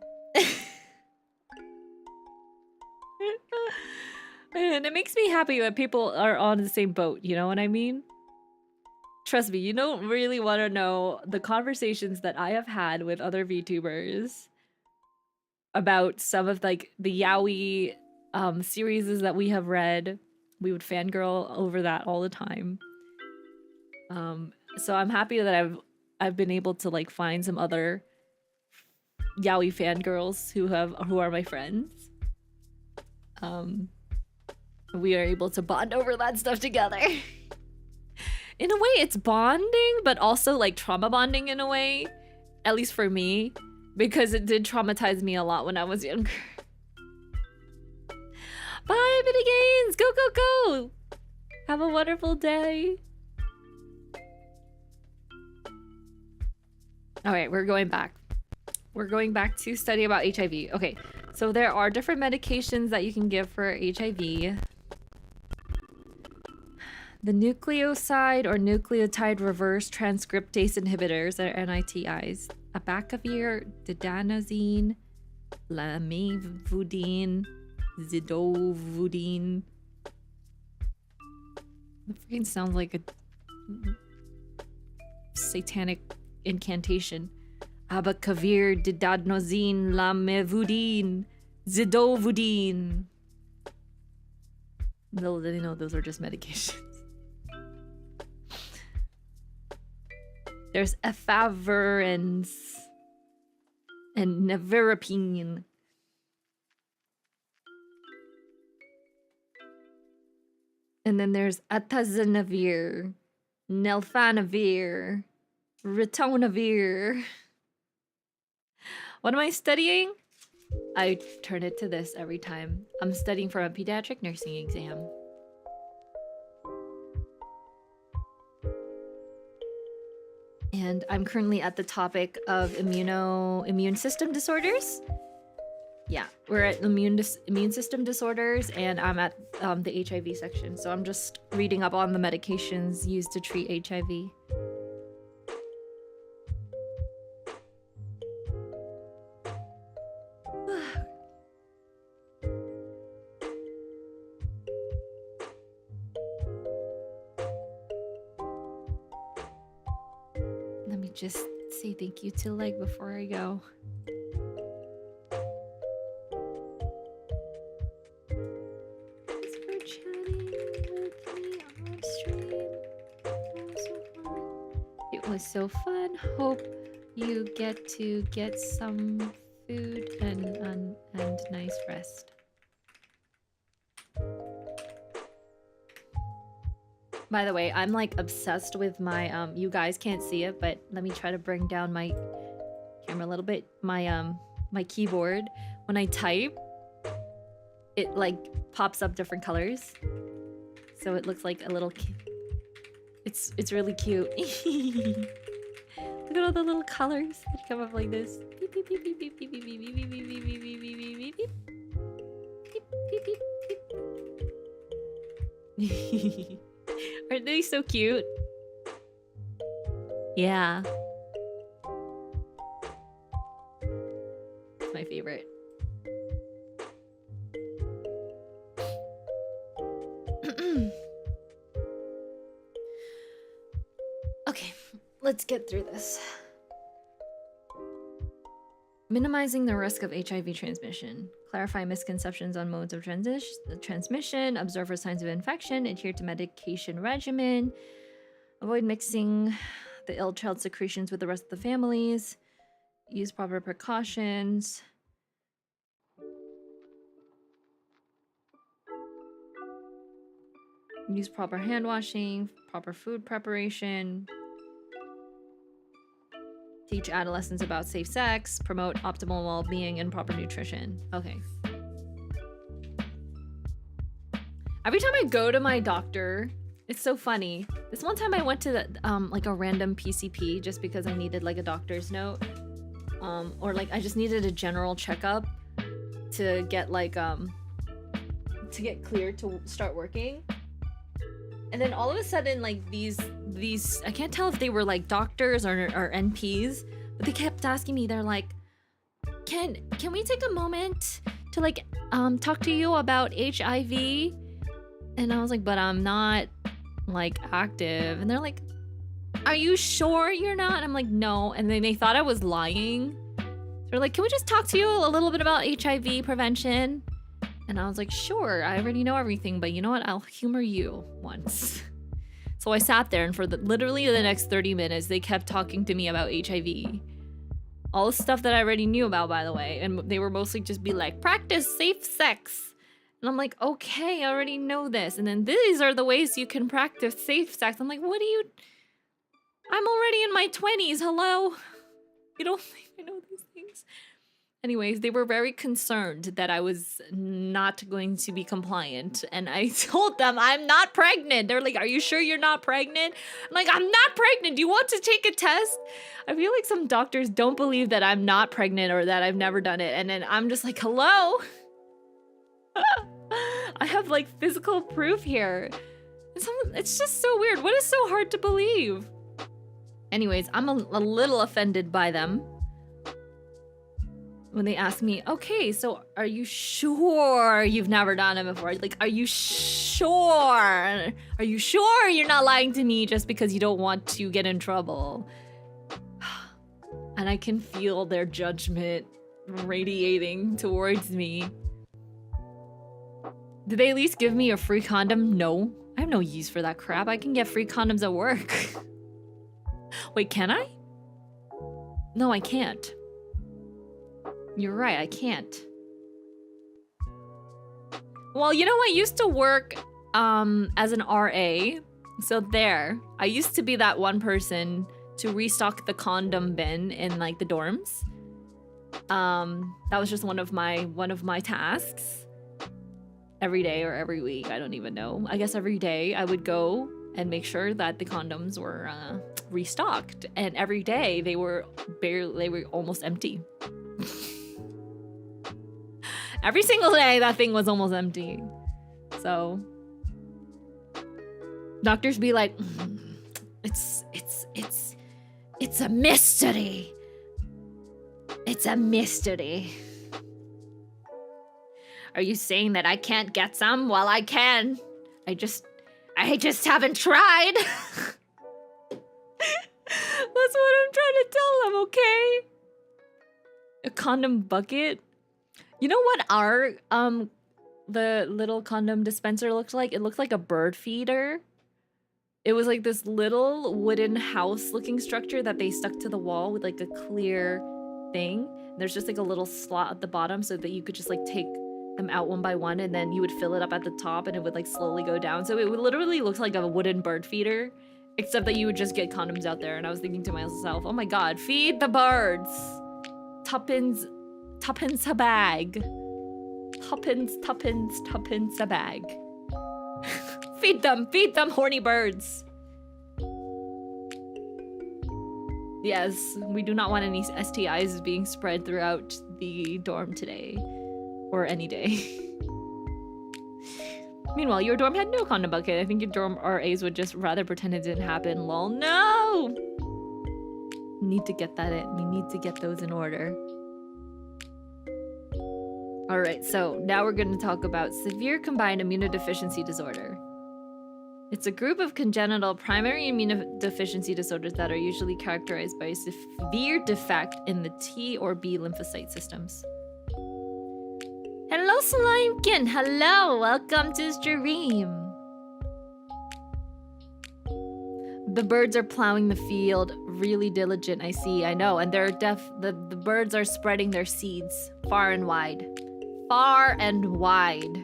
it makes me happy that people are on the same boat, you know what I mean? Trust me, you don't really want to know the conversations that I have had with other VTubers about some of like the yaoi series that we have read. We would fangirl over that all the time. So I'm happy that I've been able to like find some other yaoi fangirls who are my friends. We are able to bond over that stuff together. In a way, it's bonding, but also like trauma bonding in a way. At least for me, because it did traumatize me a lot when I was younger. Bye, Minigains! Go, go, go! Have a wonderful day. All right, we're going back. We're going back to study about HIV. Okay, so there are different medications that you can give for HIV. The nucleoside or nucleotide reverse transcriptase inhibitors, or NITIs. Abacavir, didanosine, lamivudine, zidovudine. It freaking sounds like a satanic incantation. Abacavir, didanosine, lamivudine, zidovudine. Little did they know those are just medications. There's efavirenz and nevirapine. And then there's atazanavir, nelfanavir, ritonavir. What am I studying? I turn it to this every time. I'm studying for a pediatric nursing exam. And I'm currently at the topic of immune system disorders. Yeah, we're at immune system disorders, and I'm at the HIV section. So I'm just reading up on the medications used to treat HIV. Let me just say thank you to Leg before I go. Thanks for chatting with me on stream. It was so fun. Hope you get to get some food and nice rest. By the way, I'm like obsessed with my you guys can't see it, but let me try to bring down my camera a little bit. My my keyboard, when I type, it like pops up different colors. So it looks like a little it's really cute. Look at all the little colors that come up like this. Beep, beep, beep, beep, beep, beep, beep, beep, beep, beep, beep, beep, beep, beep, beep, beep, beep. Beep, beep, beep, beep. Aren't they so cute? Yeah. It's my favorite. Okay, let's get through this. Minimizing the risk of HIV transmission. Clarify misconceptions on modes of transmission. Observe for signs of infection. Adhere to medication regimen. Avoid mixing the ill child secretions with the rest of the families. Use proper precautions. Use proper hand washing. Proper food preparation. Teach adolescents about safe sex, promote optimal well-being, and proper nutrition. Okay. Every time I go to my doctor, it's so funny. This one time I went to the, like a random PCP just because I needed like a doctor's note. Or like I just needed a general checkup to get like, to get cleared to start working. And then all of a sudden, like these, I can't tell if they were like doctors or NPs, but they kept asking me, they're like, can we take a moment to like, talk to you about HIV? And I was like, but I'm not like active. And they're like, are you sure you're not? And I'm like, no. And then they thought I was lying. They're like, can we just talk to you a little bit about HIV prevention? And I was like, sure, I already know everything, but you know what? I'll humor you once. So I sat there, and for literally the next 30 minutes, they kept talking to me about HIV. All the stuff that I already knew about, by the way. And they were mostly just be like, practice safe sex. And I'm like, okay, I already know this. And then these are the ways you can practice safe sex. I'm like, what do you... I'm already in my 20s, hello? You don't think I know these things? Anyways, they were very concerned that I was not going to be compliant. And I told them, I'm not pregnant. They're like, are you sure you're not pregnant? I'm like, I'm not pregnant. Do you want to take a test? I feel like some doctors don't believe that I'm not pregnant or that I've never done it. And then I'm just like, hello? I have like physical proof here. It's just so weird. What is so hard to believe? Anyways, I'm a little offended by them. When they ask me, okay, so are you sure you've never done it before? Like, are you sure? Are you sure you're not lying to me just because you don't want to get in trouble? And I can feel their judgment radiating towards me. Did they at least give me a free condom? No. I have no use for that crap. I can get free condoms at work. Wait, can I? No, I can't. You're right, I can't. Well, you know, I used to work as an RA. So there, I used to be that one person to restock the condom bin in like the dorms. That was just one of my tasks. Every day or every week, I don't even know. I guess every day I would go and make sure that the condoms were restocked. And every day they were almost empty. Every single day, that thing was almost empty. So, doctors be like, it's a mystery. It's a mystery. Are you saying that I can't get some? Well, I can. I just haven't tried. That's what I'm trying to tell them, okay? A condom bucket? You know what our the little condom dispenser looked like? It looked like a bird feeder. It was like this little wooden house looking structure that they stuck to the wall with like a clear thing. There's just like a little slot at the bottom so that you could just like take them out one by one, and then you would fill it up at the top and it would like slowly go down. So it would literally look like a wooden bird feeder, except that you would just get condoms out there. And I was thinking to myself, oh my god, feed the birds. Tuppence a bag. Tuppence a bag. Feed them, horny birds. Yes, we do not want any STIs being spread throughout the dorm today. Or any day. Meanwhile, your dorm had no condom bucket. I think your dorm RAs would just rather pretend it didn't happen. Lol, no! We need to get that in. We need to get those in order. Alright, so now we're going to talk about severe combined immunodeficiency disorder. It's a group of congenital primary immunodeficiency disorders that are usually characterized by a severe defect in the T or B lymphocyte systems. Hello, Slimekin! Hello! Welcome to stream! The birds are plowing the field. Really diligent, I see. I know. And they're the birds are spreading their seeds far and wide. Far and wide.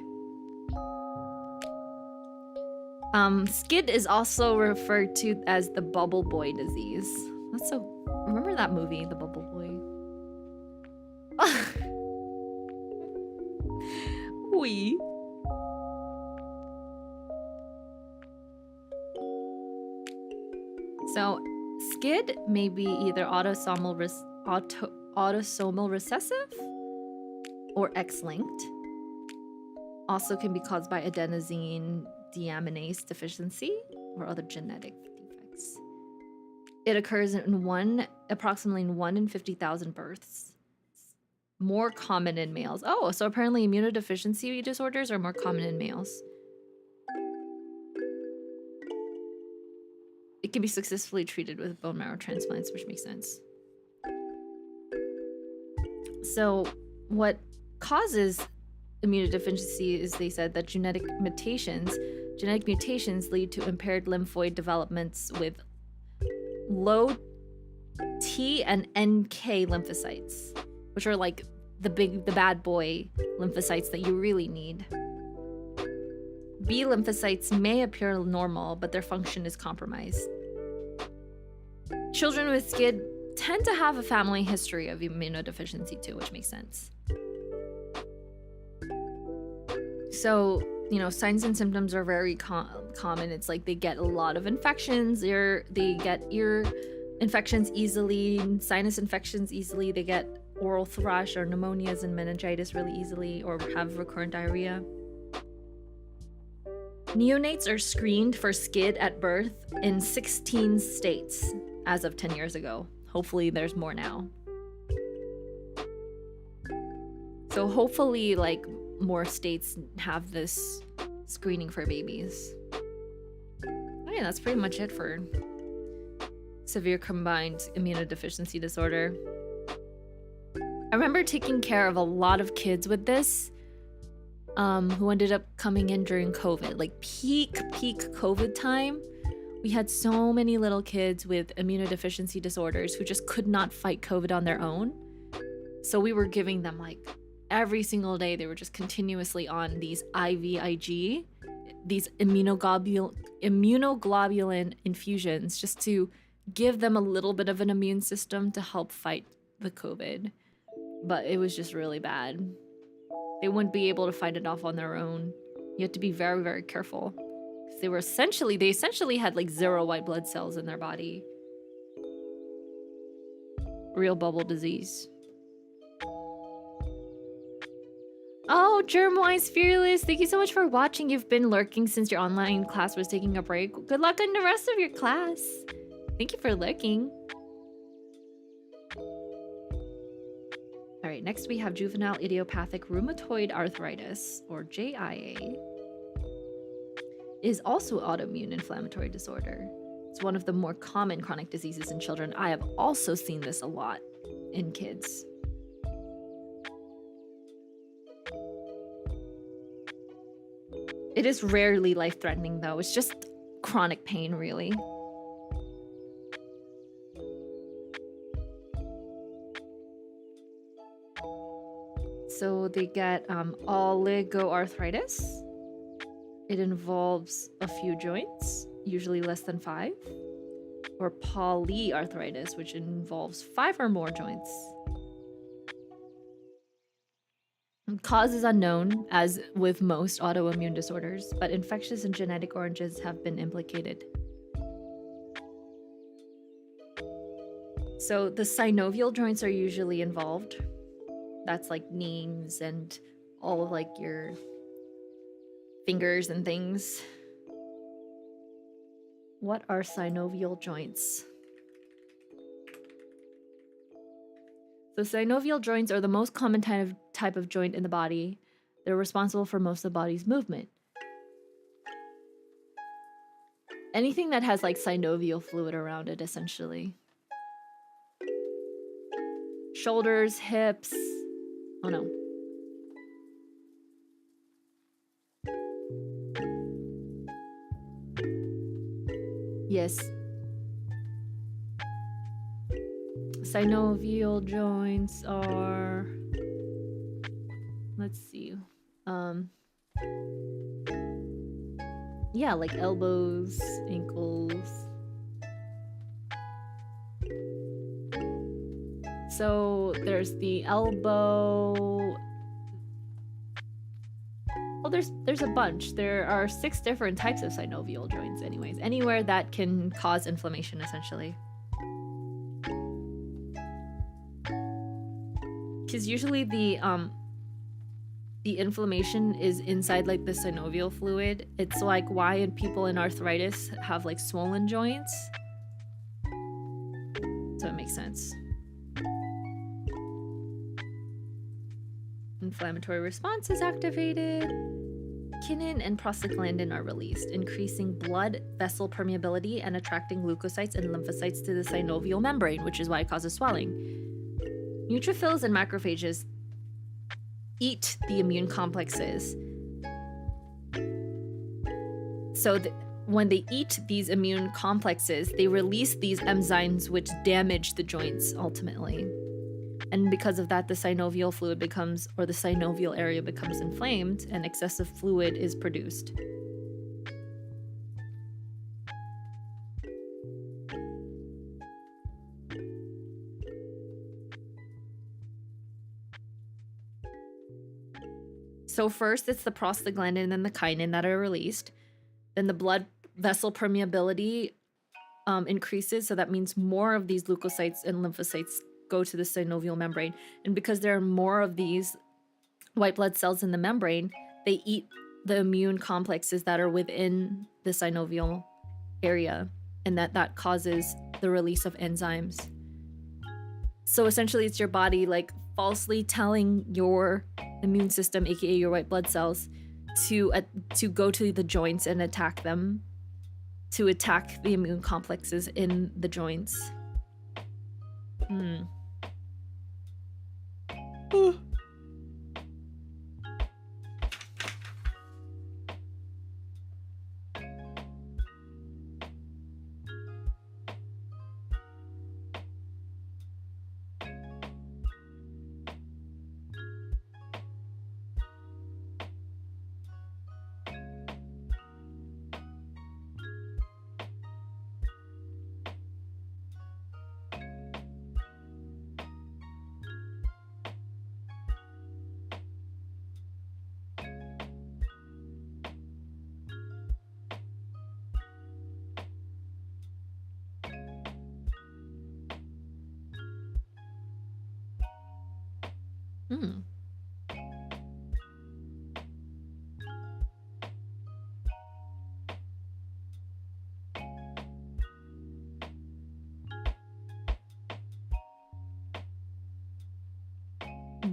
SCID is also referred to as the bubble boy disease. That's so... Remember that movie, The Bubble Boy? Oui. So, SCID may be either autosomal recessive or X-linked. Also can be caused by adenosine deaminase deficiency or other genetic defects. It occurs in approximately 1 in 50,000 births. More common in males. Oh, so apparently immunodeficiency disorders are more common in males. It can be successfully treated with bone marrow transplants, which makes sense. So what causes immunodeficiency is, they said, that genetic mutations lead to impaired lymphoid developments with low T and NK lymphocytes, which are like the bad boy lymphocytes that you really need. B lymphocytes may appear normal, but their function is compromised. Children with SCID tend to have a family history of immunodeficiency too, which makes sense. So, you know, signs and symptoms are very common. It's like they get a lot of infections, they get ear infections easily, sinus infections easily, they get oral thrush or pneumonias and meningitis really easily, or have recurrent diarrhea. Neonates are screened for SCID at birth in 16 states as of 10 years ago. Hopefully there's more now. So hopefully like more states have this screening for babies. Oh yeah, that's pretty much it for severe combined immunodeficiency disorder. I remember taking care of a lot of kids with this who ended up coming in during COVID, like peak COVID time. We had so many little kids with immunodeficiency disorders who just could not fight COVID on their own. So we were giving them like every single day, they were just continuously on these IVIG, these immunoglobulin infusions, just to give them a little bit of an immune system to help fight the COVID. But it was just really bad. They wouldn't be able to fight it off on their own. You have to be very, very careful. They essentially had like 0 white blood cells in their body. Real bubble disease. Oh, Germwise Fearless, thank you so much for watching. You've been lurking since your online class was taking a break. Good luck on the rest of your class. Thank you for lurking. All right, next we have juvenile idiopathic rheumatoid arthritis, or JIA. Is also autoimmune inflammatory disorder. It's one of the more common chronic diseases in children. I have also seen this a lot in kids. It is rarely life-threatening though. It's just chronic pain, really. So they get oligoarthritis. It involves a few joints, usually less than 5. Or polyarthritis, which involves 5 or more joints. Cause is unknown, as with most autoimmune disorders, but infectious and genetic origins have been implicated. So the synovial joints are usually involved. That's like knees and all of like your fingers and things. What are synovial joints? So synovial joints are the most common type of joint in the body. They're responsible for most of the body's movement. Anything that has like synovial fluid around it, essentially. Shoulders, hips. Oh no. Yes. Synovial joints are, let's see, yeah, like elbows, ankles. So there's the elbow. Well, there's a bunch. There are 6 different types of synovial joints anyways. Anywhere that can cause inflammation, essentially. Because usually the inflammation is inside like the synovial fluid. It's like why people in arthritis have like swollen joints. So it makes sense. Inflammatory response is activated. Kinin and prostaglandin are released, increasing blood vessel permeability and attracting leukocytes and lymphocytes to the synovial membrane, which is why it causes swelling. Neutrophils and macrophages eat the immune complexes. So when they eat these immune complexes, they release these enzymes which damage the joints ultimately. And because of that, the synovial fluid becomes, or the synovial area becomes inflamed and excessive fluid is produced. So first it's the prostaglandin and then the kinin that are released. Then the blood vessel permeability increases, so that means more of these leukocytes and lymphocytes go to the synovial membrane. And because there are more of these white blood cells in the membrane, they eat the immune complexes that are within the synovial area, and that causes the release of enzymes. So essentially it's your body like falsely telling your immune system, aka your white blood cells, to go to the joints and attack them, to attack the immune complexes in the joints.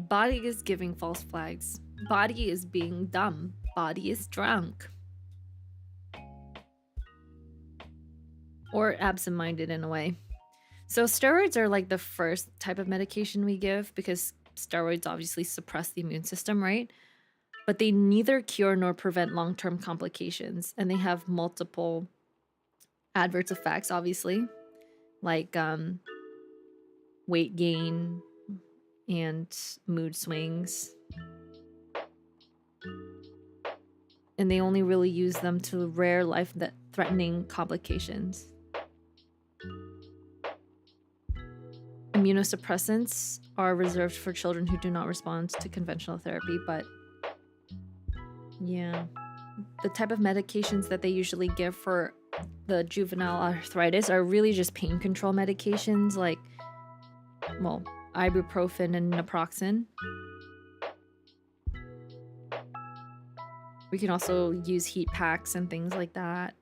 Body is giving false flags. Body is being dumb. Body is drunk. Or absent-minded in a way. So steroids are like the first type of medication we give because steroids obviously suppress the immune system, right? But they neither cure nor prevent long-term complications, and they have multiple adverse effects, obviously, like weight gain and mood swings. And they only really use them to rare life-threatening complications. Immunosuppressants are reserved for children who do not respond to conventional therapy, but yeah. The type of medications that they usually give for the juvenile arthritis are really just pain control medications like, well, ibuprofen and naproxen. We can also use heat packs and things like that.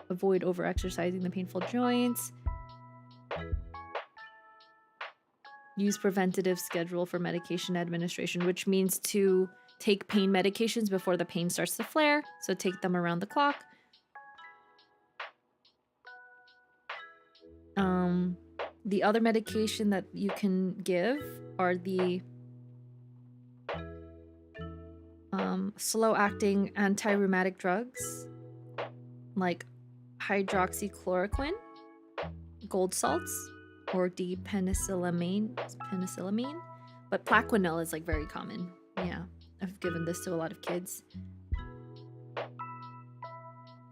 Avoid overexercising the painful joints. Use preventative schedule for medication administration, which means to take pain medications before the pain starts to flare. So take them around the clock. The other medication that you can give are the slow-acting anti-rheumatic drugs like hydroxychloroquine, gold salts, or penicillamine. But Plaquenil is like very common. Yeah, I've given this to a lot of kids.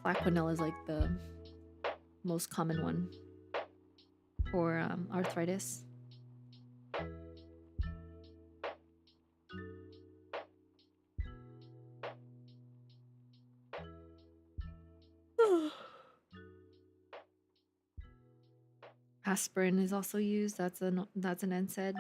Plaquenil is like the most common one for arthritis. Aspirin is also used. That's an NSAID.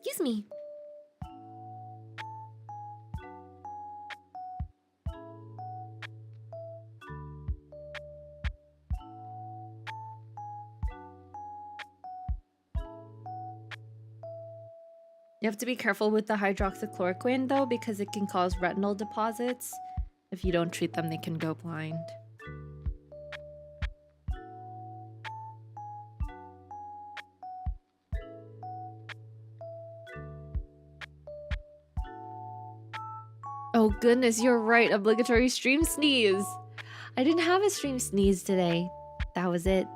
Excuse me. You have to be careful with the hydroxychloroquine though, because it can cause retinal deposits. If you don't treat them, they can go blind. Oh goodness, you're right. Obligatory stream sneeze. I didn't have a stream sneeze today. That was it.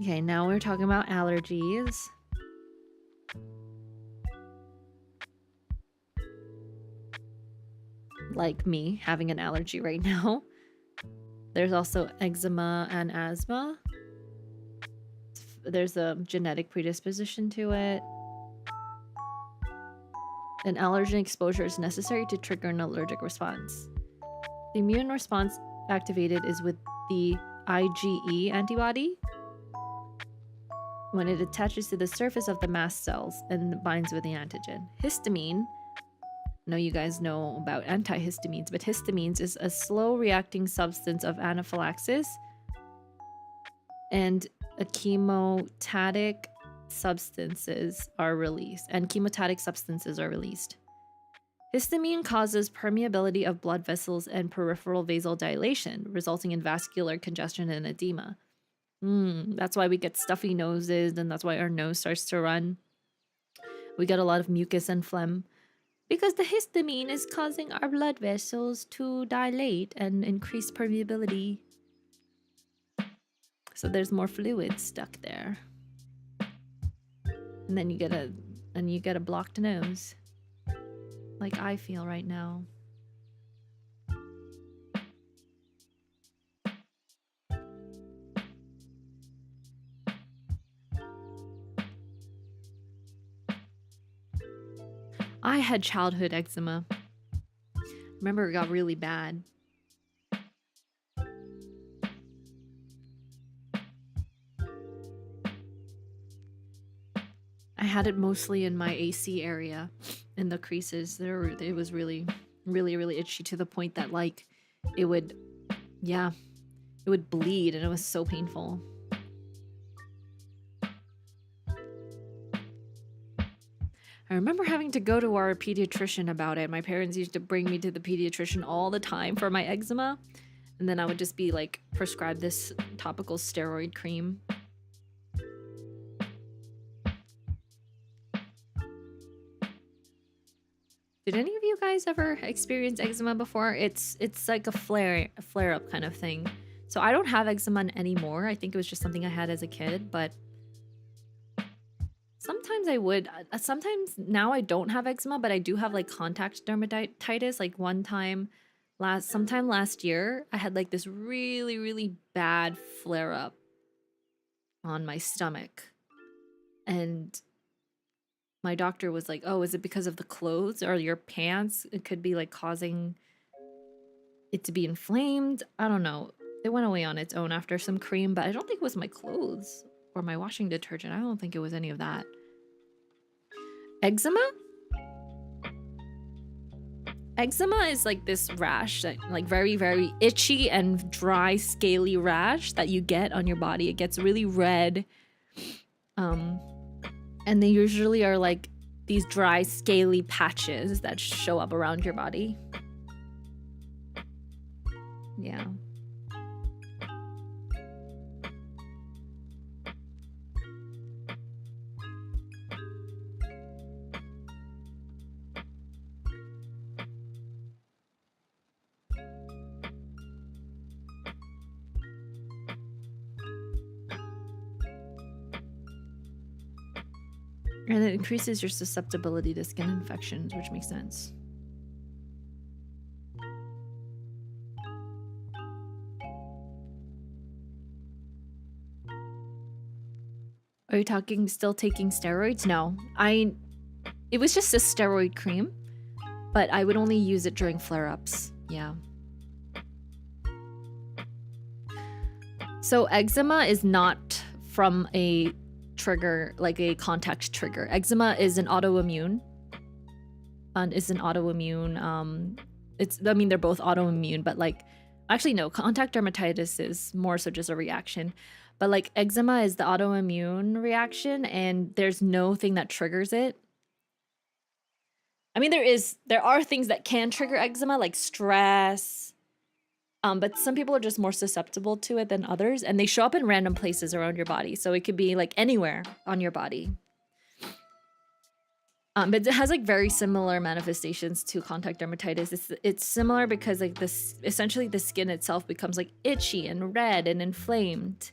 Okay, now we're talking about allergies. Like me having an allergy right now. There's also eczema and asthma. There's a genetic predisposition to it. An allergen exposure is necessary to trigger an allergic response. The immune response activated is with the IgE antibody when it attaches to the surface of the mast cells and binds with the antigen. Histamine, I know you guys know about antihistamines, but histamines is a slow reacting substance of anaphylaxis and a chemotatic substances are released. Histamine causes permeability of blood vessels and peripheral vasodilation, resulting in vascular congestion and edema. That's why we get stuffy noses, and that's why our nose starts to run. We get a lot of mucus and phlegm because the histamine is causing our blood vessels to dilate and increase permeability. So there's more fluid stuck there. And then you get a blocked nose. Like I feel right now. I had childhood eczema. Remember, it got really bad. I had it mostly in my AC area, in the creases. It was really, really, really itchy to the point that like it would bleed, and it was so painful. I remember having to go to our pediatrician about it. My parents used to bring me to the pediatrician all the time for my eczema, and then I would just be like prescribed this topical steroid cream. Did any of you guys ever experience eczema before? It's like a flare up kind of thing. So I don't have eczema anymore. I think it was just something I had as a kid, but sometimes I would. Sometimes now I don't have eczema, but I do have like contact dermatitis. Like sometime last year, I had like this really, really bad flare up on my stomach. And my doctor was like, oh, is it because of the clothes or your pants? It could be like causing it to be inflamed. I don't know. It went away on its own after some cream, but I don't think it was my clothes or my washing detergent. I don't think it was any of that. Eczema? Eczema is like this rash that like very, very itchy and dry, scaly rash that you get on your body. It gets really red. And they usually are like these dry, scaly patches that show up around your body. Yeah. And it increases your susceptibility to skin infections, which makes sense. Are you still taking steroids? No. It was just a steroid cream, but I would only use it during flare-ups. Yeah. So eczema is not from a trigger, like a contact trigger. Eczema is an autoimmune. They're both autoimmune, but like, actually no, contact dermatitis is more so just a reaction. But like eczema is the autoimmune reaction, and there's no thing that triggers it. I mean, there are things that can trigger eczema, like stress. But some people are just more susceptible to it than others, and they show up in random places around your body. So it could be like anywhere on your body. But it has like very similar manifestations to contact dermatitis. It's similar because like essentially the skin itself becomes like itchy and red and inflamed.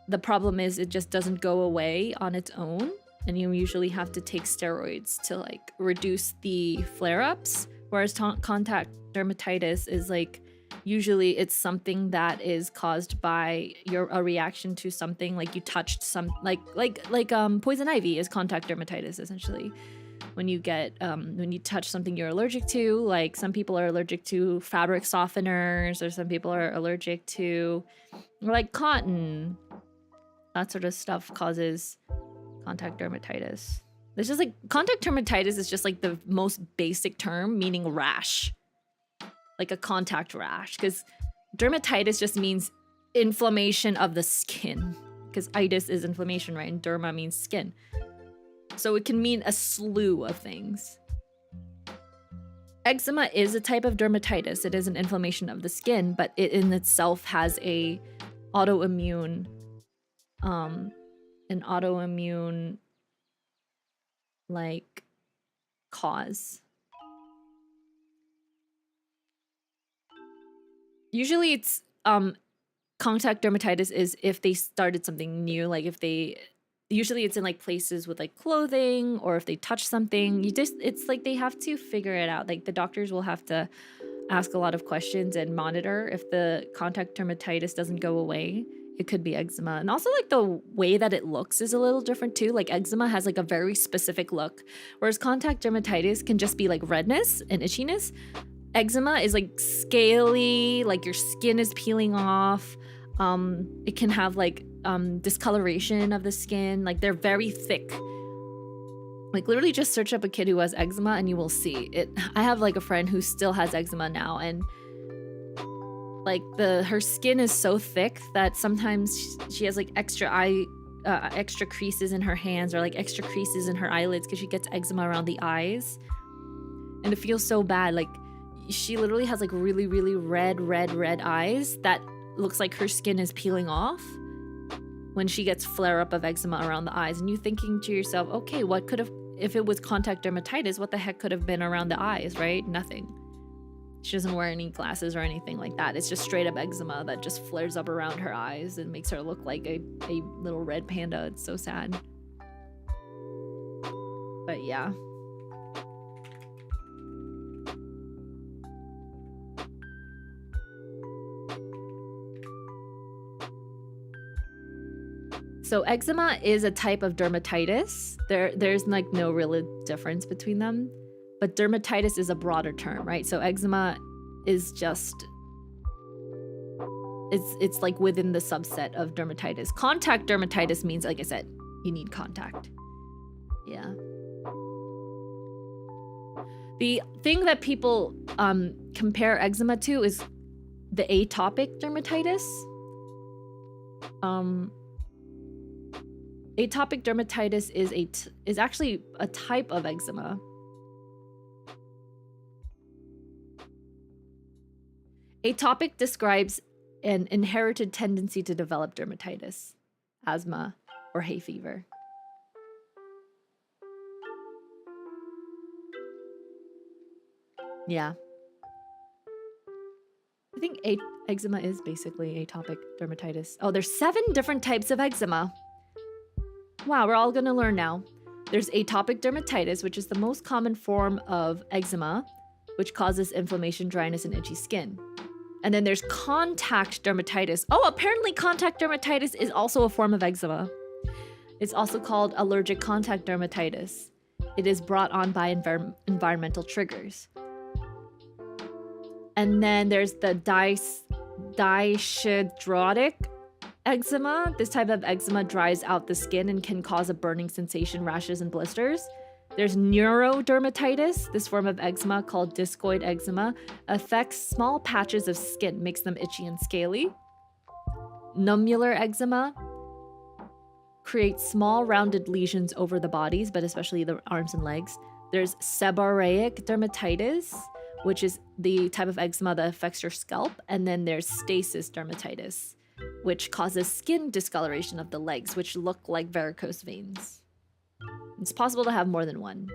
the problem is it just doesn't go away on its own, and you usually have to take steroids to like reduce the flare-ups, whereas contact dermatitis is like usually it's something that is caused by a reaction to something, like you touched some like poison ivy is contact dermatitis essentially. When you get when you touch something you're allergic to, like some people are allergic to fabric softeners, or some people are allergic to like cotton. That sort of stuff causes contact dermatitis. It's just like contact dermatitis is just like the most basic term meaning rash, like a contact rash, because dermatitis just means inflammation of the skin, because itis is inflammation, right? And derma means skin. So it can mean a slew of things. Eczema is a type of dermatitis. It is an inflammation of the skin, but it in itself has a autoimmune like cause. Usually it's contact dermatitis is if they started something new, like if they usually it's in like places with like clothing, or if they touch something, it's like they have to figure it out. Like the doctors will have to ask a lot of questions and monitor. If the contact dermatitis doesn't go away, it could be eczema. And also like the way that it looks is a little different too. Like eczema has like a very specific look, whereas contact dermatitis can just be like redness and itchiness. Eczema is like scaly, like your skin is peeling off. It can have like discoloration of the skin. Like they're very thick. Like literally just search up a kid who has eczema and you will see it. I have like a friend who still has eczema now, and like her skin is so thick that sometimes she has like extra creases in her hands, or like extra creases in her eyelids because she gets eczema around the eyes. And it feels so bad. Like she literally has like really, really red eyes that looks like her skin is peeling off when she gets flare up of eczema around the eyes. And you thinking to yourself, okay, what could have, if it was contact dermatitis, what the heck could have been around the eyes, right? Nothing. She doesn't wear any glasses or anything like that. It's just straight up eczema that just flares up around her eyes and makes her look like a little red panda. It's so sad. But yeah. So eczema is a type of dermatitis. There's like no real difference between them, but dermatitis is a broader term, right? So eczema is just, it's like within the subset of dermatitis. Contact dermatitis means, like I said, you need contact. Yeah. The thing that people compare eczema to is the atopic dermatitis. Atopic dermatitis is actually a type of eczema. Atopic describes an inherited tendency to develop dermatitis, asthma, or hay fever. Yeah. I think eczema is basically atopic dermatitis. Oh, there's 7 different types of eczema. Wow, we're all gonna learn now. There's atopic dermatitis, which is the most common form of eczema, which causes inflammation, dryness, and itchy skin. And then there's contact dermatitis. Oh, apparently contact dermatitis is also a form of eczema. It's also called allergic contact dermatitis. It is brought on by environmental triggers. And then there's the dyshidrotic eczema. This type of eczema dries out the skin and can cause a burning sensation, rashes, and blisters. There's neurodermatitis. This form of eczema, called discoid eczema, affects small patches of skin, makes them itchy and scaly. Nummular eczema creates small rounded lesions over the bodies, but especially the arms and legs. There's seborrheic dermatitis, which is the type of eczema that affects your scalp. And then there's stasis dermatitis, which causes skin discoloration of the legs, which look like varicose veins. It's possible to have more than one.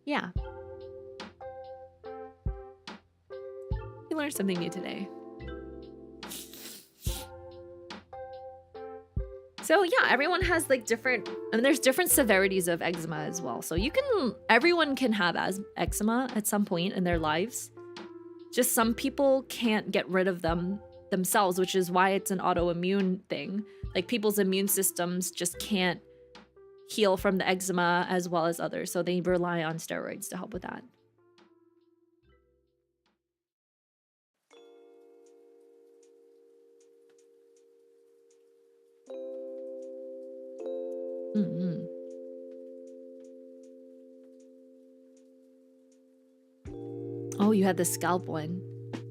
Yeah. You learned something new today. So yeah, everyone has like different, and there's different severities of eczema as well. So everyone can have eczema at some point in their lives. Just some people can't get rid of them themselves, which is why it's an autoimmune thing. Like people's immune systems just can't heal from the eczema as well as others. So they rely on steroids to help with that. Mm-hmm. Oh, you had the scalp one.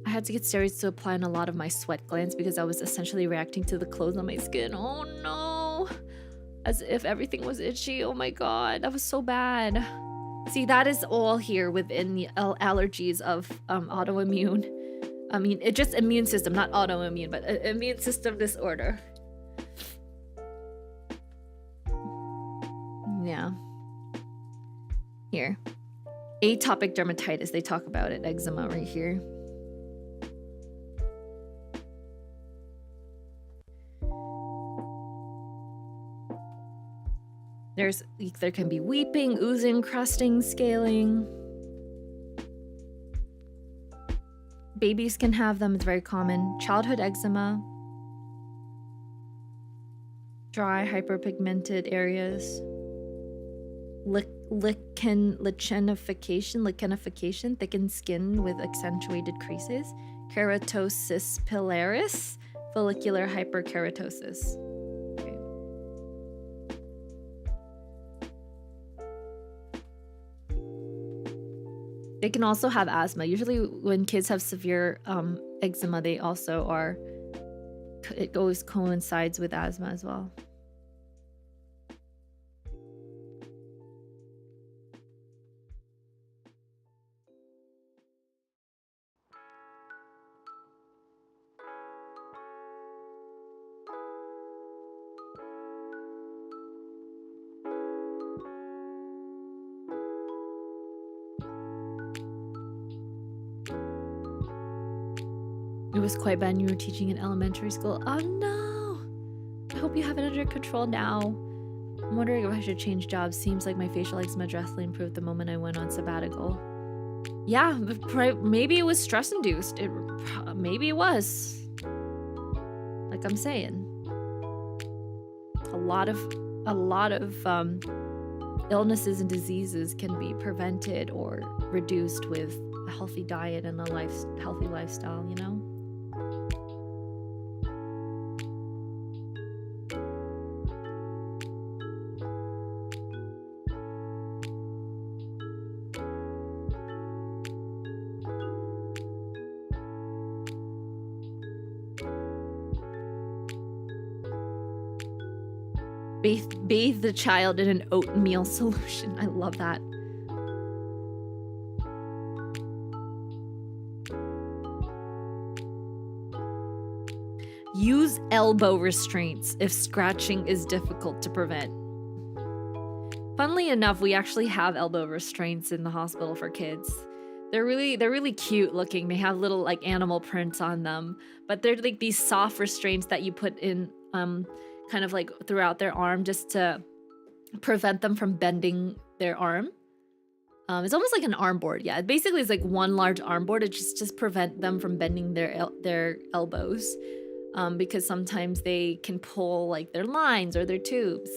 I had to get steroids to apply on a lot of my sweat glands because I was essentially reacting to the clothes on my skin. Oh no. As if everything was itchy. Oh my god, that was so bad. See, that is all here within the allergies of autoimmune. I mean, it's just immune system, not autoimmune, but immune system disorder. Yeah. Here. Atopic dermatitis, they talk about it. Eczema right here. There can be weeping, oozing, crusting, scaling. Babies can have them, it's very common. Childhood eczema. Dry, hyperpigmented areas. Lichenification, thickened skin with accentuated creases. Keratosis pilaris, follicular hyperkeratosis. They can also have asthma. Usually when kids have severe eczema, they also are, it coincides with asthma as well. It was quite bad when you were teaching in elementary school. Oh no! I hope you have it under control now. I'm wondering if I should change jobs. Seems like my facial eczema drastically improved the moment I went on sabbatical. Yeah, maybe it was stress-induced. Maybe it was. Like I'm saying. A lot of illnesses and diseases can be prevented or reduced with a healthy diet and a healthy lifestyle, you know? Bathe the child in an oatmeal solution. I love that. Use elbow restraints if scratching is difficult to prevent. Funnily enough, we actually have elbow restraints in the hospital for kids. They're really cute looking. They have little like animal prints on them, but they're like these soft restraints that you put in kind of like throughout their arm just to prevent them from bending their arm. It's almost like an arm board. Yeah, basically it's like one large arm board. It just prevent them from bending their elbows because sometimes they can pull like their lines or their tubes.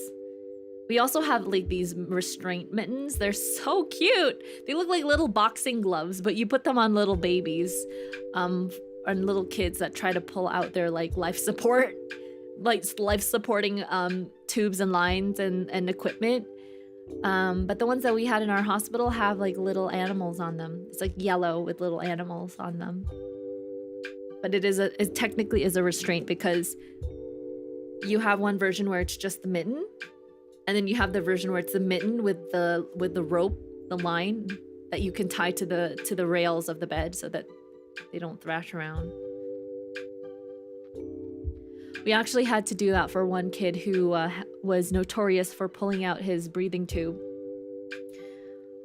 We also have like these restraint mittens. They're so cute. They look like little boxing gloves, but you put them on little babies and little kids that try to pull out their like life supporting tubes and lines and equipment. But the ones that we had in our hospital have like little animals on them. It's like yellow with little animals on them. But it technically is a restraint because you have one version where it's just the mitten, and then you have the version where it's the mitten with the rope, the line that you can tie to the rails of the bed so that they don't thrash around. We actually had to do that for one kid who was notorious for pulling out his breathing tube.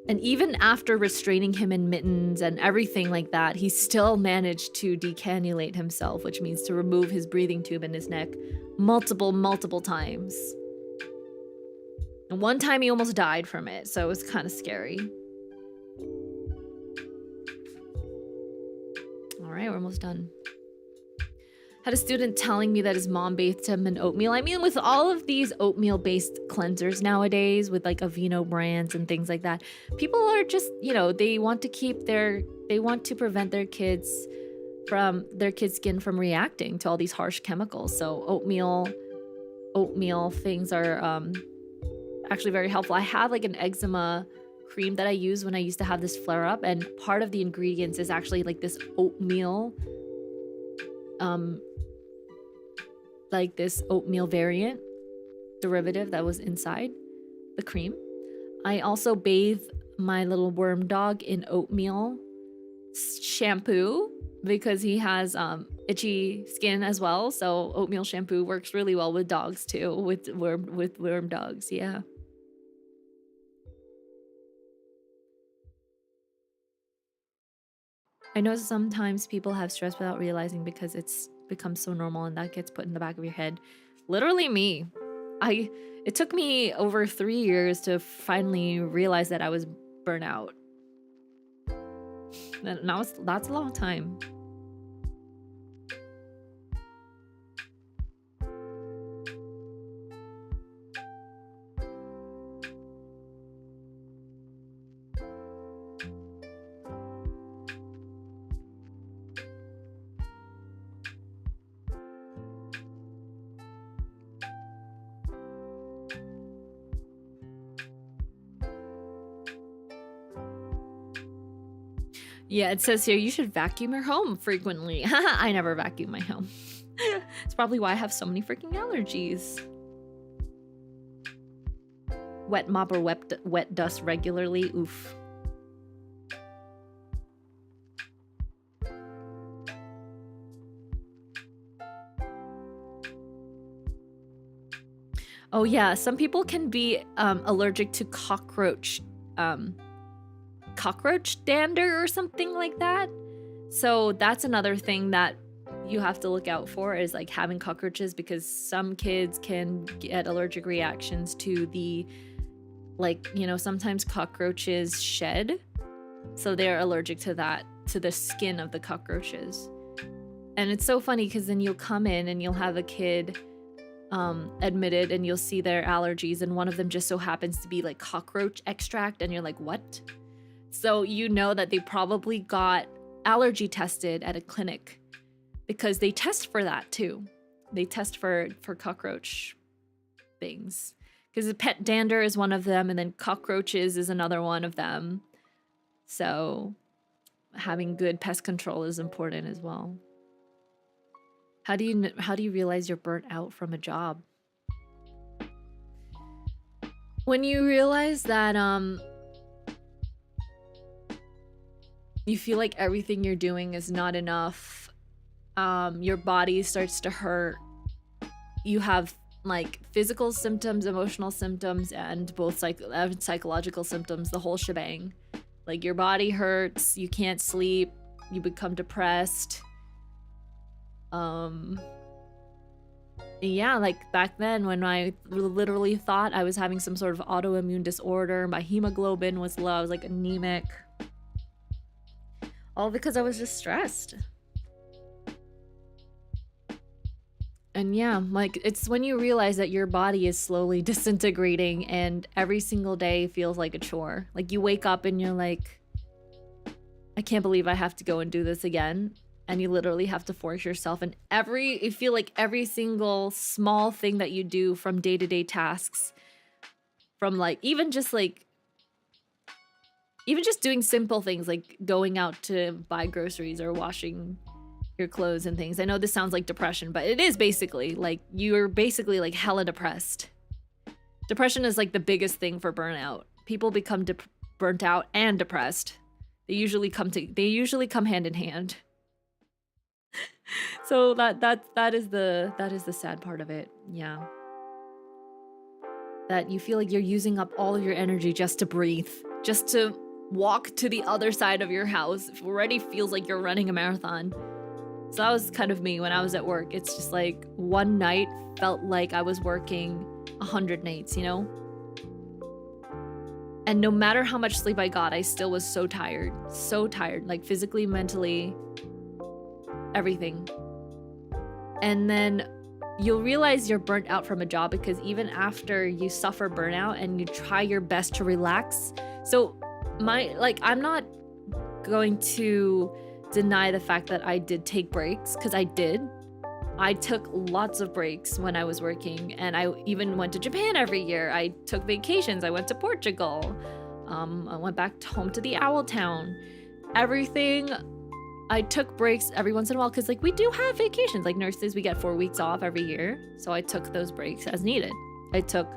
And even after restraining him in mittens and everything like that, he still managed to decannulate himself, which means to remove his breathing tube in his neck multiple times. And one time he almost died from it, so it was kind of scary. All right, we're almost done. Had a student telling me that his mom bathed him in oatmeal. I mean, with all of these oatmeal-based cleansers nowadays, with like Aveeno brands and things like that, people are just, you know, they want to prevent their kids' skin from reacting to all these harsh chemicals. So oatmeal things are actually very helpful. I have like an eczema cream that I use when I used to have this flare up, and part of the ingredients is actually like this oatmeal variant derivative that was inside the cream. I also bathe my little worm dog in oatmeal shampoo because he has itchy skin as well, so oatmeal shampoo works really well with dogs too, with worm dogs. Yeah. I know sometimes people have stress without realizing because it's become so normal, and that gets put in the back of your head. Literally me. It took me over 3 years to finally realize that I was burnt out. And that's a long time. Yeah, it says here you should vacuum your home frequently. I never vacuum my home. It's probably why I have so many freaking allergies. Wet mop or wet dust regularly. Oof. Oh yeah, some people can be allergic to cockroach dander or something like that. So that's another thing that you have to look out for, is like having cockroaches, because some kids can get allergic reactions to the, like, you know, sometimes cockroaches shed, so they're allergic to that, to the skin of the cockroaches. And it's so funny because then you'll come in and you'll have a kid admitted, and you'll see their allergies, and one of them just so happens to be like cockroach extract, and you're like, what? So you know that they probably got allergy tested at a clinic, because they test for that too. They test for cockroach things, because pet dander is one of them, and then cockroaches is another one of them. So having good pest control is important as well. How do you realize you're burnt out from a job? When you realize that you feel like everything you're doing is not enough, your body starts to hurt, you have like physical symptoms, emotional symptoms, and both psychological symptoms, the whole shebang. Like your body hurts, you can't sleep, you become depressed. Yeah, like back then when I literally thought I was having some sort of autoimmune disorder, my hemoglobin was low, I was like anemic. All because I was just stressed. And yeah, like it's when you realize that your body is slowly disintegrating and every single day feels like a chore. Like you wake up and you're like, I can't believe I have to go and do this again. And you literally have to force yourself. And you feel like every single small thing that you do, from day-to-day tasks, from like even just doing simple things like going out to buy groceries or washing your clothes and things. I know this sounds like depression, but it is basically like you're basically like hella depressed. Depression is like the biggest thing for burnout. People become burnt out and depressed. They usually come hand in hand. So that is the sad part of it. Yeah. That you feel like you're using up all of your energy just to breathe. just to walk to the other side of your house. It already feels like you're running a marathon. So that was kind of me when I was at work. It's just like one night felt like I was working 100 nights, you know? And no matter how much sleep I got, I still was so tired, like physically, mentally, everything. And then you'll realize you're burnt out from a job because even after you suffer burnout and you try your best to relax. So I'm not going to deny the fact that I did take breaks, because I did. I took lots of breaks when I was working, and I even went to Japan every year. I took vacations. I went to Portugal. I went back home to the Owl Town. Everything. I took breaks every once in a while because like we do have vacations. Like nurses, we get 4 weeks off every year. So I took those breaks as needed. I took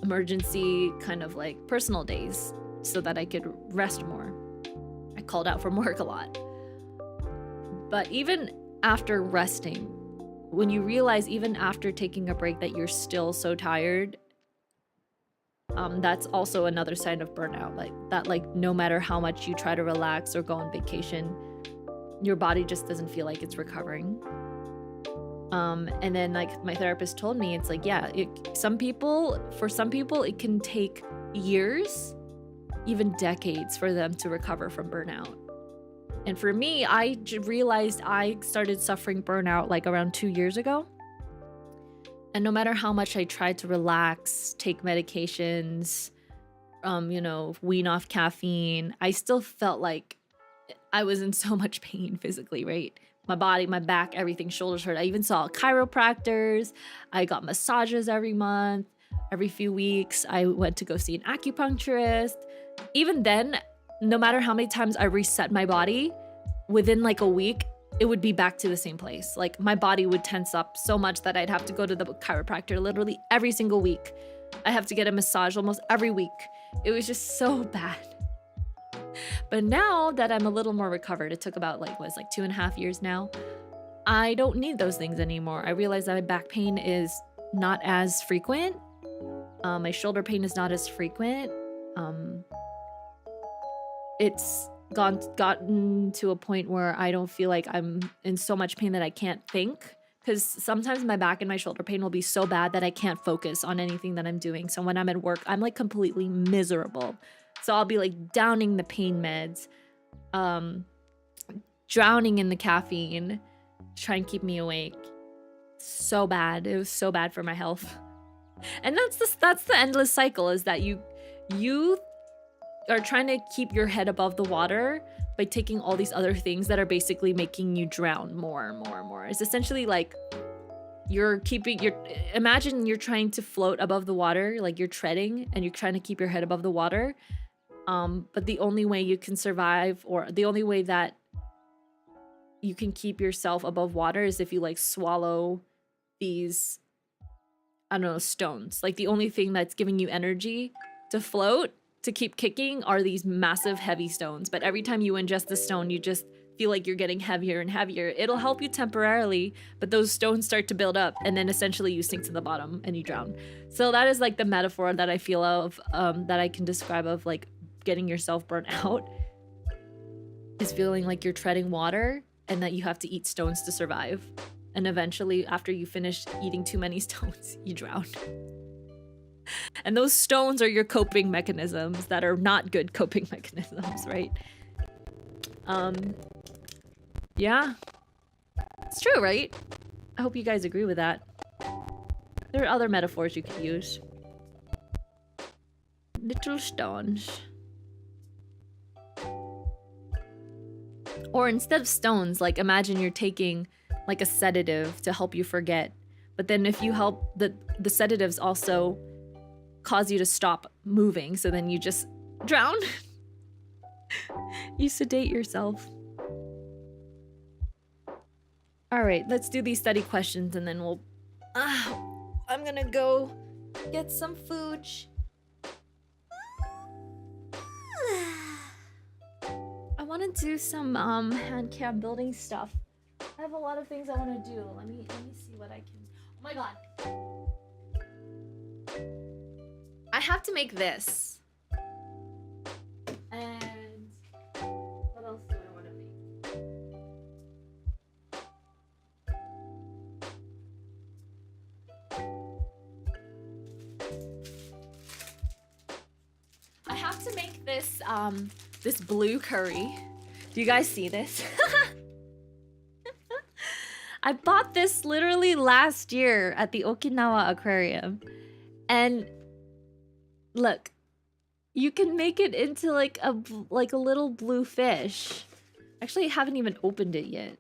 emergency kind of like personal days so that I could rest more. I called out from work a lot. But even after resting, when you realize even after taking a break that you're still so tired, that's also another sign of burnout. Like no matter how much you try to relax or go on vacation, your body just doesn't feel like it's recovering. And then like my therapist told me, it's like, yeah, for some people, it can take years, even decades for them to recover from burnout. And for me, I realized I started suffering burnout like around 2 years ago. And no matter how much I tried to relax, take medications, wean off caffeine, I still felt like I was in so much pain physically, right? My body, my back, everything, shoulders hurt. I even saw chiropractors. I got massages every month. Every few weeks, I went to go see an acupuncturist. Even then, no matter how many times I reset my body, within like a week, it would be back to the same place. Like my body would tense up so much that I'd have to go to the chiropractor literally every single week. I have to get a massage almost every week. It was just so bad. But now that I'm a little more recovered, it took about like 2.5 years now. I don't need those things anymore. I realize that my back pain is not as frequent. My shoulder pain is not as frequent. It's gotten to a point where I don't feel like I'm in so much pain that I can't think. Because sometimes my back and my shoulder pain will be so bad that I can't focus on anything that I'm doing. So when I'm at work, I'm like completely miserable. So I'll be like downing the pain meds, drowning in the caffeine, to try and keep me awake. So bad. It was so bad for my health. And that's the endless cycle, is that you are trying to keep your head above the water by taking all these other things that are basically making you drown more and more and more. It's essentially like imagine you're trying to float above the water, like you're treading and you're trying to keep your head above the water. But the only way you can survive, or the only way that you can keep yourself above water, is if you like swallow these, I don't know, stones. Like the only thing that's giving you energy to float, to keep kicking, are these massive heavy stones. But every time you ingest the stone, you just feel like you're getting heavier and heavier. It'll help you temporarily, but those stones start to build up, and then essentially you sink to the bottom and you drown. So that is like the metaphor that I feel of, that I can describe of like getting yourself burnt out, is feeling like you're treading water and that you have to eat stones to survive. And eventually, after you finish eating too many stones, you drown. And those stones are your coping mechanisms that are not good coping mechanisms, right? Yeah. It's true, right? I hope you guys agree with that. There are other metaphors you could use. Little stones. Or instead of stones, like imagine you're taking like a sedative to help you forget. But then if you help, the sedatives also cause you to stop moving, so then you just drown. You sedate yourself. All right, let's do these study questions and then we'll... I'm gonna go get some food. I want to do some hand cam building stuff. I have a lot of things I want to do. Let me see what I can... Oh my god. I have to make this. this blue curry. Do you guys see this? I bought this literally last year at the Okinawa Aquarium. And look, you can make it into like a little blue fish. Actually, I haven't even opened it yet.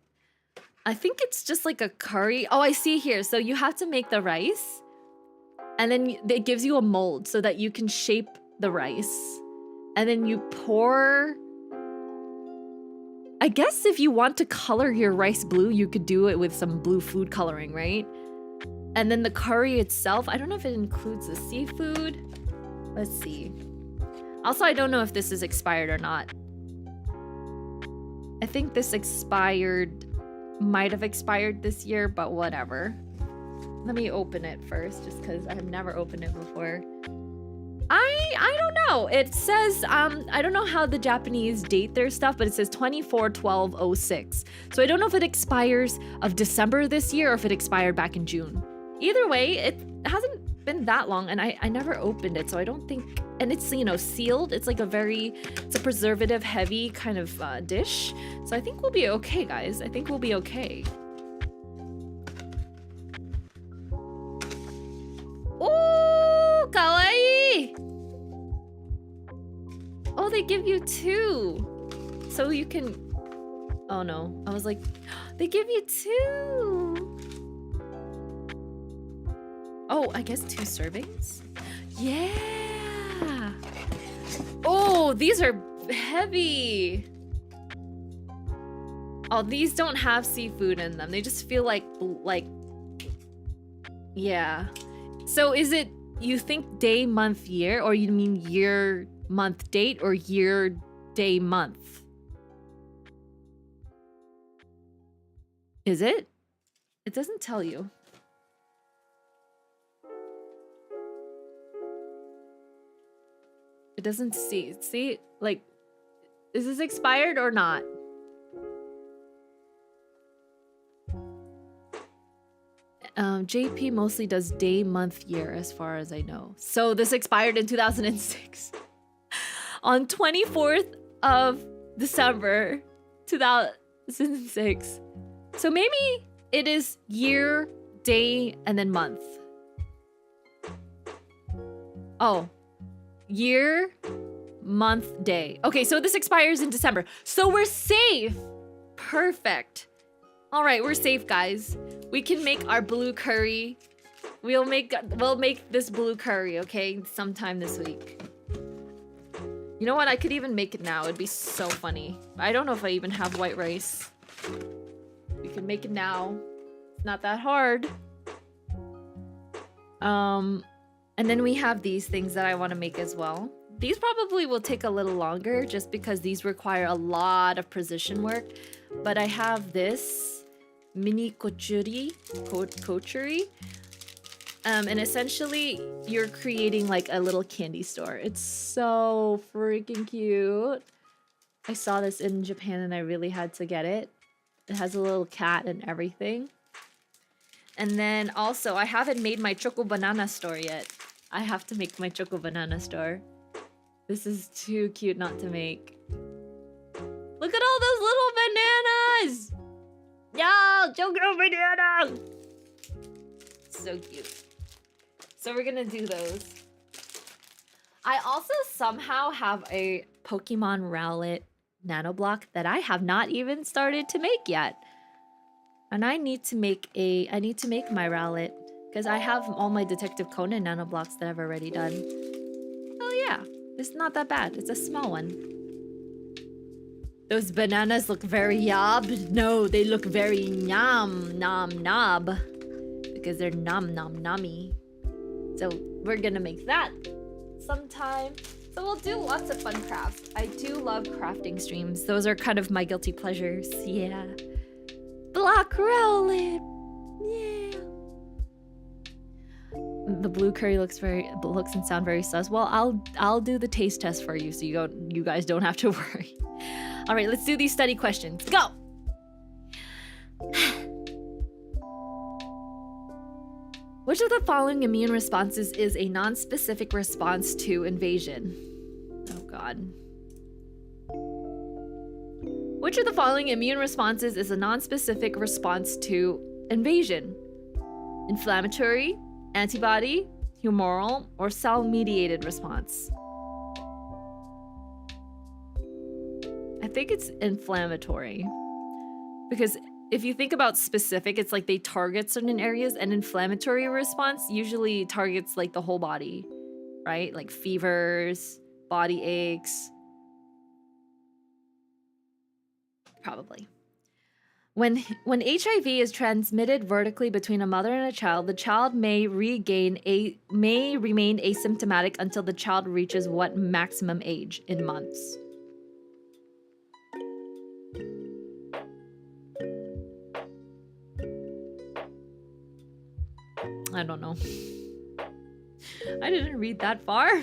I think it's just like a curry. Oh, I see here. So you have to make the rice. And then it gives you a mold so that you can shape the rice. And then you pour... I guess if you want to color your rice blue, you could do it with some blue food coloring, right? And then the curry itself, I don't know if it includes the seafood. Let's see. Also, I don't know if this is expired or not. I think this might have expired this year, but whatever. Let me open it first, just because I have never opened it before. I don't know. It says, I don't know how the Japanese date their stuff, but it says 24/12/06. So I don't know if it expires of December this year or if it expired back in June. Either way, it hasn't been that long, and I never opened it, so I don't think... And it's, you know, sealed. It's like it's a preservative heavy kind of dish. So I think we'll be okay, guys. I think we'll be okay. Ooh, kawaii! Oh, they give you two. So you can... Oh no, I was like, they give you two. Oh, I guess 2 servings? Yeah. Oh, these are heavy. Oh, these don't have seafood in them. They just feel like, yeah. So is it, you think day, month, year, or you mean year, month, date, or year, day, month? Is it? It doesn't tell you. It doesn't see, like, is this expired or not? JP mostly does day, month, year, as far as I know. So this expired in 2006. On 24th of December, 2006. So maybe it is year, day, and then month. Oh. Year, month, day. Okay, so this expires in December. So we're safe. Perfect. All right, we're safe, guys. We can make our blue curry. We'll make this blue curry, okay? Sometime this week. You know what? I could even make it now. It'd be so funny. I don't know if I even have white rice. We can make it now. It's not that hard. And then we have these things that I want to make as well. These probably will take a little longer just because these require a lot of precision work. But I have this mini kochuri. And essentially you're creating like a little candy store. It's so freaking cute. I saw this in Japan and I really had to get it. It has a little cat and everything. And then also, I haven't made my choco banana store yet. I have to make my choco banana store. This is too cute not to make. Look at all those little bananas! Yo, choco banana! So cute. So we're gonna do those. I also somehow have a Pokemon Rowlet nano block that I have not even started to make yet. And I need to make my Rowlet because I have all my Detective Conan nano blocks that I've already done. Oh yeah, it's not that bad. It's a small one. Those bananas look very yob. No, they look very nom nom nob because they're nom nom nommy. So we're gonna make that sometime. So we'll do lots of fun crafts. I do love crafting streams. Those are kind of my guilty pleasures. Yeah. Block Rowlet! Yeah. The blue curry looks and sound very sus. Well, I'll do the taste test for you so you guys don't have to worry. All right, let's do these study questions. Go. Which of the following immune responses is a non-specific response to invasion? Oh god. Which of the following immune responses is a non-specific response to invasion? Inflammatory, antibody, humoral, or cell-mediated response? I think it's inflammatory. Because if you think about specific, it's like they target certain areas, and inflammatory response usually targets like the whole body, right? Like fevers, body aches. Probably. When HIV is transmitted vertically between a mother and a child, the child may remain asymptomatic until the child reaches what maximum age in months? I don't know. I didn't read that far.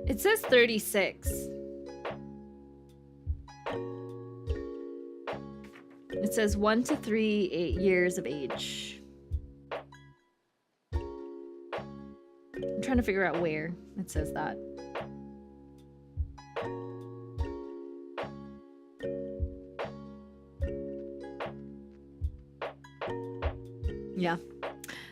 It says 36. It says 1 to 3 years of age. I'm trying to figure out where it says that. Yeah.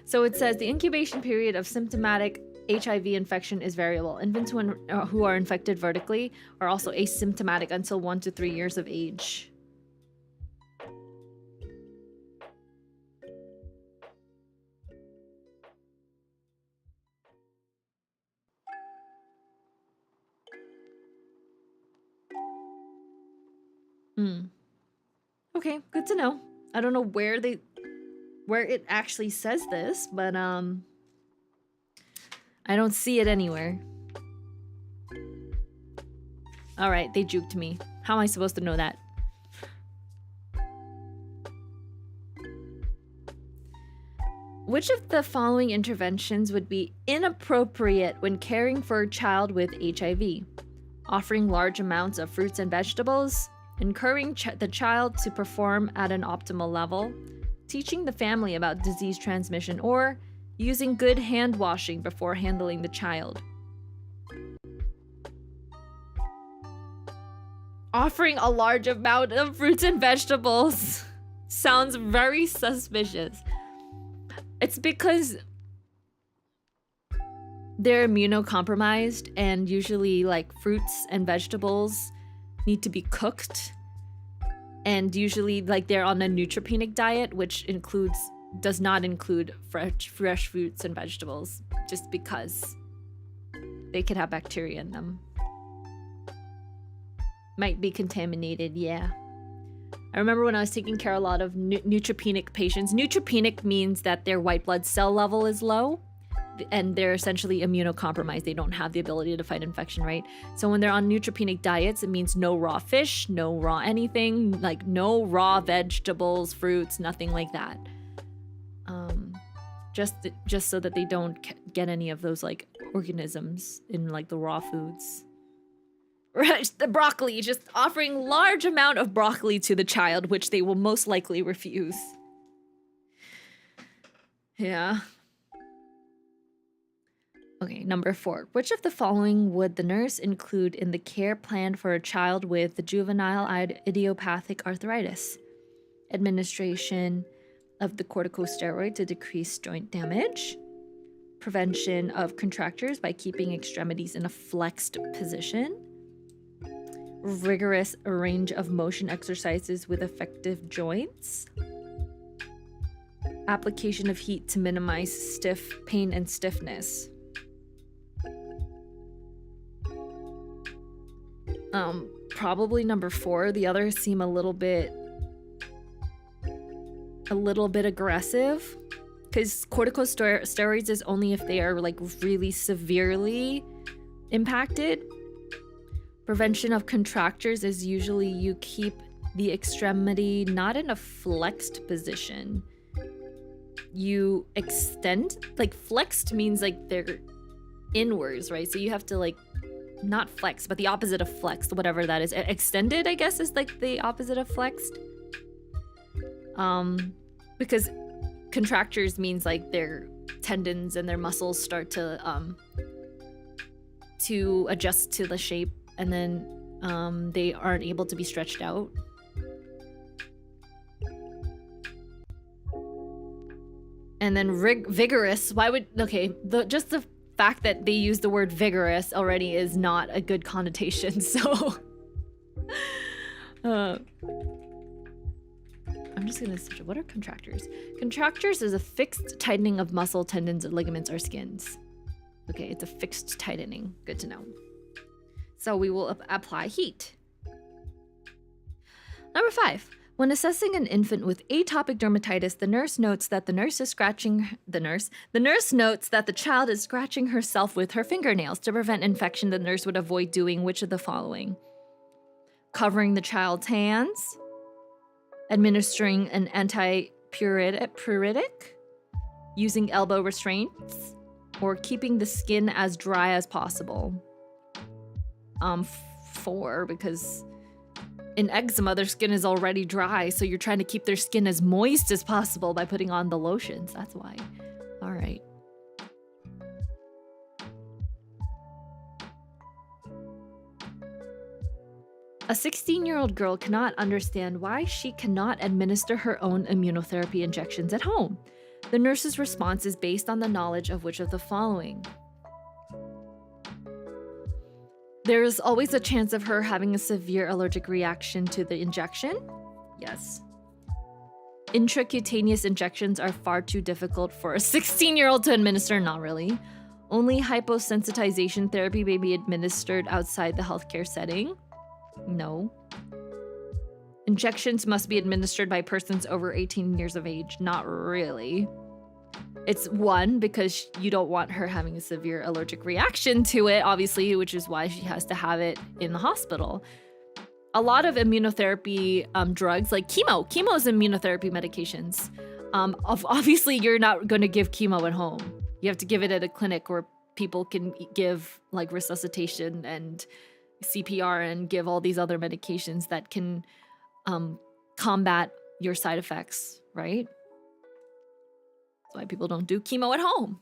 So it says the incubation period of symptomatic HIV infection is variable. Infants who are infected vertically are also asymptomatic until 1 to 3 years of age. Okay, good to know. I don't know where it actually says this, but I don't see it anywhere. All right, they juked me. How am I supposed to know that? Which of the following interventions would be inappropriate when caring for a child with HIV? Offering large amounts of fruits and vegetables, encouraging the child to perform at an optimal level, teaching the family about disease transmission, or using good hand washing before handling the child. Offering a large amount of fruits and vegetables sounds very suspicious. It's because they're immunocompromised, and usually like fruits and vegetables need to be cooked, and usually like they're on a neutropenic diet, which does not include fresh fruits and vegetables, just because they could have bacteria in them. Might be contaminated, yeah. I remember when I was taking care of a lot of neutropenic patients. Neutropenic means that their white blood cell level is low, and they're essentially immunocompromised. They don't have the ability to fight infection, right? So when they're on neutropenic diets, it means no raw fish, no raw anything, like no raw vegetables, fruits, nothing like that. Just so that they don't get any of those like organisms in like the raw foods. Right, the broccoli, just offering large amount of broccoli to the child, which they will most likely refuse. Yeah. Okay, number 4. Which of the following would the nurse include in the care plan for a child with the juvenile idiopathic arthritis? Administration of the corticosteroid to decrease joint damage. Prevention of contractures by keeping extremities in a flexed position. Rigorous range of motion exercises with effective joints. Application of heat to minimize pain and stiffness. Probably number 4. The others seem a little bit a little bit aggressive, because corticosteroids is only if they are like really severely impacted. Prevention of contractures is usually you keep the extremity not in a flexed position. You extend, like flexed means like they're inwards, right? So you have to like not flex, but the opposite of flexed, whatever that is. Extended, I guess, is like the opposite of flexed. Because contractures means like their tendons and their muscles start to adjust to the shape, and then they aren't able to be stretched out. And then vigorous, why would, okay, just the fact that they use the word vigorous already is not a good connotation, so I'm just gonna search, what are contractures? Contractures is a fixed tightening of muscle, tendons, ligaments, or skins. Okay, it's a fixed tightening, good to know. So we will apply heat. Number 5. When assessing an infant with atopic dermatitis, the nurse notes that the nurse notes that the child is scratching herself with her fingernails. To prevent infection, the nurse would avoid doing which of the following? Covering the child's hands, administering an antipyretic, using elbow restraints, or keeping the skin as dry as possible. 4, because in eczema, their skin is already dry, so you're trying to keep their skin as moist as possible by putting on the lotions. That's why. All right. A 16-year-old girl cannot understand why she cannot administer her own immunotherapy injections at home. The nurse's response is based on the knowledge of which of the following? There is always a chance of her having a severe allergic reaction to the injection. Yes. Intracutaneous injections are far too difficult for a 16-year-old to administer. Not really. Only hyposensitization therapy may be administered outside the healthcare setting. No. Injections must be administered by persons over 18 years of age. Not really. It's 1, because you don't want her having a severe allergic reaction to it, obviously, which is why she has to have it in the hospital. A lot of immunotherapy drugs, like chemo is immunotherapy medications. Obviously, you're not going to give chemo at home. You have to give it at a clinic where people can give like resuscitation and CPR and give all these other medications that can combat your side effects, right? That's why people don't do chemo at home.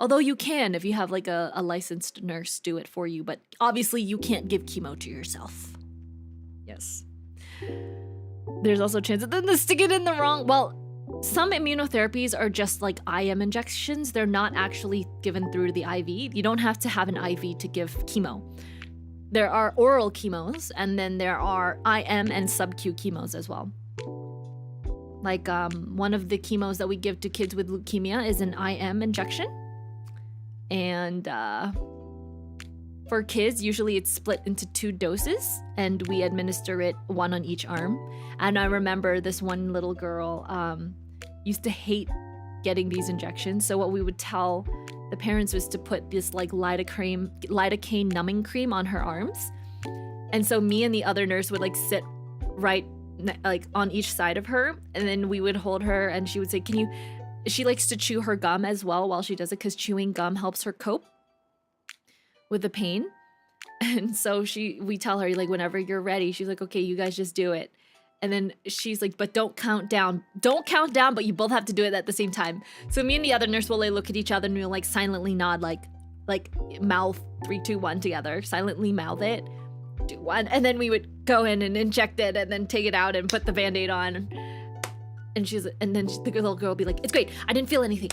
Although you can if you have like a licensed nurse do it for you, but obviously you can't give chemo to yourself. Yes. There's also a chance that then they stick it in the wrong. Well, some immunotherapies are just like IM injections. They're not actually given through the IV. You don't have to have an IV to give chemo. There are oral chemos, and then there are IM and sub-Q chemos as well. Like one of the chemos that we give to kids with leukemia is an IM injection. And for kids, usually it's split into 2 doses, and we administer it 1 on each arm. And I remember this one little girl used to hate getting these injections. So what we would tell the parents was to put this like lidocaine numbing cream on her arms. And so me and the other nurse would like sit right like on each side of her, and then we would hold her, and she would say, she likes to chew her gum as well while she does it, because chewing gum helps her cope with the pain. And so we tell her, like, whenever you're ready, she's like, okay, you guys just do it. And then she's like, but don't count down, but you both have to do it at the same time. So me and the other nurse will like look at each other, and we'll like silently nod, like mouth 3, 2, 1 together, silently mouth it, do 1, and then we would go in and inject it, and then take it out and put the band-aid on. And then the little girl will be like, it's great, I didn't feel anything.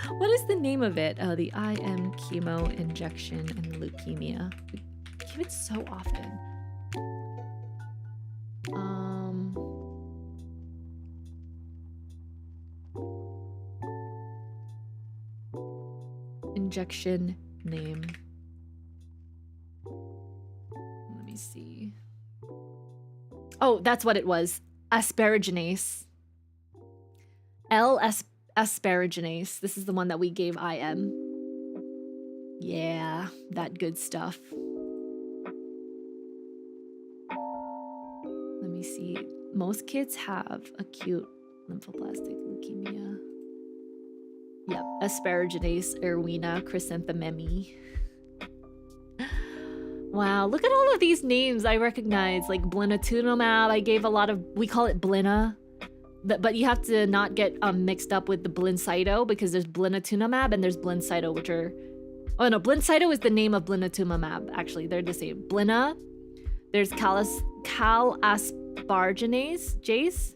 What is the name of it? Oh, the IM chemo injection and leukemia. We give it so often. Injection name. Let me see. Oh, that's what it was. Asparaginase. Asparaginase. This is the one that we gave IM. Yeah, that good stuff. Let me see. Most kids have acute lymphoblastic leukemia. Yep, asparaginase, Erwina, chrysanthememi. Wow, look at all of these names I recognize, like blinatumomab. I gave a lot of, we call it blina, but you have to not get mixed up with the blincyto, because there's blinatumomab and there's blincyto, which are, oh no, blincyto is the name of blinatumomab. Actually, they're the same. Blina, there's calasparginase, Jace.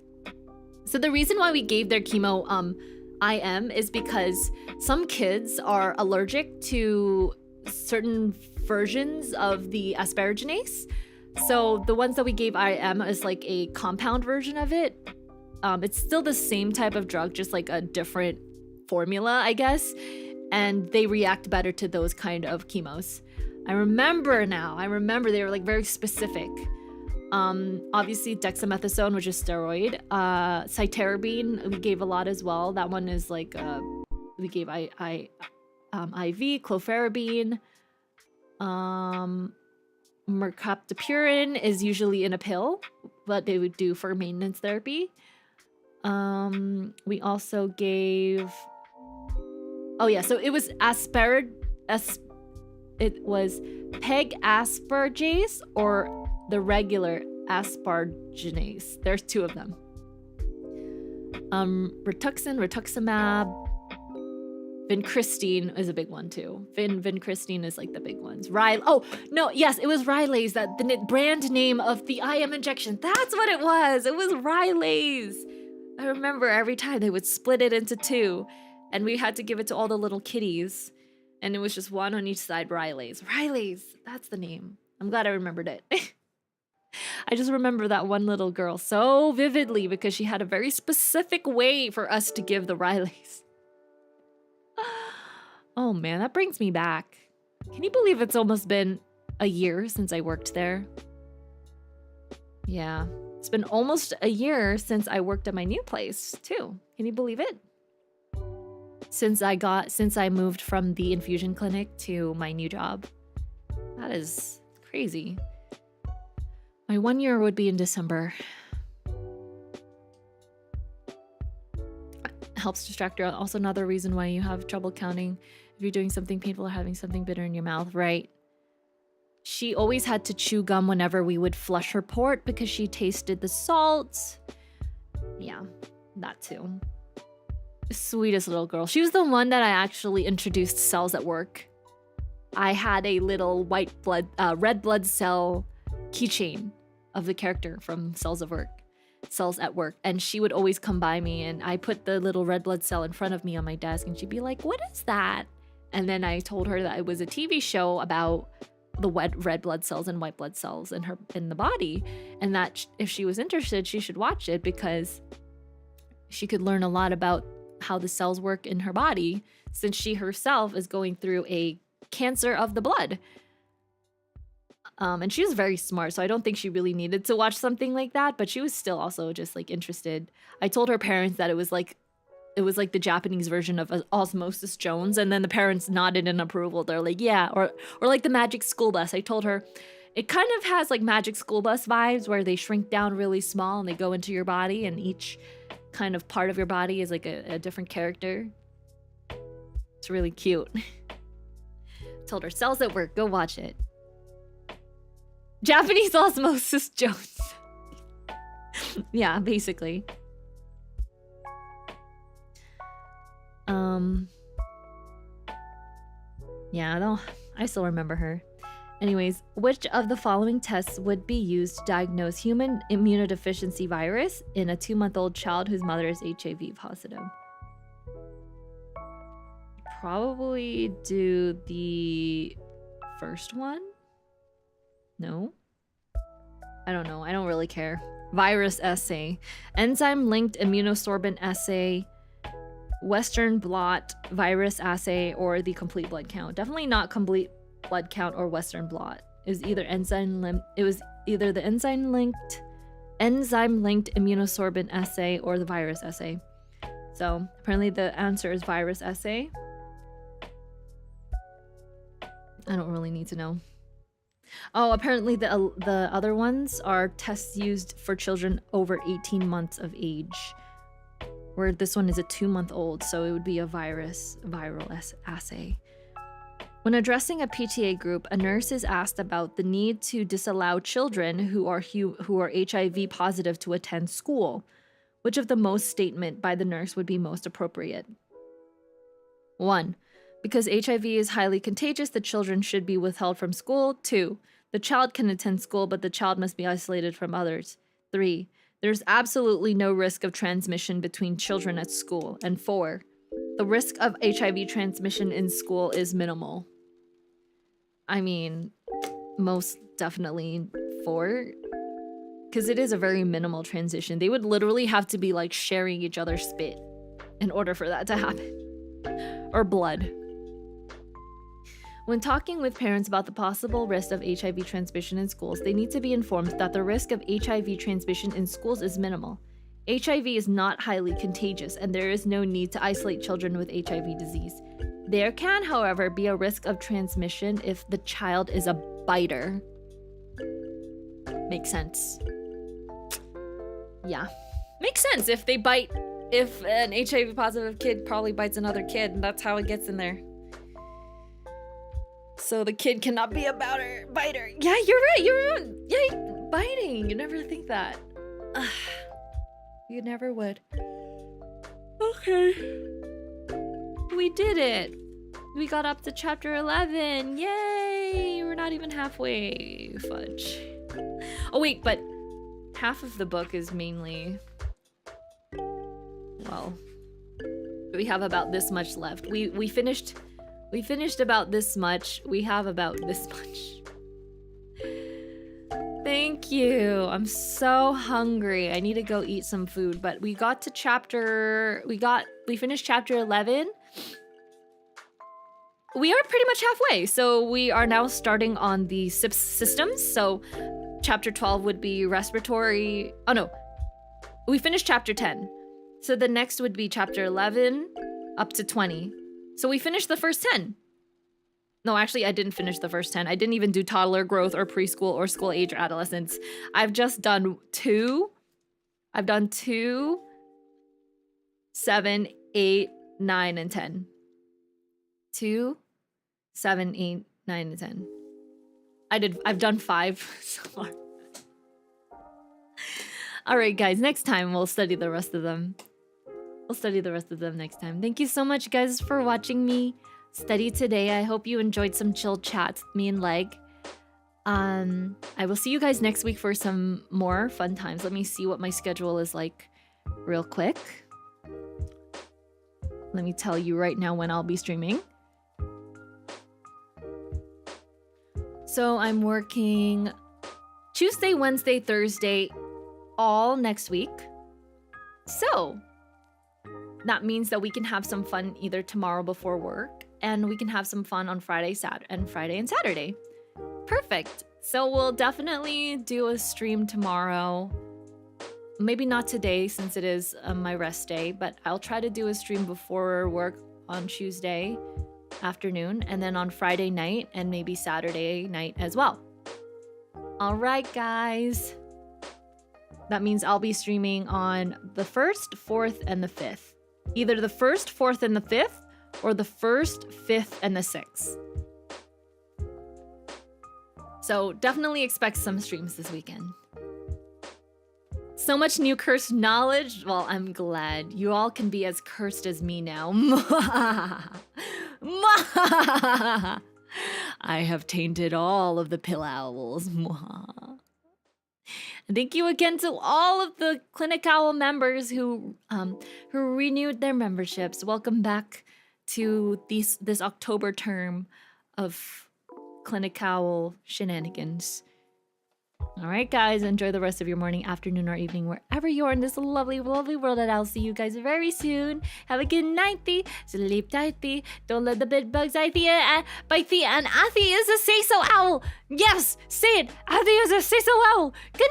So the reason why we gave their chemo IM is because some kids are allergic to certain versions of the asparaginase. So the ones that we gave IM is like a compound version of it. It's still the same type of drug, just like a different formula, I guess. And they react better to those kind of chemos. I remember now. I remember they were like very specific. Obviously dexamethasone, which is steroid. Cytarabine, we gave a lot as well. That one is like, we gave IV, clofarabine. Mercaptopurine is usually in a pill, but they would do for maintenance therapy. We also gave, oh yeah, so it was it was peg asparagase or the regular asparaginase. There's two of them. Rituximab, vincristine is a big one too. Vincristine is like the big ones. Oh no, yes, it was Rylaze, that the brand name of the IM injection. That's what it was. It was Rylaze. I remember every time they would split it into two, and we had to give it to all the little kitties, and it was just one on each side. Rylaze, that's the name. I'm glad I remembered it. I just remember that one little girl so vividly because she had a very specific way for us to give the Rylaze. Oh man, that brings me back. Can you believe it's almost been a year since I worked there? Yeah, it's been almost a year since I worked at my new place too. Can you believe it? Since I moved from the infusion clinic to my new job. That is crazy. My 1 year would be in December. Helps distract her. Also another reason why you have trouble counting if you're doing something painful or having something bitter in your mouth, right? She always had to chew gum whenever we would flush her port because she tasted the salt. Yeah, that too. Sweetest little girl. She was the one that I actually introduced cells at work. I had a little red blood cell keychain of the character from Cells at Work, and she would always come by me, and I put the little red blood cell in front of me on my desk, and she'd be like, "What is that?" And then I told her that it was a TV show about the red blood cells and white blood cells in the body, and that if she was interested, she should watch it because she could learn a lot about how the cells work in her body, since she herself is going through a cancer of the blood. And she was very smart, so I don't think she really needed to watch something like that, but she was still also just like interested. I told her parents that it was like the Japanese version of Osmosis Jones, and then the parents nodded in approval. They're like, yeah, or like the Magic School Bus. I told her it kind of has like Magic School Bus vibes, where they shrink down really small and they go into your body, and each kind of part of your body is like a different character. It's really cute. Told her, Cells at Work, go watch it. Japanese Osmosis Jones. Yeah, basically. Yeah, no, I still remember her. Anyways, which of the following tests would be used to diagnose human immunodeficiency virus in a 2-month-old child whose mother is HIV positive? Probably do the first one? No? I don't know. I don't really care. Virus assay. Enzyme-linked immunosorbent assay. Western blot virus assay, or the complete blood count. Definitely not complete blood count or Western blot. It was either the enzyme-linked enzyme-linked immunosorbent assay or the virus assay. So apparently the answer is virus assay. I don't really need to know. Oh, apparently the other ones are tests used for children over 18 months of age, where this one is a 2-month-old, so it would be a viral assay. When addressing a PTA group, a nurse is asked about the need to disallow children who are HIV positive to attend school. Which of the most statement by the nurse would be most appropriate? 1. Because HIV is highly contagious, the children should be withheld from school. 2. The child can attend school, but the child must be isolated from others. 3. There's absolutely no risk of transmission between children at school. And 4. The risk of HIV transmission in school is minimal. I mean, most definitely 4. Because it is a very minimal transition. They would literally have to be like sharing each other's spit in order for that to happen. Or blood. When talking with parents about the possible risk of HIV transmission in schools, they need to be informed that the risk of HIV transmission in schools is minimal. HIV is not highly contagious, and there is no need to isolate children with HIV disease. There can, however, be a risk of transmission if the child is a biter. Makes sense. Yeah. Makes sense if they bite. If an HIV positive kid probably bites another kid, and that's how it gets in there. So the kid cannot be a biter. Yeah, you're right. Yeah, biting. You never think that. You never would. Okay. We did it. We got up to chapter 11. Yay! We're not even halfway. Fudge. Oh wait, but half of the book is mainly... Well, we have about this much left. We finished about this much. We have about this much. Thank you. I'm so hungry. I need to go eat some food, but we got to we finished chapter 11. We are pretty much halfway. So we are now starting on the SIPS systems. So chapter 12 would be respiratory. Oh no, we finished chapter 10. So the next would be chapter 11 up to 20. So we finished the first 10. No, actually, I didn't finish the first 10. I didn't even do toddler growth or preschool or school age or adolescence. I've just done 2. I've done 2, 7, 8, 9, and 10. 2, 7, 8, 9, and 10. I've done 5 so far. All right, guys, next time we'll study the rest of them. We'll study the rest of them next time. Thank you so much, guys, for watching me study today. I hope you enjoyed some chill chats with me and Leg. I will see you guys next week for some more fun times. Let me see what my schedule is like real quick. Let me tell you right now when I'll be streaming. So I'm working Tuesday, Wednesday, Thursday, all next week. So that means that we can have some fun either tomorrow before work, and we can have some fun on Friday and Saturday. Perfect. So we'll definitely do a stream tomorrow. Maybe not today since it is my rest day, but I'll try to do a stream before work on Tuesday afternoon, and then on Friday night and maybe Saturday night as well. All right, guys. That means I'll be streaming on the 1st, 4th, and the 5th. Either the 1st, 4th, and the 5th, or the 1st, 5th, and the 6th. So definitely expect some streams this weekend. So much new cursed knowledge. Well, I'm glad. You all can be as cursed as me now. I have tainted all of the pill owls. Thank you again to all of the Clinic Owl members who renewed their memberships. Welcome back to this October term of Clinic Owl shenanigans. All right, guys, enjoy the rest of your morning, afternoon, or evening, wherever you are in this lovely, lovely world. And I'll see you guys very soon. Have a good nighty. Sleep tighty. Don't let the bed bugs bite thee. And Athie is a say-so owl. Yes, say it. Athie is a say-so owl. Good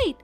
night.